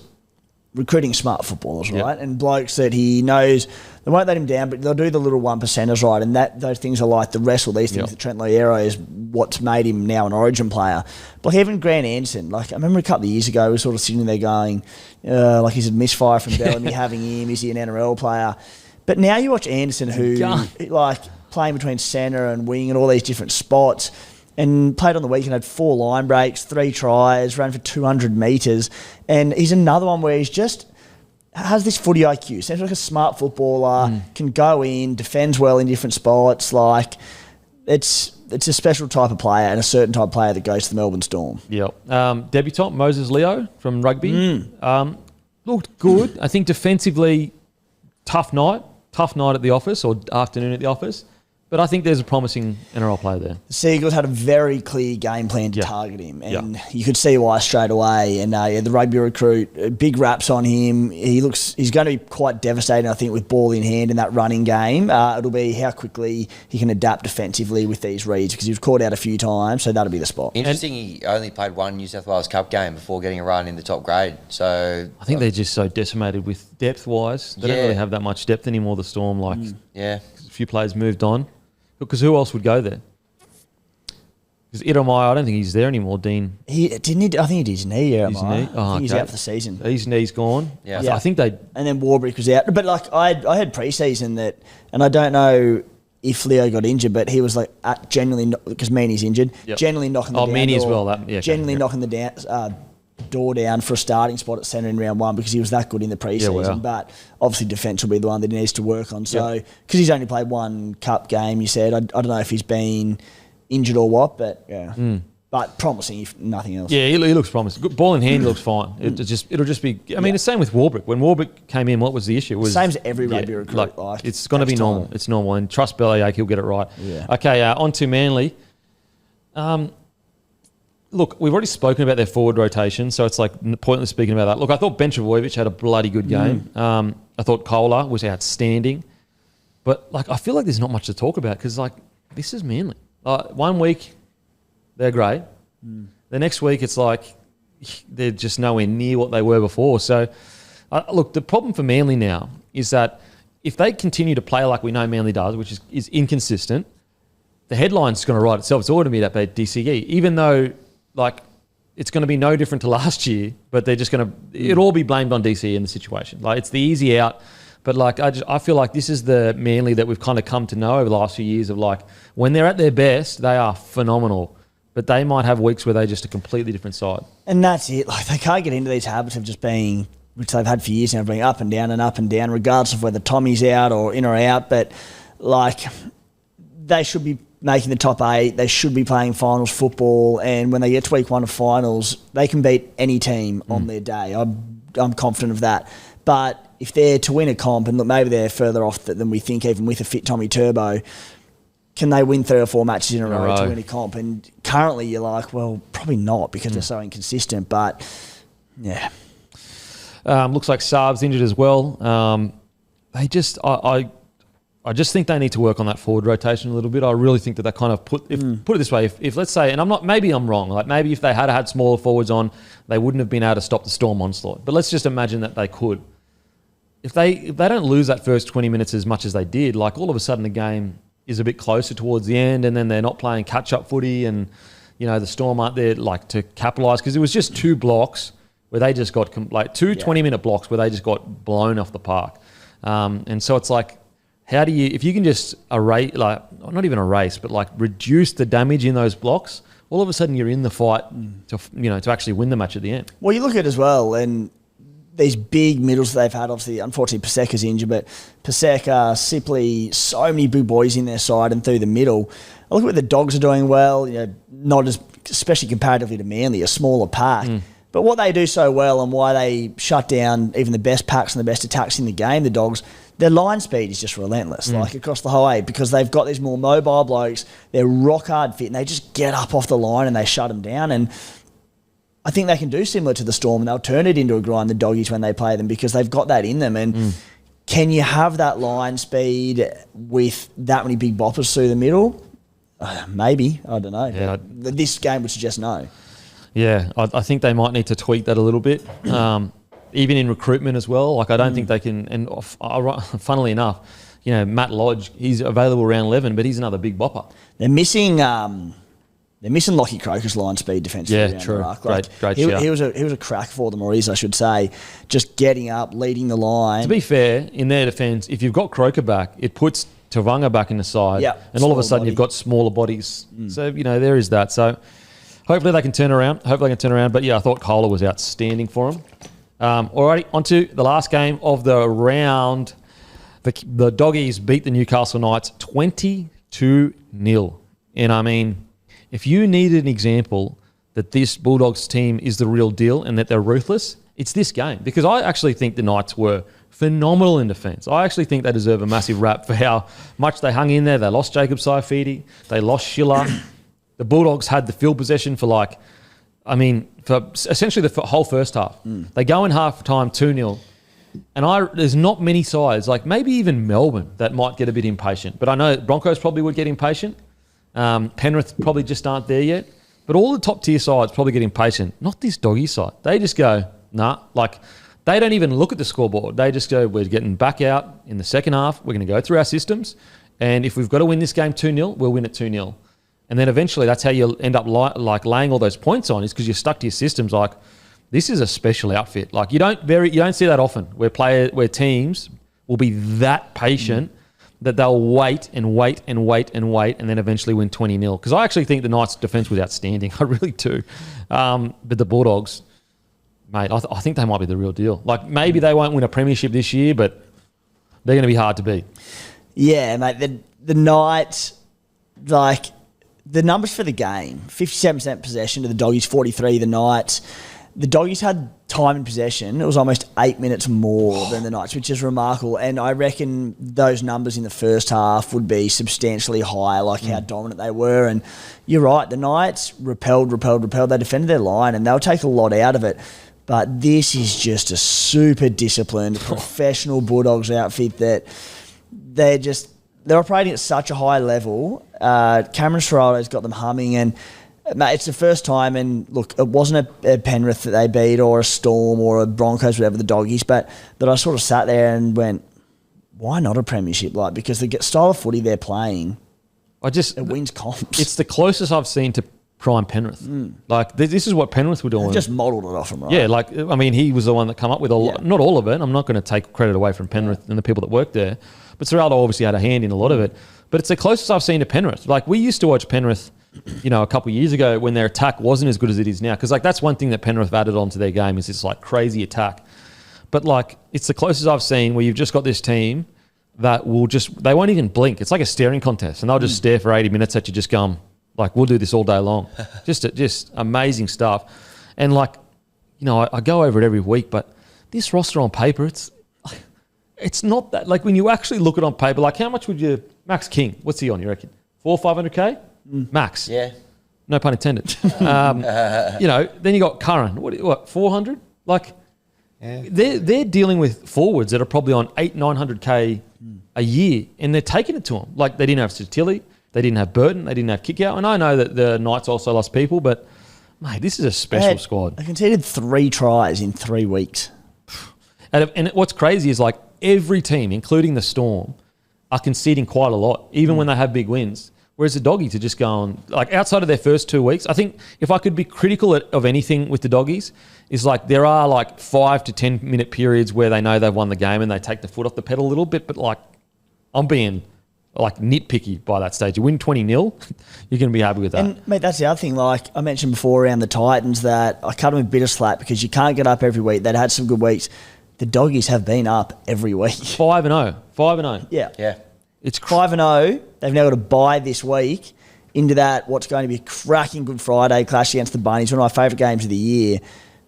recruiting smart footballers, right? And blokes that he knows, they won't let him down, but they'll do the little 1%ers, right? And those things are like the wrestle, these things that Trent Leoro is what's made him now an Origin player. But even Grant Anderson, like, I remember a couple of years ago, we were sort of sitting there going, like, is it misfire from Bellamy having him? Is he an NRL player? But now you watch Anderson, who, like, playing between centre and wing and all these different spots, and played on the weekend, had 4 line breaks, 3 tries, ran for 200 metres. And he's another one where he's just has this footy IQ. Seems like a smart footballer, can go in, defends well in different spots. Like, it's a special type of player and a certain type of player that goes to the Melbourne Storm. Debutant Moses Leo from rugby. Looked good. I think defensively, tough night at the office, or afternoon at the office. But I think there's a promising NRL player there. The Seagulls had a very clear game plan to target him, and you could see why straight away. And the rugby recruit, big raps on him. He's going to be quite devastating, I think, with ball in hand in that running game. It'll be how quickly he can adapt defensively with these reads, because he was caught out a few times, so that'll be the spot. Interesting, he only played 1 New South Wales Cup game before getting a run in the top grade. So I think they're just so decimated with depth-wise. They don't really have that much depth anymore, the Storm. Like, a few players moved on. Because who else would go there? Because Iromai, I don't think he's there anymore, Dean. I think he did his knee, His knee? I think he's out for the season. His knee's gone. Yeah. I think they... And then Warbrick was out. But, like, I had pre-season that... And I don't know if Leo got injured, but he was, like, genuinely... Because Meany's injured. Generally knocking the down Meany as door, well. Knocking the door down for a starting spot at centre in round 1, because he was that good in the pre-season. But obviously defence will be the one that he needs to work on. So, because he's only played 1 cup game, you said, I don't know if he's been injured or what, but but promising if nothing else. Yeah, he looks promising. Good ball in hand, looks fine. It'll just be. I mean, the same with Warbrick. When Warbrick came in, what was the issue? It was same as every rugby recruit. It's going to be normal. It's normal, and trust Bellyache, he'll get it right. Okay, on to Manly. Look, we've already spoken about their forward rotation, so it's like pointless speaking about that. Look, I thought Ben Trbojevic had a bloody good game. I thought Kohler was outstanding. But, like, I feel like there's not much to talk about because, like, this is Manly. 1 week, they're great. The next week, it's like they're just nowhere near what they were before. So, look, the problem for Manly now is that if they continue to play like we know Manly does, which is inconsistent, the headline's going to write itself. It's all going to be that bad DCE, even though, like, it's going to be no different to last year, but they're just going to... It'll all be blamed on DCE in the situation. Like, it's the easy out. But, like, I feel like this is the Manly that we've kind of come to know over the last few years of, like, when they're at their best, they are phenomenal. But they might have weeks where they're just a completely different side. And that's it. Like, they can't get into these habits of just being, which they've had for years now, being up and down, regardless of whether Tommy's out or in or out. But, like, they should be making the top 8. They should be playing finals football. And when they get to week 1 of finals, they can beat any team on their day. I'm confident of that. But if they're to win a comp, and look, maybe they're further off than we think, even with a fit Tommy Turbo, can they win 3 or 4 matches in a row to win a comp? And currently you're like, well, probably not because they're so inconsistent. But, yeah. Looks like Saab's injured as well. They just... I just think they need to work on that forward rotation a little bit. I really think that they kind of put it this way. If let's say, and maybe I'm wrong. Like maybe if they had smaller forwards on, they wouldn't have been able to stop the Storm onslaught. But let's just imagine that they could. If they don't lose that first 20 minutes as much as they did, like all of a sudden the game is a bit closer towards the end, and then they're not playing catch-up footy, and the Storm aren't there like to capitalise, because it was just 2 blocks where they just got 20-minute blocks where they just got blown off the park, and so it's like, how do you, if you can just erase, like not even erase, but like reduce the damage in those blocks, all of a sudden you're in the fight to actually win the match at the end. Well, you look at it as well, and these big middles that they've had, obviously, unfortunately, Paseka's injured, but Paseka, Sipley, so many big boys in their side and through the middle. I look at what the Dogs are doing well, not as, especially comparatively to Manly, a smaller pack. But what they do so well and why they shut down even the best packs and the best attacks in the game, the Dogs, their line speed is just relentless, like across the whole way, because they've got these more mobile blokes, they're rock hard fit, and they just get up off the line and they shut them down. And I think they can do similar to the Storm, and they'll turn it into a grind, the Doggies, when they play them, because they've got that in them. And can you have that line speed with that many big boppers through the middle? Maybe. I don't know. Yeah, this game would suggest no. Yeah, I think they might need to tweak that a little bit. Even in recruitment as well. Like, I don't think they can, and funnily enough, Matt Lodge, he's available around 11, but he's another big bopper. They're missing Lockie Croker's line speed defensively. Yeah, true. Great shout. He was a crack for them, or is, I should say, just getting up, leading the line. To be fair, in their defence, if you've got Croker back, it puts Tavanga back in the side, and all of a sudden you've got smaller bodies. So, there is that. So hopefully they can turn around. But yeah, I thought Kohler was outstanding for him. Alrighty, on to the last game of the round. The Doggies beat the Newcastle Knights 22-0. And I mean, if you needed an example that this Bulldogs team is the real deal and that they're ruthless, it's this game. Because I actually think the Knights were phenomenal in defence. I actually think they deserve a massive rap for how much they hung in there. They lost Jacob Saifidi. They lost Schiller. The Bulldogs had the field possession for for essentially the whole first half. They go in half time 2-0. And there's not many sides, like maybe even Melbourne, that might get a bit impatient. But I know Broncos probably would get impatient. Penrith probably just aren't there yet. But all the top tier sides probably get impatient. Not this Doggy side. They just go, nah. Like, they don't even look at the scoreboard. They just go, we're getting back out in the second half. We're going to go through our systems. And if we've got to win this game 2-0, we'll win it 2-0. And then eventually that's how you end up laying all those points on, is because you're stuck to your systems. Like, this is a special outfit. Like, you don't see that often where teams will be that patient that they'll wait and wait and wait and wait and then eventually win 20-0. Because I actually think the Knights' defence was outstanding. I really do. But the Bulldogs, mate, I think they might be the real deal. Like, maybe they won't win a premiership this year, but they're going to be hard to beat. Yeah, mate. The Knights, like, the numbers for the game, 57% possession to the Doggies, 43 the Knights. The Doggies had time in possession. It was almost 8 minutes more than the Knights, which is remarkable. And I reckon those numbers in the first half would be substantially higher, like how dominant they were. And you're right, the Knights repelled. They defended their line and they'll take a lot out of it. But this is just a super disciplined, professional Bulldogs outfit that they're operating at such a high level. Cameron Serrato's got them humming, and Mate, it's the first time, and look, it wasn't a Penrith that they beat or a Storm or a Broncos, whatever, the Doggies, but that I sort of sat there and went, why not a premiership? Like, because the style of footy they're playing, it wins comps. It's the closest I've seen to prime Penrith. Like, this is what Penrith were doing. They've just modelled it off him, right? Yeah, like, I mean, he was the one that come up with not all of it. I'm not going to take credit away from Penrith and the people that worked there. But Serraldo obviously had a hand in a lot of it. But it's the closest I've seen to Penrith. Like, we used to watch Penrith, a couple of years ago when their attack wasn't as good as it is now. Because, like, that's one thing that Penrith have added onto their game is this, like, crazy attack. But, like, it's the closest I've seen where you've just got this team that they won't even blink. It's like a staring contest. And they'll just stare for 80 minutes at you just going, like, we'll do this all day long. just amazing stuff. And, like, I go over it every week, but this roster on paper, it's not that. Like, when you actually look at it on paper, like, how much would you... Max King, what's he on, you reckon? 400,000 or 500K? Max. Yeah. No pun intended. Then you got Curran. What 400? Like, they're dealing with forwards that are probably on 800-900K a year, and they're taking it to them. Like, they didn't have Tilly, they didn't have Burton, they didn't have Kickout. And I know that the Knights also lost people, but, mate, this is a special squad. They conceded 3 tries in 3 weeks. And what's crazy is, like, every team, including the Storm, are conceding quite a lot, even when they have big wins. Whereas the Doggies are just going, like, outside of their first 2 weeks, I think if I could be critical of anything with the Doggies, is like there are like 5 to 10 minute periods where they know they've won the game and they take the foot off the pedal a little bit. But, like, I'm being, like, nitpicky by that stage. You win 20-0, you're going to be happy with that. And, mate, that's the other thing. Like I mentioned before around the Titans, that I cut them a bit of slack because you can't get up every week. They'd had some good weeks. The Doggies have been up every week. 5-0. 5-0. Yeah. It's 5-0. They've now got to bye this week into that what's going to be a cracking Good Friday clash against the Bunnies, one of my favourite games of the year.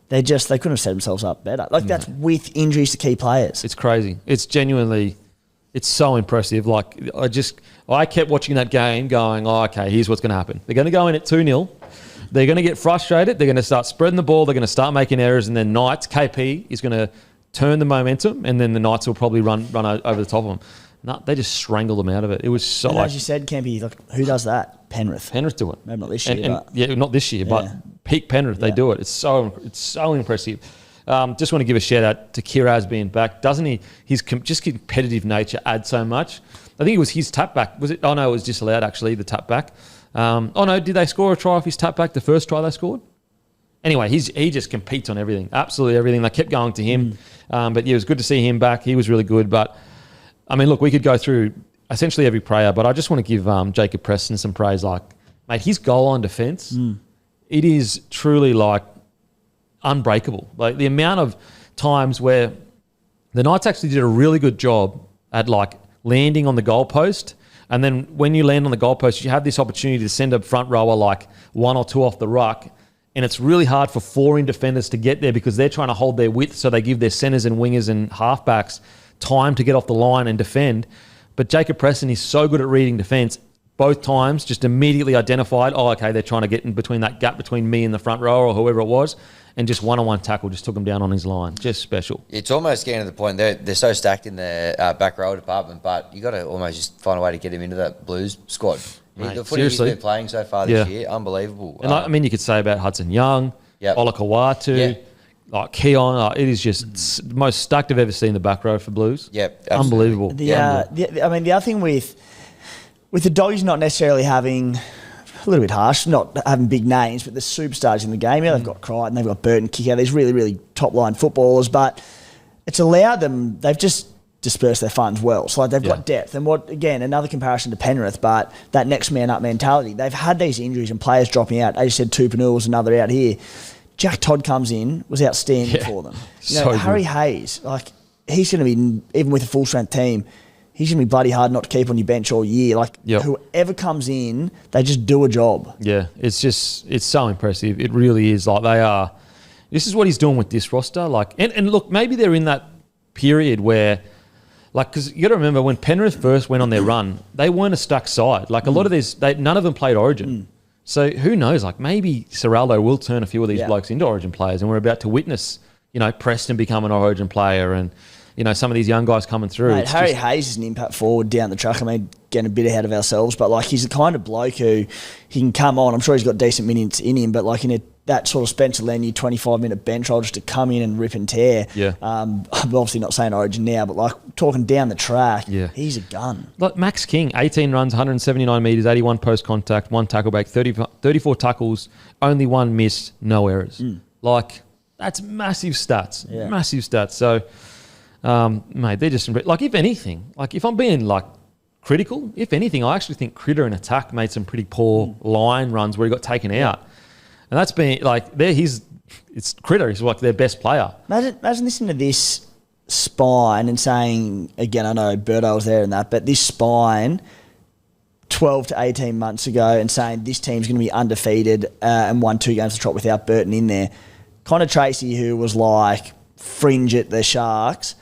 They couldn't have set themselves up better. Like, that's with injuries to key players. It's crazy. It's genuinely, it's so impressive. Like, I kept watching that game going, okay, here's what's going to happen. They're going to go in at 2-0. They're going to get frustrated. They're going to start spreading the ball. They're going to start making errors. And then Knights, KP, is going to turn the momentum. And then the Knights will probably run over the top of them. No, they just strangled them out of it. It was so. And as you said, Kempy, look, who does that? Penrith. Penrith do it. Maybe not this year, but not this year, but peak Penrith, they do it. It's so impressive. Just want to give a shout out to Kiraz being back. Doesn't he? His just competitive nature adds so much. I think it was his tap back. Was it? Oh no, it was disallowed actually. The tap back. Did they score a try off his tap back? The first try they scored. Anyway, he just competes on everything, absolutely everything. They kept going to him, but yeah, it was good to see him back. He was really good, but. I mean, look, we could go through essentially every player, but I just want to give Jacob Preston some praise. Like, mate, his goal line defence, it is truly, like, unbreakable. Like, the amount of times where the Knights actually did a really good job at, like, landing on the goalpost, and then when you land on the goalpost, you have this opportunity to send a front rower, like, 1 or 2 off the ruck, and it's really hard for 4 in defenders to get there because they're trying to hold their width, so they give their centres and wingers and halfbacks time to get off the line and defend. But Jacob Preston is so good at reading defence. Both times just immediately identified, they're trying to get in between that gap between me and the front row or whoever it was, and just one-on-one tackle just took him down on his line. Just special. It's almost getting to the point, they're so stacked in their back row department, but you got to almost just find a way to get him into that Blues squad. Mate, the footy he's been playing so far this year, unbelievable. And you could say about Hudson Young, Ola Kawatu, like Keon, it is just the most stacked I've ever seen the back row for Blues. Yep, unbelievable. The other thing with the Doggies not necessarily having, a little bit harsh, not having big names, but the superstars in the game. Yeah, they've got Crichton, they've got Burton, Kickout, these really, really top line footballers, but it's allowed them. They've just dispersed their funds well. So, like, they've got depth, and another comparison to Penrith, but that next man up mentality. They've had these injuries and players dropping out. As you said, Tupanua was another out here. Jack Todd comes in, was outstanding for them. Harry Hayes, like, he's going to be, even with a full-strength team, he's going to be bloody hard not to keep on your bench all year. Like, whoever comes in, they just do a job. Yeah, it's so impressive. It really is. Like, this is what he's doing with this roster. Like, and look, maybe they're in that period where, like, because you got to remember when Penrith first went on their run, they weren't a stuck side. Like, a lot of these, none of them played Origin. So who knows? Like, maybe Serraldo will turn a few of these blokes into Origin players, and we're about to witness, Preston become an Origin player, and some of these young guys coming through. Mate, Harry Hayes is an impact forward down the truck. I mean, getting a bit ahead of ourselves, but like he's the kind of bloke who he can come on. I'm sure he's got decent minutes in him, but like that sort of Spencer Leniu 25-minute bench role just to come in and rip and tear. Yeah. I'm obviously not saying Origin now, but like talking down the track, he's a gun. Like Max King, 18 runs, 179 metres, 81 post contact, 1 tackle break, 34 tackles, only 1 miss, no errors. Like that's massive stats. Yeah. Massive stats. So, mate, they're just like if anything, like if I'm being like critical, if anything, I actually think Critter in attack made some pretty poor line runs where he got taken out. And that's been like it's Critter. He's like their best player. Imagine listening to this spine and saying, again, I know Birdo was there and that, but this spine 12 to 18 months ago and saying this team's going to be undefeated and won 2 games to trot without Burton in there. Connor Tracy, who was like fringe at the Sharks,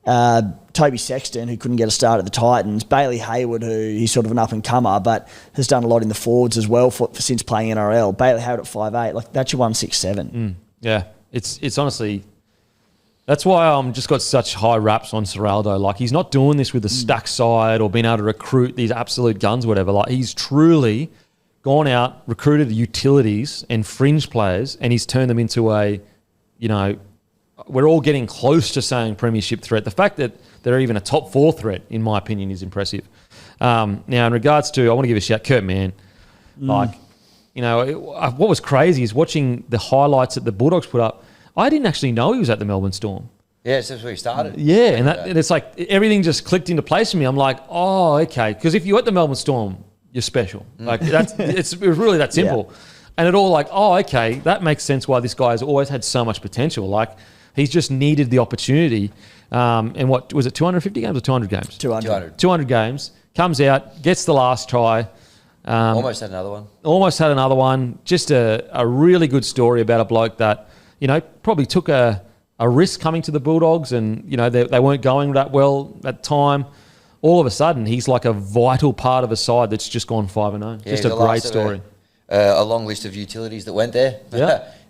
Toby Sexton, who couldn't get a start at the Titans, Bailey Hayward, who he's sort of an up-and-comer, but has done a lot in the forwards as well since playing NRL. Bailey Hayward at 5'8", like that's your 167. Yeah, it's honestly... That's why I'm just got such high raps on Serraldo. Like, he's not doing this with the stack side or being able to recruit these absolute guns, whatever. Like, he's truly gone out, recruited utilities and fringe players, and he's turned them into we're all getting close to saying premiership threat. The fact that they're even a top 4 threat, in my opinion, is impressive. Now, in regards to, I want to give a shout, Kurt Mann. Like, what was crazy is watching the highlights that the Bulldogs put up. I didn't actually know he was at the Melbourne Storm. Yeah, so that's where he started. Yeah, and it's like everything just clicked into place for me. I'm like, oh, okay. Because if you're at the Melbourne Storm, you're special. Like it's really that simple. Yeah. And it all like, oh, okay, that makes sense why this guy has always had so much potential. Like he's just needed the opportunity. And what was it, 250 games or 200 games? 200 games. Comes out, gets the last try. Almost had another one. Just a really good story about a bloke that, probably took a risk coming to the Bulldogs and, they weren't going that well at the time. All of a sudden, he's like a vital part of a side that's just gone 5-0. Yeah, just a great story. A long list of utilities that went there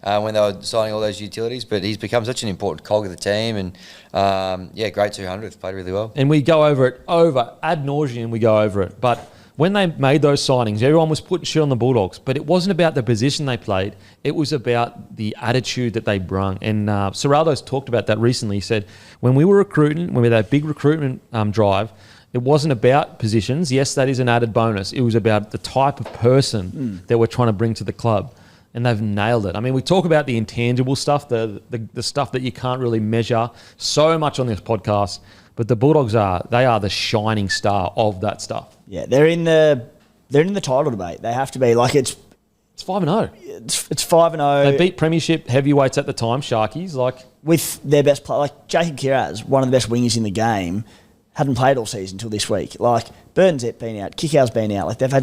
when they were signing all those utilities, but he's become such an important cog of the team and, great 200th, played really well. And we go over it, ad nauseum, we go over it. But when they made those signings, everyone was putting shit on the Bulldogs, but it wasn't about the position they played. It was about the attitude that they brung. And Serraldo's talked about that recently. He said, when we were recruiting, when we had that big recruitment drive, it wasn't about positions. Yes, that is an added bonus. It was about the type of person that we're trying to bring to the club. And they've nailed it. I mean, we talk about the intangible stuff, the stuff that you can't really measure so much on this podcast, but the Bulldogs are the shining star of that stuff. Yeah, they're in the title debate. They have to be. Like it's 5-0. It's 5-0. They beat premiership heavyweights at the time, Sharkies, with their best player, like Jacob Kiraz, one of the best wingers in the game, hadn't played all season until this week. Like Burton's been out, Kickout's been out. Like they've had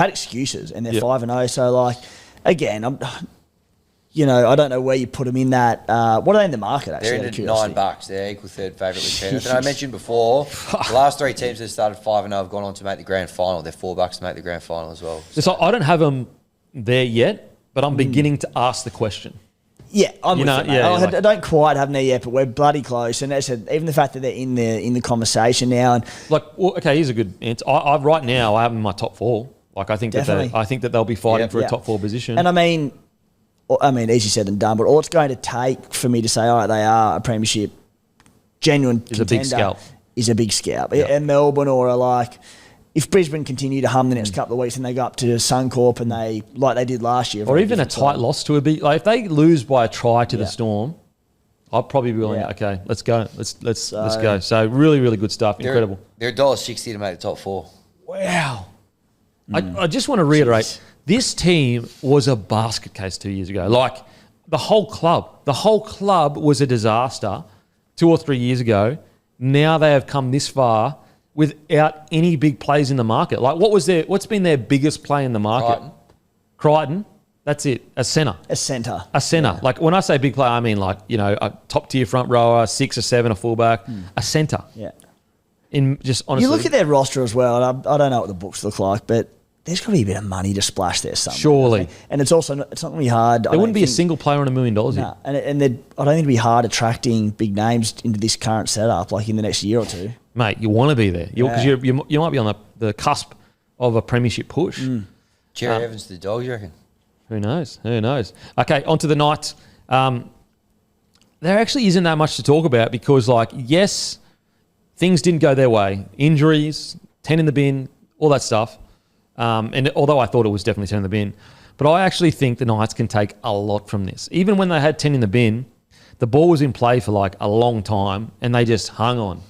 excuses, and they're 5-0. So like again, I don't know where you put them in that. What are they in the market, actually? They're in $9. They're equal third favourite with Penrith. And I mentioned before, the last 3 teams that started 5-0 have gone on to make the grand final. They're $4 to make the grand final as well. So I don't have them there yet, but I'm beginning to ask the question. Yeah, I'm with it, I don't quite have them there yet, but we're bloody close. And as I said, even the fact that they're in the conversation now. And here's a good answer. Right now, I have them in my top 4. Like I think that they'll be fighting for a top 4 position. And I mean, easy said than done, but all it's going to take for me to say, all right, they are a premiership genuine contender is a big scalp. Yeah. And Melbourne if Brisbane continue to hum the next couple of weeks and they go up to Suncorp and they did last year. Or even a tight loss to a big, if they lose by a try to the Storm, I'll probably be willing, okay, let's go. Let's go. So really, really good stuff. Incredible. They're $1.60 to make the top 4. Wow. I just want to reiterate, this team was a basket case 2 years ago. Like the whole club was a disaster 2 or 3 years ago. Now they have come this far without any big plays in the market. Like what's been their biggest play in the market? Crichton. That's it. A centre. Yeah. Like when I say big play, I mean a top tier front rower, 6 or 7, a fullback, a centre. Yeah. In just honestly, you look at their roster as well. And I don't know what the books look like, but there's got to be a bit of money to splash there somewhere. Surely. And it's also it's not going to be hard. There wouldn't be a single player on $1 million here. No, and I don't think it'd be hard attracting big names into this current setup, like in the next year or two. Mate, you want to be there because you might be on the cusp of a premiership push. Jerry Evans to the Dogs, you reckon? Who knows? Okay, on to the Knights. There actually isn't that much to talk about because, like, yes, things didn't go their way. Injuries, 10 in the bin, all that stuff. And although I thought it was definitely 10 in the bin, but I actually think the Knights can take a lot from this. Even when they had 10 in the bin, the ball was in play for like a long time and they just hung on.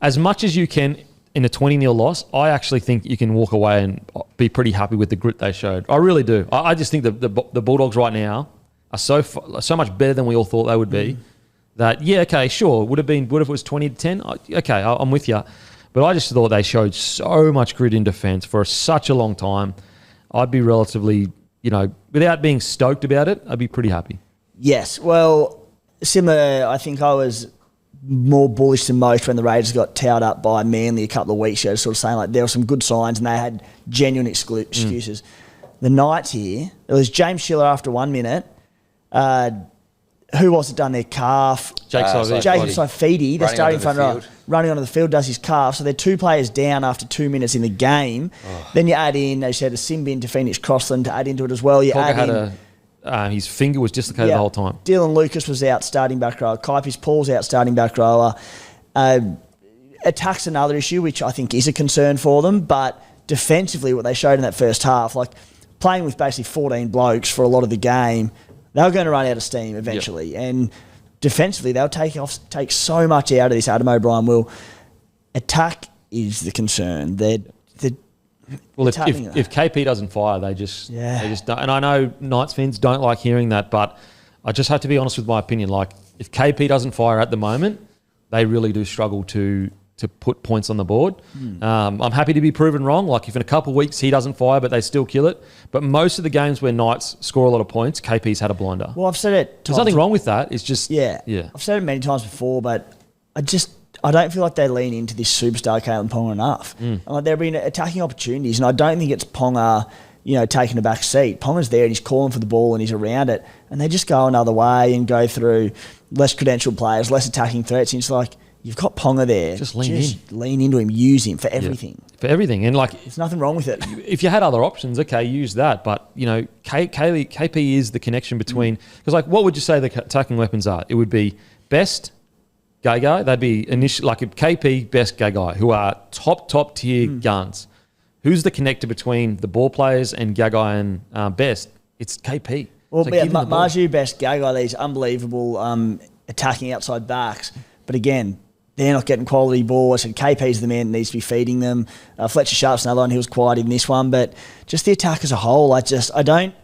As much as you can in a 20-0 loss, I actually think you can walk away and be pretty happy with the grit they showed. I really do. I just think the Bulldogs right now are so much better than we all thought they would be. That, yeah, okay, sure, what if it was 20-10? Okay, I'm with you. But I just thought they showed so much grit in defence for such a long time. I'd be relatively, without being stoked about it, I'd be pretty happy. Yes, well, similar, I think I was more bullish than most when the Raiders got towed up by Manly a couple of weeks ago, sort of saying like there were some good signs and they had genuine excuses. The Knights here, it was James Schiller after 1 minute. Who was it done their calf? Jacob Saifidi, the starting front row, running onto the field, does his calf. So they're 2 players down after 2 minutes in the game. Then you add in, they said, a sin bin to Phoenix Crossland to add into it as well. His finger was dislocated the whole time. Dylan Lucas was out starting back rower. Kaipis Paul's out starting back rower. Attack's another issue, which I think is a concern for them. But defensively, what they showed in that first half, like playing with basically 14 blokes for a lot of the game, they were going to run out of steam eventually. Yep. And defensively, they'll take so much out of this Adam O'Brien will. Attack is the concern. Well, if KP doesn't fire, they just don't. And I know Knights fans don't like hearing that, but I just have to be honest with my opinion. Like, if KP doesn't fire at the moment, they really do struggle to put points on the board. I'm happy to be proven wrong. Like, if in a couple of weeks he doesn't fire, but they still kill it. But most of the games where Knights score a lot of points, KP's had a blinder. Well, I've said it. There's nothing wrong with that. It's just I've said it many times before, but I don't feel like they lean into this superstar Kalen Ponga enough. Like, there have been attacking opportunities, and I don't think it's Ponga, taking a back seat. Ponga's there and he's calling for the ball and he's around it, and they just go another way and go through less credentialed players, less attacking threats. And it's like, you've got Ponga there. Just lean into him, use him for everything. Yeah, for everything. And like, there's nothing wrong with it. If you had other options, okay, use that. But, KP is the connection between, because like, what would you say the attacking weapons are? It would be best Gagai, that'd be initially like a KP, best Gagai, who are top tier guns. Who's the connector between the ball players and Gagai and best? It's KP. Well, Marju, best Gagai, these unbelievable attacking outside backs. But again, they're not getting quality ball. I said KP's the man that needs to be feeding them. Fletcher Sharp's another one. He was quiet in this one. But just the attack as a whole, I don't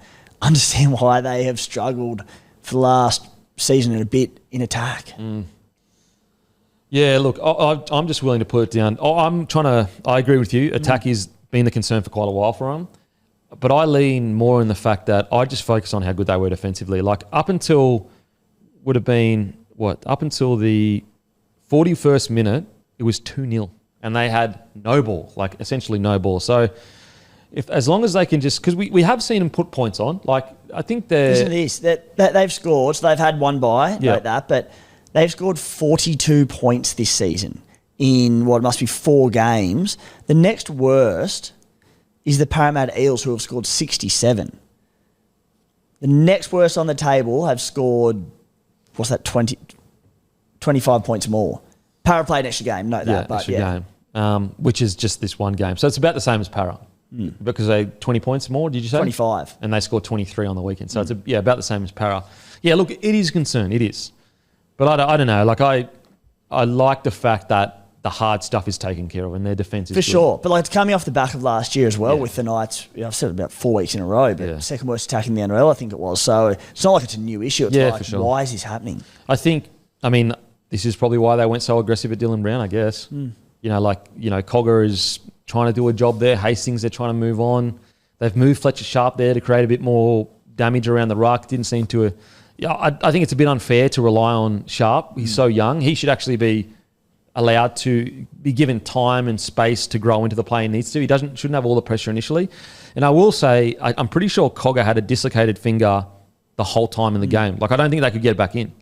understand why they have struggled for the last season and a bit in attack. Yeah, look, I'm just willing to put it down. I agree with you. Attack has been the concern for quite a while for them. But I lean more in the fact that I just focus on how good they were defensively. Like, up until the 41st minute, it was 2-0. And they had no ball, like essentially no ball. So as long as they can just, because we have seen them put points on. Like, I think they're... Listen to this, that they've scored, so they've had one bye, note that, but... They've scored 42 points this season in what must be 4 games. The next worst is the Parramatta Eels, who have scored 67. The next worst on the table have scored, 25 points more. Para played an extra game, note that. But extra game, which is just this one game. So it's about the same as Para. Because they 20 points more, did you say? 25. And they scored 23 on the weekend. So it's about the same as Para. Yeah, look, it is a concern. It is. But I don't know. Like, I like the fact that the hard stuff is taken care of and their defence is for good. sure. But like, it's coming off the back of last year as well with the Knights. I've said it about 4 weeks in a row, but second worst attack in the NRL, I think it was. So it's not like it's a new issue. It's like, for sure. Why is this happening? I mean, this is probably why they went so aggressive at Dylan Brown, I guess. Cogger is trying to do a job there. Hastings, they're trying to move on. They've moved Fletcher Sharp there to create a bit more damage around the ruck. Didn't seem to... I think it's a bit unfair to rely on Sharp. He's so young. He should actually be allowed to be given time and space to grow into the player he needs to. He shouldn't have all the pressure initially. And I will say, I'm pretty sure Cogger had a dislocated finger the whole time in the game. Like, I don't think they could get it back in.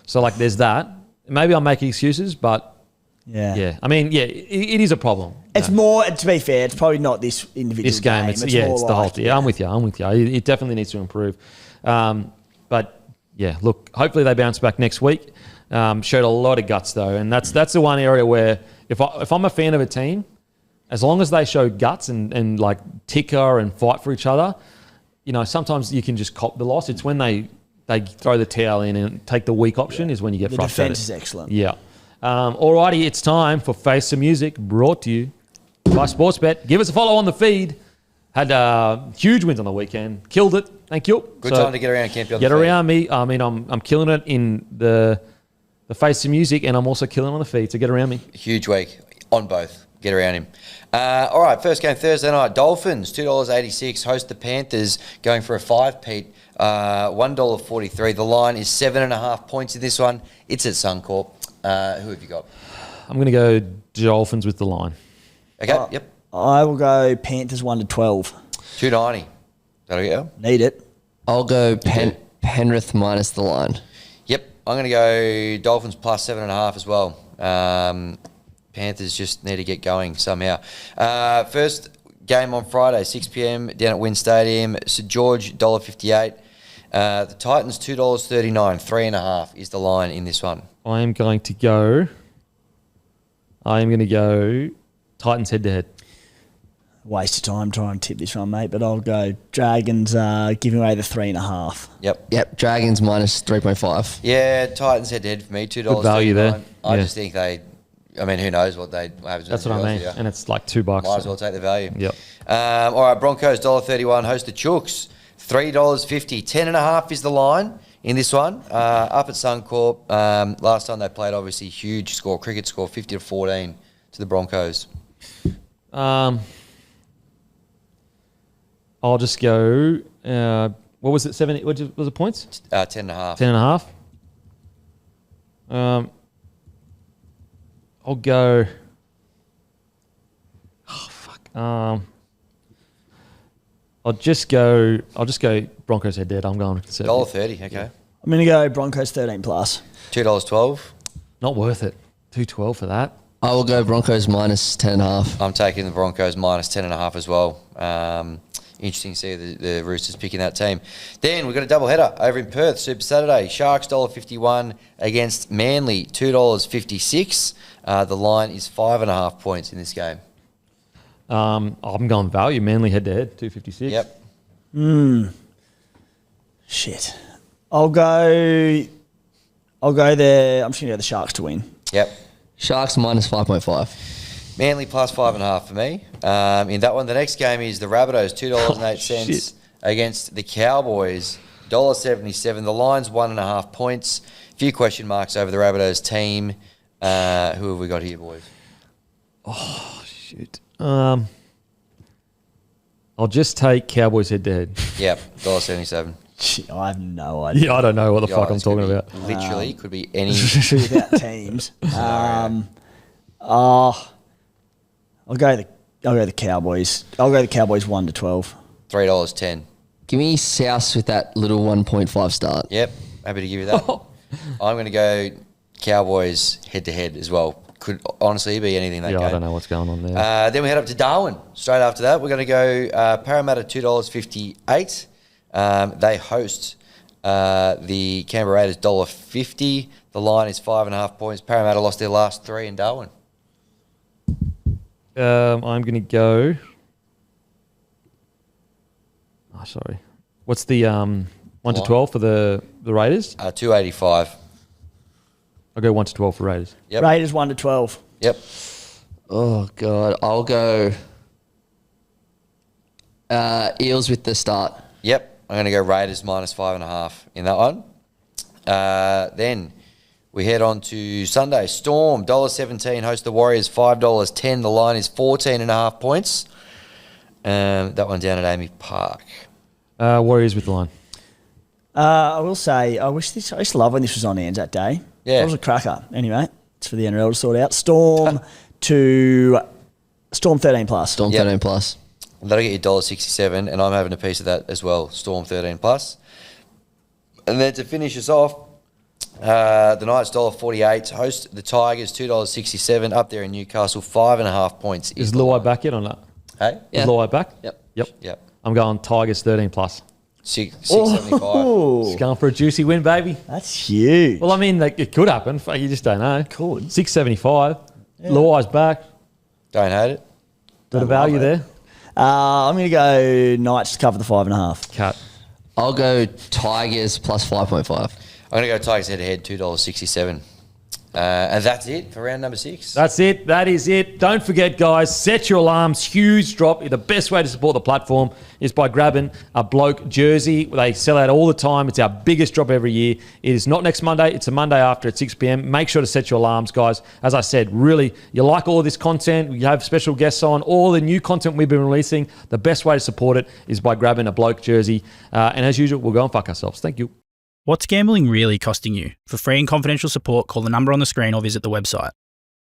So, like, there's that. Maybe I'm making excuses, but yeah. I mean, it is a problem. It's more, to be fair, it's probably not this individual this game. It's the whole thing. Yeah, I'm with you. It definitely needs to improve. But yeah, look, hopefully they bounce back next week. Showed a lot of guts though, and that's the one area where if I'm a fan of a team, as long as they show guts and like ticker and fight for each other, you know, sometimes you can just cop the loss. It's when they throw the towel in and take the weak option is when you get frustrated. The defense is excellent. Yeah. Alrighty, it's time for Face the Music, brought to you by Sportsbet. Give us a follow on the feed. Had huge wins on the weekend. Killed it. Thank you. Good time to get around Campy on the Get feed. around me. I mean, I'm killing it in the Face the Music, and I'm also killing on the feed. So get around me. Huge week on both. Get around him. All right, first game Thursday night. Dolphins, $2.86. Host the Panthers, going for a 5, Pete. $1.43. The line is 7.5 points in this one. It's at Suncorp. Who have you got? I'm going to go Dolphins with the line. Okay, yep. I will go Panthers 1 to 12. $2.90. That'll get you? Need it. I'll go Penrith minus the line. Yep. I'm going to go Dolphins plus 7.5 as well. Panthers just need to get going somehow. First game on Friday, 6 p.m. down at Wynn Stadium. St George, $1.58. The Titans, $2.39. 3.5 is the line in this one. I'm going to go Titans head-to-head. Waste of time trying to tip this one, mate, but I'll go Dragons giving away the 3.5. Yep, Dragons minus 3.5. Yeah, Titans head-to-head for me, $2.39. Good value there. I Yeah. just think who knows what they have. That's what I mean. And it's like $2. Might as well take the value. Yep. All right, Broncos, $1.31, host the Chooks, $3.50. 10.5 is the line in this one. Up at Suncorp. Last time they played, obviously, huge score, cricket score, 50-14 to the Broncos. I'll just go. What was it? 7? What was it? Points? 10.5. 10.5. I'll go. Oh fuck. I'll just go Broncos head dead. I'm going with conservative. $1.30. Okay. I'm going to go Broncos 13 plus. $2.12. Not worth it. $2.12 for that. I will go Broncos minus 10.5. I'm taking the Broncos minus 10.5 as well. Interesting to see the Roosters picking that team. Then we've got a double header over in Perth, Super Saturday. Sharks $1.51 against Manly $2.56. The line is 5.5 points in this game. I'm going value. Manly head to head, 256. Yep. Shit. I'll go I'm just going to go the Sharks to win. Yep. Sharks minus 5.5. Manly plus 5.5 for me. In that one, the next game is the Rabbitohs, $2.08 against the Cowboys, $1.77. The line's 1.5 points. A few question marks over the Rabbitohs team. Who have we got here, boys? Oh, shoot. I'll just take Cowboys head to head. Yep, $1.77. Shit, I have no idea. Yeah, I don't know what the fuck I'm Guys, talking could be- about. Literally, could be any. About teams. I'll go the Cowboys. I'll go the Cowboys 1 to 12. $3.10. Give me South with that little 1.5 start. Yep, happy to give you that. I'm going to go Cowboys head-to-head as well. Could honestly be anything that game. I don't know what's going on there. Then we head up to Darwin. Straight after that, we're going to go Parramatta $2.58. They host the Canberra Raiders $1.50. The line is 5.5 points. Parramatta lost their last 3 in Darwin. I'm going to go. Oh, sorry. What's the 1 to 12 for the Raiders? $2.85. I'll go 1 to 12 for Raiders. Yep. Raiders 1 to 12. Yep. Oh, God. I'll go Eels with the start. Yep. I'm going to go Raiders minus 5.5 in that one. Then we head on to Sunday. Storm, $1.17, host the Warriors, $5.10. The line is 14.5 points. That one down at Amy Park. Warriors with the line. I will say, I used to love when this was on Anzac Day. Yeah. It was a cracker. Anyway, It's for the NRL to sort out. Storm 13 plus. Storm 13 plus. That'll get you $1.67, and I'm having a piece of that as well. Storm 13 plus. And then to finish us off, the Knights $1.48, host the Tigers $2.67, up there in Newcastle, 5.5 points. Is Luai back yet or not? Hey? Is Luai back? Yep. Yep. I'm going Tigers 13 plus. 6.75. Oh, Going for a juicy win, baby. that's huge. Well, I mean, like, it could happen. You just don't know. Could. 6.75. Luai's back. Don't hate it. Bit of value there. I'm going to go Knights to cover the 5.5. Cut. I'll go Tigers plus 5.5. I'm going to go Tigers head-to-head, $2.67. And that's it for round number 6. That's it. That is it. Don't forget, guys, set your alarms. Huge drop. The best way to support the platform is by grabbing a Bloke jersey. They sell out all the time. It's our biggest drop every year. It is not next Monday. It's a Monday after at 6 p.m. Make sure to set your alarms, guys. As I said, really, you like all of this content. We have special guests on. All the new content we've been releasing. The best way to support it is by grabbing a Bloke jersey. And as usual, we'll go and fuck ourselves. Thank you. What's gambling really costing you? For free and confidential support, call the number on the screen or visit the website.